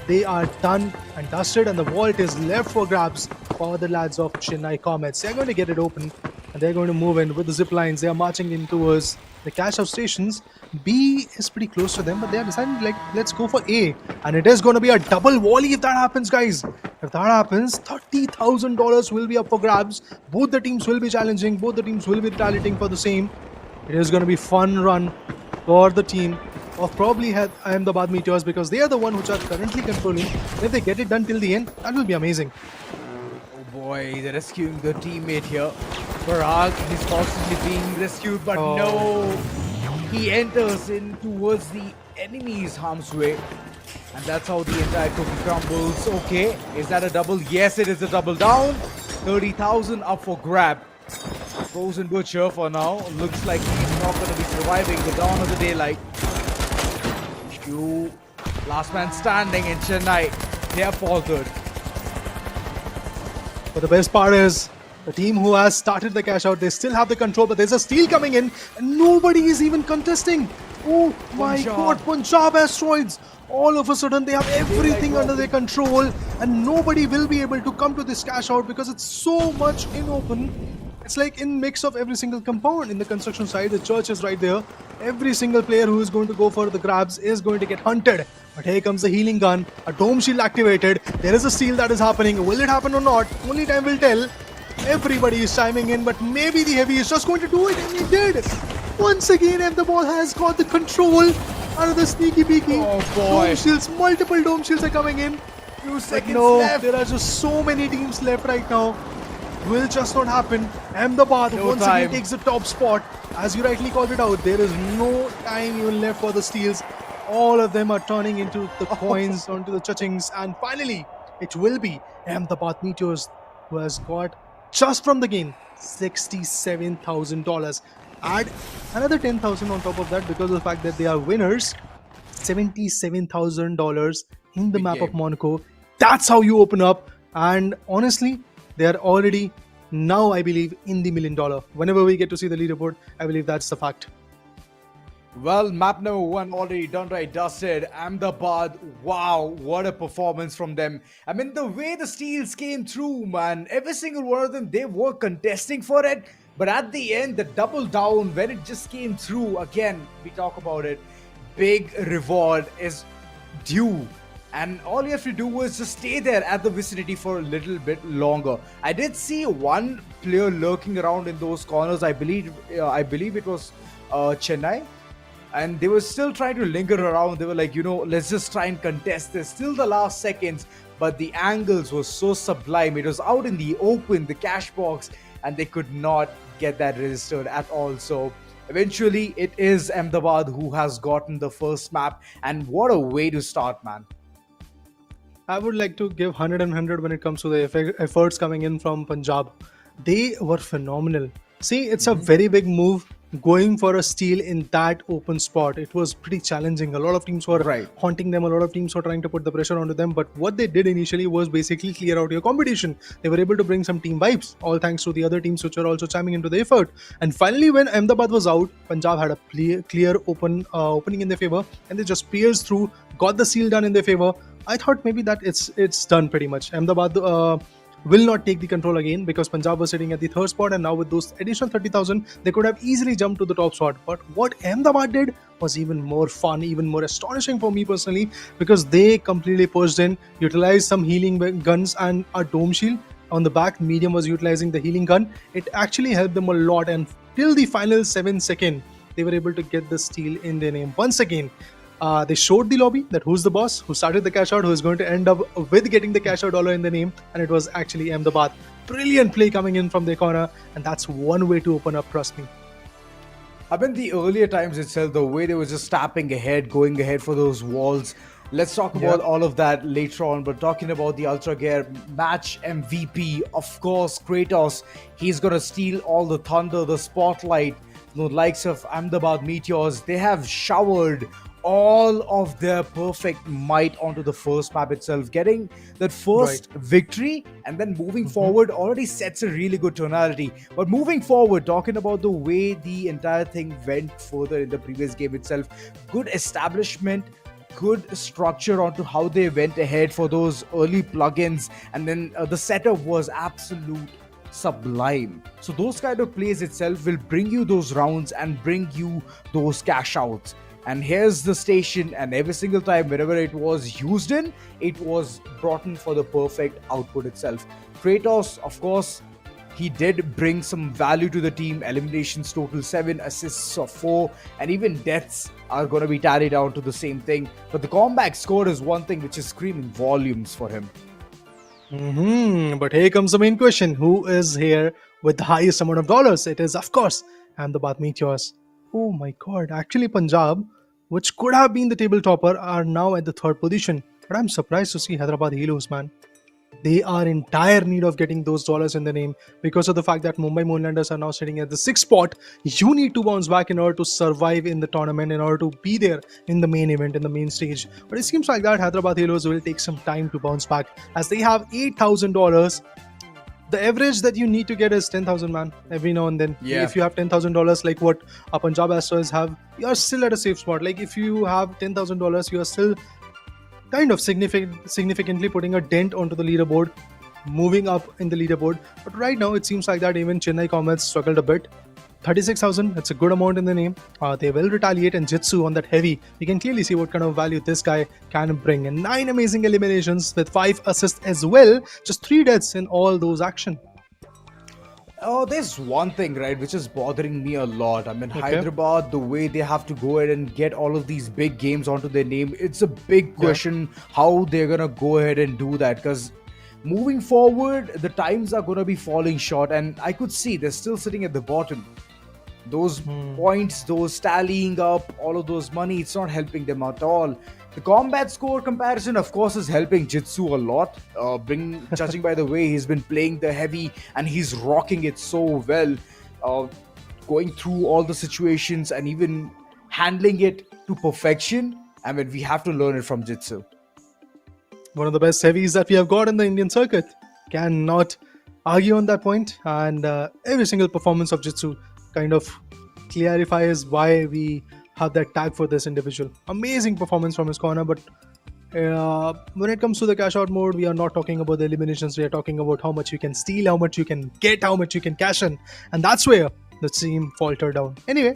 they are done and dusted, and the vault is left for grabs for the lads of Chennai Comets. They're going to get it open, and they're going to move in with the zip lines. They are marching in towards the cash out stations. B is pretty close to them, but they are deciding, like, let's go for A. And it is going to be a double volley if that happens, guys. If that happens, $30,000 will be up for grabs. Both the teams will be challenging. Both the teams will be retaliating for the same. It is going to be fun run for the team of probably Ahmedabad Meteors because they are the one which are currently controlling. And if they get it done till the end, that will be amazing. Oh boy, they're rescuing the teammate here. Parag is constantly being rescued, but no. He enters in towards the enemy's harm's way. And that's how the entire cookie crumbles. Okay, is that a double? Yes, it is a double down. 30,000 up for grab. Frozen Butcher for now. Looks like he's not going to be surviving the dawn of the daylight. Last man standing in Chennai. They have faltered. But the best part is, the team who has started the cash out, they still have the control, but there's a steal coming in, and nobody is even contesting. Oh my God, Punjab Asteroids. All of a sudden, they have everything under their control, and nobody will be able to come to this cash out because it's so much in open. It's like in mix of every single compound. In the construction side, the church is right there. Every single player who is going to go for the grabs is going to get hunted. But here comes the healing gun, a dome shield activated. There is a steal that is happening. Will it happen or not? Only time will tell. Everybody is chiming in, but maybe the heavy is just going to do it, and he did. Once again, Ahmedabad has got the control out of the sneaky peeky. Oh boy. Dome shields, multiple dome shields are coming in. Few But seconds no, left. there are just so many teams left right now. Will just not happen. Ahmedabad No once time. again takes the top spot. As you rightly called it out, there is no time even left for the steals. All of them are turning into the coins, onto the chachings, and finally, it will be Ahmedabad Meteors who has got, just from the game, $67,000. Add another 10,000 on top of that because of the fact that they are winners. $77,000 in the Big map of game. Monaco. That's how you open up. And honestly, they are already now, I believe, in the $1 million. Whenever we get to see the leaderboard, I believe that's the fact. Well, map number 1 already done, right, dusted. Ahmedabad, wow, what a performance from them. I mean, the way the steals came through, man, every single one of them, they were contesting for it. But at the end, the double down, when it just came through, again, we talk about it, big reward is due. And all you have to do is just stay there at the vicinity for a little bit longer. I did see one player lurking around in those corners. I believe it was Chennai. And they were still trying to linger around. They were like, let's just try and contest this till the last seconds. But the angles were so sublime. It was out in the open, the cash box, and they could not get that registered at all. So eventually, it is Ahmedabad who has gotten the first map. And what a way to start, man. I would like to give 100 and 100 when it comes to the efforts coming in from Punjab. They were phenomenal. See, it's a very big move going for a steal in that open spot. It was pretty challenging. A lot of teams were Right. haunting them. A lot of teams were trying to put the pressure onto them. But what they did initially was basically clear out your competition. They were able to bring some team vibes, all thanks to the other teams which were also chiming into the effort. And finally, when Ahmedabad was out, Punjab had a clear opening in their favor, and they just pierced through, got the seal done in their favor. I thought maybe that it's done pretty much. Ahmedabad will not take the control again because Punjab was sitting at the third spot, and now with those additional 30,000, they could have easily jumped to the top spot. But what Ahmedabad did was even more fun, even more astonishing for me personally, because they completely pushed in, utilized some healing guns and a dome shield. On the back, medium was utilizing the healing gun. It actually helped them a lot, and till the final 7 seconds, they were able to get the steal in their name. Once again, they showed the lobby that who's the boss, who started the cash out, who is going to end up with getting the cash out dollar in the name, and it was actually Ahmedabad. Brilliant play coming in from their corner, and that's one way to open up, trust me. I mean, the earlier times itself, the way they were just tapping ahead, going ahead for those walls. Let's talk about all of that later on. But talking about the Ultragear match MVP, of course, Kratos, he's going to steal all the thunder, the spotlight. The likes of Ahmedabad Meteors, they have showered all of their perfect might onto the first map itself. Getting that first victory and then moving forward already sets a really good tonality. But moving forward, talking about the way the entire thing went further in the previous game itself, good establishment, good structure onto how they went ahead for those early plugins, and then the setup was absolute sublime. So those kind of plays itself will bring you those rounds and bring you those cash outs. And here's the station, and every single time wherever it was used in, it was brought in for the perfect output itself. Kratos, of course, he did bring some value to the team. Eliminations total 7, assists of 4, and even deaths are going to be tallied down to the same thing. But the comeback score is one thing which is screaming volumes for him. But here comes the main question. Who is here with the highest amount of dollars? It is, of course, Ahmedabad Meteors. Oh my god, actually Punjab, which could have been the table topper, are now at the third position. But I'm surprised to see Hyderabad Halos, man. They are in dire need of getting those dollars in the name because of the fact that Mumbai Moonlanders are now sitting at the 6th spot. You need to bounce back in order to survive in the tournament, in order to be there in the main event, in the main stage. But it seems like that Hyderabad Halos will take some time to bounce back as they have $8,000. The average that you need to get is 10,000, man, every now and then. Yeah. If you have $10,000 like what Punjab Asteroids have, you are still at a safe spot. Like if you have $10,000, you are still kind of significantly putting a dent onto the leaderboard. moving up in the leaderboard. But right now, it seems like that even Chennai Comets struggled a bit. 36,000, it's a good amount in the name. They will retaliate, and Jitsu on that heavy, we can clearly see what kind of value this guy can bring. And 9 amazing eliminations with 5 assists as well. Just 3 deaths in all those action. Oh, there's one thing, right, which is bothering me a lot. I mean, Hyderabad, the way they have to go ahead and get all of these big games onto their name, it's a big question how they're going to go ahead and do that. Because moving forward, the times are going to be falling short. And I could see they're still sitting at the bottom. Those points, those tallying up, all of those money, it's not helping them at all. The combat score comparison, of course, is helping Jitsu a lot. Judging by the way he's been playing the heavy and he's rocking it so well, going through all the situations and even handling it to perfection. I mean, we have to learn it from Jitsu. One of the best heavies that we have got in the Indian circuit. Cannot argue on that point. And every single performance of Jitsu kind of clarifies why we have that tag for this individual. Amazing performance from his corner, but when it comes to the cash out mode, we are not talking about the eliminations. We are talking about how much you can steal, how much you can get, how much you can cash in, and that's where the team faltered down. Anyway,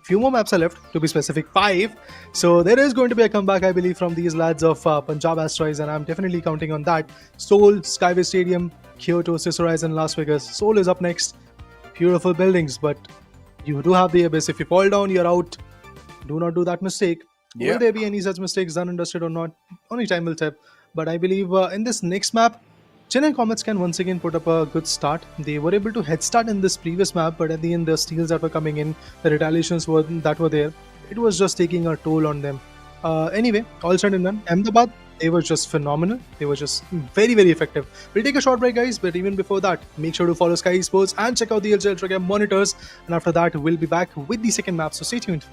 few more maps are left, to be specific 5, so there is going to be a comeback, I believe, from these lads of Punjab Asteroids, and I'm definitely counting on that. Seoul, Skyway Stadium, Kyoto, Sys Horizon, Las Vegas. Seoul is up next. Beautiful buildings, but you do have the abyss. If you fall down, you're out. Do not do that mistake. Will there be any such mistakes done and dusted or not? Only time will tell. But I believe in this next map, Chennai Comets can once again put up a good start. They were able to head start in this previous map, but at the end, the steals that were coming in, the retaliations that were there, it was just taking a toll on them. Anyway, all said and done, Ahmedabad, they were just phenomenal. They were just very, very effective. We'll take a short break, guys, but even before that, make sure to follow Skyesports and check out the Ultragear monitors. And after that, we'll be back with the second map, so stay tuned.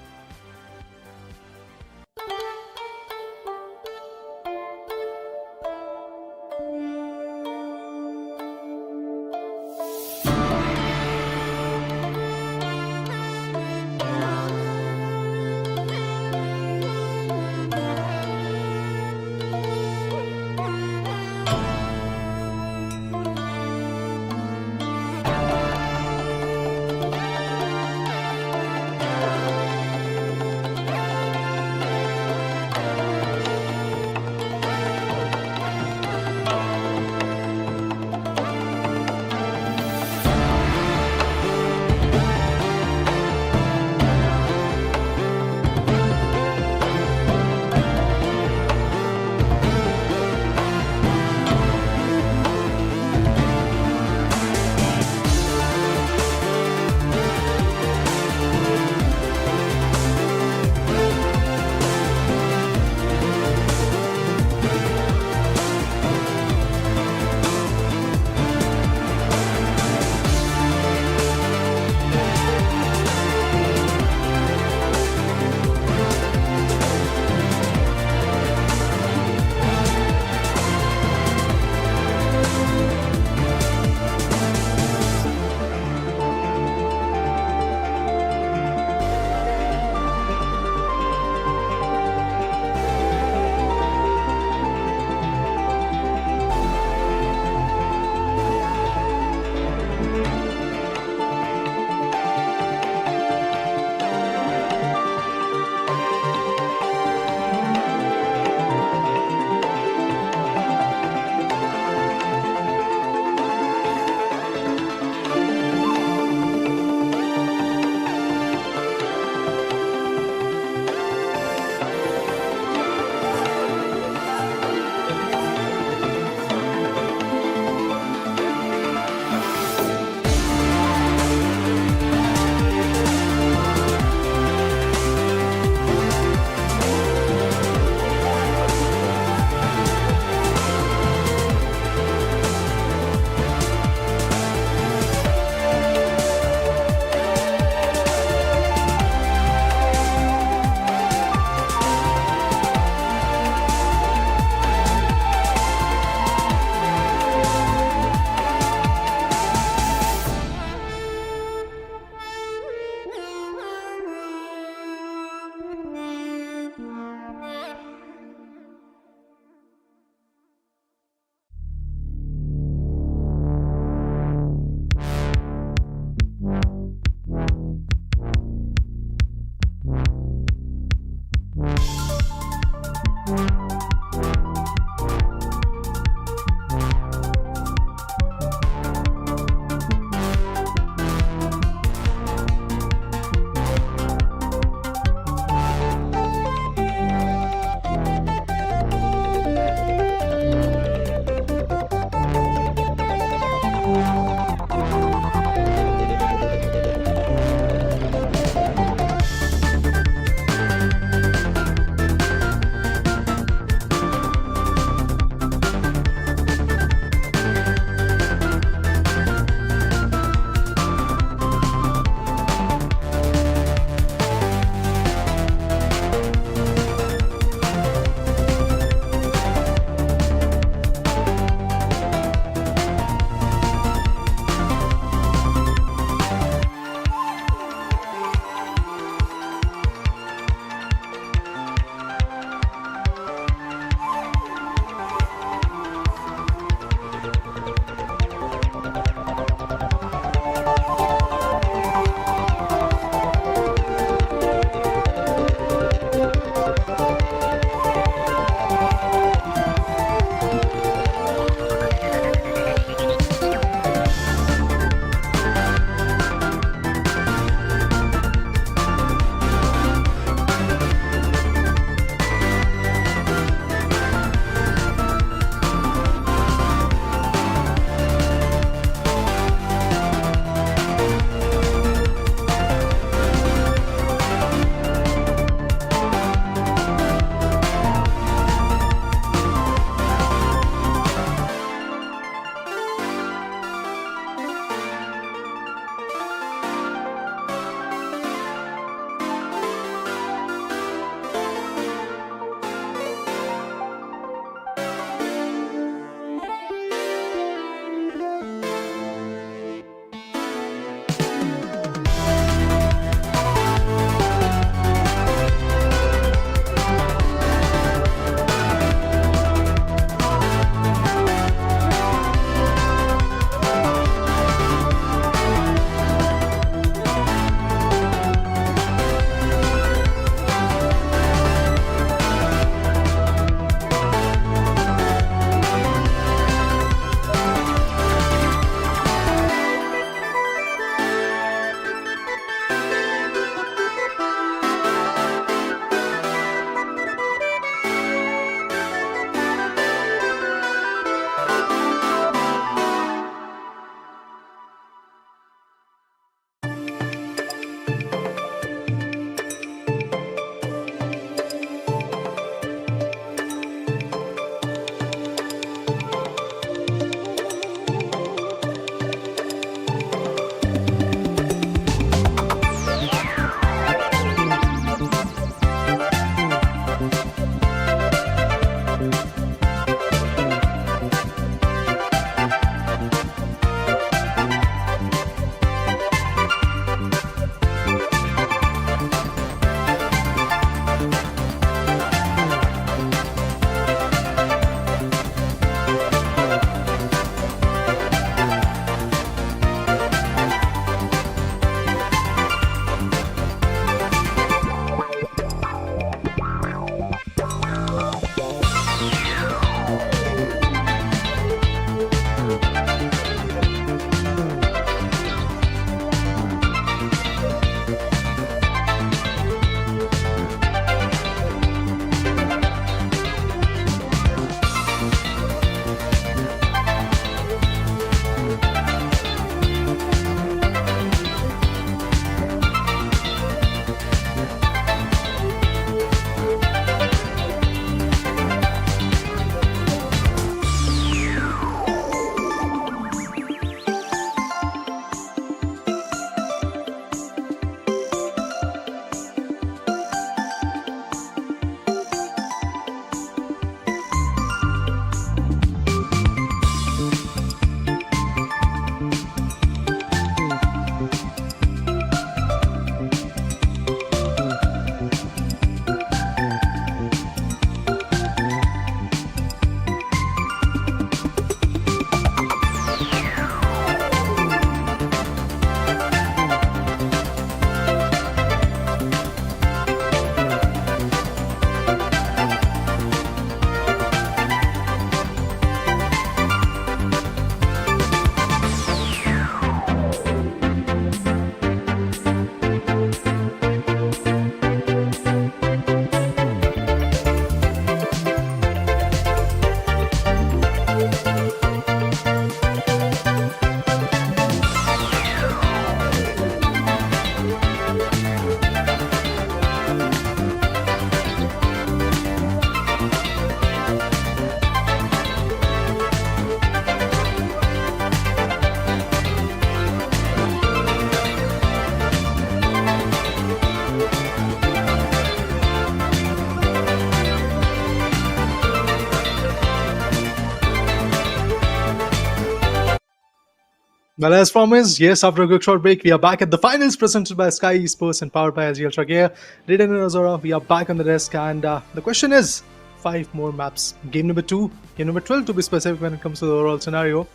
Well, as promised, yes, after a quick short break, we are back at the finals presented by Skyesports and powered by Ultragear. Raiden and Azora, we are back on the desk, and the question is 5 more maps. Game number 2, game number 12 to be specific when it comes to the overall scenario.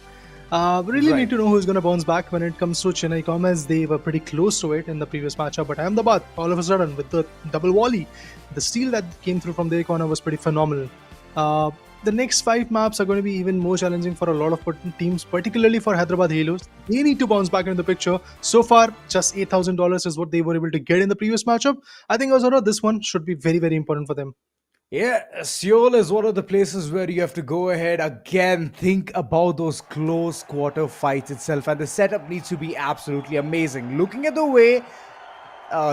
We really need to know who's going to bounce back when it comes to Chennai Comets. They were pretty close to it in the previous matchup, but Ahmedabad, all of a sudden, with the double volley, the steal that came through from their corner was pretty phenomenal. The next 5 maps are going to be even more challenging for a lot of teams, particularly for Hyderabad Halos. They need to bounce back into the picture. So far, just $8,000 is what they were able to get in the previous matchup. I think also this one should be very, very important for them. Yeah, Seoul is one of the places where you have to go ahead again, think about those close quarter fights itself, and the setup needs to be absolutely amazing. Looking at the way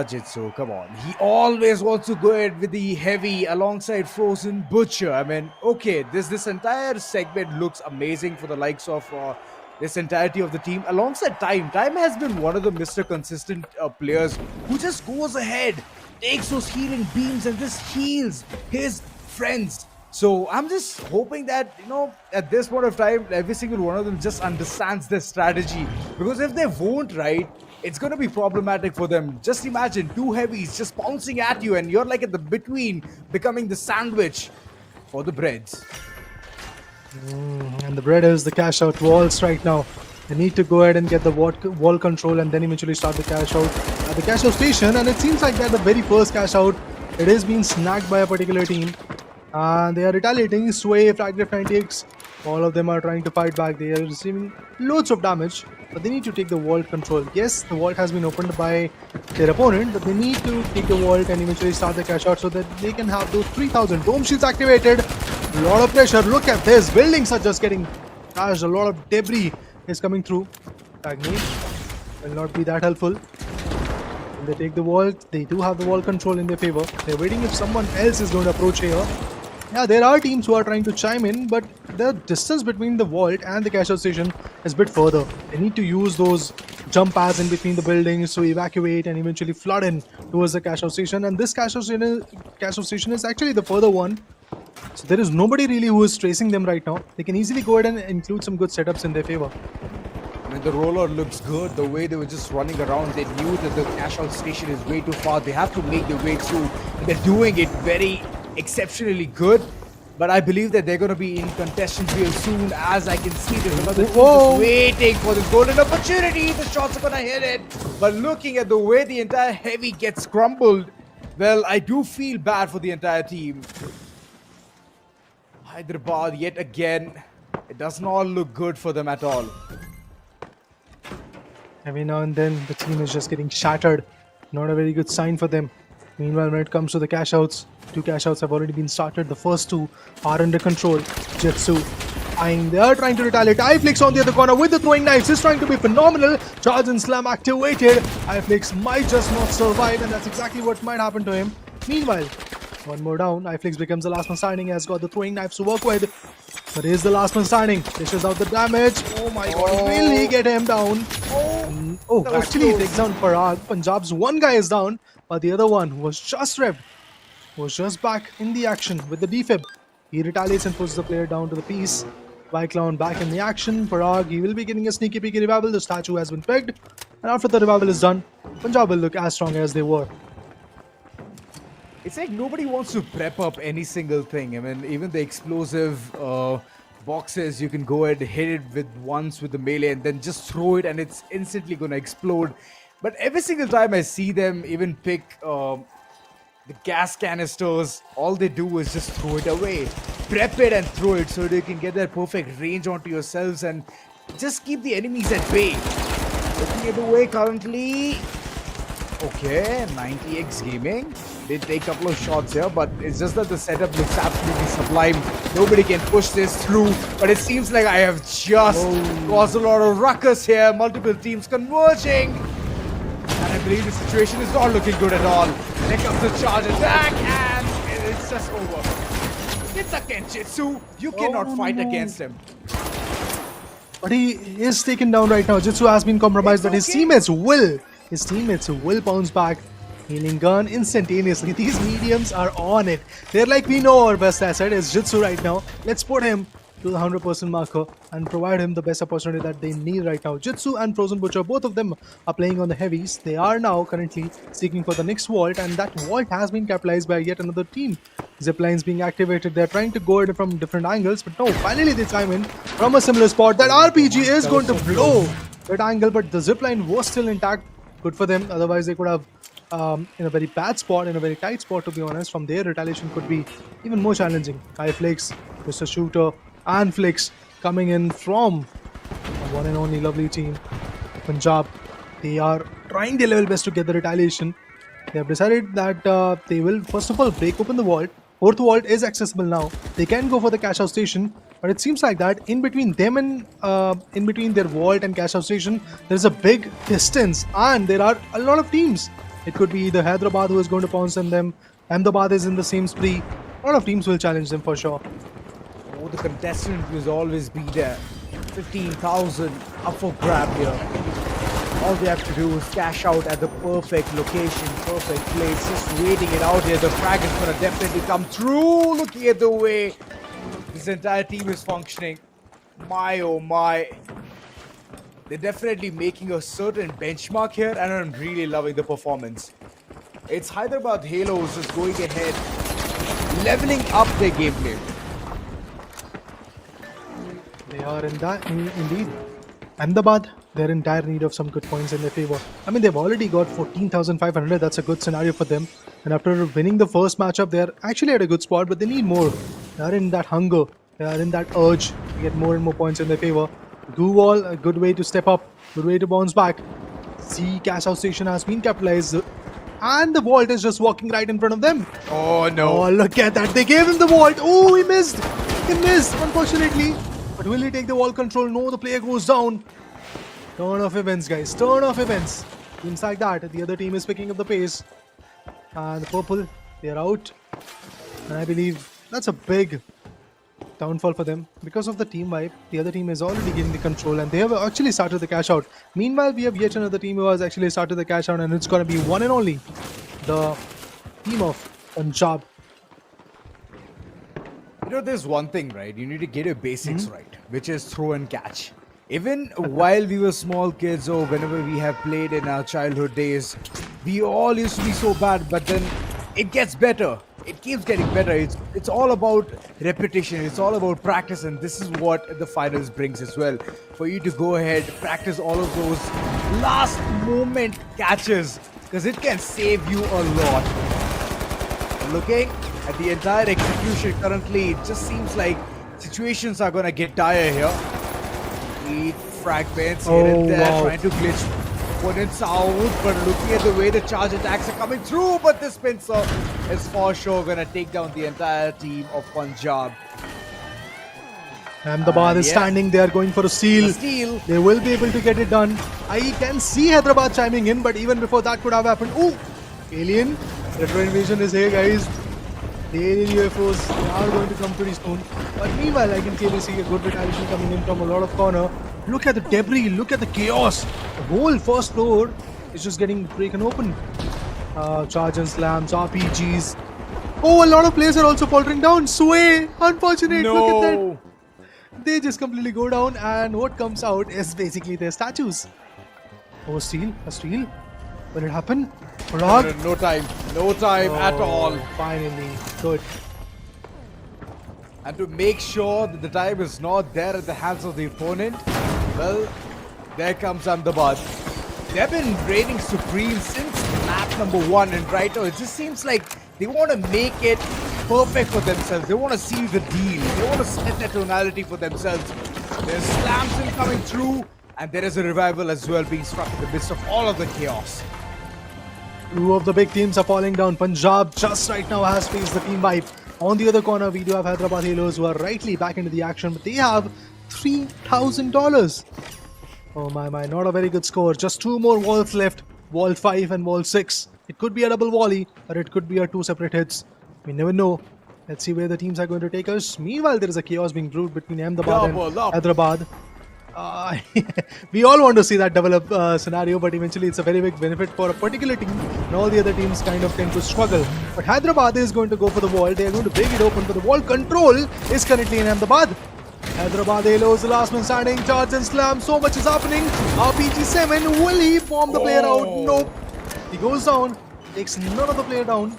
Jitsu, come on. He always wants to go ahead with the heavy alongside Frozen Butcher. I mean, okay, this entire segment looks amazing for the likes of this entirety of the team. Alongside Time has been one of the Mr. Consistent players who just goes ahead, takes those healing beams and just heals his friends. So I'm just hoping that, at this point of time, every single one of them just understands this strategy. Because if they won't, right, it's going to be problematic for them. Just imagine 2 heavies just bouncing at you and you're like at the between, becoming the sandwich for the breads. And the bread is the cash out walls right now. They need to go ahead and get the wall control and then eventually start the cash out at the cash out station. And it seems like that the very first cash out, it is being snagged by a particular team. And they are retaliating. Sway, Fragment 90X, all of them are trying to fight back. They are receiving loads of damage, but they need to take the vault control. Yes, the vault has been opened by their opponent, but they need to take the vault and eventually start the cash out so that they can have those 3000 dome shields activated. A lot of pressure. Look at this. Buildings are just getting crashed. A lot of debris is coming through. Agni will not be that helpful. When they take the vault, they do have the wall control in their favor. They're waiting if someone else is going to approach here. Yeah, there are teams who are trying to chime in, but the distance between the vault and the cash out station is a bit further. They need to use those jump pads in between the buildings to evacuate and eventually flood in towards the cash out station. And this cash out station is actually the further one. So there is nobody really who is tracing them right now. They can easily go ahead and include some good setups in their favor. I mean, the roller looks good. The way they were just running around, they knew that the cash out station is way too far. They have to make their way through. They're doing it very exceptionally good, but I believe that they're going to be in contention real soon. As I can see, there's another team just waiting for this golden opportunity. The shots are going to hit it, but looking at the way the entire heavy gets crumbled, well, I do feel bad for the entire team. Hyderabad, yet again, it does not look good for them at all. Every now and then, the team is just getting shattered. Not a very good sign for them. Meanwhile, when it comes to the cash outs, 2 cash outs have already been started. The first 2 are under control. Jitsu, they are trying to retaliate. iFlix on the other corner with the throwing knives. He's trying to be phenomenal. Charge and slam activated. iFlix might just not survive, and that's exactly what might happen to him. Meanwhile, one more down. iFlix becomes the last one standing. Has got the throwing knives to work with. But he's the last one standing. Dishes out the damage. Oh my god, will he get him down? Actually, he takes down Parag. Punjab's one guy is down, but the other one was just revved. Was just back in the action with the defib. He retaliates and puts the player down to the piece. Clown back in the action. Parag, he will be getting a sneaky peeky revival. The statue has been picked. And after the revival is done, Punjab will look as strong as they were. It's like nobody wants to prep up any single thing. I mean, even the explosive boxes, you can go ahead and hit it once with the melee and then just throw it and it's instantly going to explode. But every single time I see them even pick the gas canisters, all they do is just throw it away. Prep it and throw it so they can get that perfect range onto yourselves and just keep the enemies at bay. Looking at the way currently. Okay, 90X Gaming. They take a couple of shots here, but it's just that the setup looks absolutely sublime. Nobody can push this through, but it seems like I have just caused a lot of ruckus here. Multiple teams converging. And I believe the situation is not looking good at all. There comes the charge attack, and it's just over. It's a Kenjutsu. You cannot fight against him. But he is taken down right now. Jitsu has been compromised, but his teammates will bounce back. Healing gun instantaneously. These mediums are on it. They're like, we know our best asset is Jitsu right now. Let's put him to the 100% marker and provide him the best opportunity that they need right now. Jitsu and Frozen Butcher, both of them are playing on the heavies. They are now currently seeking for the next vault, and that vault has been capitalized by yet another team. Ziplines being activated. They're trying to go at it from different angles, but no, finally they chime in from a similar spot. That RPG is going to blow that angle, but the zipline was still intact. Good for them. Otherwise, they could have in a very bad spot, in a very tight spot, to be honest. From there, retaliation could be even more challenging. Kai Flix, Mr. Shooter, and Flix coming in from the one and only lovely team, Punjab. They are trying their level best to get the retaliation. They have decided that they will first of all break open the vault. Fourth vault is accessible now. They can go for the cash out station, but it seems like that in between them and in between their vault and cash out station, there's a big distance, and there are a lot of teams. It could be either Hyderabad who is going to pounce on them. Ahmedabad is in the same spree. A lot of teams will challenge them for sure. Oh, the contestant will always be there. 15,000 up for grab here. All they have to do is cash out at the perfect location, perfect place, just waiting it out here. The frag is going to definitely come through. Looking at the way this entire team is functioning. My oh my. They're definitely making a certain benchmark here, and I'm really loving the performance. It's Hyderabad Halos just going ahead, leveling up their gameplay. They are in that indeed. Ahmedabad, they're in dire need of some good points in their favor. I mean, they've already got 14,500. That's a good scenario for them. And after winning the first matchup, they're actually at a good spot, but they need more. They are in that hunger. They are in that urge to get more and more points in their favor. Goo Wall, a good way to step up, good way to bounce back. See, cash out station has been capitalized, and the vault is just walking right in front of them. Oh no. Oh, look at that. They gave him the vault. Oh, he missed. He missed, unfortunately. But will he take the wall control? No, the player goes down. Turn off events, guys. Turn off events. Seems like that. The other team is picking up the pace. And the purple, they're out. And I believe that's a big downfall for them. Because of the team vibe, the other team is already getting the control, and they have actually started the cash out. Meanwhile, we have yet another team who has actually started the cash out, and it's going to be one and only the team of Punjab. You know, there's one thing, right? You need to get your basics right, which is throw and catch. Even while we were small kids or whenever we have played in our childhood days, we all used to be so bad, but then it gets better. It keeps getting better. It's all about repetition. It's all about practice, and this is what the finals brings as well. For you to go ahead, practice all of those last moment catches, because it can save you a lot. Looking at the entire execution currently, it just seems like situations are going to get dire here. Eat fragments here and there, trying to glitch opponents out, but looking at the way the charge attacks are coming through, but this pincer is for sure going to take down the entire team of Punjab. Ahmedabad is standing, they are going for a steal. They will be able to get it done. I can see Hyderabad chiming in, but even before that could have happened. Oh, Alien, Retro Invasion is here, guys. The alien UFOs are going to come pretty soon. But meanwhile, I can clearly see a good retaliation coming in from a lot of corner. Look at the debris, look at the chaos. The whole first floor is just getting broken open. Charge and slams, RPGs. Oh, a lot of players are also faltering down. Sway, unfortunate, No. look at that. They just completely go down, and what comes out is basically their statues. Oh, a steal? Will it happen? No time at all. Finally, good. And to make sure that the time is not there at the hands of the opponent, well, there comes Ahmedabad. They've been reigning supreme since map number 1, and right now it just seems like they want to make it perfect for themselves. They want to seal the deal. They want to set that tonality for themselves. There's slams in coming through, and there is a revival as well being struck in the midst of all of the chaos. Two of the big teams are falling down. Punjab just right now has faced the team wipe. On the other corner, we do have Hyderabad Halos, who are rightly back into the action, but they have $3,000. Oh my, not a very good score. Just two more walls left. Wall 5 and Wall 6. It could be a double volley, or it could be a two separate hits. We never know. Let's see where the teams are going to take us. Meanwhile, there is a chaos being brewed between Ahmedabad and Hyderabad. We all want to see that develop scenario, but eventually it's a very big benefit for a particular team, and all the other teams kind of tend to struggle. But Hyderabad is going to go for the wall. They are going to break it open, but the wall control is currently in Ahmedabad. Hyderabad Halos, the last man standing, charge and slam. So much is happening. RPG7, will he bomb the player out? Nope. He goes down, takes none of the player down.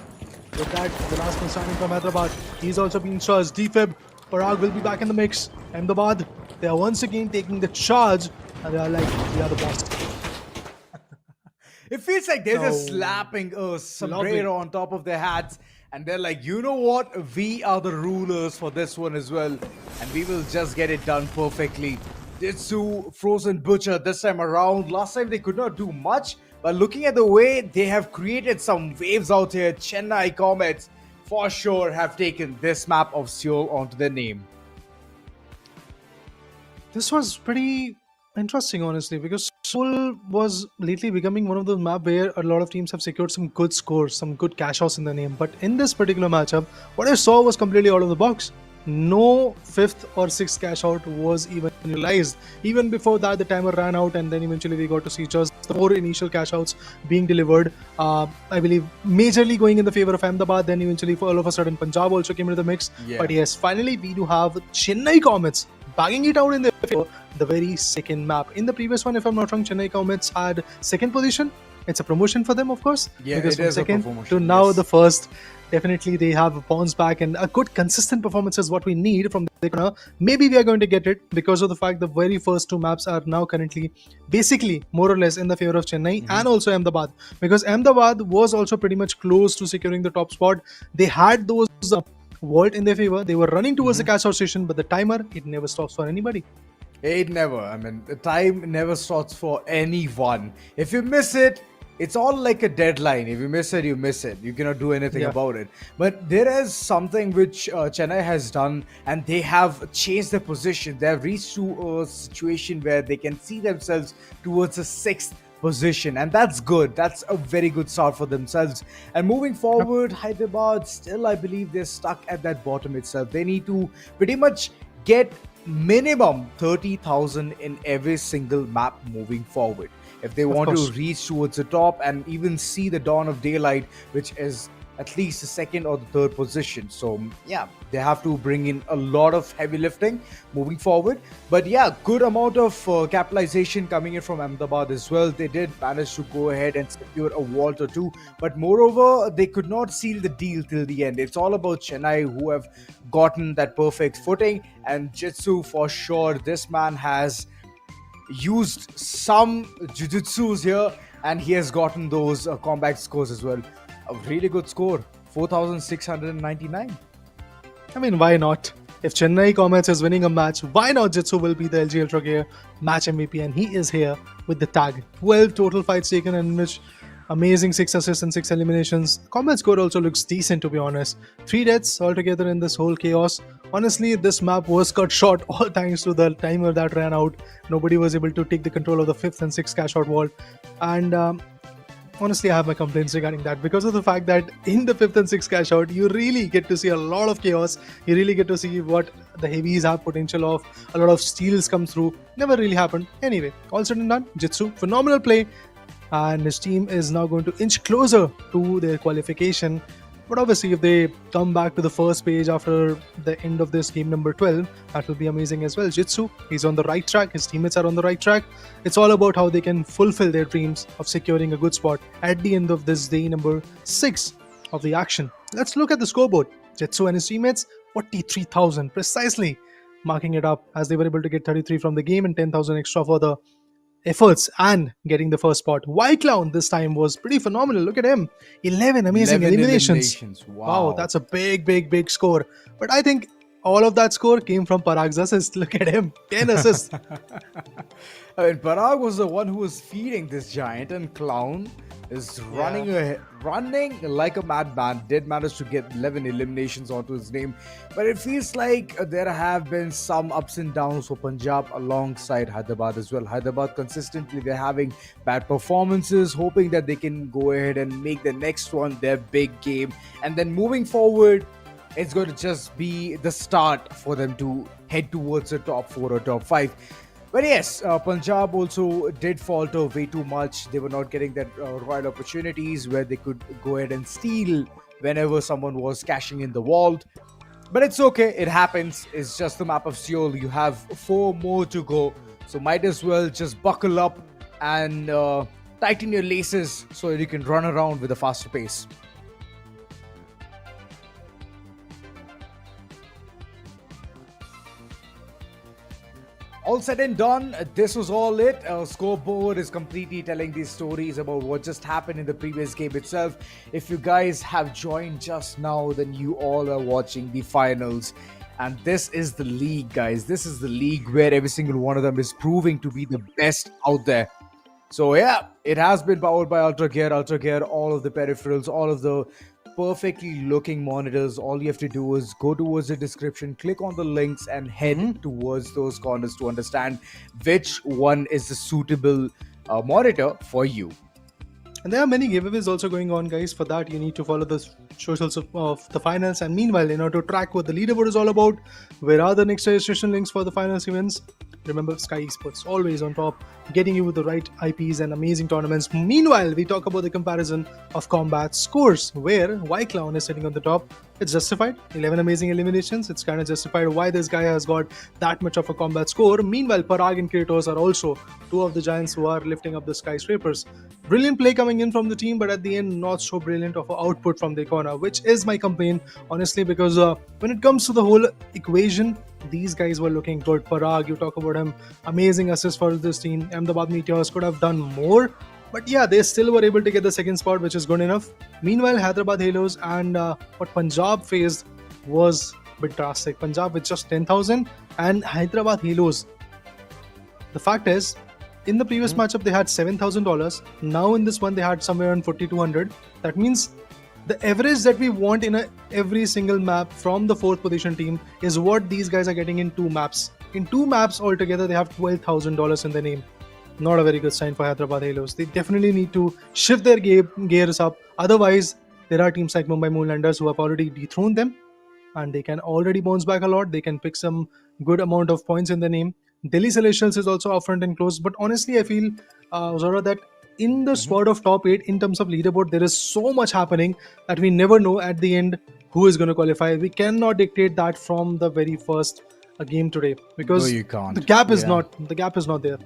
With that, the last man standing from Hyderabad, he's also being charged. Defib, Parag will be back in the mix. Ahmedabad, they are once again taking the charge, and they are like, we are the boss. It feels like they're just So slapping a sombrero on top of their hats, and they're like, you know what? We are the rulers for this one as well, and we will just get it done perfectly. Jitsu, Frozen Butcher this time around. Last time they could not do much, but looking at the way they have created some waves out here, Chennai Comets for sure have taken this map of Seoul onto their name. This was pretty interesting, honestly, because Seoul was lately becoming one of those maps where a lot of teams have secured some good scores, some good cash outs in the name. But in this particular matchup, what I saw was completely out of the box. No fifth or sixth cash out was even realized. Even before that, the timer ran out, and then eventually we got to see just the 4 initial cash outs being delivered. I believe majorly going in the favor of Ahmedabad. Then eventually, for all of a sudden, Punjab also came into the mix. Yeah. But yes, finally we do have Chennai Comets bagging it out in their favor, the very second map. In the previous one, if I'm not wrong, Chennai Comets had second position. It's a promotion for them, of course. Yeah, because it from is a second promotion, to now yes. the first. Definitely, they have bounced back, and a good consistent performance is what we need from the corner. Maybe we are going to get it because of the fact the very first 2 maps are now currently basically more or less in the favor of Chennai and also Ahmedabad, because Ahmedabad was also pretty much close to securing the top spot. They had those vault in their favor. They were running towards the cash out station, but the timer, it never stops for anybody. It never. I mean, the time never stops for anyone. If you miss it, it's all like a deadline. If you miss it, you miss it. You cannot do anything Yeah. about it. But there is something which Chennai has done, and they have changed their position. They have reached to a situation where they can see themselves towards a 6th position, and that's good. That's a very good start for themselves. And moving forward, Hyderabad still, I believe, they're stuck at that bottom itself. They need to pretty much get minimum 30,000 in every single map moving forward if they want course. to reach towards the top and even see the dawn of daylight, which is at least the 2nd or the 3rd position. So yeah, they have to bring in a lot of heavy lifting moving forward. But yeah, good amount of capitalization coming in from Ahmedabad as well. They did manage to go ahead and secure a vault or 2, but moreover, they could not seal the deal till the end. It's all about Chennai, who have gotten that perfect footing, and Jitsu for sure. This man has used some jujutsus here, and he has gotten those combat scores as well. A really good score, 4,699. I mean, why not? If Chennai Comets is winning a match, why not Jitsu will be the LG Ultragear match MVP, and he is here with the tag. 12 total fights taken, in which amazing 6 assists and 6 eliminations. Combat score also looks decent, to be honest. 3 deaths altogether in this whole chaos. Honestly, this map was cut short all thanks to the timer that ran out. Nobody was able to take the control of the 5th and 6th cash out vault. And honestly, I have my complaints regarding that, because of the fact that in the 5th and 6th cash out, you really get to see a lot of chaos. You really get to see what the heavies have potential of. A lot of steals come through. Never really happened. Anyway, all said and done, Jitsu, phenomenal play. And his team is now going to inch closer to their qualification. But obviously, if they come back to the first page after the end of this game number 12, that will be amazing as well. Jitsu, he's on the right track. His teammates are on the right track. It's all about how they can fulfill their dreams of securing a good spot at the end of this day number 6 of the action. Let's look at the scoreboard. Jitsu and his teammates, 43,000 precisely, marking it up as they were able to get 33 from the game and 10,000 extra for the efforts and getting the first spot. White Clown this time was pretty phenomenal. Look at him. 11 amazing 11 eliminations. Wow. That's a big score. But I think all of that score came from Parag's assist. Look at him. 10 assists. I mean, Parag was the one who was feeding this giant, and Clown is running like a madman. Did manage to get 11 eliminations onto his name, but it feels like there have been some ups and downs for Punjab alongside Hyderabad as well. Hyderabad consistently, they're having bad performances, hoping that they can go ahead and make the next one their big game, and then moving forward, it's going to just be the start for them to head towards the top 4 or top 5. But yes, Punjab also did falter way too much. They were not getting that royal opportunities where they could go ahead and steal whenever someone was cashing in the vault. But it's okay, it happens. It's just the map of Seoul. You have 4 more to go, so might as well just buckle up and tighten your laces so you can run around with a faster pace. All said and done, this was all it. Scoreboard is completely telling these stories about what just happened in the previous game itself. If you guys have joined just now, then you all are watching the finals. And this is the league, guys. This is the league where every single one of them is proving to be the best out there. So yeah, it has been powered by Ultragear, all of the peripherals, all of the perfectly looking monitors. All you have to do is go towards the description, click on the links and head towards those corners to understand which one is the suitable monitor for you. And there are many giveaways also going on, guys. For that, you need to follow the socials of the finals. And meanwhile, to track what the leaderboard is all about, where are the next registration links for the finals events, remember Skyesports, always on top, getting you with the right IPs and amazing tournaments. Meanwhile, we talk about the comparison of combat scores, where Y-Clown is sitting on the top. It's justified. 11 amazing eliminations. It's kind of justified why this guy has got that much of a combat score. Meanwhile, Parag and Kratos are also two of the giants who are lifting up the skyscrapers. Brilliant play coming in from the team, but at the end, not so brilliant of an output from the corner, which is my complaint, honestly, because when it comes to the whole equation, these guys were looking good. Parag, you talk about him, amazing assist for this team. Ahmedabad Meteors could have done more, but yeah, they still were able to get the second spot, which is good enough. Meanwhile, Hyderabad Halos and what Punjab faced was a bit drastic. Punjab with just 10,000 and Hyderabad Halos. The fact is, in the previous matchup, they had $7,000. Now in this one, they had somewhere around 4,200. That means the average that we want in every single map from the 4th position team is what these guys are getting in 2 maps. In 2 maps altogether, they have $12,000 in their name. Not a very good sign for Hyderabad Halos. They definitely need to shift their gears up. Otherwise, there are teams like Mumbai Moonlanders who have already dethroned them, and they can already bounce back a lot. They can pick some good amount of points in the name. Delhi Celestials is also up front and close, but honestly, I feel, Zora, that in the squad of top 8, in terms of leaderboard, there is so much happening that we never know at the end who is going to qualify. We cannot dictate that from the very first game today, because No, you can't. the gap is not there.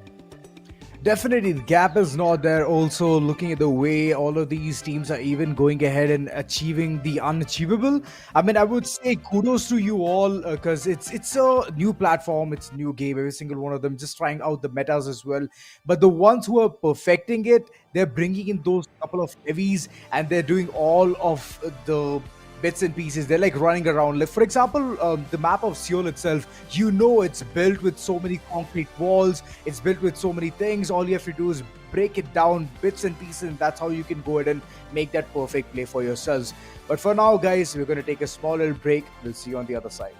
Definitely, the gap is not there. Also, looking at the way all of these teams are even going ahead and achieving the unachievable. I mean, I would say kudos to you all, because it's a new platform, it's a new game. Every single one of them just trying out the metas as well. But the ones who are perfecting it, they're bringing in those couple of heavies and they're doing all of the bits and pieces. They're like running around. Like, for example, the map of Seoul itself, it's built with so many concrete walls, it's built with so many things. All you have to do is break it down bits and pieces, and that's how you can go ahead and make that perfect play for yourselves. But for now, guys, we're going to take a small little break. We'll see you on the other side.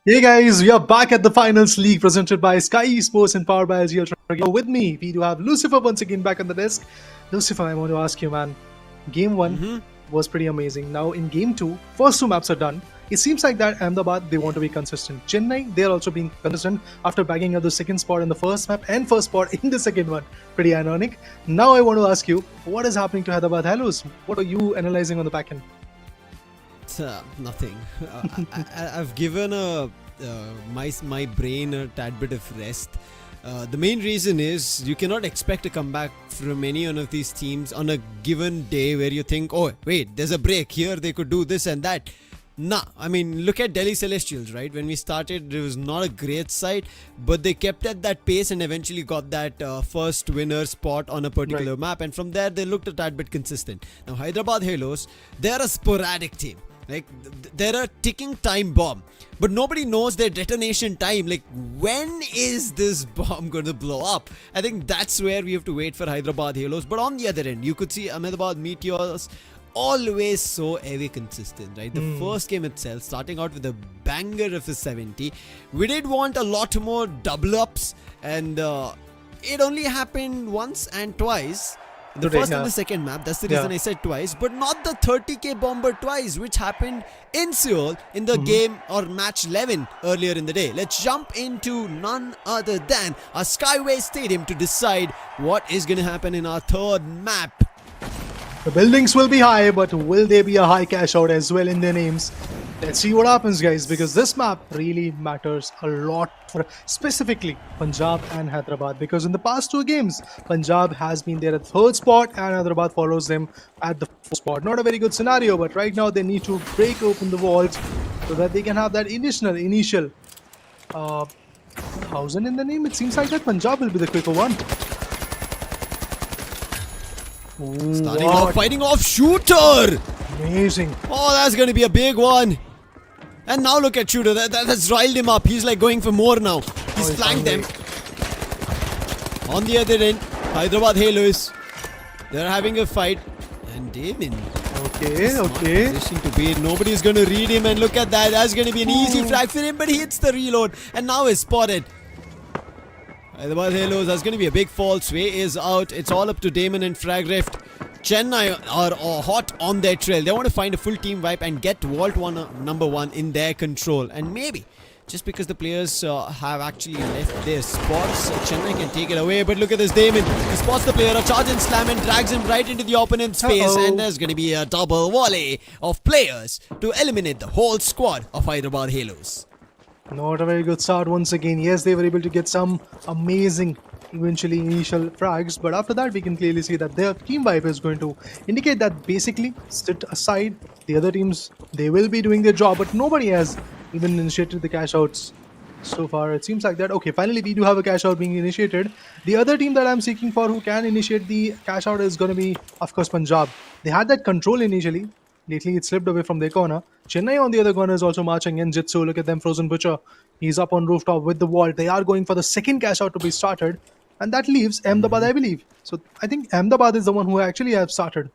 Hey guys, we are back at the finals league presented by Skyesports and powered by Ultragear. With me, we do have Lucifer once again back on the desk. Lucifer, I want to ask you, man. Game 1 was pretty amazing. Now in Game 2, first 2 maps are done. It seems like that Ahmedabad, they want to be consistent. Chennai, they are also being consistent after bagging up the second spot in the first map and first spot in the second one. Pretty ironic. Now I want to ask you, what is happening to Hyderabad Halos? What are you analyzing on the back end? Nothing. I've given my brain a tad bit of rest. The main reason is you cannot expect a comeback from any one of these teams on a given day where you think, oh wait, there's a break here, they could do this and that. Nah, I mean, look at Delhi Celestials, right? When we started, it was not a great side, but they kept at that pace and eventually got that first winner spot on a particular map, and from there they looked a tad bit consistent. Now Hyderabad Halos, they're a sporadic team. Like, they're a ticking time bomb, but nobody knows their detonation time. Like, when is this bomb going to blow up? I think that's where we have to wait for Hyderabad Halos. But on the other end, you could see Ahmedabad Meteors always so heavy consistent, right? The first game itself, starting out with a banger of a 70, we did want a lot more double ups, and it only happened once and twice. The first and the second map, that's the reason I said twice, but not the 30k bomber twice, which happened in Seoul in the game or match 11 earlier in the day. Let's jump into none other than our Skyway Stadium to decide what is going to happen in our third map. The buildings will be high, but will they be a high cash out as well in their names? Let's see what happens, guys, because this map really matters a lot for specifically Punjab and Hyderabad, because in the past 2 games, Punjab has been there at third spot and Hyderabad follows them at the fourth spot. Not a very good scenario, but right now they need to break open the walls so that they can have that initial 1000 in the name. It seems like that Punjab will be the quicker one. Starting off, fighting off Shooter! Amazing. Oh, that's going to be a big one. And now look at Shooter, that's riled him up. He's like going for more now. He's flanked them. On the other end, Hyderabad Halos, they're having a fight. And Damon. Okay. Position to be. Nobody's going to read him, and look at that. That's going to be an easy frag for him, but he hits the reload. And now is spotted. Hyderabad Halos, that's going to be a big fall. Sway is out. It's all up to Damon and Frag Rift. Chennai are hot on their trail. They want to find a full team wipe and get Vault number 1 in their control. And maybe, just because the players have actually left their spots, Chennai can take it away. But look at this Damon. He spots the player, a charge and slam, and drags him right into the opponent's face. And there's going to be a double volley of players to eliminate the whole squad of Hyderabad Halos. Not a very good start once again. Yes, they were able to get some amazing eventually initial frags, but after that we can clearly see that their team vibe is going to indicate that basically sit aside. The other teams, they will be doing their job, but nobody has even initiated the cash outs so far. It seems like that. Okay, finally we do have a cash out being initiated. The other team that I'm seeking for who can initiate the cash out is going to be, of course, Punjab. They had that control initially. Lately it slipped away from their corner. Chennai on the other corner is also marching in Jitsu. Look at them, Frozen Butcher. He's up on rooftop with the vault. They are going for the second cash out to be started. And that leaves Ahmedabad, I believe. So I think Ahmedabad is the one who actually have started.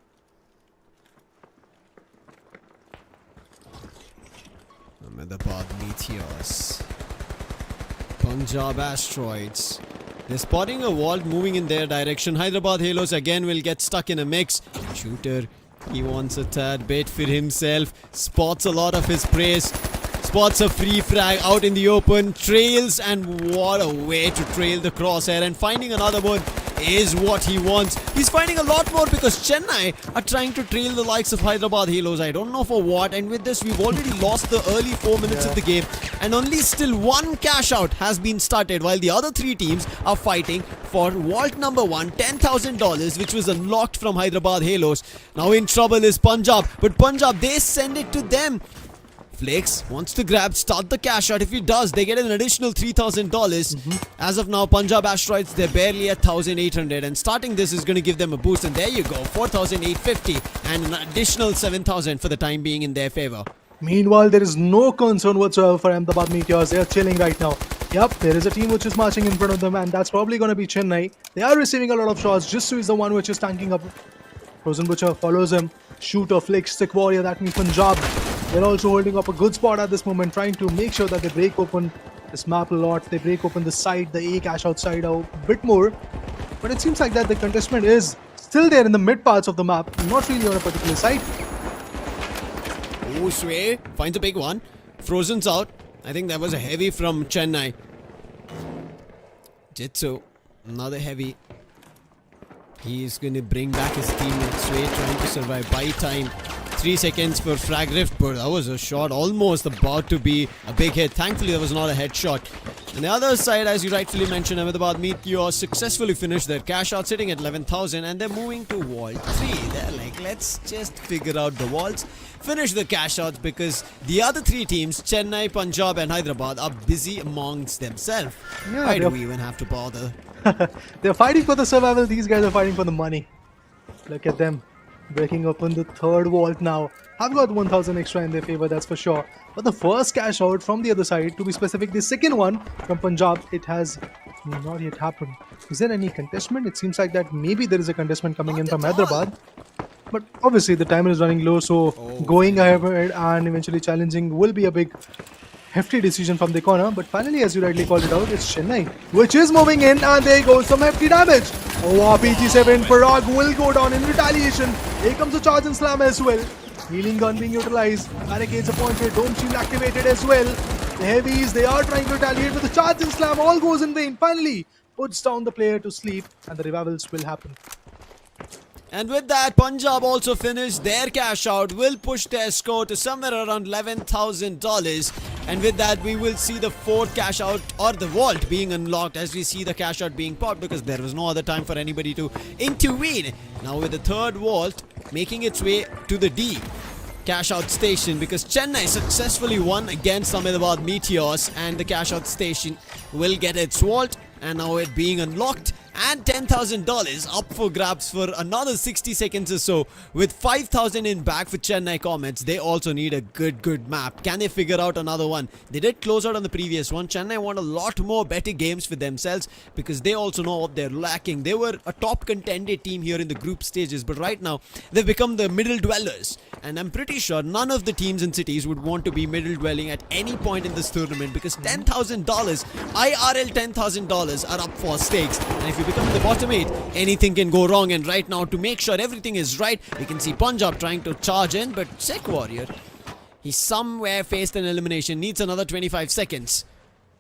Ahmedabad Meteors. Punjab Asteroids. They're spotting a vault moving in their direction. Hyderabad Halos again will get stuck in a mix. Shooter, he wants a tad bit for himself. Spots a lot of his praise. Spots a free frag out in the open. Trails, and what a way to trail the crosshair. And finding another one is what he wants. He's finding a lot more because Chennai are trying to trail the likes of Hyderabad Halos. I don't know for what. And with this, we've already lost the early 4 minutes of the game. And only still 1 cash out has been started, while the other 3 teams are fighting for vault number 1, $10,000, which was unlocked from Hyderabad Halos. Now in trouble is Punjab, but Punjab, they send it to them. Flakes wants to grab, start the cash out. If he does, they get an additional $3,000. As of now, Punjab Asteroids, they're barely at 1,800, and starting this is going to give them a boost. And there you go, 4,850 and an additional 7,000 for the time being in their favor. Meanwhile, there is no concern whatsoever for Ahmedabad Meteors. They are chilling right now. Yep, there is a team which is marching in front of them, and that's probably going to be Chennai. They are receiving a lot of shots. Jitsu is the one which is tanking up. Frozen Butcher follows him. Shooter, Flick, Stick Warrior, that means Punjab. They're also holding up a good spot at this moment, trying to make sure that they break open this map a lot. They break open the side, the A cash out side a bit more. But it seems like that the contestment is still there in the mid parts of the map, not really on a particular side. Oh, Sway finds a big one. Frozen's out. I think that was a heavy from Chennai. Jitsu, another heavy. He's going to bring back his teammate. Sway trying to survive. Buy time. 3 seconds for frag rift, but that was a shot almost about to be a big hit. Thankfully, that was not a headshot. On the other side, as you rightfully mentioned, Ahmedabad Meteors successfully finished their cash out, sitting at 11,000, and they're moving to Vault 3. They're like, let's just figure out the vaults, finish the cash outs, because the other three teams, Chennai, Punjab, and Hyderabad, are busy amongst themselves. Yeah, Why do we even have to bother? They're fighting for the survival. These guys are fighting for the money. Look at them. Breaking open the third vault now. Have got 1,000 extra in their favor, that's for sure. But the first cash out from the other side, to be specific, the second one from Punjab, it has not yet happened. Is there any contestment? It seems like that maybe there is a contestment coming in from Hyderabad. But obviously the timer is running low, so going ahead and eventually challenging will be a big hefty decision from the corner. But finally, as you rightly called it out, it's Chennai, which is moving in, and there goes some hefty damage. Oh, RPG7 Parag will go down in retaliation. Here comes the charge and slam as well. Healing gun being utilized. Barricades appointed. Dome shield activated as well. The heavies, they are trying to retaliate with the charge and slam. All goes in vain. Finally, puts down the player to sleep, and the revivals will happen. And with that, Punjab also finished their cash out, will push their score to somewhere around $11,000. And with that, we will see the fourth cash out or the vault being unlocked as we see the cash out being popped, because there was no other time for anybody to intervene. Now with the third vault making its way to the D cash out station, because Chennai successfully won against Ahmedabad Meteors, and the cash out station will get its vault, and now it being unlocked, and $10,000 up for grabs for another 60 seconds or so, with 5,000 in back for Chennai Comets. They also need a good map. Can they figure out another one? They did close out on the previous one. Chennai want a lot more better games for themselves, because they also know what they're lacking. They were a top contender team here in the group stages, but right now they've become the middle dwellers, and I'm pretty sure none of the teams and cities would want to be middle dwelling at any point in this tournament, because $10,000, IRL $10,000 are up for stakes, and if you become the bottom 8, anything can go wrong. And right now, to make sure everything is right, we can see Punjab trying to charge in, but Sek Warrior, he somewhere faced an elimination, needs another 25 seconds.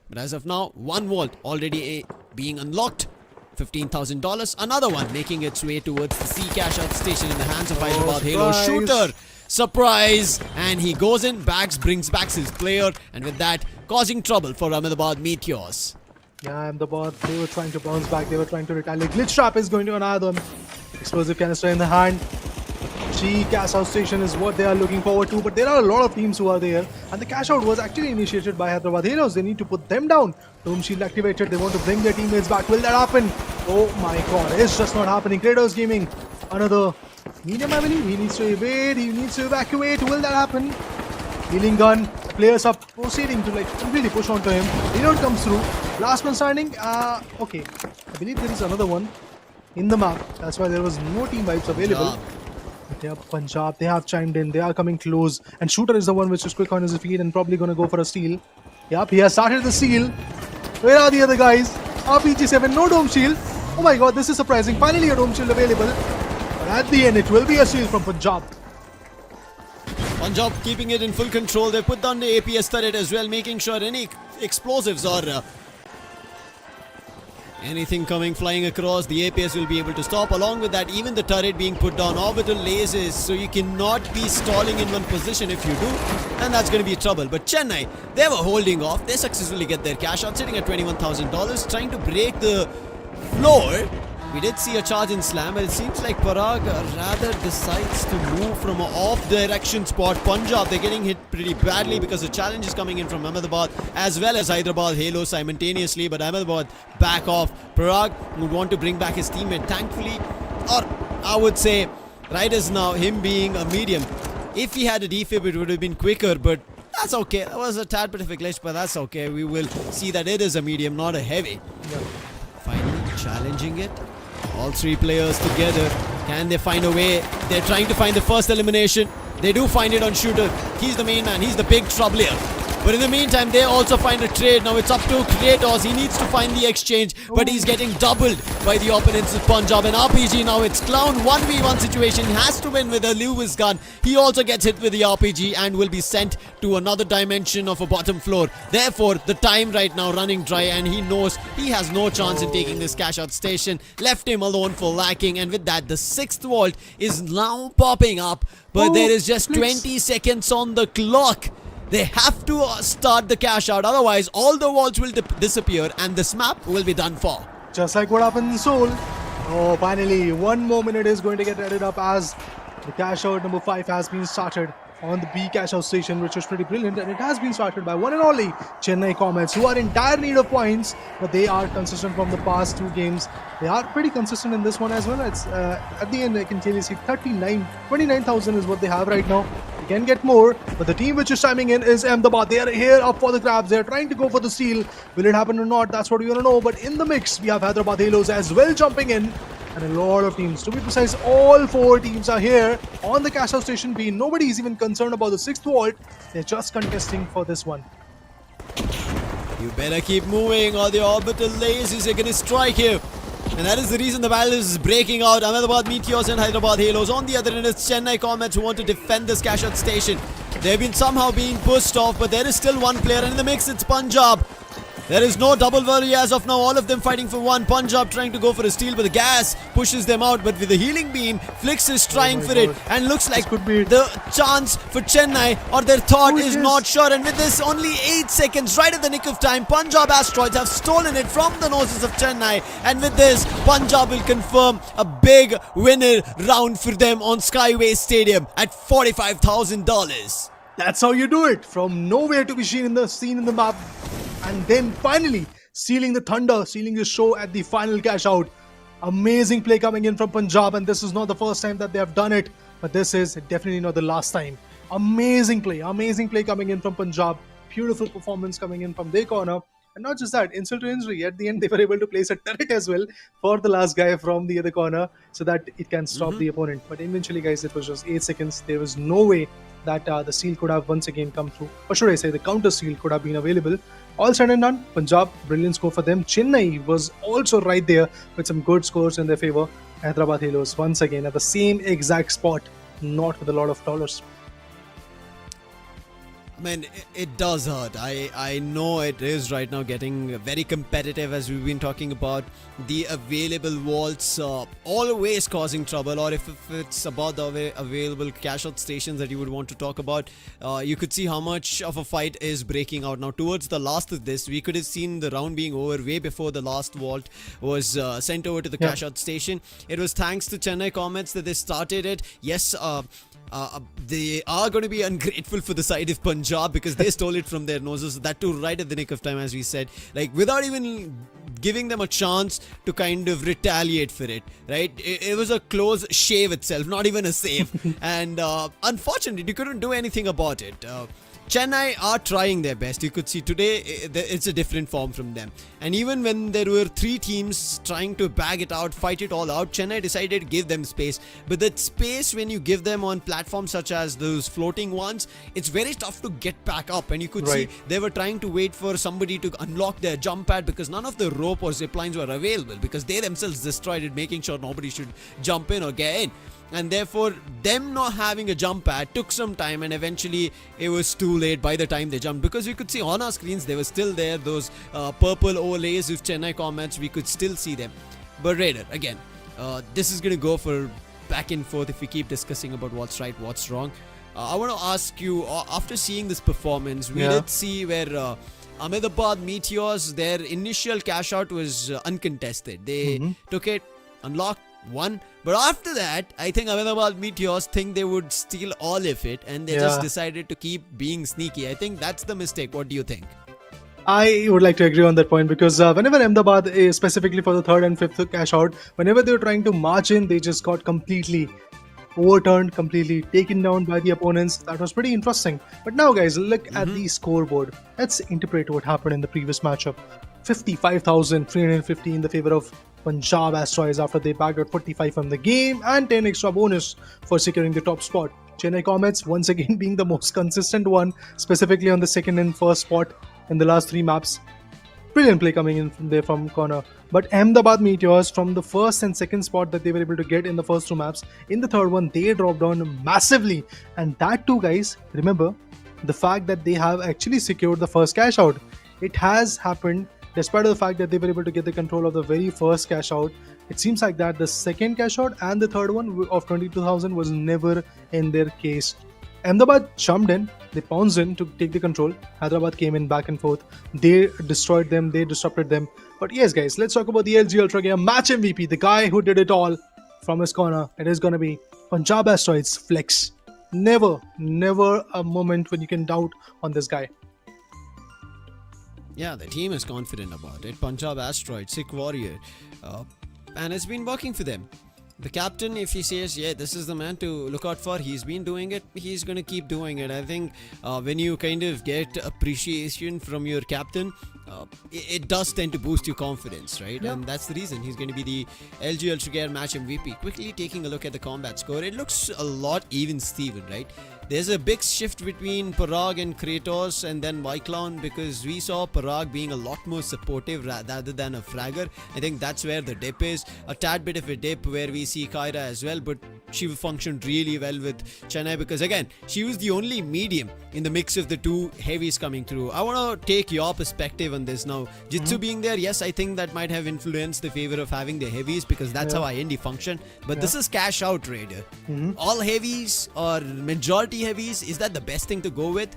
But as of now, one vault already being unlocked, $15,000, another one making its way towards the C cash out station in the hands of Hyderabad Halos. Shooter, surprise, and he goes in, brings back his player, and with that, causing trouble for Ahmedabad Meteors. Yeah, Ahmedabad, they were trying to bounce back, they were trying to retaliate. Glitch Trap is going to another them. Explosive canister in the hand. G cash out station is what they are looking forward to, but there are a lot of teams who are there, and the cash out was actually initiated by Hyderabad Halos. They need to put them down. Dome shield activated, they want to bring their teammates back. Will that happen? Oh my god, it's just not happening. Kratos Gaming, another medium, I believe. He needs to evade, he needs to evacuate. Will that happen? Healing gun, players are proceeding to completely push onto him. Reload comes through. Last man standing. Okay, I believe there is another one in the map. That's why there was no team vibes available. But they are Punjab, they have chimed in, they are coming close. And Shooter is the one which is quick on his feet and probably going to go for a steal. Yep, he has started the steal. Where are the other guys? RPG7, no dome shield. Oh my god, this is surprising. Finally a dome shield available. But at the end, it will be a steal from Punjab. Punjab keeping it in full control. They put down the APS turret as well, making sure any explosives or anything coming flying across, the APS will be able to stop. Along with that, even the turret being put down, orbital lasers, so you cannot be stalling in one position. If you do, and that's going to be trouble. But Chennai, they were holding off. They successfully get their cash out, sitting at $21,000, trying to break the floor. We did see a charge and slam, but it seems like Parag rather decides to move from an off-direction spot. Punjab, they're getting hit pretty badly because the challenge is coming in from Ahmedabad as well as Hyderabad Halo simultaneously, but Ahmedabad back off. Parag would want to bring back his teammate, thankfully, or I would say right as now, him being a medium. If he had a defib, it would have been quicker, but that's okay. That was a tad bit of a glitch, but that's okay. We will see that it is a medium, not a heavy. Yeah. Finally challenging it. All three players together. Can they find a way? They're trying to find the first elimination. They do find it on Shooter. He's the main man. He's the big trouble here. But in the meantime, they also find a trade. Now it's up to Kratos. He needs to find the exchange, but he's getting doubled by the opponents of Punjab. And RPG now, it's Clown 1v1 situation. He has to win with a Lewis gun. He also gets hit with the RPG and will be sent to another dimension of a bottom floor. Therefore, the time right now running dry, and he knows he has no chance in taking this cash out station. Left him alone for lacking, and with that, the 6th vault is now popping up. But there is just 20 seconds on the clock. They have to start the cash out, otherwise all the vaults will disappear and this map will be done for. Just like what happened in Seoul. Oh, finally, 1 more minute is going to get added up as the cash out number 5 has been started on the B cash out station, which was pretty brilliant, and it has been started by one and only Chennai Comets, who are in dire need of points, but they are consistent from the past 2 games. They are pretty consistent in this one as well. It's at the end I can clearly see 29,000 is what they have right now. They can get more, but the team which is chiming in is Ahmedabad. They are here up for the grabs. They are trying to go for the steal. Will it happen or not? That's what we want to know. But in the mix, we have Hyderabad Halos as well jumping in. And a lot of teams. To be precise, all 4 teams are here on the cash out station B. Nobody is even concerned about the 6th vault. They're just contesting for this one. You better keep moving or the orbital lasers are going to strike you. And that is the reason the battle is breaking out. Ahmedabad Meteors and Hyderabad Halos. On the other end, it's Chennai Comets who want to defend this cash out station. They've been somehow being pushed off, but there is still one player. And in the mix, it's Punjab. There is no double worry as of now. All of them fighting for one. Punjab trying to go for a steal, but the gas pushes them out. But with the healing beam, Flix is trying for it. And looks like could be the chance for Chennai, or their thought is not sure. And with this, only 8 seconds, right at the nick of time, Punjab Asteroids have stolen it from the noses of Chennai. And with this, Punjab will confirm a big winner round for them on Skyway Stadium at $45,000. That's how you do it. From nowhere to be seen in the map. And then finally sealing the thunder, sealing the show at the final cash out. Amazing play coming in from Punjab, and this is not the first time that they have done it, but this is definitely not the last time. Amazing play coming in from Punjab. Beautiful performance coming in from their corner. And not just that, insult to injury. At the end, they were able to place a turret as well for the last guy from the other corner so that it can stop the opponent. But eventually, guys, it was just 8 seconds. There was no way that the seal could have once again come through. Or should I say, the counter seal could have been available. All said and done, Punjab, brilliant score for them. Chennai was also right there with some good scores in their favor. Hyderabad Halos once again at the same exact spot, not with a lot of dollars. I mean, it does hurt. I know it is right now getting very competitive, as we've been talking about. The available vaults always causing trouble, or if it's about the available cash out stations that you would want to talk about, you could see how much of a fight is breaking out. Now, towards the last of this, we could have seen the round being over way before the last vault was sent over to the cash out station. It was thanks to Chennai Comets that they started it. Yes, they are going to be ungrateful for the side of Punjab because they stole it from their noses. That too right at the nick of time, as we said, like without even giving them a chance to kind of retaliate for it, right? It was a close shave itself, not even a save. And unfortunately, you couldn't do anything about it. Chennai are trying their best. You could see today it's a different form from them. And even when there were 3 teams trying to bag it out, fight it all out, Chennai decided to give them space. But that space, when you give them on platforms such as those floating ones, it's very tough to get back up. And you could see they were trying to wait for somebody to unlock their jump pad because none of the rope or zip lines were available because they themselves destroyed it, making sure nobody should jump in or get in. And therefore, them not having a jump pad took some time, and eventually it was too late by the time they jumped, because we could see on our screens they were still there, those purple overlays with Chennai Comets, we could still see them. But Raider, again, this is going to go for back and forth if we keep discussing about what's right, what's wrong. I want to ask you, after seeing this performance, we did see where Ahmedabad Meteors, their initial cash out was uncontested. They took it, unlocked, won. But after that, I think Ahmedabad Meteors think they would steal all of it, and they just decided to keep being sneaky. I think that's the mistake. What do you think? I would like to agree on that point because whenever Ahmedabad, specifically for the 3rd and 5th cash out, whenever they were trying to march in, they just got completely overturned, completely taken down by the opponents. That was pretty interesting. But now, guys, look at the scoreboard. Let's interpret what happened in the previous matchup. 55,350 in the favor of Punjab Asteroids after they bagged out 45 from the game and 10 extra bonus for securing the top spot. Chennai Comets once again being the most consistent one, specifically on the second and first spot in the last 3 maps. Brilliant play coming in from there from corner. But Ahmedabad Meteors, from the first and second spot that they were able to get in the first 2 maps, in the third one they dropped down massively. And that too, guys, remember the fact that they have actually secured the first cash out. It has happened despite of the fact that they were able to get the control of the very first cash out. It seems like that the second cash out and the third one of 22,000 was never in their case. Ahmedabad jumped in, they pounced in to take the control. Hyderabad came in back and forth. They destroyed them, they disrupted them. But yes, guys, let's talk about the LG Ultragear match MVP, the guy who did it all from his corner. It is going to be Punjab Asteroids Flex. Never a moment when you can doubt on this guy. Yeah, the team is confident about it. Punjab Asteroids, sick warrior. And it's been working for them. The captain, if he says, yeah, this is the man to look out for, he's been doing it, he's going to keep doing it. I think when you kind of get appreciation from your captain, it does tend to boost your confidence, right? Yeah. And that's the reason he's going to be the LG Ultragear match MVP. Quickly taking a look at the combat score, it looks a lot even Steven, right? There's a big shift between Parag and Kratos and then Vyclown, because we saw Parag being a lot more supportive rather than a fragger. I think that's where the dip is. A tad bit of a dip where we see Kyra as well, but she functioned really well with Chennai because, again, she was the only medium in the mix of the two heavies coming through. I want to take your perspective on this now. Jitsu being there, yes, I think that might have influenced the favor of having the heavies because that's how IND function. But this is cash out, Raider. All heavies or majority heavies, is that the best thing to go with?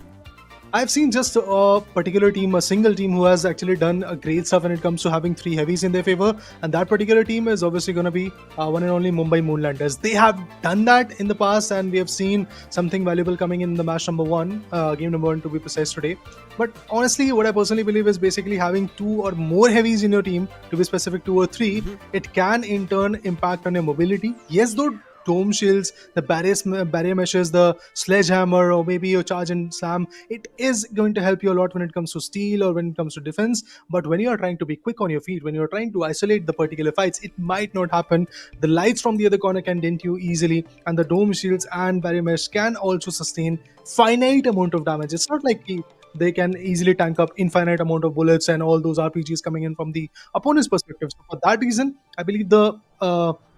I've seen just a particular team, a single team who has actually done a great stuff when it comes to having 3 heavies in their favor, and that particular team is obviously going to be one and only Mumbai Moonlanders. They have done that in the past, and we have seen something valuable coming in the match number 1, game number 1 to be precise today. But honestly, what I personally believe is basically having 2 or more heavies in your team, to be specific 2 or 3, it can in turn impact on your mobility. Yes, though, dome shields, the barrier meshes, the sledgehammer, or maybe your charge and slam, it is going to help you a lot when it comes to steel or when it comes to defense. But when you are trying to be quick on your feet, when you're trying to isolate the particular fights, it might not happen. The lights from the other corner can dent you easily, and the dome shields and barrier mesh can also sustain finite amount of damage. It's not like they can easily tank up infinite amount of bullets and all those RPGs coming in from the opponent's perspective. So for that reason, I believe the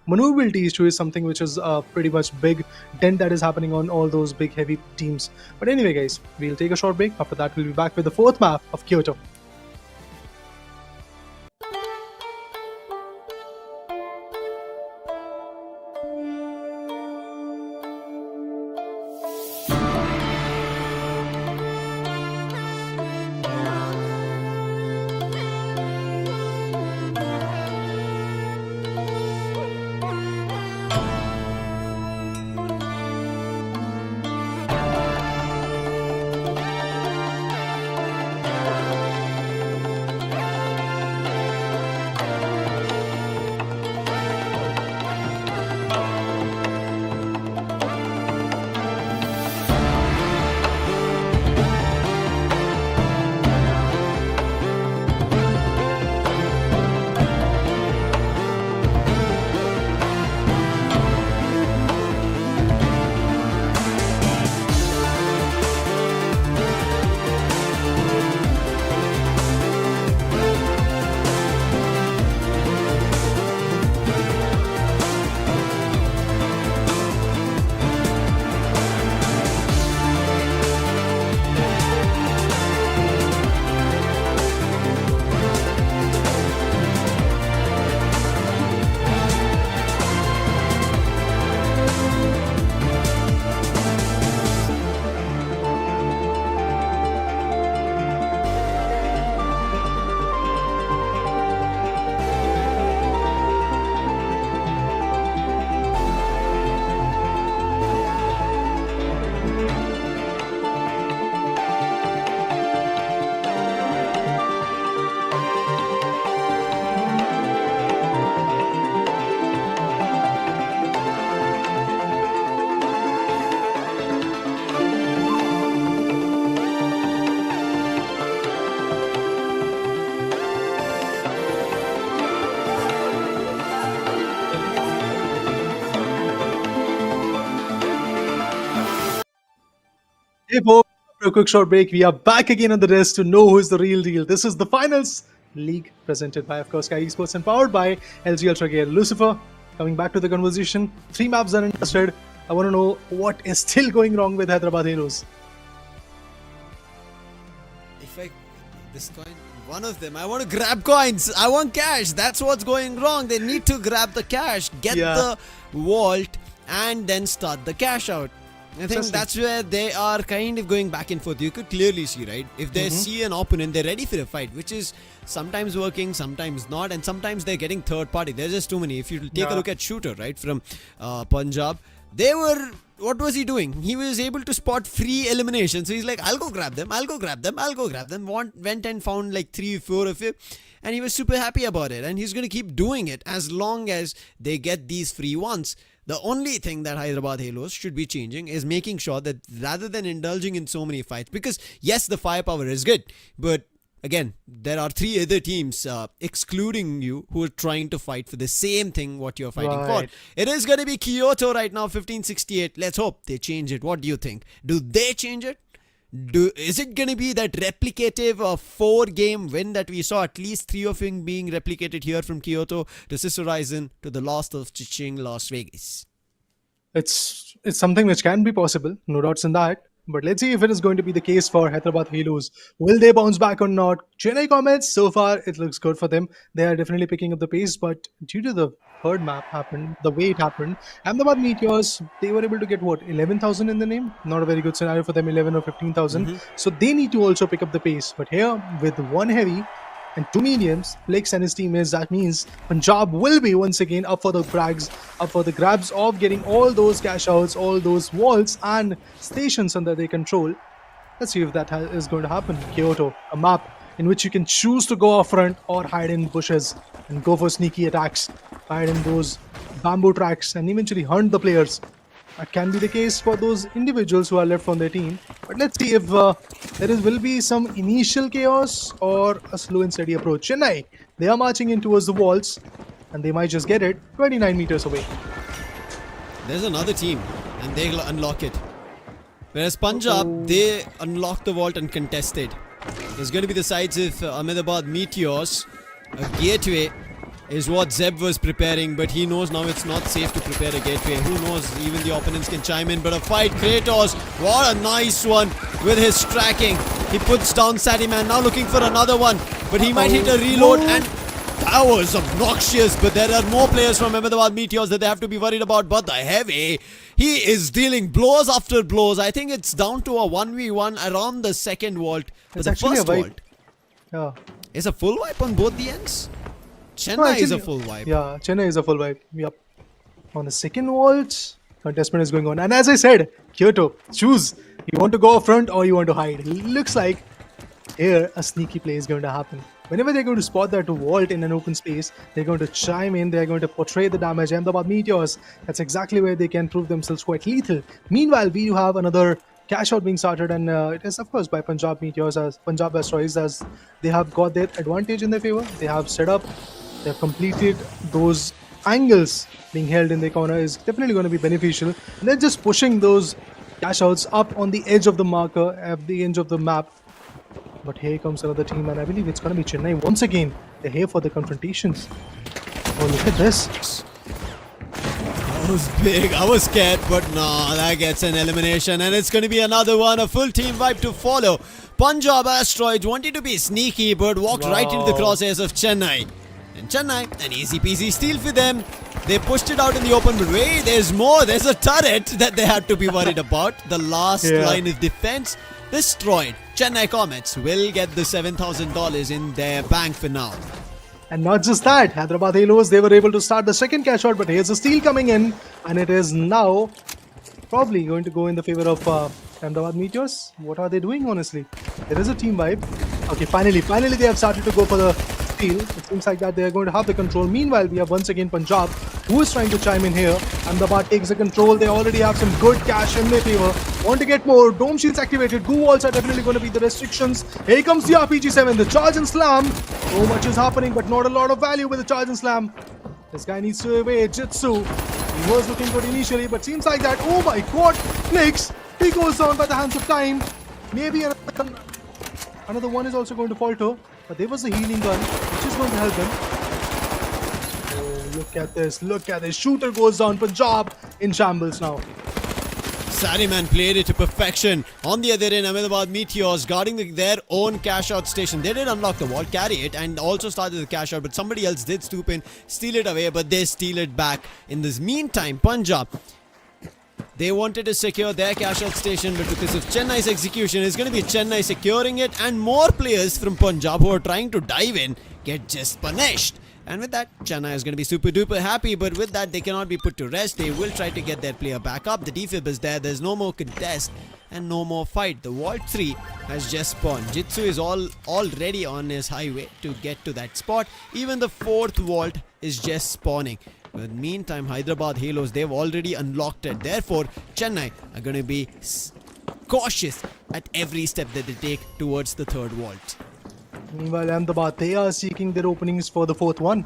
maneuverability issue is something which is pretty much big dent that is happening on all those big heavy teams. But anyway, guys, we'll take a short break. After that, we'll be back with the 4th map of Kyoto. Hey folks, after a quick short break, we are back again on the desk to know who is the real deal. This is the Finals League presented by, of course, Skyesports and powered by LG Ultragear. Lucifer, coming back to the conversation. 3 maps are interested. I want to know what is still going wrong with Hyderabad Halos. If I this coin, one of them, I want to grab coins. I want cash. That's what's going wrong. They need to grab the cash, get the vault, and then start the cash out. I think that's where they are kind of going back and forth. You could clearly see, right? If they see an opponent, they're ready for a fight, which is sometimes working, sometimes not, and sometimes they're getting third party. There's just too many. If you take a look at Shooter, right, from Punjab, what was he doing? He was able to spot free elimination. So he's like, I'll go grab them. Went and found like 3-4 of it. And he was super happy about it. And he's going to keep doing it as long as they get these free ones. The only thing that Hyderabad Halos should be changing is making sure that rather than indulging in so many fights, because yes, the firepower is good, but again, there are 3 other teams, excluding you, who are trying to fight for the same thing what you're fighting for. It is going to be Kyoto right now, 1568. Let's hope they change it. What do you think? Do they change it? Is it going to be that replicative 4-game win that we saw, at least 3 of them being replicated here from Kyoto to Sys Horizon to the loss of Chiching Las Vegas? It's something which can be possible, no doubts in that. But let's see if it is going to be the case for Hyderabad Halos. Will they bounce back or not? Chennai Comets, so far it looks good for them. They are definitely picking up the pace, but due to the third map happened, the way it happened, Ahmedabad Meteors, they were able to get what, 11,000 in the name? Not a very good scenario for them, 11 or 15,000. So they need to also pick up the pace. But here, with 1 heavy and 2 mediums, Flex and his team that means Punjab will be once again up for the grabs of getting all those cash outs, all those walls and stations under their control. Let's see if that is going to happen. Kyoto, a map in which you can choose to go off front or hide in bushes and go for sneaky attacks, hide in those bamboo tracks and eventually hunt the players. That can be the case for those individuals who are left on their team. But let's see if will be some initial chaos or a slow and steady approach. Chennai, they are marching in towards the walls and they might just get it 29 meters away. There's another team and they'll unlock it. Whereas Punjab, they unlock the vault and contested. There's going to be the sides of Ahmedabad Meteors. A gateway is what Zeb was preparing, but he knows now it's not safe to prepare a gateway. Who knows, even the opponents can chime in, but a fight. Kratos, what a nice one with his tracking. He puts down Satiman, now looking for another one, but he might hit a reload, and that was obnoxious. But there are more players from Ahmedabad Meteors that they have to be worried about. But the heavy, he is dealing blows after blows. I think it's down to a 1v1 around the second vault. But the first vault is a full wipe on both the ends. Chennai is a full wipe. Yeah, Chennai is a full wipe. Yep. On the second vault, contestment is going on. And as I said, Kyoto, choose. You want to go up front or you want to hide. It looks like here a sneaky play is going to happen. Whenever they're going to spot that vault in an open space, they're going to chime in, they're going to portray the damage. Ahmedabad Meteors, that's exactly where they can prove themselves quite lethal. Meanwhile, we do have another cash out being started, and it is of course by Punjab Meteors, as Punjab Asteroids, as they have got their advantage in their favor. They have set up, they have completed those angles being held in the corner is definitely going to be beneficial. And they're just pushing those cash outs up on the edge of the marker, at the edge of the map. But here comes another team, and I believe it's going to be Chennai once again. They're here for the confrontations. Oh, look at this. That was big. I was scared, but no, that gets an elimination. And it's going to be another one, a full team vibe to follow. Punjab Asteroids wanted to be sneaky, but walked right into the crosshairs of Chennai. And Chennai, an easy peasy steal for them. They pushed it out in the open, but wait, there's more. There's a turret that they had to be worried about. The last line of defense destroyed. Chennai Comets will get the $7,000 in their bank for now. And not just that, Hyderabad Halos, they were able to start the second cash out, but here's a steal coming in, and it is now probably going to go in the favor of Ahmedabad Meteors. What are they doing, honestly? There is a team vibe. Okay, finally they have started to go for the steal. It seems like that they are going to have the control. Meanwhile, we have once again Punjab, who is trying to chime in here. Ahmedabad takes the control. They already have some good cash in their favor. Want to get more. Dome shields activated. Goo walls are definitely going to be the restrictions. Here comes the RPG-7. The charge and slam. So much is happening, but not a lot of value with the charge and slam. This guy needs to evade. Jitsu. He was looking good initially, but seems like that. Oh my god. Flicks. He goes down by the hands of time. Maybe another one is also going to falter. But there was the healing gun, which is going to help him. Oh, look at this. Look at this. Shooter goes down. Punjab in shambles now. Sariman played it to perfection. On the other end, Ahmedabad Meteors guarding their own cash-out station. They did unlock the wall, carry it, and also started the cash-out, but somebody else did stoop in, steal it away, but they steal it back. In this meantime, Punjab, they wanted to secure their cash-out station, but because of Chennai's execution, it's going to be Chennai securing it, and more players from Punjab who are trying to dive in get just punished. And with that, Chennai is going to be super duper happy, but with that, they cannot be put to rest. They will try to get their player back up. The defib is there. There's no more contest and no more fight. The Vault 3 has just spawned. Jitsu is already on his highway to get to that spot. Even the 4th Vault is just spawning. But meantime, Hyderabad Halos, they've already unlocked it. Therefore, Chennai are going to be cautious at every step that they take towards the 3rd Vault. Meanwhile, Ahmedabad, they are seeking their openings for the 4th one.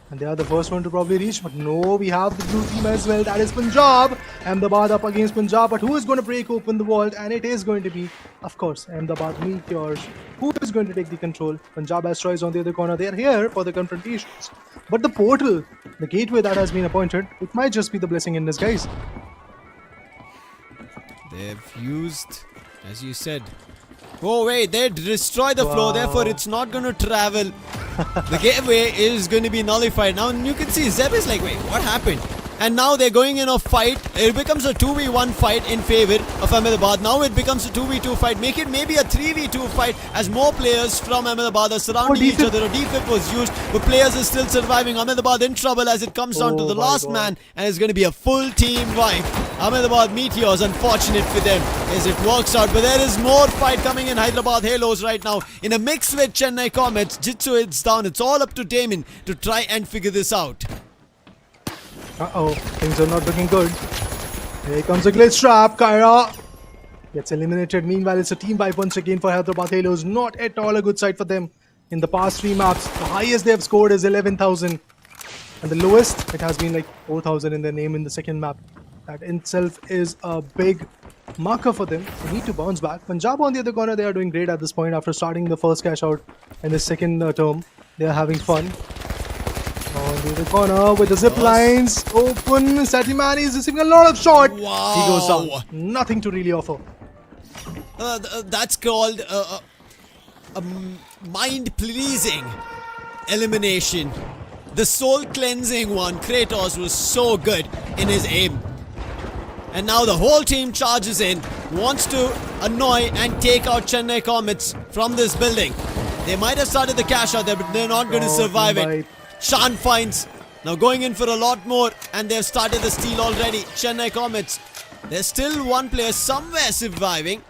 And they are the first one to probably reach. But no, we have the blue team as well. That is Punjab. Ahmedabad up against Punjab. But who is going to break open the vault? And it is going to be, of course, Ahmedabad Meteors. Who is going to take the control? Punjab Asteroids on the other corner. They are here for the confrontations. But the portal, the gateway that has been appointed, it might just be the blessing in disguise. They've used, as you said... Oh wait, they destroy the flow, therefore it's not going to travel. The gateway is going to be nullified. Now you can see Zeb is like, wait, what happened? And now they're going in a fight. It becomes a 2v1 fight in favor of Ahmedabad. Now it becomes a 2v2 fight. Make it maybe a 3v2 fight as more players from Ahmedabad are surrounding each other. A defib was used, but players are still surviving. Ahmedabad in trouble as it comes down to the last man, and it's going to be a full team wipe. Ahmedabad Meteors, unfortunate for them as it works out, but there is more fight coming in Hyderabad Halos right now in a mix with Chennai Comets. Jitsu is down. It's all up to Damon to try and figure this out. Uh-oh, things are not looking good. Here comes a glitch trap. Kyra gets eliminated. Meanwhile, it's a team wipe once again for Hyderabad Halos. Not at all a good sight for them in the past 3 maps. The highest they have scored is 11,000. And the lowest, it has been like 4,000 in their name in the second map. That in itself is a big marker for them. They need to bounce back. Punjab on the other corner, they are doing great at this point after starting the first cash out in the second term. They are having fun. On the other corner with the zip lines open. Satiman is receiving a lot of shot. Wow. He goes down. Nothing to really offer. That's called a mind-pleasing elimination. The soul-cleansing one. Kratos was so good in his aim. And now the whole team charges in, wants to annoy and take out Chennai Comets from this building. They might have started the cash out there, but they're not going to survive it. Shan finds, now going in for a lot more, and they've started the steal already. Chennai Comets, there's still one player somewhere surviving.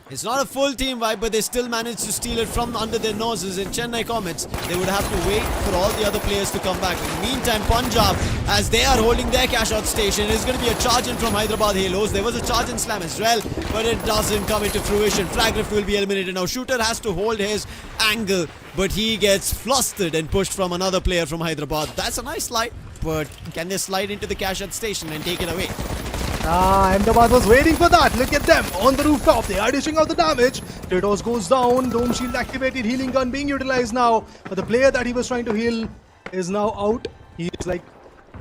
It's not a full team wipe, but they still managed to steal it from under their noses. In Chennai Comets, they would have to wait for all the other players to come back. In the meantime, Punjab, as they are holding their cash-out station, is going to be a charge in from Hyderabad Halos. There was a charge in slam as well, but it doesn't come into fruition. Flagrif will be eliminated now. Shooter has to hold his angle, but he gets flustered and pushed from another player from Hyderabad. That's a nice slide, but can they slide into the cash-out station and take it away? Ahmedabad was waiting for that. Look at them on the rooftop. They are dishing out the damage. Kratos goes down. Dome shield activated. Healing gun being utilized now. But the player that he was trying to heal is now out. He is like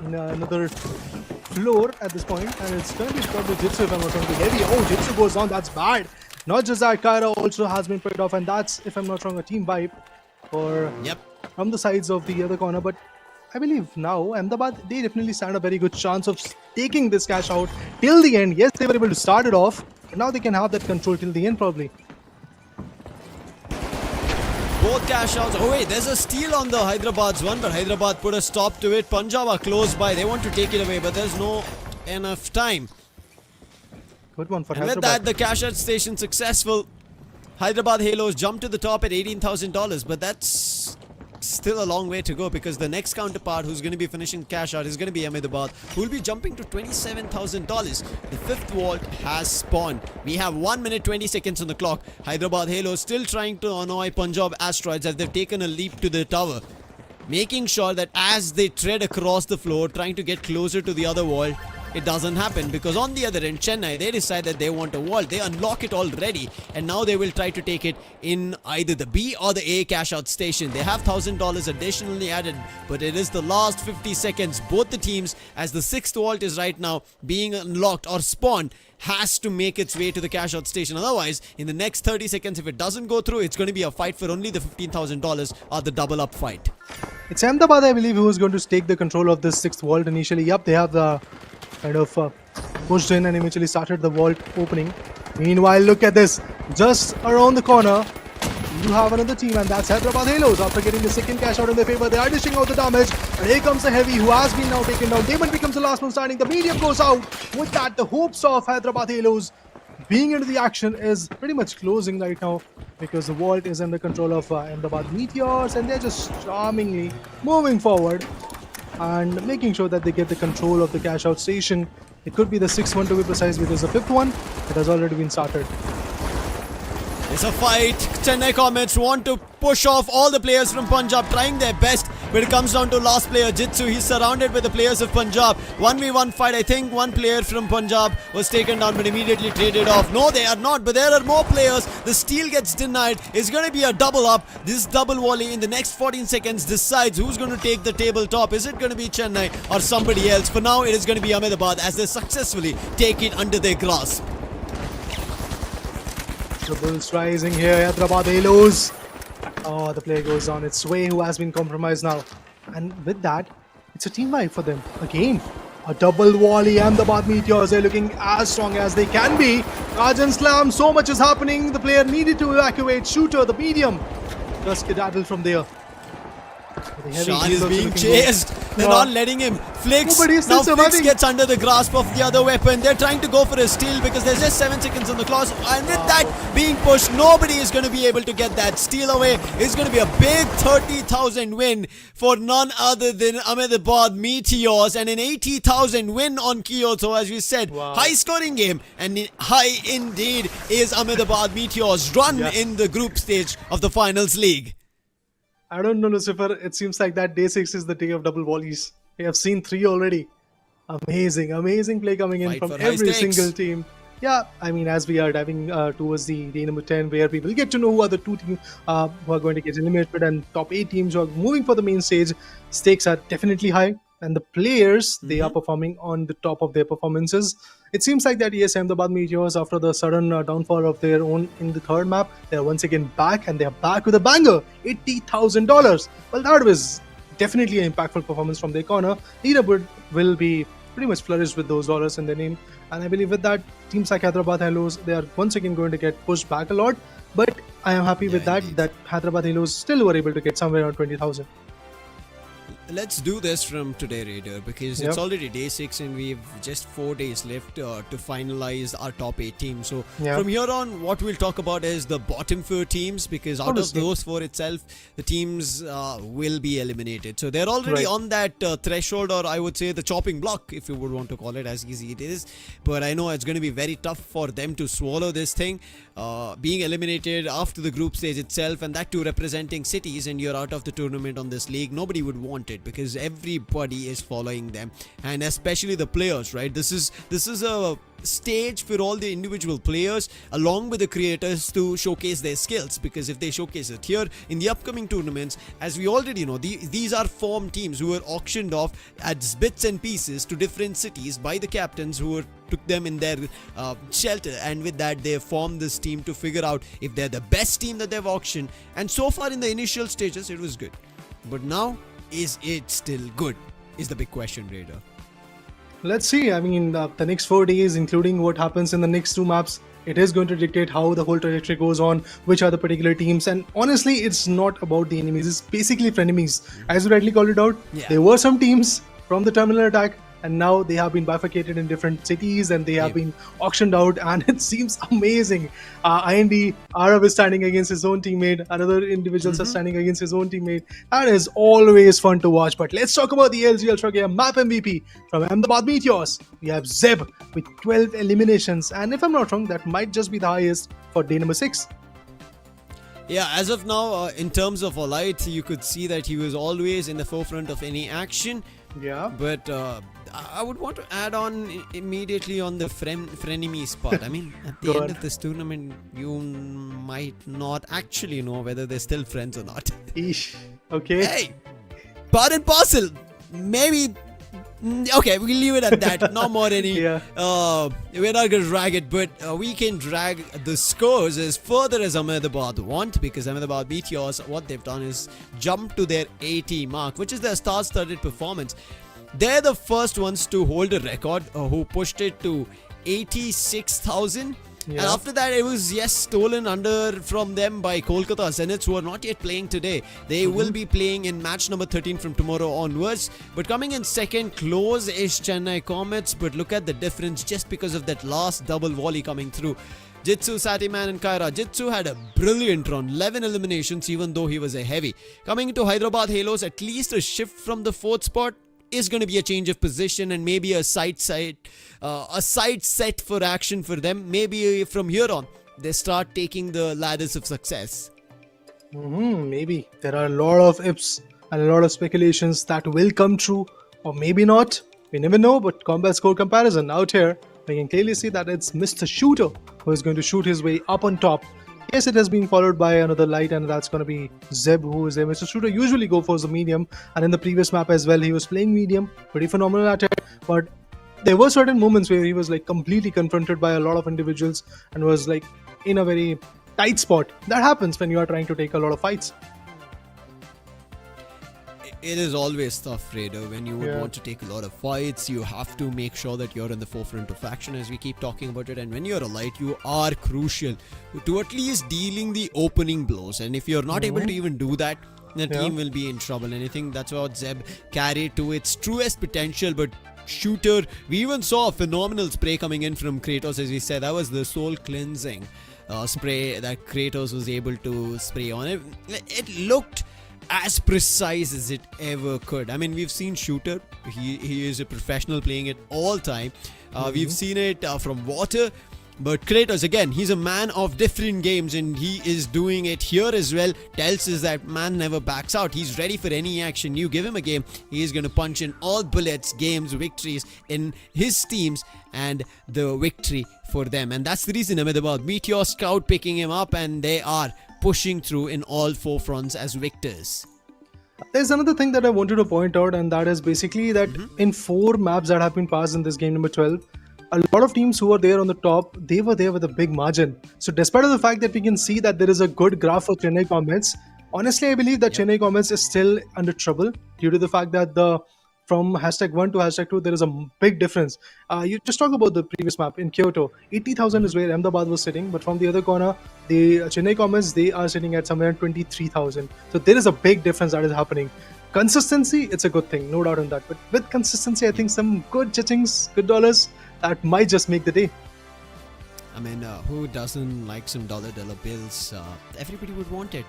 in another floor at this point. And it's going to be probably Jitsu if I'm not wrong. Heavy. Oh, Jitsu goes down. That's bad. Not just that, Kyra also has been picked off. And that's, if I'm not wrong, a team wipe for from the sides of the other corner. But I believe now Ahmedabad, they definitely stand a very good chance of taking this cash out till the end. Yes, they were able to start it off, but now they can have that control till the end probably. Both cash outs. Oh wait, there's a steal on the Hyderabad's one, but Hyderabad put a stop to it. Punjab are close by. They want to take it away, but there's no enough time. Good one for And Hyderabad. with that, the cash out station successful. Hyderabad Halos jumped to the top at $18,000, but that's still a long way to go because the next counterpart who's going to be finishing cash out is going to be Ahmedabad, who will be jumping to $27,000. The 5th vault has spawned. We have 1 minute 20 seconds on the clock. Hyderabad Halos still trying to annoy Punjab Asteroids as they've taken a leap to the tower, making sure that as they tread across the floor, trying to get closer to the other wall, it doesn't happen, because on the other end, Chennai, they decide that they want a vault. They unlock it already, and now they will try to take it in either the B or the A cash-out station. They have $1,000 additionally added, but it is the last 50 seconds. Both the teams, as the 6th vault is right now being unlocked or spawned, has to make its way to the cash out station. Otherwise, in the next 30 seconds, if it doesn't go through, it's going to be a fight for only the $15,000 or the double up fight. It's Ahmedabad, I believe, who is going to take the control of this 6th vault initially. Yup, they have the kind of pushed in and eventually started the vault opening. Meanwhile, look at this. Just around the corner, you have another team, and that's Hyderabad Halos. After getting the 2nd cash out in their favor, they are dishing out the damage. And here comes the heavy, who has been now taken down. Damon becomes the last one standing. The medium goes out. With that, the hopes of Hyderabad Halos being into the action is pretty much closing right now, because the vault is under control of Ahmedabad Meteors, and they're just charmingly moving forward and making sure that they get the control of the cash out station. It could be the 6th one to be precise, because the 5th one, it has already been started. It's a fight. Chennai Comets want to push off all the players from Punjab, trying their best, but it comes down to last player, Jitsu. He's surrounded with the players of Punjab. 1v1 fight. I think one player from Punjab was taken down but immediately traded off. No, they are not, but there are more players. The steal gets denied. It's going to be a double up. This double volley in the next 14 seconds decides who's going to take the tabletop. Is it going to be Chennai or somebody else? For now, it is going to be Ahmedabad, as they successfully take it under their grasp. The Bulls rising here, Hyderabad Halos. Oh, the play goes on. It's Sway who has been compromised now. And with that, it's a team wipe for them. Again, a double volley. Ahmedabad Meteors, they're looking as strong as they can be. Rajan Slam, so much is happening. The player needed to evacuate. Shooter, the medium, just skedaddle from there. Sean is being chased. They're not letting him. Flicks. No, but he's still now Flicks surviving. gets under the grasp of the other weapon. They're trying to go for a steal because there's just 7 seconds on the clock. And with that being pushed, nobody is going to be able to get that steal away. It's going to be a big 30,000 win for none other than Ahmedabad Meteors, and an 80,000 win on Kyoto, as we said. Wow. High scoring game, and high indeed is Ahmedabad Meteors' run in the group stage of the finals league. I don't know, Lucifer. It seems like that day 6 is the day of double volleys. We have seen 3 already. Amazing play coming in Fight from for high every stakes. single team. Yeah, I mean, as we are diving towards the day number 10, where we will get to know who are the 2 teams who are going to get eliminated, and top 8 teams who are moving for the main stage. Stakes are definitely high, and the players, they are performing on the top of their performances. It seems like that, yes, Ahmedabad Meteors, after the sudden downfall of their own in the 3rd map, they are once again back, and they are back with a banger, $80,000. Well, that was definitely an impactful performance from their corner. Leaderboard will be pretty much flourished with those dollars in their name, and I believe with that, teams like Hyderabad Halos, they are once again going to get pushed back a lot. But I am happy with that, indeed. that Hyderabad Halos still were able to get somewhere around 20,000. Let's do this from today, Raider, because it's already day 6 and we've just 4 days left to finalize our top 8 teams. So from here on, what we'll talk about is the bottom 4 teams, because out of those 4 itself, the teams will be eliminated. So they're already on that threshold, or I would say the chopping block, if you would want to call it, as easy it is. But I know it's going to be very tough for them to swallow this thing, being eliminated after the group stage itself, and that too representing cities, and you're out of the tournament on this league. Nobody would want it, because everybody is following them, and especially the players, right? This is a stage for all the individual players along with the creators to showcase their skills, because if they showcase it here in the upcoming tournaments, as we already know, these are formed teams who were auctioned off as bits and pieces to different cities by the captains who took them in their shelter, and with that they formed this team to figure out if they're the best team that they've auctioned. And so far in the initial stages it was good, but now, is it still good, is the big question, Raider. Let's see. I mean, the next 4 days, including what happens in the next 2 maps, it is going to dictate how the whole trajectory goes on, which are the particular teams. And honestly, it's not about the enemies. It's basically frenemies. As you rightly called it out, there were some teams from the terminal attack, and now they have been bifurcated in different cities, and they have been auctioned out, and it seems amazing. IND, Arab is standing against his own teammate, another individuals are standing against his own teammate. That is always fun to watch. But let's talk about the LG Ultragear map MVP from Ahmedabad Meteors. We have Zeb with 12 eliminations, and if I'm not wrong, that might just be the highest for day number 6. Yeah, as of now, in terms of Olite, you could see that he was always in the forefront of any action. Yeah. But I would want to add on immediately on the frenemies part. I mean, at the Go end on. of this tournament, you might not actually know whether they're still friends or not. Eesh. Okay. Hey, part and parcel. Maybe. Okay, we'll leave it at that. No more any. Yeah. We're not gonna drag it, but we can drag the scores as further as Ahmedabad want, because Ahmedabad Meteors, what they've done is jump to their 80 mark, which is their star-studded performance. They're the first ones to hold a record, who pushed it to 86,000. And Yeah. after that, it was, yes, stolen under from them by Kolkata Zeniths, who are not yet playing today. They will be playing in match number 13 from tomorrow onwards. But coming in second close is Chennai Comets. But look at the difference just because of that last double volley coming through. Jitsu, Satiman and Kaira. Jitsu had a brilliant run, 11 eliminations even though he was a heavy. Coming into Hyderabad Halos, at least a shift from the fourth spot is going to be a change of position and maybe a side set for action for them. Maybe from here on, they start taking the ladders of success. Maybe. There are a lot of ifs and a lot of speculations that will come true, or maybe not. We never know, but combat score comparison out here, we can clearly see that it's Mr. Shooter who is going to shoot his way up on top. Yes, it has been followed by another light, and that's going to be Zeb, who is a Mr. Shooter. Usually go for the medium, and in the previous map as well, he was playing medium. Pretty phenomenal at it, but there were certain moments where he was like completely confronted by a lot of individuals and was like in a very tight spot. That happens when you are trying to take a lot of fights. It is always tough, Raider, when you would Yeah. want to take a lot of fights. You have to make sure that you're in the forefront of action, as we keep talking about it. And when you're a light, you are crucial to at least dealing the opening blows. And if you're not able to even do that, the team will be in trouble. And I think that's what Zeb carried to its truest potential. But Shooter, we even saw a phenomenal spray coming in from Kratos, as we said. That was the soul cleansing spray that Kratos was able to spray on it. It looked as precise as it ever could. I mean, we've seen Shooter. He is a professional playing it all time. We've seen it from water. But Kratos, again, he's a man of different games, and he is doing it here as well. Tells us that man never backs out. He's ready for any action. You give him a game, he's going to punch in all bullets, games, victories in his teams, and the victory for them. And that's the reason Ahmedabad Meteor scout picking him up, and they are pushing through in all four fronts as victors. There's another thing that I wanted to point out, and that is basically that in 4 maps that have been passed in this game number 12, a lot of teams who were there on the top, they were there with a big margin. So despite of the fact that we can see that there is a good graph for Chennai Comets, honestly I believe that Chennai Comets is still under trouble due to the fact that from #1 to #2 there is a big difference. You just talk about the previous map in Kyoto. 80,000 is where Ahmedabad was sitting, but from the other corner, the Chennai Comets, they are sitting at somewhere around 23,000. So there is a big difference that is happening. Consistency, it's a good thing, no doubt on that. But with consistency, I think some good chichings, good dollars, that might just make the day. I mean, who doesn't like some dollar bills? Everybody would want it.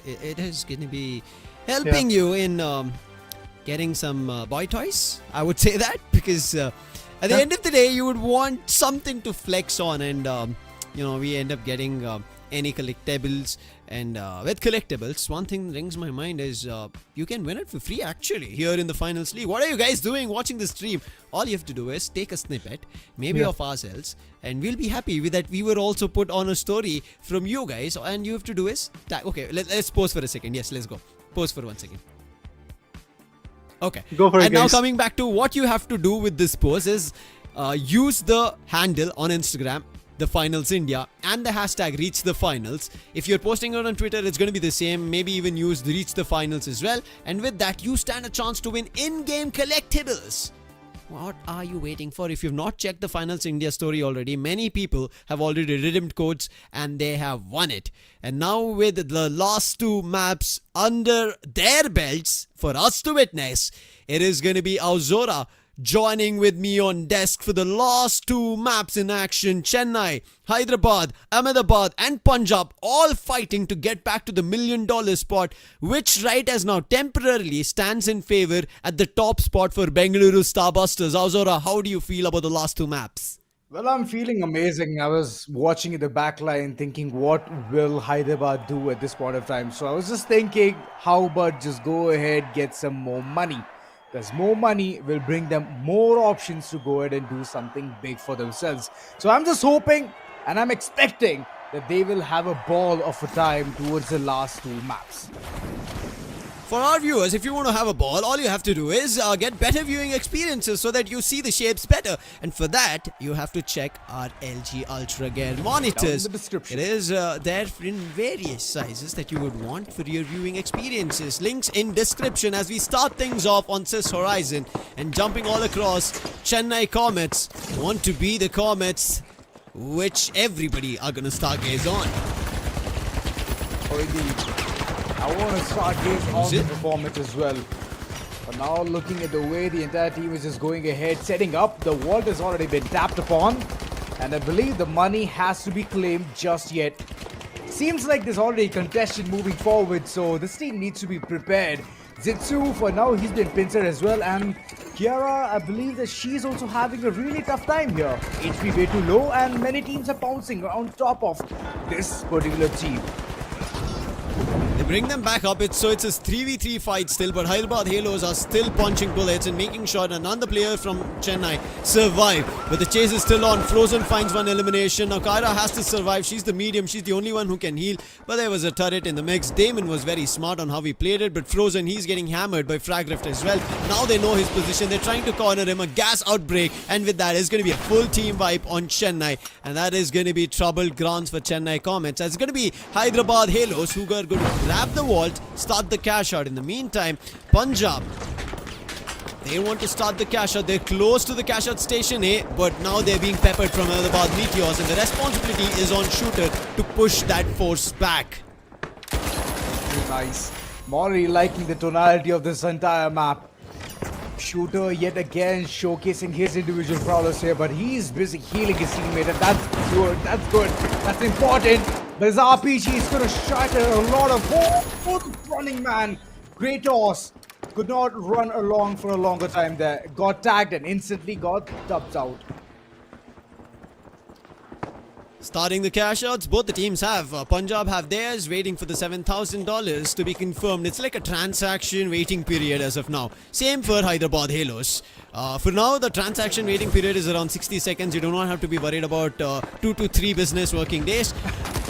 It is going to be helping you in getting some boy toys. I would say that, because at the end of the day, you would want something to flex on, and we end up getting any collectibles. And with collectibles, one thing that rings my mind is you can win it for free actually here in the finals league. What are you guys doing watching the stream? All you have to do is take a snippet, maybe of ourselves, and we'll be happy with that. We were also put on a story from you guys, and you have to do is tag. Okay, let's pause for a second. Yes, let's go. Pause for 1 second. Okay. Go for it, and now guys. coming back to what you have to do with this post is use the handle on Instagram, the finals India, and the hashtag reach the finals. If you're posting it on Twitter, it's going to be the same. Maybe even use the reach the finals as well. And with that, you stand a chance to win in-game collectibles. What are you waiting for? If you've not checked the Finals India story already, many people have already redeemed codes and they have won it. And now with the last 2 maps under their belts for us to witness, it is going to be Auzora joining with me on desk for the last 2 maps in action. Chennai, Hyderabad, Ahmedabad and Punjab all fighting to get back to the $1 million spot, which right as now temporarily stands in favor at the top spot for Bengaluru Starbusters. Auzora, how do you feel about the last 2 maps? Well, I'm feeling amazing. I was watching the back line thinking, what will Hyderabad do at this point of time? So I was just thinking, how about just go ahead, get some more money? Because more money will bring them more options to go ahead and do something big for themselves. So I'm just hoping and I'm expecting that they will have a ball of a time towards the last two maps. For our viewers, if you want to have a ball, all you have to do is get better viewing experiences so that you see the shapes better. And for that, you have to check our LG Ultragear monitors. Down in the description. It is there in various sizes that you would want for your viewing experiences. Links in description as we start things off on Sys Horizon and jumping all across Chennai Comets. Want to be the Comets which everybody are going to stargaze on. Oh, indeed. I want to start gaze on the performance as well. But now looking at the way the entire team is just going ahead, setting up, the vault has already been tapped upon. And I believe the money has to be claimed just yet. Seems like there's already a contestant moving forward, so this team needs to be prepared. Zitsu, for now, he's been pincered as well. And Kiara, I believe that she's also having a really tough time here. HP way too low, and many teams are pouncing on top of this particular team. They bring them back up. It's a 3v3 fight still, but Hyderabad Halos are still punching bullets and making sure that another player from Chennai survive. But the chase is still on. Frozen finds one elimination. Now Kyra has to survive. She's the medium. She's the only one who can heal. But there was a turret in the mix. Damon was very smart on how he played it, but Frozen, he's getting hammered by Frag Rift as well. Now they know his position. They're trying to corner him. A gas outbreak, and with that, it's going to be a full team wipe on Chennai, and that is going to be troubled grounds for Chennai Comets. It's going to be Hyderabad Halos who are going to grab the vault, start the cash out. In the meantime, Punjab, they want to start the cash out. They're close to the cash out station A, but now they're being peppered from Ahmedabad Meteors, and the responsibility is on Shooter to push that force back. Nice. Mori liking the tonality of this entire map. Shooter yet again showcasing his individual prowess here, but he's busy healing his teammate, and that's good, that's important. But his RPG is going to shatter a lot of hope. Running man, Kratos, could not run along for a longer time there. Got tagged and instantly got dubbed out. Starting the cash outs, both the teams have. Punjab have theirs, waiting for the $7,000 to be confirmed. It's like a transaction waiting period as of now. Same for Hyderabad Halos. For now, the transaction waiting period is around 60 seconds. You do not have to be worried about 2 to 3 business working days.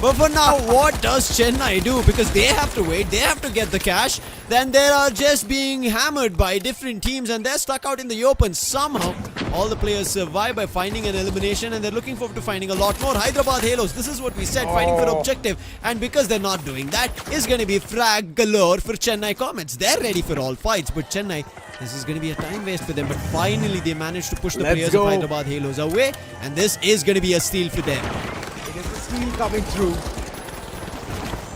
But for now, what does Chennai do? Because they have to wait, they have to get the cash. Then they are just being hammered by different teams and they're stuck out in the open. Somehow, all the players survive by finding an elimination, and they're looking forward to finding a lot more. Hyderabad Halos, this is what we said, fighting for objective. And because they're not doing that, it's going to be frag galore for Chennai Comets. They're ready for all fights, but Chennai, this is going to be a time waste for them. But finally, they managed to push the players of Hyderabad Halos away, and this is going to be a steal for them. It is a steal coming through.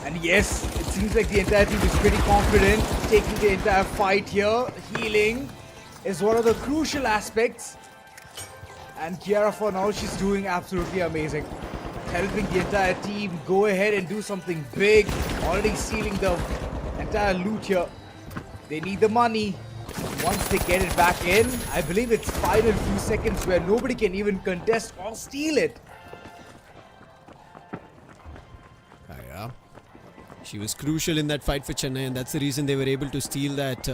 And yes, it seems like the entire team is pretty confident, taking the entire fight here. Healing is one of the crucial aspects. And Kiara, for now, she's doing absolutely amazing. Helping the entire team go ahead and do something big. Already stealing the entire loot here. They need the money. Once they get it back in, I believe it's final few seconds where nobody can even contest or steal it. Yeah. She was crucial in that fight for Chennai, and that's the reason they were able to steal that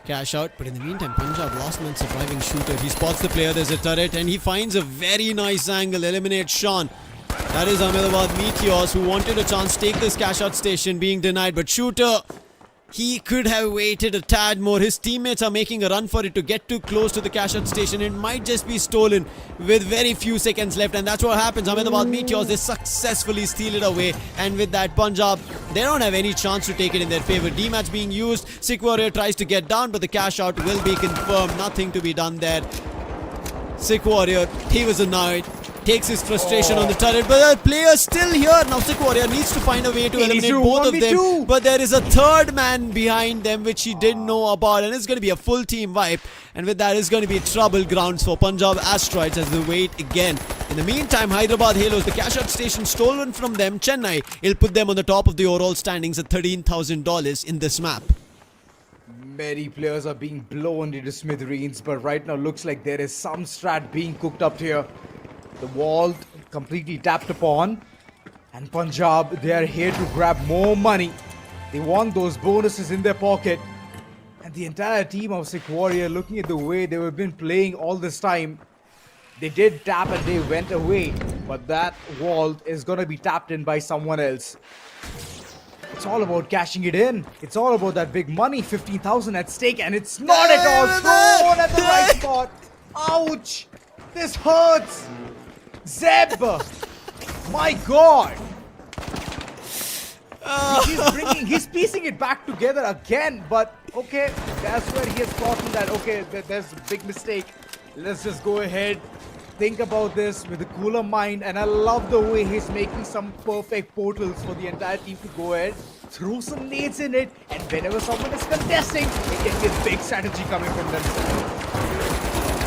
cash out. But in the meantime, Punjab, last man surviving Shooter. He spots the player, there's a turret, and he finds a very nice angle, eliminates Sean. That is Ahmedabad Meteors, who wanted a chance to take this cash out station, being denied. But Shooter, he could have waited a tad more. His teammates are making a run for it to get too close to the cash out station. It might just be stolen with very few seconds left, and that's what happens. Ahmedabad Meteors, they successfully steal it away, and with that, Punjab, they don't have any chance to take it in their favor. D-match being used. Sick Warrior tries to get down, but the cash out will be confirmed. Nothing to be done there. Sick Warrior, he was annoyed. Takes his frustration on the turret, but the player's still here. Now Sick Warrior needs to find a way to eliminate both of them, but there is a third man behind them which he didn't know about, and it's going to be a full team wipe, and with that, it's going to be trouble grounds for Punjab Asteroids as they wait again. In the meantime, Hyderabad Halos, the cash out station stolen from them. Chennai, it'll put them on the top of the overall standings at $13,000 in this map. Many players are being blown into smithereens, but right now looks like there is some strat being cooked up here. The vault completely tapped upon, and Punjab, they are here to grab more money. They want those bonuses in their pocket, and And the entire team of Sick Warrior, looking at the way they have been playing all this time, they did tap and they went away, but that vault is gonna be tapped in by someone else. It's all about cashing it in. It's all about that big money, 15,000 at stake, and it's not at all thrown at the right spot. Ouch! This hurts! Zeb! My God! He's piecing it back together again, but okay, that's where he has gotten that, okay, there's a big mistake. Let's just go ahead, think about this with a cooler mind, and I love the way he's making some perfect portals for the entire team to go ahead, throw some nades in it, and whenever someone is contesting, it can be a big strategy coming from them.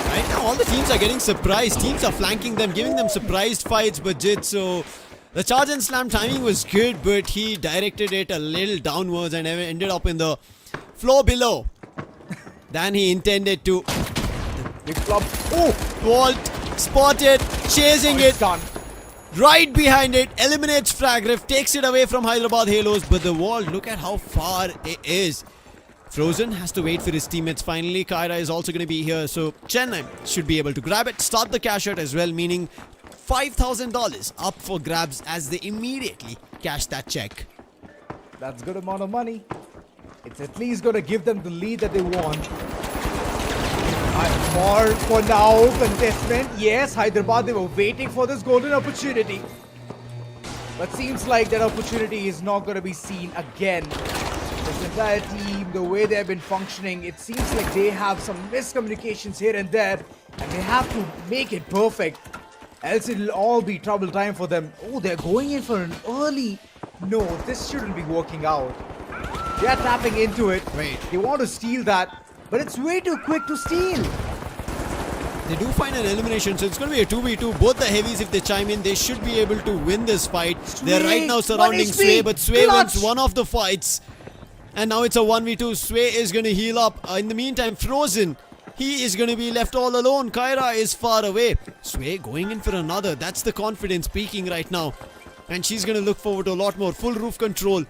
Right now, all the teams are getting surprised. Teams are flanking them, giving them surprised fights, Bajit. So the charge and slam timing was good, but he directed it a little downwards and ended up in the floor below than he intended to. Big flop. Oh! Vault spotted, chasing it. Done. Right behind it, eliminates Fragriff, takes it away from Hyderabad Halos, but the wall, look at how far it is. Frozen has to wait for his teammates finally. Kyra is also going to be here, so Chennai should be able to grab it, start the cash out as well, meaning $5,000 up for grabs as they immediately cash that check. That's a good amount of money. It's at least going to give them the lead that they want. For now, contestant. Yes, Hyderabad, they were waiting for this golden opportunity. But seems like that opportunity is not going to be seen again. This entire team, the way they have been functioning, it seems like they have some miscommunications here and there. And they have to make it perfect. Else it'll all be trouble time for them. Oh, they're going in for an early... No, this shouldn't be working out. They're tapping into it. Wait. They want to steal that. But it's way too quick to steal. They do find an elimination, so it's going to be a 2v2. Both the heavies, if they chime in, they should be able to win this fight. They're right now surrounding Sway, but Sway wins one of the fights. And now it's a 1v2. Sway is going to heal up. In the meantime, Frozen, he is going to be left all alone. Kyra is far away. Sway going in for another. That's the confidence peaking right now. And she's going to look forward to a lot more. Full roof control,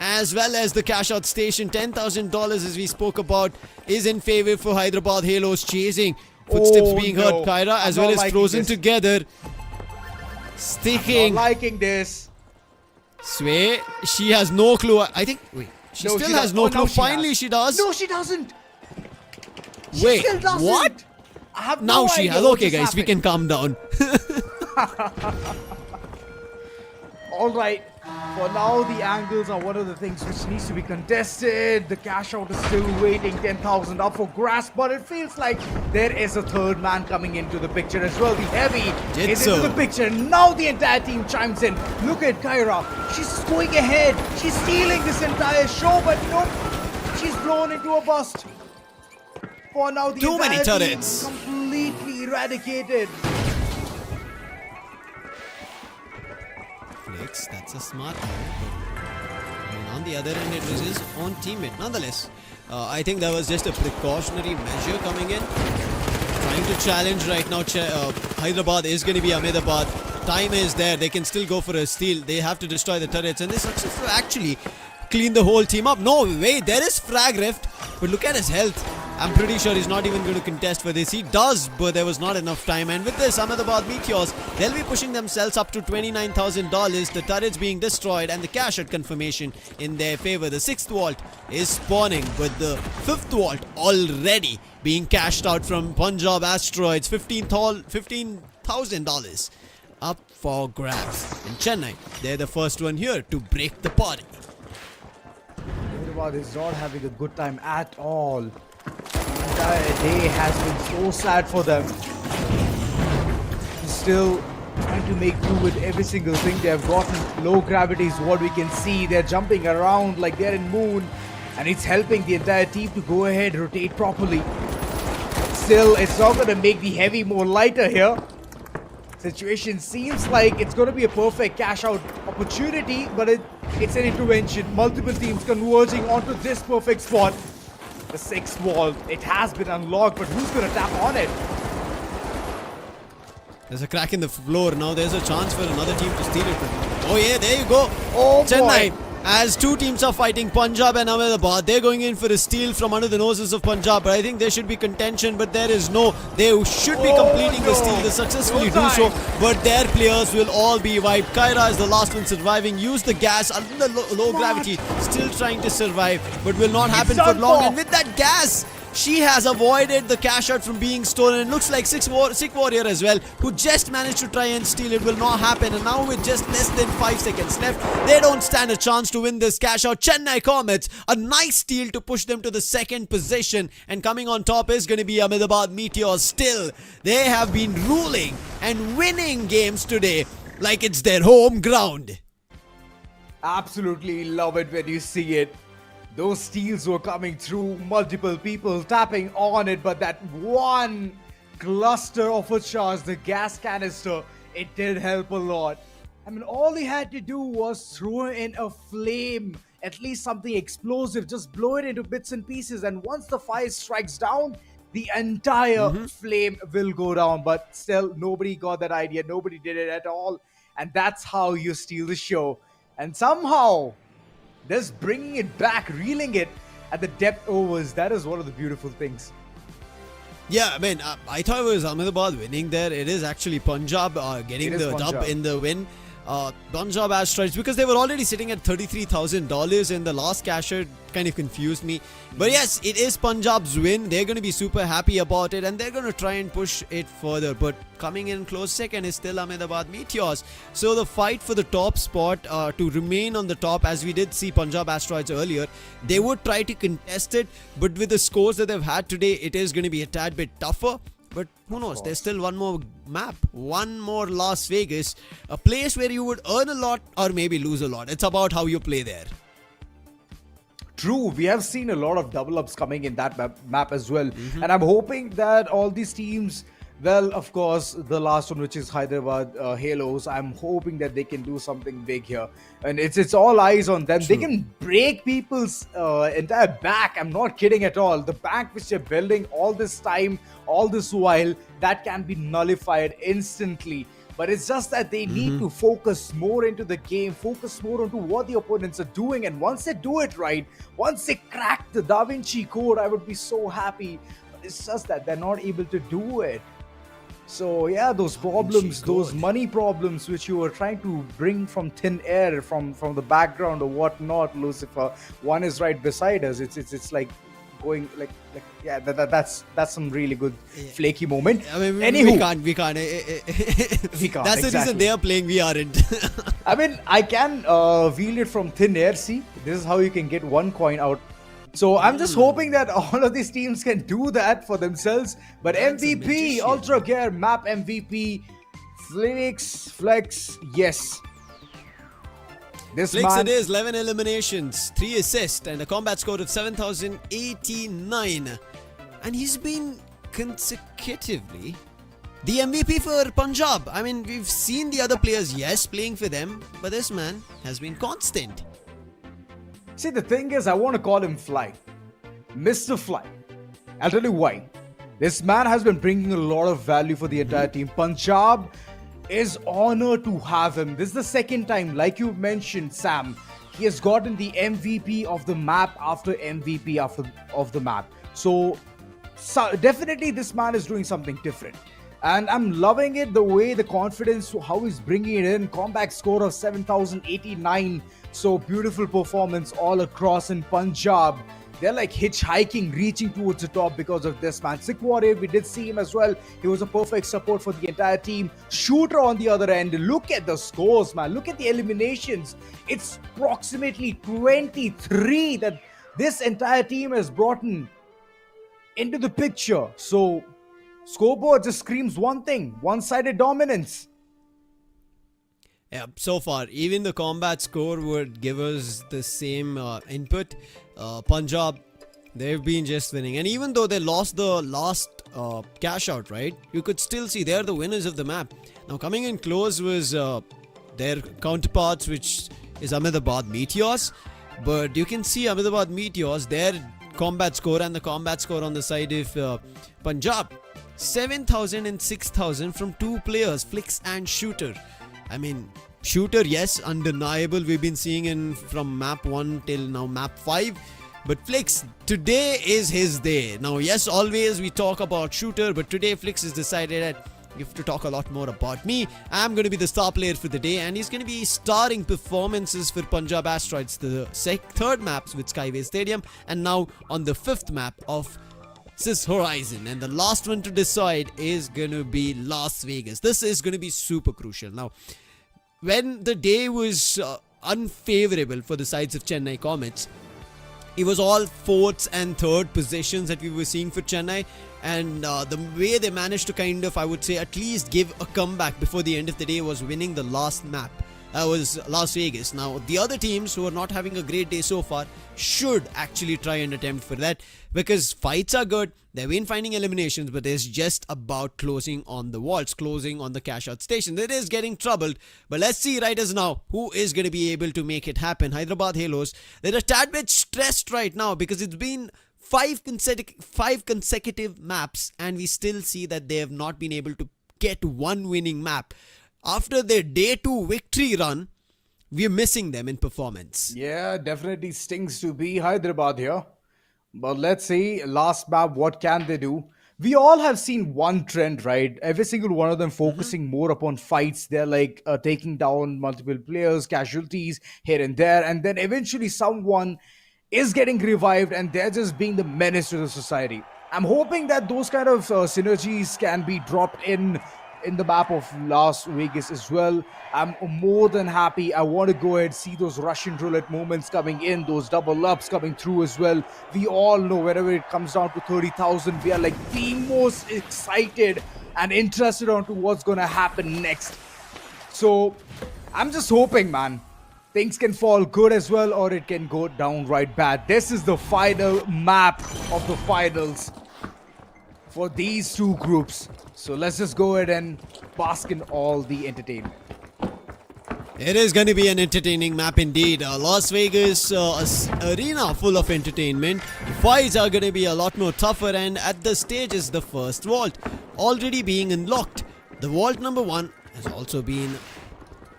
as well as the cash out station. $10,000, as we spoke about, is in favor for Hyderabad Halos. Chasing, footsteps being heard. Kyra as well as Frozen together, sticking. Not liking this. Sway, she has no clue. I think, wait, she still has no clue. Finally she does. No, she doesn't. Wait, still doesn't. what? I have Now no she idea has. what Okay just guys, we can happened. calm down. Alright, for now the angles are one of the things which needs to be contested. The cash out is still waiting, 10,000 up for grasp, but it feels like there is a third man coming into the picture as well. The heavy is into the picture. Now the entire team chimes in. Look at Kyra. She's going ahead. She's stealing this entire show, but nope. She's blown into a bust. For now, the Too many entire team turrets. completely eradicated. Flex, that's a smart move. I mean, on the other end, it was his own teammate. Nonetheless, I think that was just a precautionary measure coming in. Trying to challenge right now. Hyderabad is going to be Ahmedabad. Time is there. They can still go for a steal. They have to destroy the turrets, and they successfully actually clean the whole team up. No, wait, there is frag rift, but look at his health. I'm pretty sure he's not even going to contest for this. He does, but there was not enough time. And with this, Ahmedabad Meteors, they'll be pushing themselves up to $29,000. The turrets being destroyed and the cash out confirmation in their favor. The 6th vault is spawning, but the 5th vault already being cashed out from Punjab Asteroids. $15,000 up for grabs. And Chennai, they're the first one here to break the party. Hyderabad is not having a good time at all. The entire day has been so sad for them. Still trying to make do with every single thing they have gotten. Low gravity is what we can see. They're jumping around like they're in moon, and it's helping the entire team to go ahead, rotate properly. Still, it's not going to make the heavy more lighter here. Situation seems like it's going to be a perfect cash out opportunity, but it's an intervention. Multiple teams converging onto this perfect spot. The 6th vault, it has been unlocked, but who's going to tap on it? There's a crack in the floor. Now there's a chance for another team to steal it. Oh yeah, there you go. Oh Chennai boy. As two teams are fighting, Punjab and Ahmedabad. They're going in for a steal from under the noses of Punjab, but I think there should be contention, but there is no. They should be completing the steal. They successfully do so, but their players will all be wiped. Kyra is the last one surviving. Use the gas under low gravity, still trying to survive, but will not happen for long. And with that gas, she has avoided the cash out from being stolen. It looks like Sick Warrior as well, who just managed to try and steal. It will not happen. And now with just less than 5 seconds left, they don't stand a chance to win this cash out. Chennai Comets, a nice steal to push them to the second position. And coming on top is going to be Ahmedabad Meteors. Still, they have been ruling and winning games today like it's their home ground. Absolutely love it when you see it. Those steals were coming through, multiple people tapping on it, but that one cluster of a charge, the gas canister, it did help a lot. I mean, all he had to do was throw in a flame, at least something explosive, just blow it into bits and pieces, and once the fire strikes down, the entire flame will go down. But still, nobody got that idea, nobody did it at all, and that's how you steal the show. And somehow, just bringing it back, reeling it at the depth overs, that is one of the beautiful things. Yeah, I mean, I thought it was Ahmedabad winning there. It is actually Punjab getting the dub in the win. Punjab Asteroids, because they were already sitting at $33,000 in the last casher, kind of confused me. But yes, it is Punjab's win. They're going to be super happy about it and they're going to try and push it further. But coming in close second is still Ahmedabad Meteors. So the fight for the top spot to remain on the top, as we did see Punjab Asteroids earlier, they would try to contest it. But with the scores that they've had today, it is going to be a tad bit tougher. But who knows, there's still one more map, one more Las Vegas, a place where you would earn a lot or maybe lose a lot. It's about how you play there. True, we have seen a lot of double ups coming in that map as well. And I'm hoping that all these teams, well, of course, the last one, which is Hyderabad Halos, I'm hoping that they can do something big here. And it's all eyes on them. True. They can break people's entire back. I'm not kidding at all. The back which they're building all this time, all this while, that can be nullified instantly. But it's just that they need to focus more into the game, focus more onto what the opponents are doing. And once they do it right, once they crack the Da Vinci Code, I would be so happy. But it's just that they're not able to do it. So yeah, those problems, those money problems which you were trying to bring from thin air, from the background or whatnot, Lucifer, one is right beside us. It's like going like yeah, that's some really good flaky moment. I mean, Anywho, we can't. we can't. That's the reason they are playing, we aren't. I mean, I can wield it from thin air. See, this is how you can get one coin out. So I'm just hoping that all of these teams can do that for themselves. But That's a MVP, magician. Ultragear, Map MVP, Flex, yes. This Flicks man, it is, 11 eliminations, 3 assists and a combat score of 7,089. And he's been consecutively the MVP for Punjab. I mean, we've seen the other players, yes, playing for them, but this man has been constant. see, the thing is, I want to call him Fly. Mr. Fly. I'll tell you why. This man has been bringing a lot of value for the entire team. Punjab is honored to have him. This is the second time, like you mentioned, Sam, he has gotten the MVP of the map after MVP of the map. So definitely this man is doing something different. And I'm loving it, the way, the confidence, how he's bringing it in. Combat score of 7,089. So beautiful performance all across in Punjab. They're like hitchhiking, reaching towards the top because of this man. Sick Warrior, we did see him as well. He was a perfect support for the entire team. Shooter on the other end. Look at the scores, man. Look at the eliminations. It's approximately 23 that this entire team has brought into the picture. So scoreboard just screams one thing: one-sided dominance. Yeah, so far, even the combat score would give us the same input. Punjab, they've been just winning. And even though they lost the last cash out, right? You could still see they're the winners of the map. Now, coming in close was their counterparts, which is Ahmedabad Meteors. But you can see Ahmedabad Meteors, their combat score and the combat score on the side of Punjab. 7,000 and 6,000 from two players, Flicks and Shooter. I mean, Shooter, yes, undeniable. We've been seeing in from map 1 till now map 5. But Flix, today is his day. Now, yes, always we talk about Shooter, but today Flix has decided that you have to talk a lot more about me. I'm going to be the star player for the day, and he's going to be starring performances for Punjab Asteroids, the third maps with Skyway Stadium, and now on the 5th map of Sys Horizon. And the last one to decide is going to be Las Vegas. This is going to be super crucial. Now, when the day was unfavorable for the sides of Chennai Comets, it was all 4th and 3rd positions that we were seeing for Chennai, and the way they managed to kind of, I would say, at least give a comeback before the end of the day was winning the last map. Was Las Vegas. Now, the other teams who are not having a great day so far should actually try and attempt for that, because fights are good, they've been finding eliminations, but it's just about closing on the walls, closing on the cash-out station. It is getting troubled, but let's see right as now who is going to be able to make it happen. Hyderabad Halos, they're a tad bit stressed right now because it's been 5 consecutive maps, and we still see that they have not been able to get one winning map. After their day 2 victory run, we're missing them in performance. Yeah, definitely stings to be Hyderabad here. But let's see, last map, what can they do? We all have seen one trend, right? Every single one of them focusing more upon fights. They're like taking down multiple players, casualties here and there. And then eventually someone is getting revived and they're just being the menace to the society. I'm hoping that those kind of synergies can be dropped in the map of Las Vegas as well. I'm more than happy. I want to go ahead, see those Russian roulette moments coming in, those double ups coming through as well. We all know whenever it comes down to 30,000, we are like the most excited and interested onto what's going to happen next. So I'm just hoping, man, things can fall good as well, or it can go downright bad. This is the final map of the finals for these two groups. So let's just go ahead and bask in all the entertainment. It is going to be an entertaining map indeed. Las Vegas arena full of entertainment. Fights are going to be a lot more tougher, and at the stage is the first vault already being unlocked. The vault number 1 has also been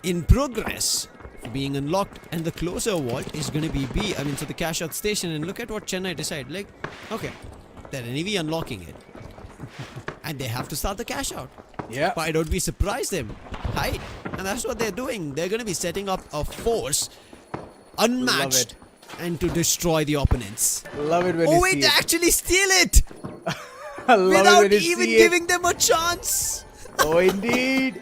in progress being unlocked, and the closer vault is going to be B. I mean, so the cash out station. And look at what Chennai decided. Like, okay, they're anyway unlocking it, and they have to start the cash out. Yeah. Why don't we surprise them? Hide. And that's what they're doing. They're going to be setting up a force unmatched and to destroy the opponents. Love it when Oh you wait, see they it. actually steal it I love without it when you even see giving it. them a chance. Oh, indeed.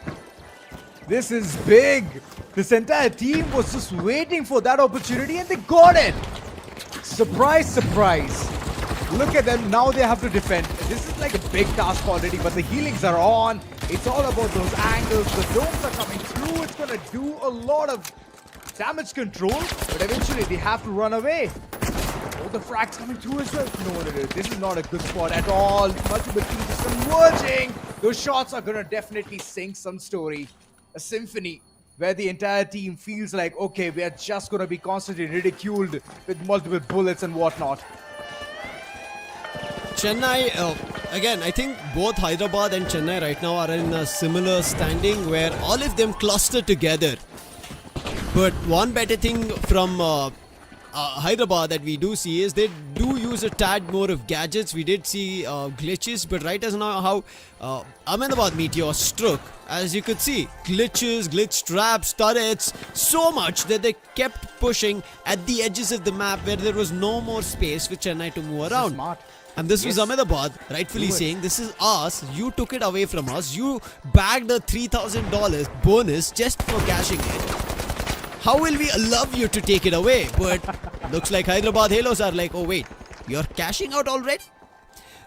This is big. This entire team was just waiting for that opportunity and they got it. Surprise, surprise. Look at them. Now they have to defend. This is like a big task already, but the healings are on. It's all about those angles. The domes are coming through. It's going to do a lot of damage control, but eventually they have to run away. Oh, the frags coming through as well. No. This is not a good spot at all. Multiple teams are converging. Those shots are going to definitely sing some story. A symphony where the entire team feels like, okay, we are just going to be constantly ridiculed with multiple bullets and whatnot. Chennai, again, I think both Hyderabad and Chennai right now are in a similar standing where all of them cluster together. But one better thing from Hyderabad that we do see is they do use a tad more of gadgets. We did see glitches, but right as now how Ahmedabad Meteors struck, as you could see, glitches, glitch traps, turrets, so much that they kept pushing at the edges of the map where there was no more space for Chennai to move around. Smart. And this was Ahmedabad rightfully saying, this is ours, you took it away from us, you bagged a $3,000 bonus just for cashing it. How will we allow you to take it away? But looks like Hyderabad Halos are like, oh wait, you're cashing out already?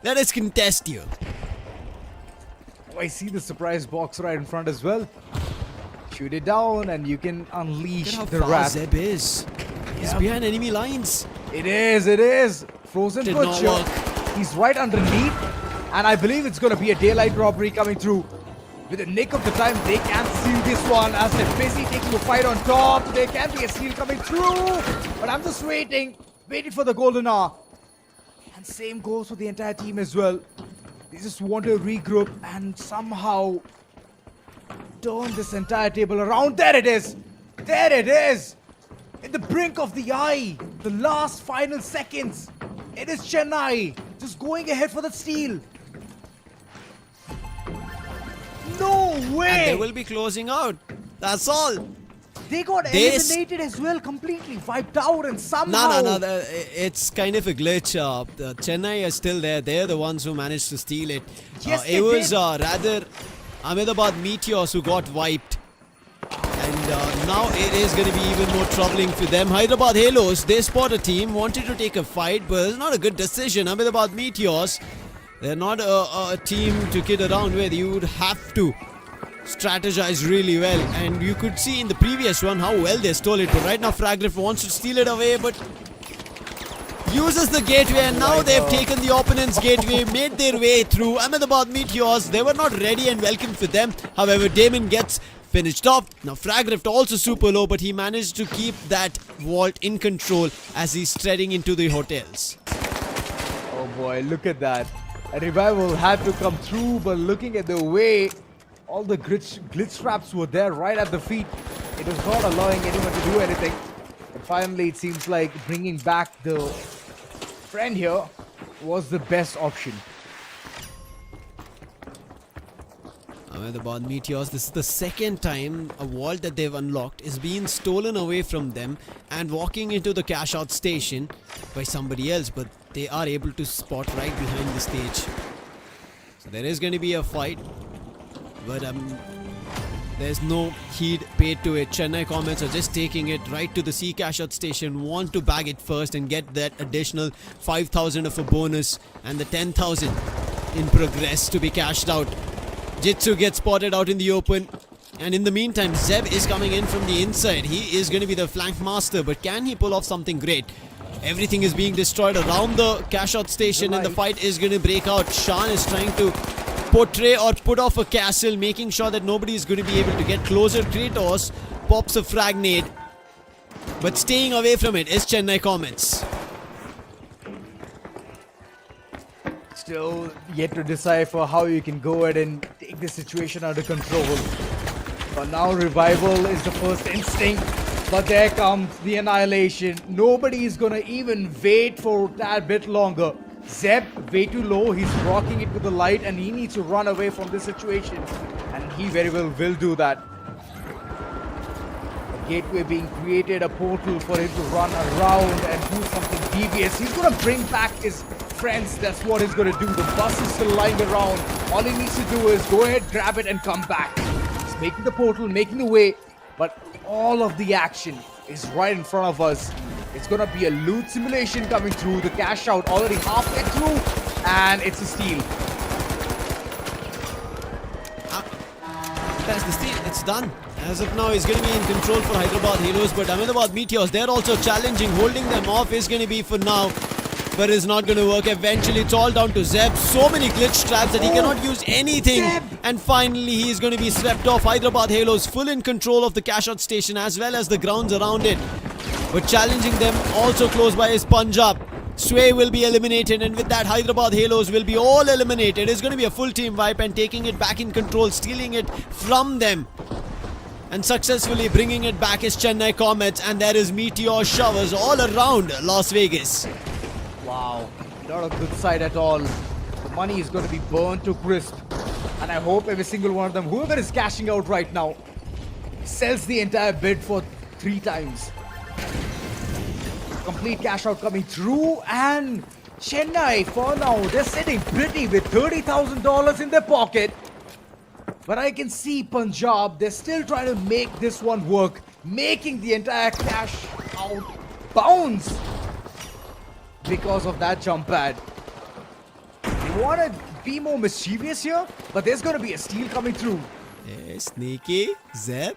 Let us contest you. Oh, I see the surprise box right in front as well. Shoot it down and you can unleash Look at the how far wrath. Zeb is. He's behind enemy lines. It is. Frozen Did not Butcher. work. He's right underneath. And I believe it's going to be a daylight robbery coming through. With the nick of the time, they can seal this one as they're busy taking a fight on top. There can be a steal coming through. But I'm just waiting for the golden hour. And same goes for the entire team as well. They just want to regroup and somehow turn this entire table around. There it is. There it is. In the brink of the eye. The last final seconds. It is Chennai just going ahead for the steal. No way. And they will be closing out. That's all. They got eliminated as well, completely wiped out, and somehow. No. It's kind of a glitch. The Chennai are still there. They're the ones who managed to steal it. Yes, it was rather Ahmedabad Meteors who got wiped. And now it is going to be even more troubling for them. Hyderabad Halos, they spot a team, wanted to take a fight, but it's not a good decision. Ahmedabad Meteors, they're not a team to kid around with. You would have to strategize really well, and you could see in the previous one how well they stole it. But right now Fragriff wants to steal it away, but uses the gateway, and now they've taken the opponent's gateway, made their way through. Ahmedabad Meteors, they were not ready and welcome for them. However, Damon gets finished off. Now Fragriff also super low, but he managed to keep that vault in control as he's treading into the hotels. Oh boy, look at that. A revival had to come through, but looking at the way all the glitch traps were there right at the feet, it was not allowing anyone to do anything. And finally, it seems like bringing back the friend here was the best option. Ahmedabad Meteors, this is the second time a vault that they've unlocked is being stolen away from them and walking into the CashOut station by somebody else, but they are able to spot right behind the stage. So there is going to be a fight, but there's no heed paid to it. Chennai Comets are just taking it right to the CashOut station, want to bag it first and get that additional 5,000 of a bonus and the 10,000 in progress to be cashed out. Jitsu gets spotted out in the open, and in the meantime Zeb is coming in from the inside. He is going to be the flank master, but can he pull off something great? Everything is being destroyed around the CashOut station, and the fight is going to break out. Shan is trying to portray or put off a castle, making sure that nobody is going to be able to get closer. Kratos pops a frag nade, but staying away from it is Chennai Comets. Still yet to decipher how you can go ahead and take the situation under control. But now revival is the first instinct. But there comes the annihilation. Nobody is gonna even wait for that bit longer. Zeb way too low. He's rocking it with the light, and he needs to run away from this situation. And he very well will do that. A gateway being created, a portal for him to run around and do something devious. He's gonna bring back his friends. That's what he's gonna do. The bus is still lying around. All he needs to do is go ahead, grab it, and come back. He's making the portal, making the way, but all of the action is right in front of us. It's gonna be a loot simulation coming through. The cash out already halfway through, and it's a steal. That's the steal. It's done. As of now, he's going to be in control for Hyderabad Halos, but Ahmedabad Meteors, they're also challenging. Holding them off is going to be for now, but it's not going to work. Eventually, it's all down to Zeb. So many glitch traps that he cannot use anything. Zeb. And finally, he is going to be swept off. Hyderabad Halos full in control of the CashOut station as well as the grounds around it. But challenging them also close by is Punjab. Sway will be eliminated, and with that Hyderabad Halos will be all eliminated. It's going to be a full team wipe, and taking it back in control, stealing it from them and successfully bringing it back is Chennai Comets, and there is meteor showers all around Las Vegas. Wow, not a good sight at all. The money is going to be burned to crisp, and I hope every single one of them, whoever is cashing out right now, sells the entire bid for 3 times. Complete cash out coming through, and Chennai for now, they're sitting pretty with $30,000 in their pocket. But I can see Punjab, they're still trying to make this one work, making the entire cash out bounce because of that jump pad. They want to be more mischievous here, but there's going to be a steal coming through. Hey, sneaky Zeb.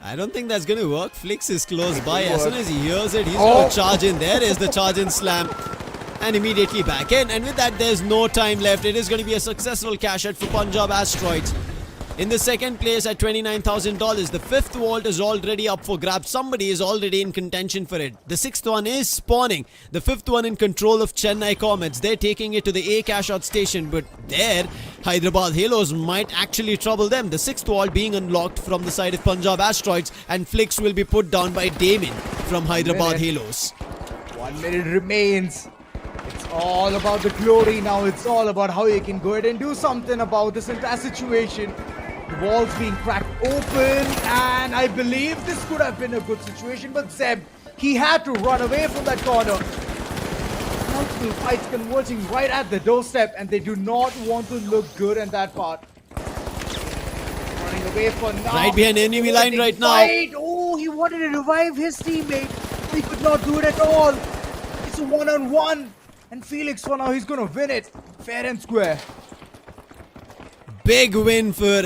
I don't think that's going to work. Flix is close by. As soon as he hears it, he's going to charge in. There is the charge in slam. And immediately back in. And with that, there's no time left. It is going to be a successful cash out for Punjab Asteroids. in the second place at $29,000. The fifth vault is already up for grabs. Somebody is already in contention for it. The sixth one is spawning. The fifth one in control of Chennai Comets. They're taking it to the A CashOut station, but there Hyderabad Halos might actually trouble them. The sixth vault being unlocked from the side of Punjab Asteroids, and flicks will be put down by Damon from Hyderabad Halos. 1 minute remains. It's all about the glory now. It's all about how you can go ahead and do something about this entire situation. The wall's being cracked open, and I believe this could have been a good situation, but Zeb, he had to run away from that corner. Multiple fights converging right at the doorstep, and they do not want to look good in that part. Running away for now. Right behind enemy line right now. Fight. Oh, he wanted to revive his teammate. He could not do it at all. It's a one-on-one. And Felix for now, he's going to win it. Fair and square. Big win for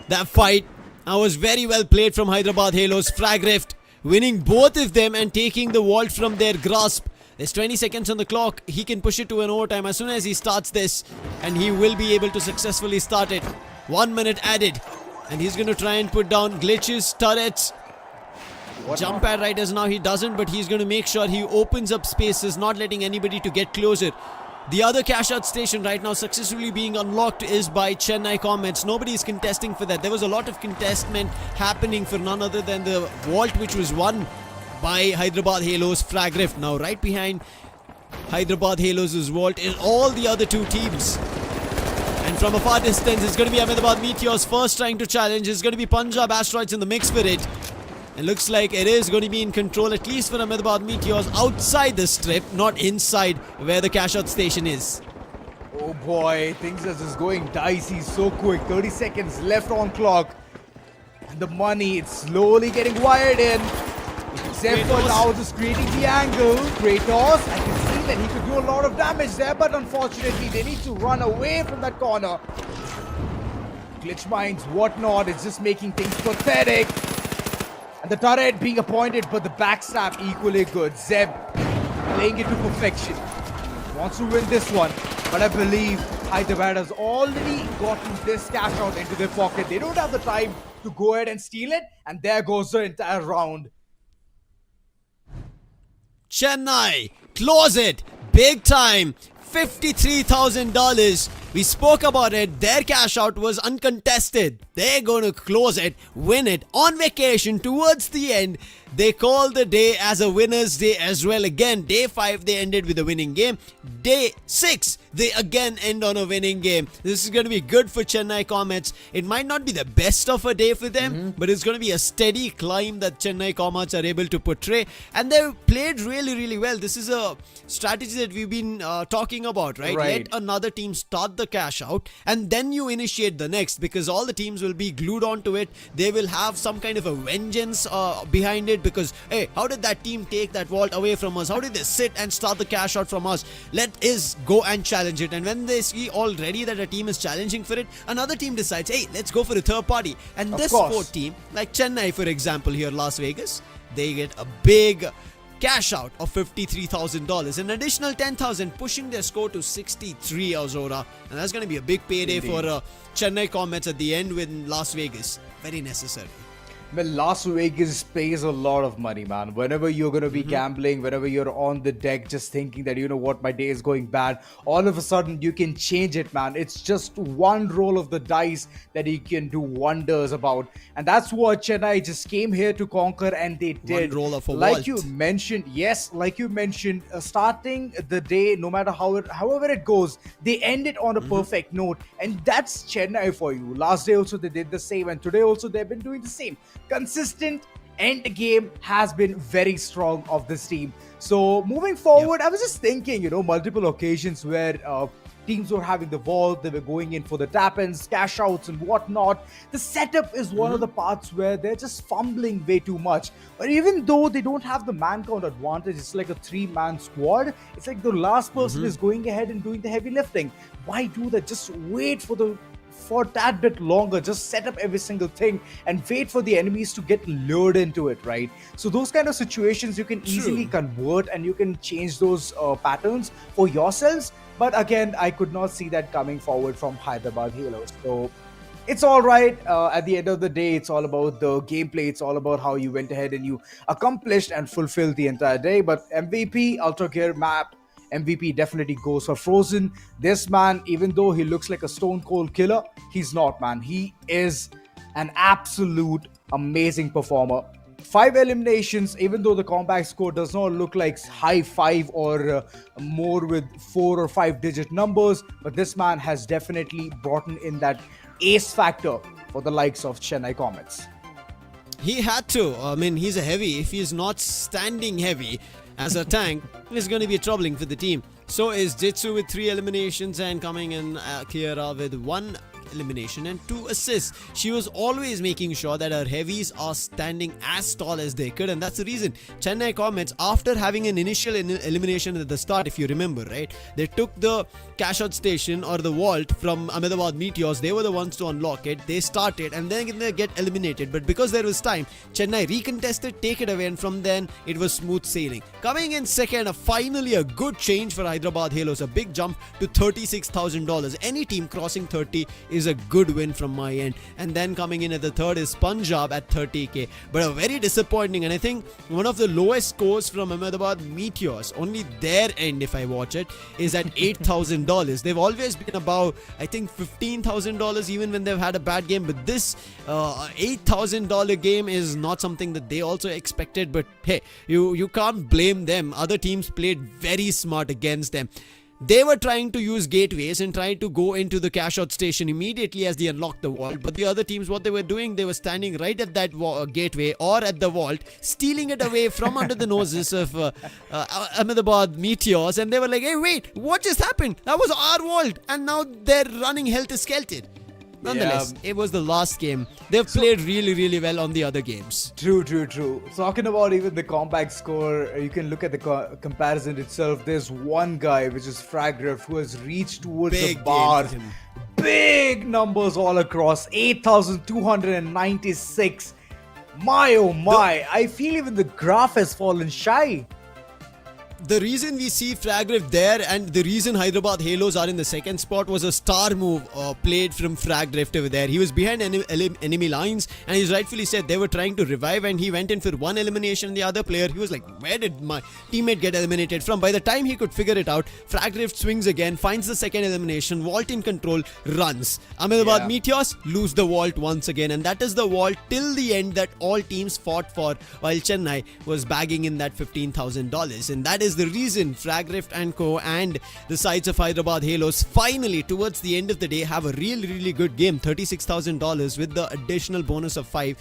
that fight. That was very well played from Hyderabad Halos. Frag Rift winning both of them and taking the vault from their grasp. There's 20 seconds on the clock. He can push it to an overtime as soon as he starts this. And he will be able to successfully start it. 1 minute added. And he's going to try and put down glitches, turrets. Jump pad right as now he doesn't, but he's going to make sure he opens up spaces, not letting anybody to get closer. The other cash out station right now successfully being unlocked is by Chennai Comets. Nobody is contesting for that. There was a lot of contestment happening for none other than the vault which was won by Hyderabad Halos Frag Rift. Now right behind Hyderabad Halos' vault is all the other two teams. And from a far distance it's going to be Ahmedabad Meteors first trying to challenge. It's going to be Punjab Asteroids in the mix for it. It looks like it is going to be in control, at least for Ahmedabad Meteors, outside the strip, not inside where the cash out station is. Oh boy, things are just going dicey so quick. 30 seconds left on clock. And the money, it's slowly getting wired in. Except for now, just creating the angle. Kratos, I can see that he could do a lot of damage there, but unfortunately, they need to run away from that corner. Glitch mines, whatnot, it's just making things pathetic. And the turret being appointed, but the backstab equally good. Zeb playing it to perfection. Wants to win this one, but I believe Hyderabad has already gotten this cash out into their pocket. They don't have the time to go ahead and steal it, and there goes the entire round. Chennai, close it, big time, $53,000. We spoke about it. Their cash out was uncontested. They're going to close it, win it on vacation towards the end. They call the day as a winner's day as well. Again, day 5 they ended with a winning game. Day 6 they again end on a winning game. This is going to be good for Chennai Comets. It might not be the best of a day for them, but it's going to be a steady climb that Chennai Comets are able to portray. And they've played really well. This is a strategy that we've been talking about, right? Let another team start the cash out and then you initiate the next, because all the teams will be glued onto it. They will have some kind of a vengeance behind it, because hey, how did that team take that vault away from us? How did they sit and start the cash out from us? Let us go and challenge it. And when they see already that a team is challenging for it, another team decides, hey, let's go for a third party. And this fourth team, like Chennai for example here, Las Vegas, they get a big cash out of $53,000, an additional $10,000, pushing their score to 63, Azora. And that's going to be a big payday for Chennai Comets at the end with Las Vegas. Very necessary. Well, Las Vegas pays a lot of money, man. Whenever you're going to be gambling, whenever you're on the deck just thinking that, you know what, my day is going bad, all of a sudden you can change it, man. It's just one roll of the dice that you can do wonders about. And that's what Chennai just came here to conquer, and they did. One roll of a like you mentioned, yes, like you mentioned, starting the day, no matter however it goes, they end it on a perfect note. And that's Chennai for you. Last day also they did the same, and today also they've been doing the same. Consistent end game has been very strong of this team. So moving forward, I was just thinking, you know, multiple occasions where teams were having the vault, they were going in for the tap-ins, cash outs and whatnot. The setup is one of the parts where they're just fumbling way too much. But even though they don't have the man count advantage, it's like a 3-man squad. It's like the last person is going ahead and doing the heavy lifting. Why do that? Just wait for that bit longer. Just set up every single thing and wait for the enemies to get lured into it, right? So those kind of situations you can easily convert, and you can change those patterns for yourselves. But again, I could not see that coming forward from Hyderabad Halos. So It's all right. At the end of the day, it's all about the gameplay. It's all about how you went ahead and you accomplished and fulfilled the entire day. But MVP, Ultragear map, MVP definitely goes for Frozen. This man, even though he looks like a stone cold killer, he's not, man. He is an absolute amazing performer. 5 eliminations, even though the comeback score does not look like high 5 or more with 4 or 5 digit numbers, but this man has definitely brought in that ace factor for the likes of Chennai Comets. He had to. I mean, he's a heavy. If he's not standing heavy as a tank, it's going to be troubling for the team. So is Jitsu with 3 eliminations and coming in Kiera with 1 elimination and 2 assists. She was always making sure that her heavies are standing as tall as they could, and that's the reason Chennai Comets, after having an initial elimination at the start, if you remember, right, they took the CashOut station or the vault from Ahmedabad Meteors. They were the ones to unlock it. They started and then they get eliminated, but because there was time, Chennai recontested, take it away, and from then it was smooth sailing. Coming in second, finally a good change for Hyderabad Halos, a big jump to $36,000. Any team crossing 30 is a good win from my end. And then coming in at the third is Punjab at 30k, but a very disappointing, and I think one of the lowest scores from Ahmedabad Meteors, only their end if I watch it, is at $8,000. They've always been about, I think, $15,000 even when they've had a bad game, but this $8,000 game is not something that they also expected. But hey, you can't blame them. Other teams played very smart against them. They were trying to use gateways and trying to go into the CashOut station immediately as they unlocked the vault. But the other teams, what they were doing, they were standing right at that gateway or at the vault, stealing it away from under the noses of Ahmedabad Meteors. And they were like, hey, wait, what just happened? That was our vault. And now they're running helter-skelter. Nonetheless, it was the last game. They've played really, really well on the other games. True. Talking about even the comeback score, you can look at the comparison itself. There's one guy, which is Fragriff, who has reached towards the bar. Big numbers all across. 8,296. My oh my. I feel even the graph has fallen shy. The reason we see Fragriff there and the reason Hyderabad Halos are in the second spot was a star move played from Fragriff over there. He was behind enemy lines, and he's rightfully said they were trying to revive, and he went in for one elimination. The other player, he was like, where did my teammate get eliminated from? By the time he could figure it out, Fragriff swings again, finds the second elimination, vault in control, runs. Ahmedabad Meteors lose the vault once again, and that is the vault till the end that all teams fought for, while Chennai was bagging in that $15,000. And that is the reason Fragriff and co and the sides of Hyderabad Halos finally towards the end of the day have a really good game. $36,000 with the additional bonus of 5.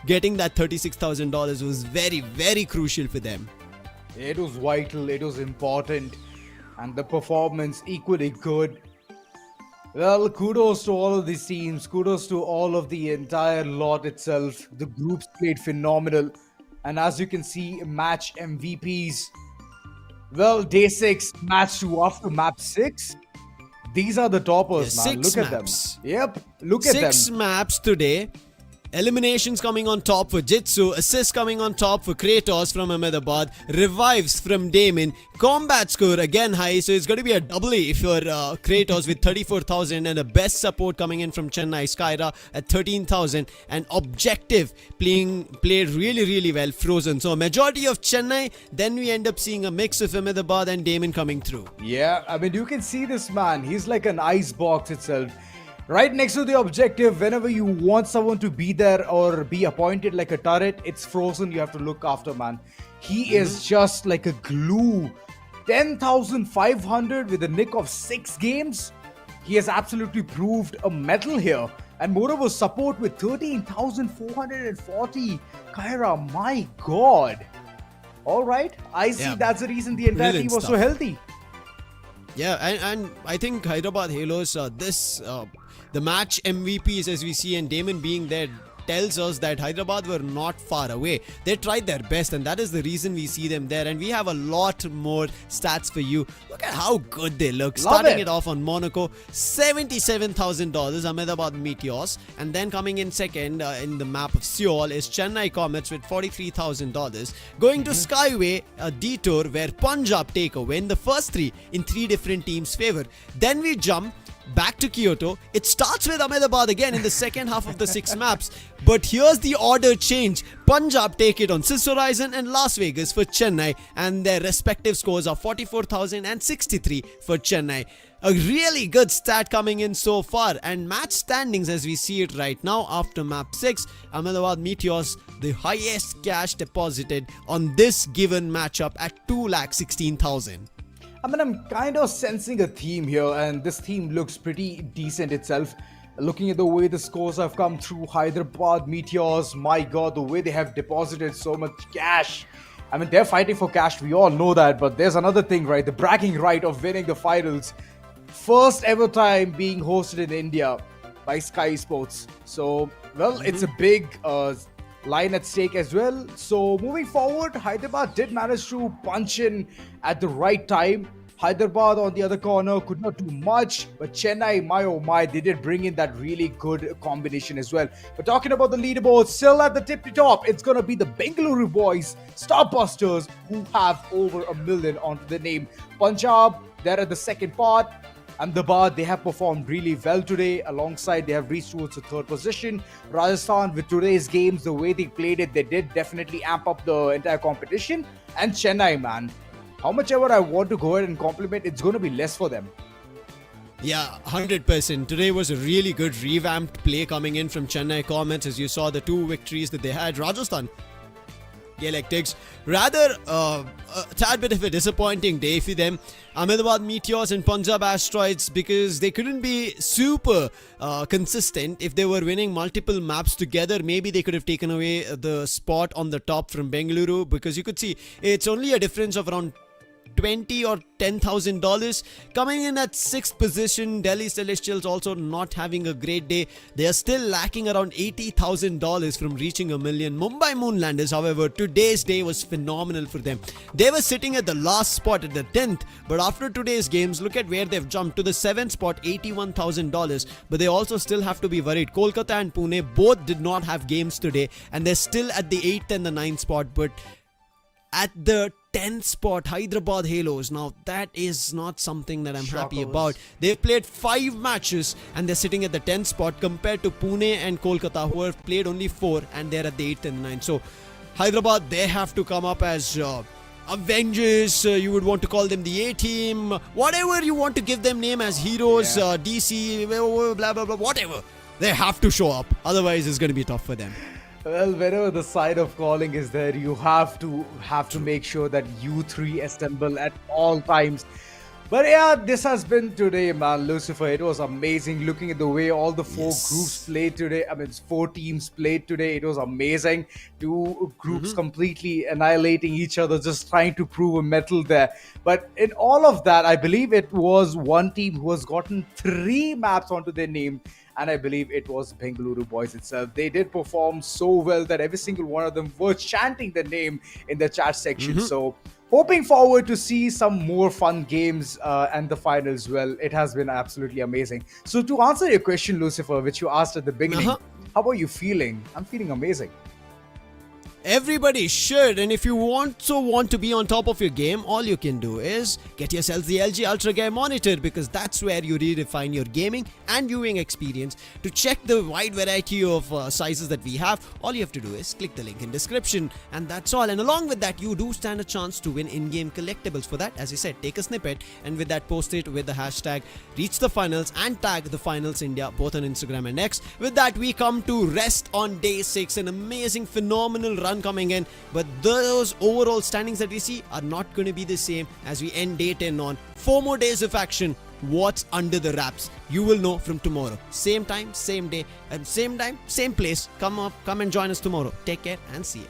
Getting that $36,000 was very crucial for them. It was vital, it was important, and the performance equally good. Well, kudos to all of these teams, kudos to all of the entire lot itself. The groups played phenomenal, and as you can see, match MVPs. Well, day 6, match 2 after map 6. These are the toppers, man. Look at them. Yep, look at them. 6 maps today. Eliminations coming on top for Jitsu, assists coming on top for Kratos from Ahmedabad, revives from Damon, combat score again high, so it's going to be a double A for Kratos with 34,000, and a best support coming in from Chennai, Skyra at 13,000, and objective played really well, Frozen. So a majority of Chennai, then we end up seeing a mix of Ahmedabad and Damon coming through. Yeah, I mean, you can see this man, he's like an ice box itself. Right next to the objective, whenever you want someone to be there or be appointed like a turret, it's Frozen you have to look after, man. He is just like a glue. 10,500 with a nick of 6 games. He has absolutely proved a mettle here. And moreover, support with 13,440. Kyra, my God. All right, I see that's the reason the entire team was so healthy. Yeah, and I think Hyderabad Halos, the match MVPs as we see, and Damon being there, tells us that Hyderabad were not far away. They tried their best, and that is the reason we see them there. And we have a lot more stats for you. Look at how good they look. Starting it off on Monaco, $77,000, Ahmedabad Meteors. And then coming in second in the map of Seoul is Chennai Comets with $43,000. Going to Skyway, a detour where Punjab take a win. The first 3 in 3 different teams' favor. Then we jump back to Kyoto. It starts with Ahmedabad again in the second half of the 6 maps. But here's the order change. Punjab take it on Sys Horizon and Las Vegas for Chennai, and their respective scores are 44,000 and 63 for Chennai. A really good stat coming in so far, and match standings as we see it right now after map 6, Ahmedabad Meteors the highest cash deposited on this given matchup at 2,16,000. I mean, I'm kind of sensing a theme here, and this theme looks pretty decent itself. Looking at the way the scores have come through, Hyderabad Meteors, my god, the way they have deposited so much cash. I mean, they're fighting for cash, we all know that, but there's another thing, right? The bragging right of winning the finals. First ever time being hosted in India by Skyesports. So, well, it's a big line at stake as well. So, moving forward, Hyderabad did manage to punch in at the right time. Hyderabad on the other corner could not do much, but Chennai, my oh my, they did bring in that really good combination as well. But talking about the leaderboard, still at the tip to top, it's going to be the Bengaluru boys, Starbusters, who have over 1 million onto the name. Punjab, they're at the second part. Ahmedabad, they have performed really well today. Alongside, they have reached towards the 3rd position. Rajasthan, with today's games, the way they played it, they did definitely amp up the entire competition. And Chennai, man, how much ever I want to go ahead and compliment, it's going to be less for them. Yeah, 100%. Today was a really good revamped play coming in from Chennai Comets, as you saw the 2 victories that they had. Rajasthan Galactics, rather a tad bit of a disappointing day for them. Ahmedabad Meteors and Punjab Asteroids, because they couldn't be super consistent. If they were winning multiple maps together, maybe they could have taken away the spot on the top from Bengaluru, because you could see it's only a difference of around $20,000 or $10,000. Coming in at 6th position, Delhi Celestials also not having a great day. They are still lacking around $80,000 from reaching 1 million. Mumbai Moonlanders, however, today's day was phenomenal for them. They were sitting at the last spot at the 10th, but after today's games, look at where they've jumped to the 7th spot, $81,000. But they also still have to be worried. Kolkata and Pune both did not have games today, and they're still at the 8th and the 9th spot. But at the 10th spot, Hyderabad Halos. Now, that is not something that I'm happy about. They've played 5 matches and they're sitting at the 10th spot compared to Pune and Kolkata, who have played only 4 and they're at the 8th and 9th. So, Hyderabad, they have to come up as Avengers. You would want to call them the A-team. Whatever you want to give them name as heroes, DC, blah, blah, blah, whatever. They have to show up. Otherwise, it's going to be tough for them. Well, whenever the side of calling is there, you have to make sure that you 3 assemble at all times. But yeah, this has been today, man. Lucifer, it was amazing looking at the way all the 4 groups played today. I mean, 4 teams played today. It was amazing. 2 groups completely annihilating each other, just trying to prove a mettle there. But in all of that, I believe it was one team who has gotten 3 maps onto their name. And I believe it was Bengaluru boys itself. They did perform so well that every single one of them were chanting their name in the chat section. So hoping forward to see some more fun games and the finals. Well, it has been absolutely amazing. So to answer your question, Lucifer, which you asked at the beginning, how about you feeling? I'm feeling amazing. Everybody should, and if you want to be on top of your game, all you can do is get yourself the LG Ultragear monitor, because that's where you redefine your gaming and viewing experience. To check the wide variety of sizes that we have, all you have to do is click the link in description, and that's all. And along with that, you do stand a chance to win in-game collectibles. For that, as I said, take a snippet and with that post it with the hashtag reach the finals and tag the finals India both on Instagram and X. With that, we come to rest on day 6. An amazing, phenomenal run coming in, but those overall standings that we see are not going to be the same as we end day 10 on. 4 more days of action. What's under the wraps? You will know from tomorrow. Same time, same day, and same time, same place. Come and join us tomorrow. Take care and see ya.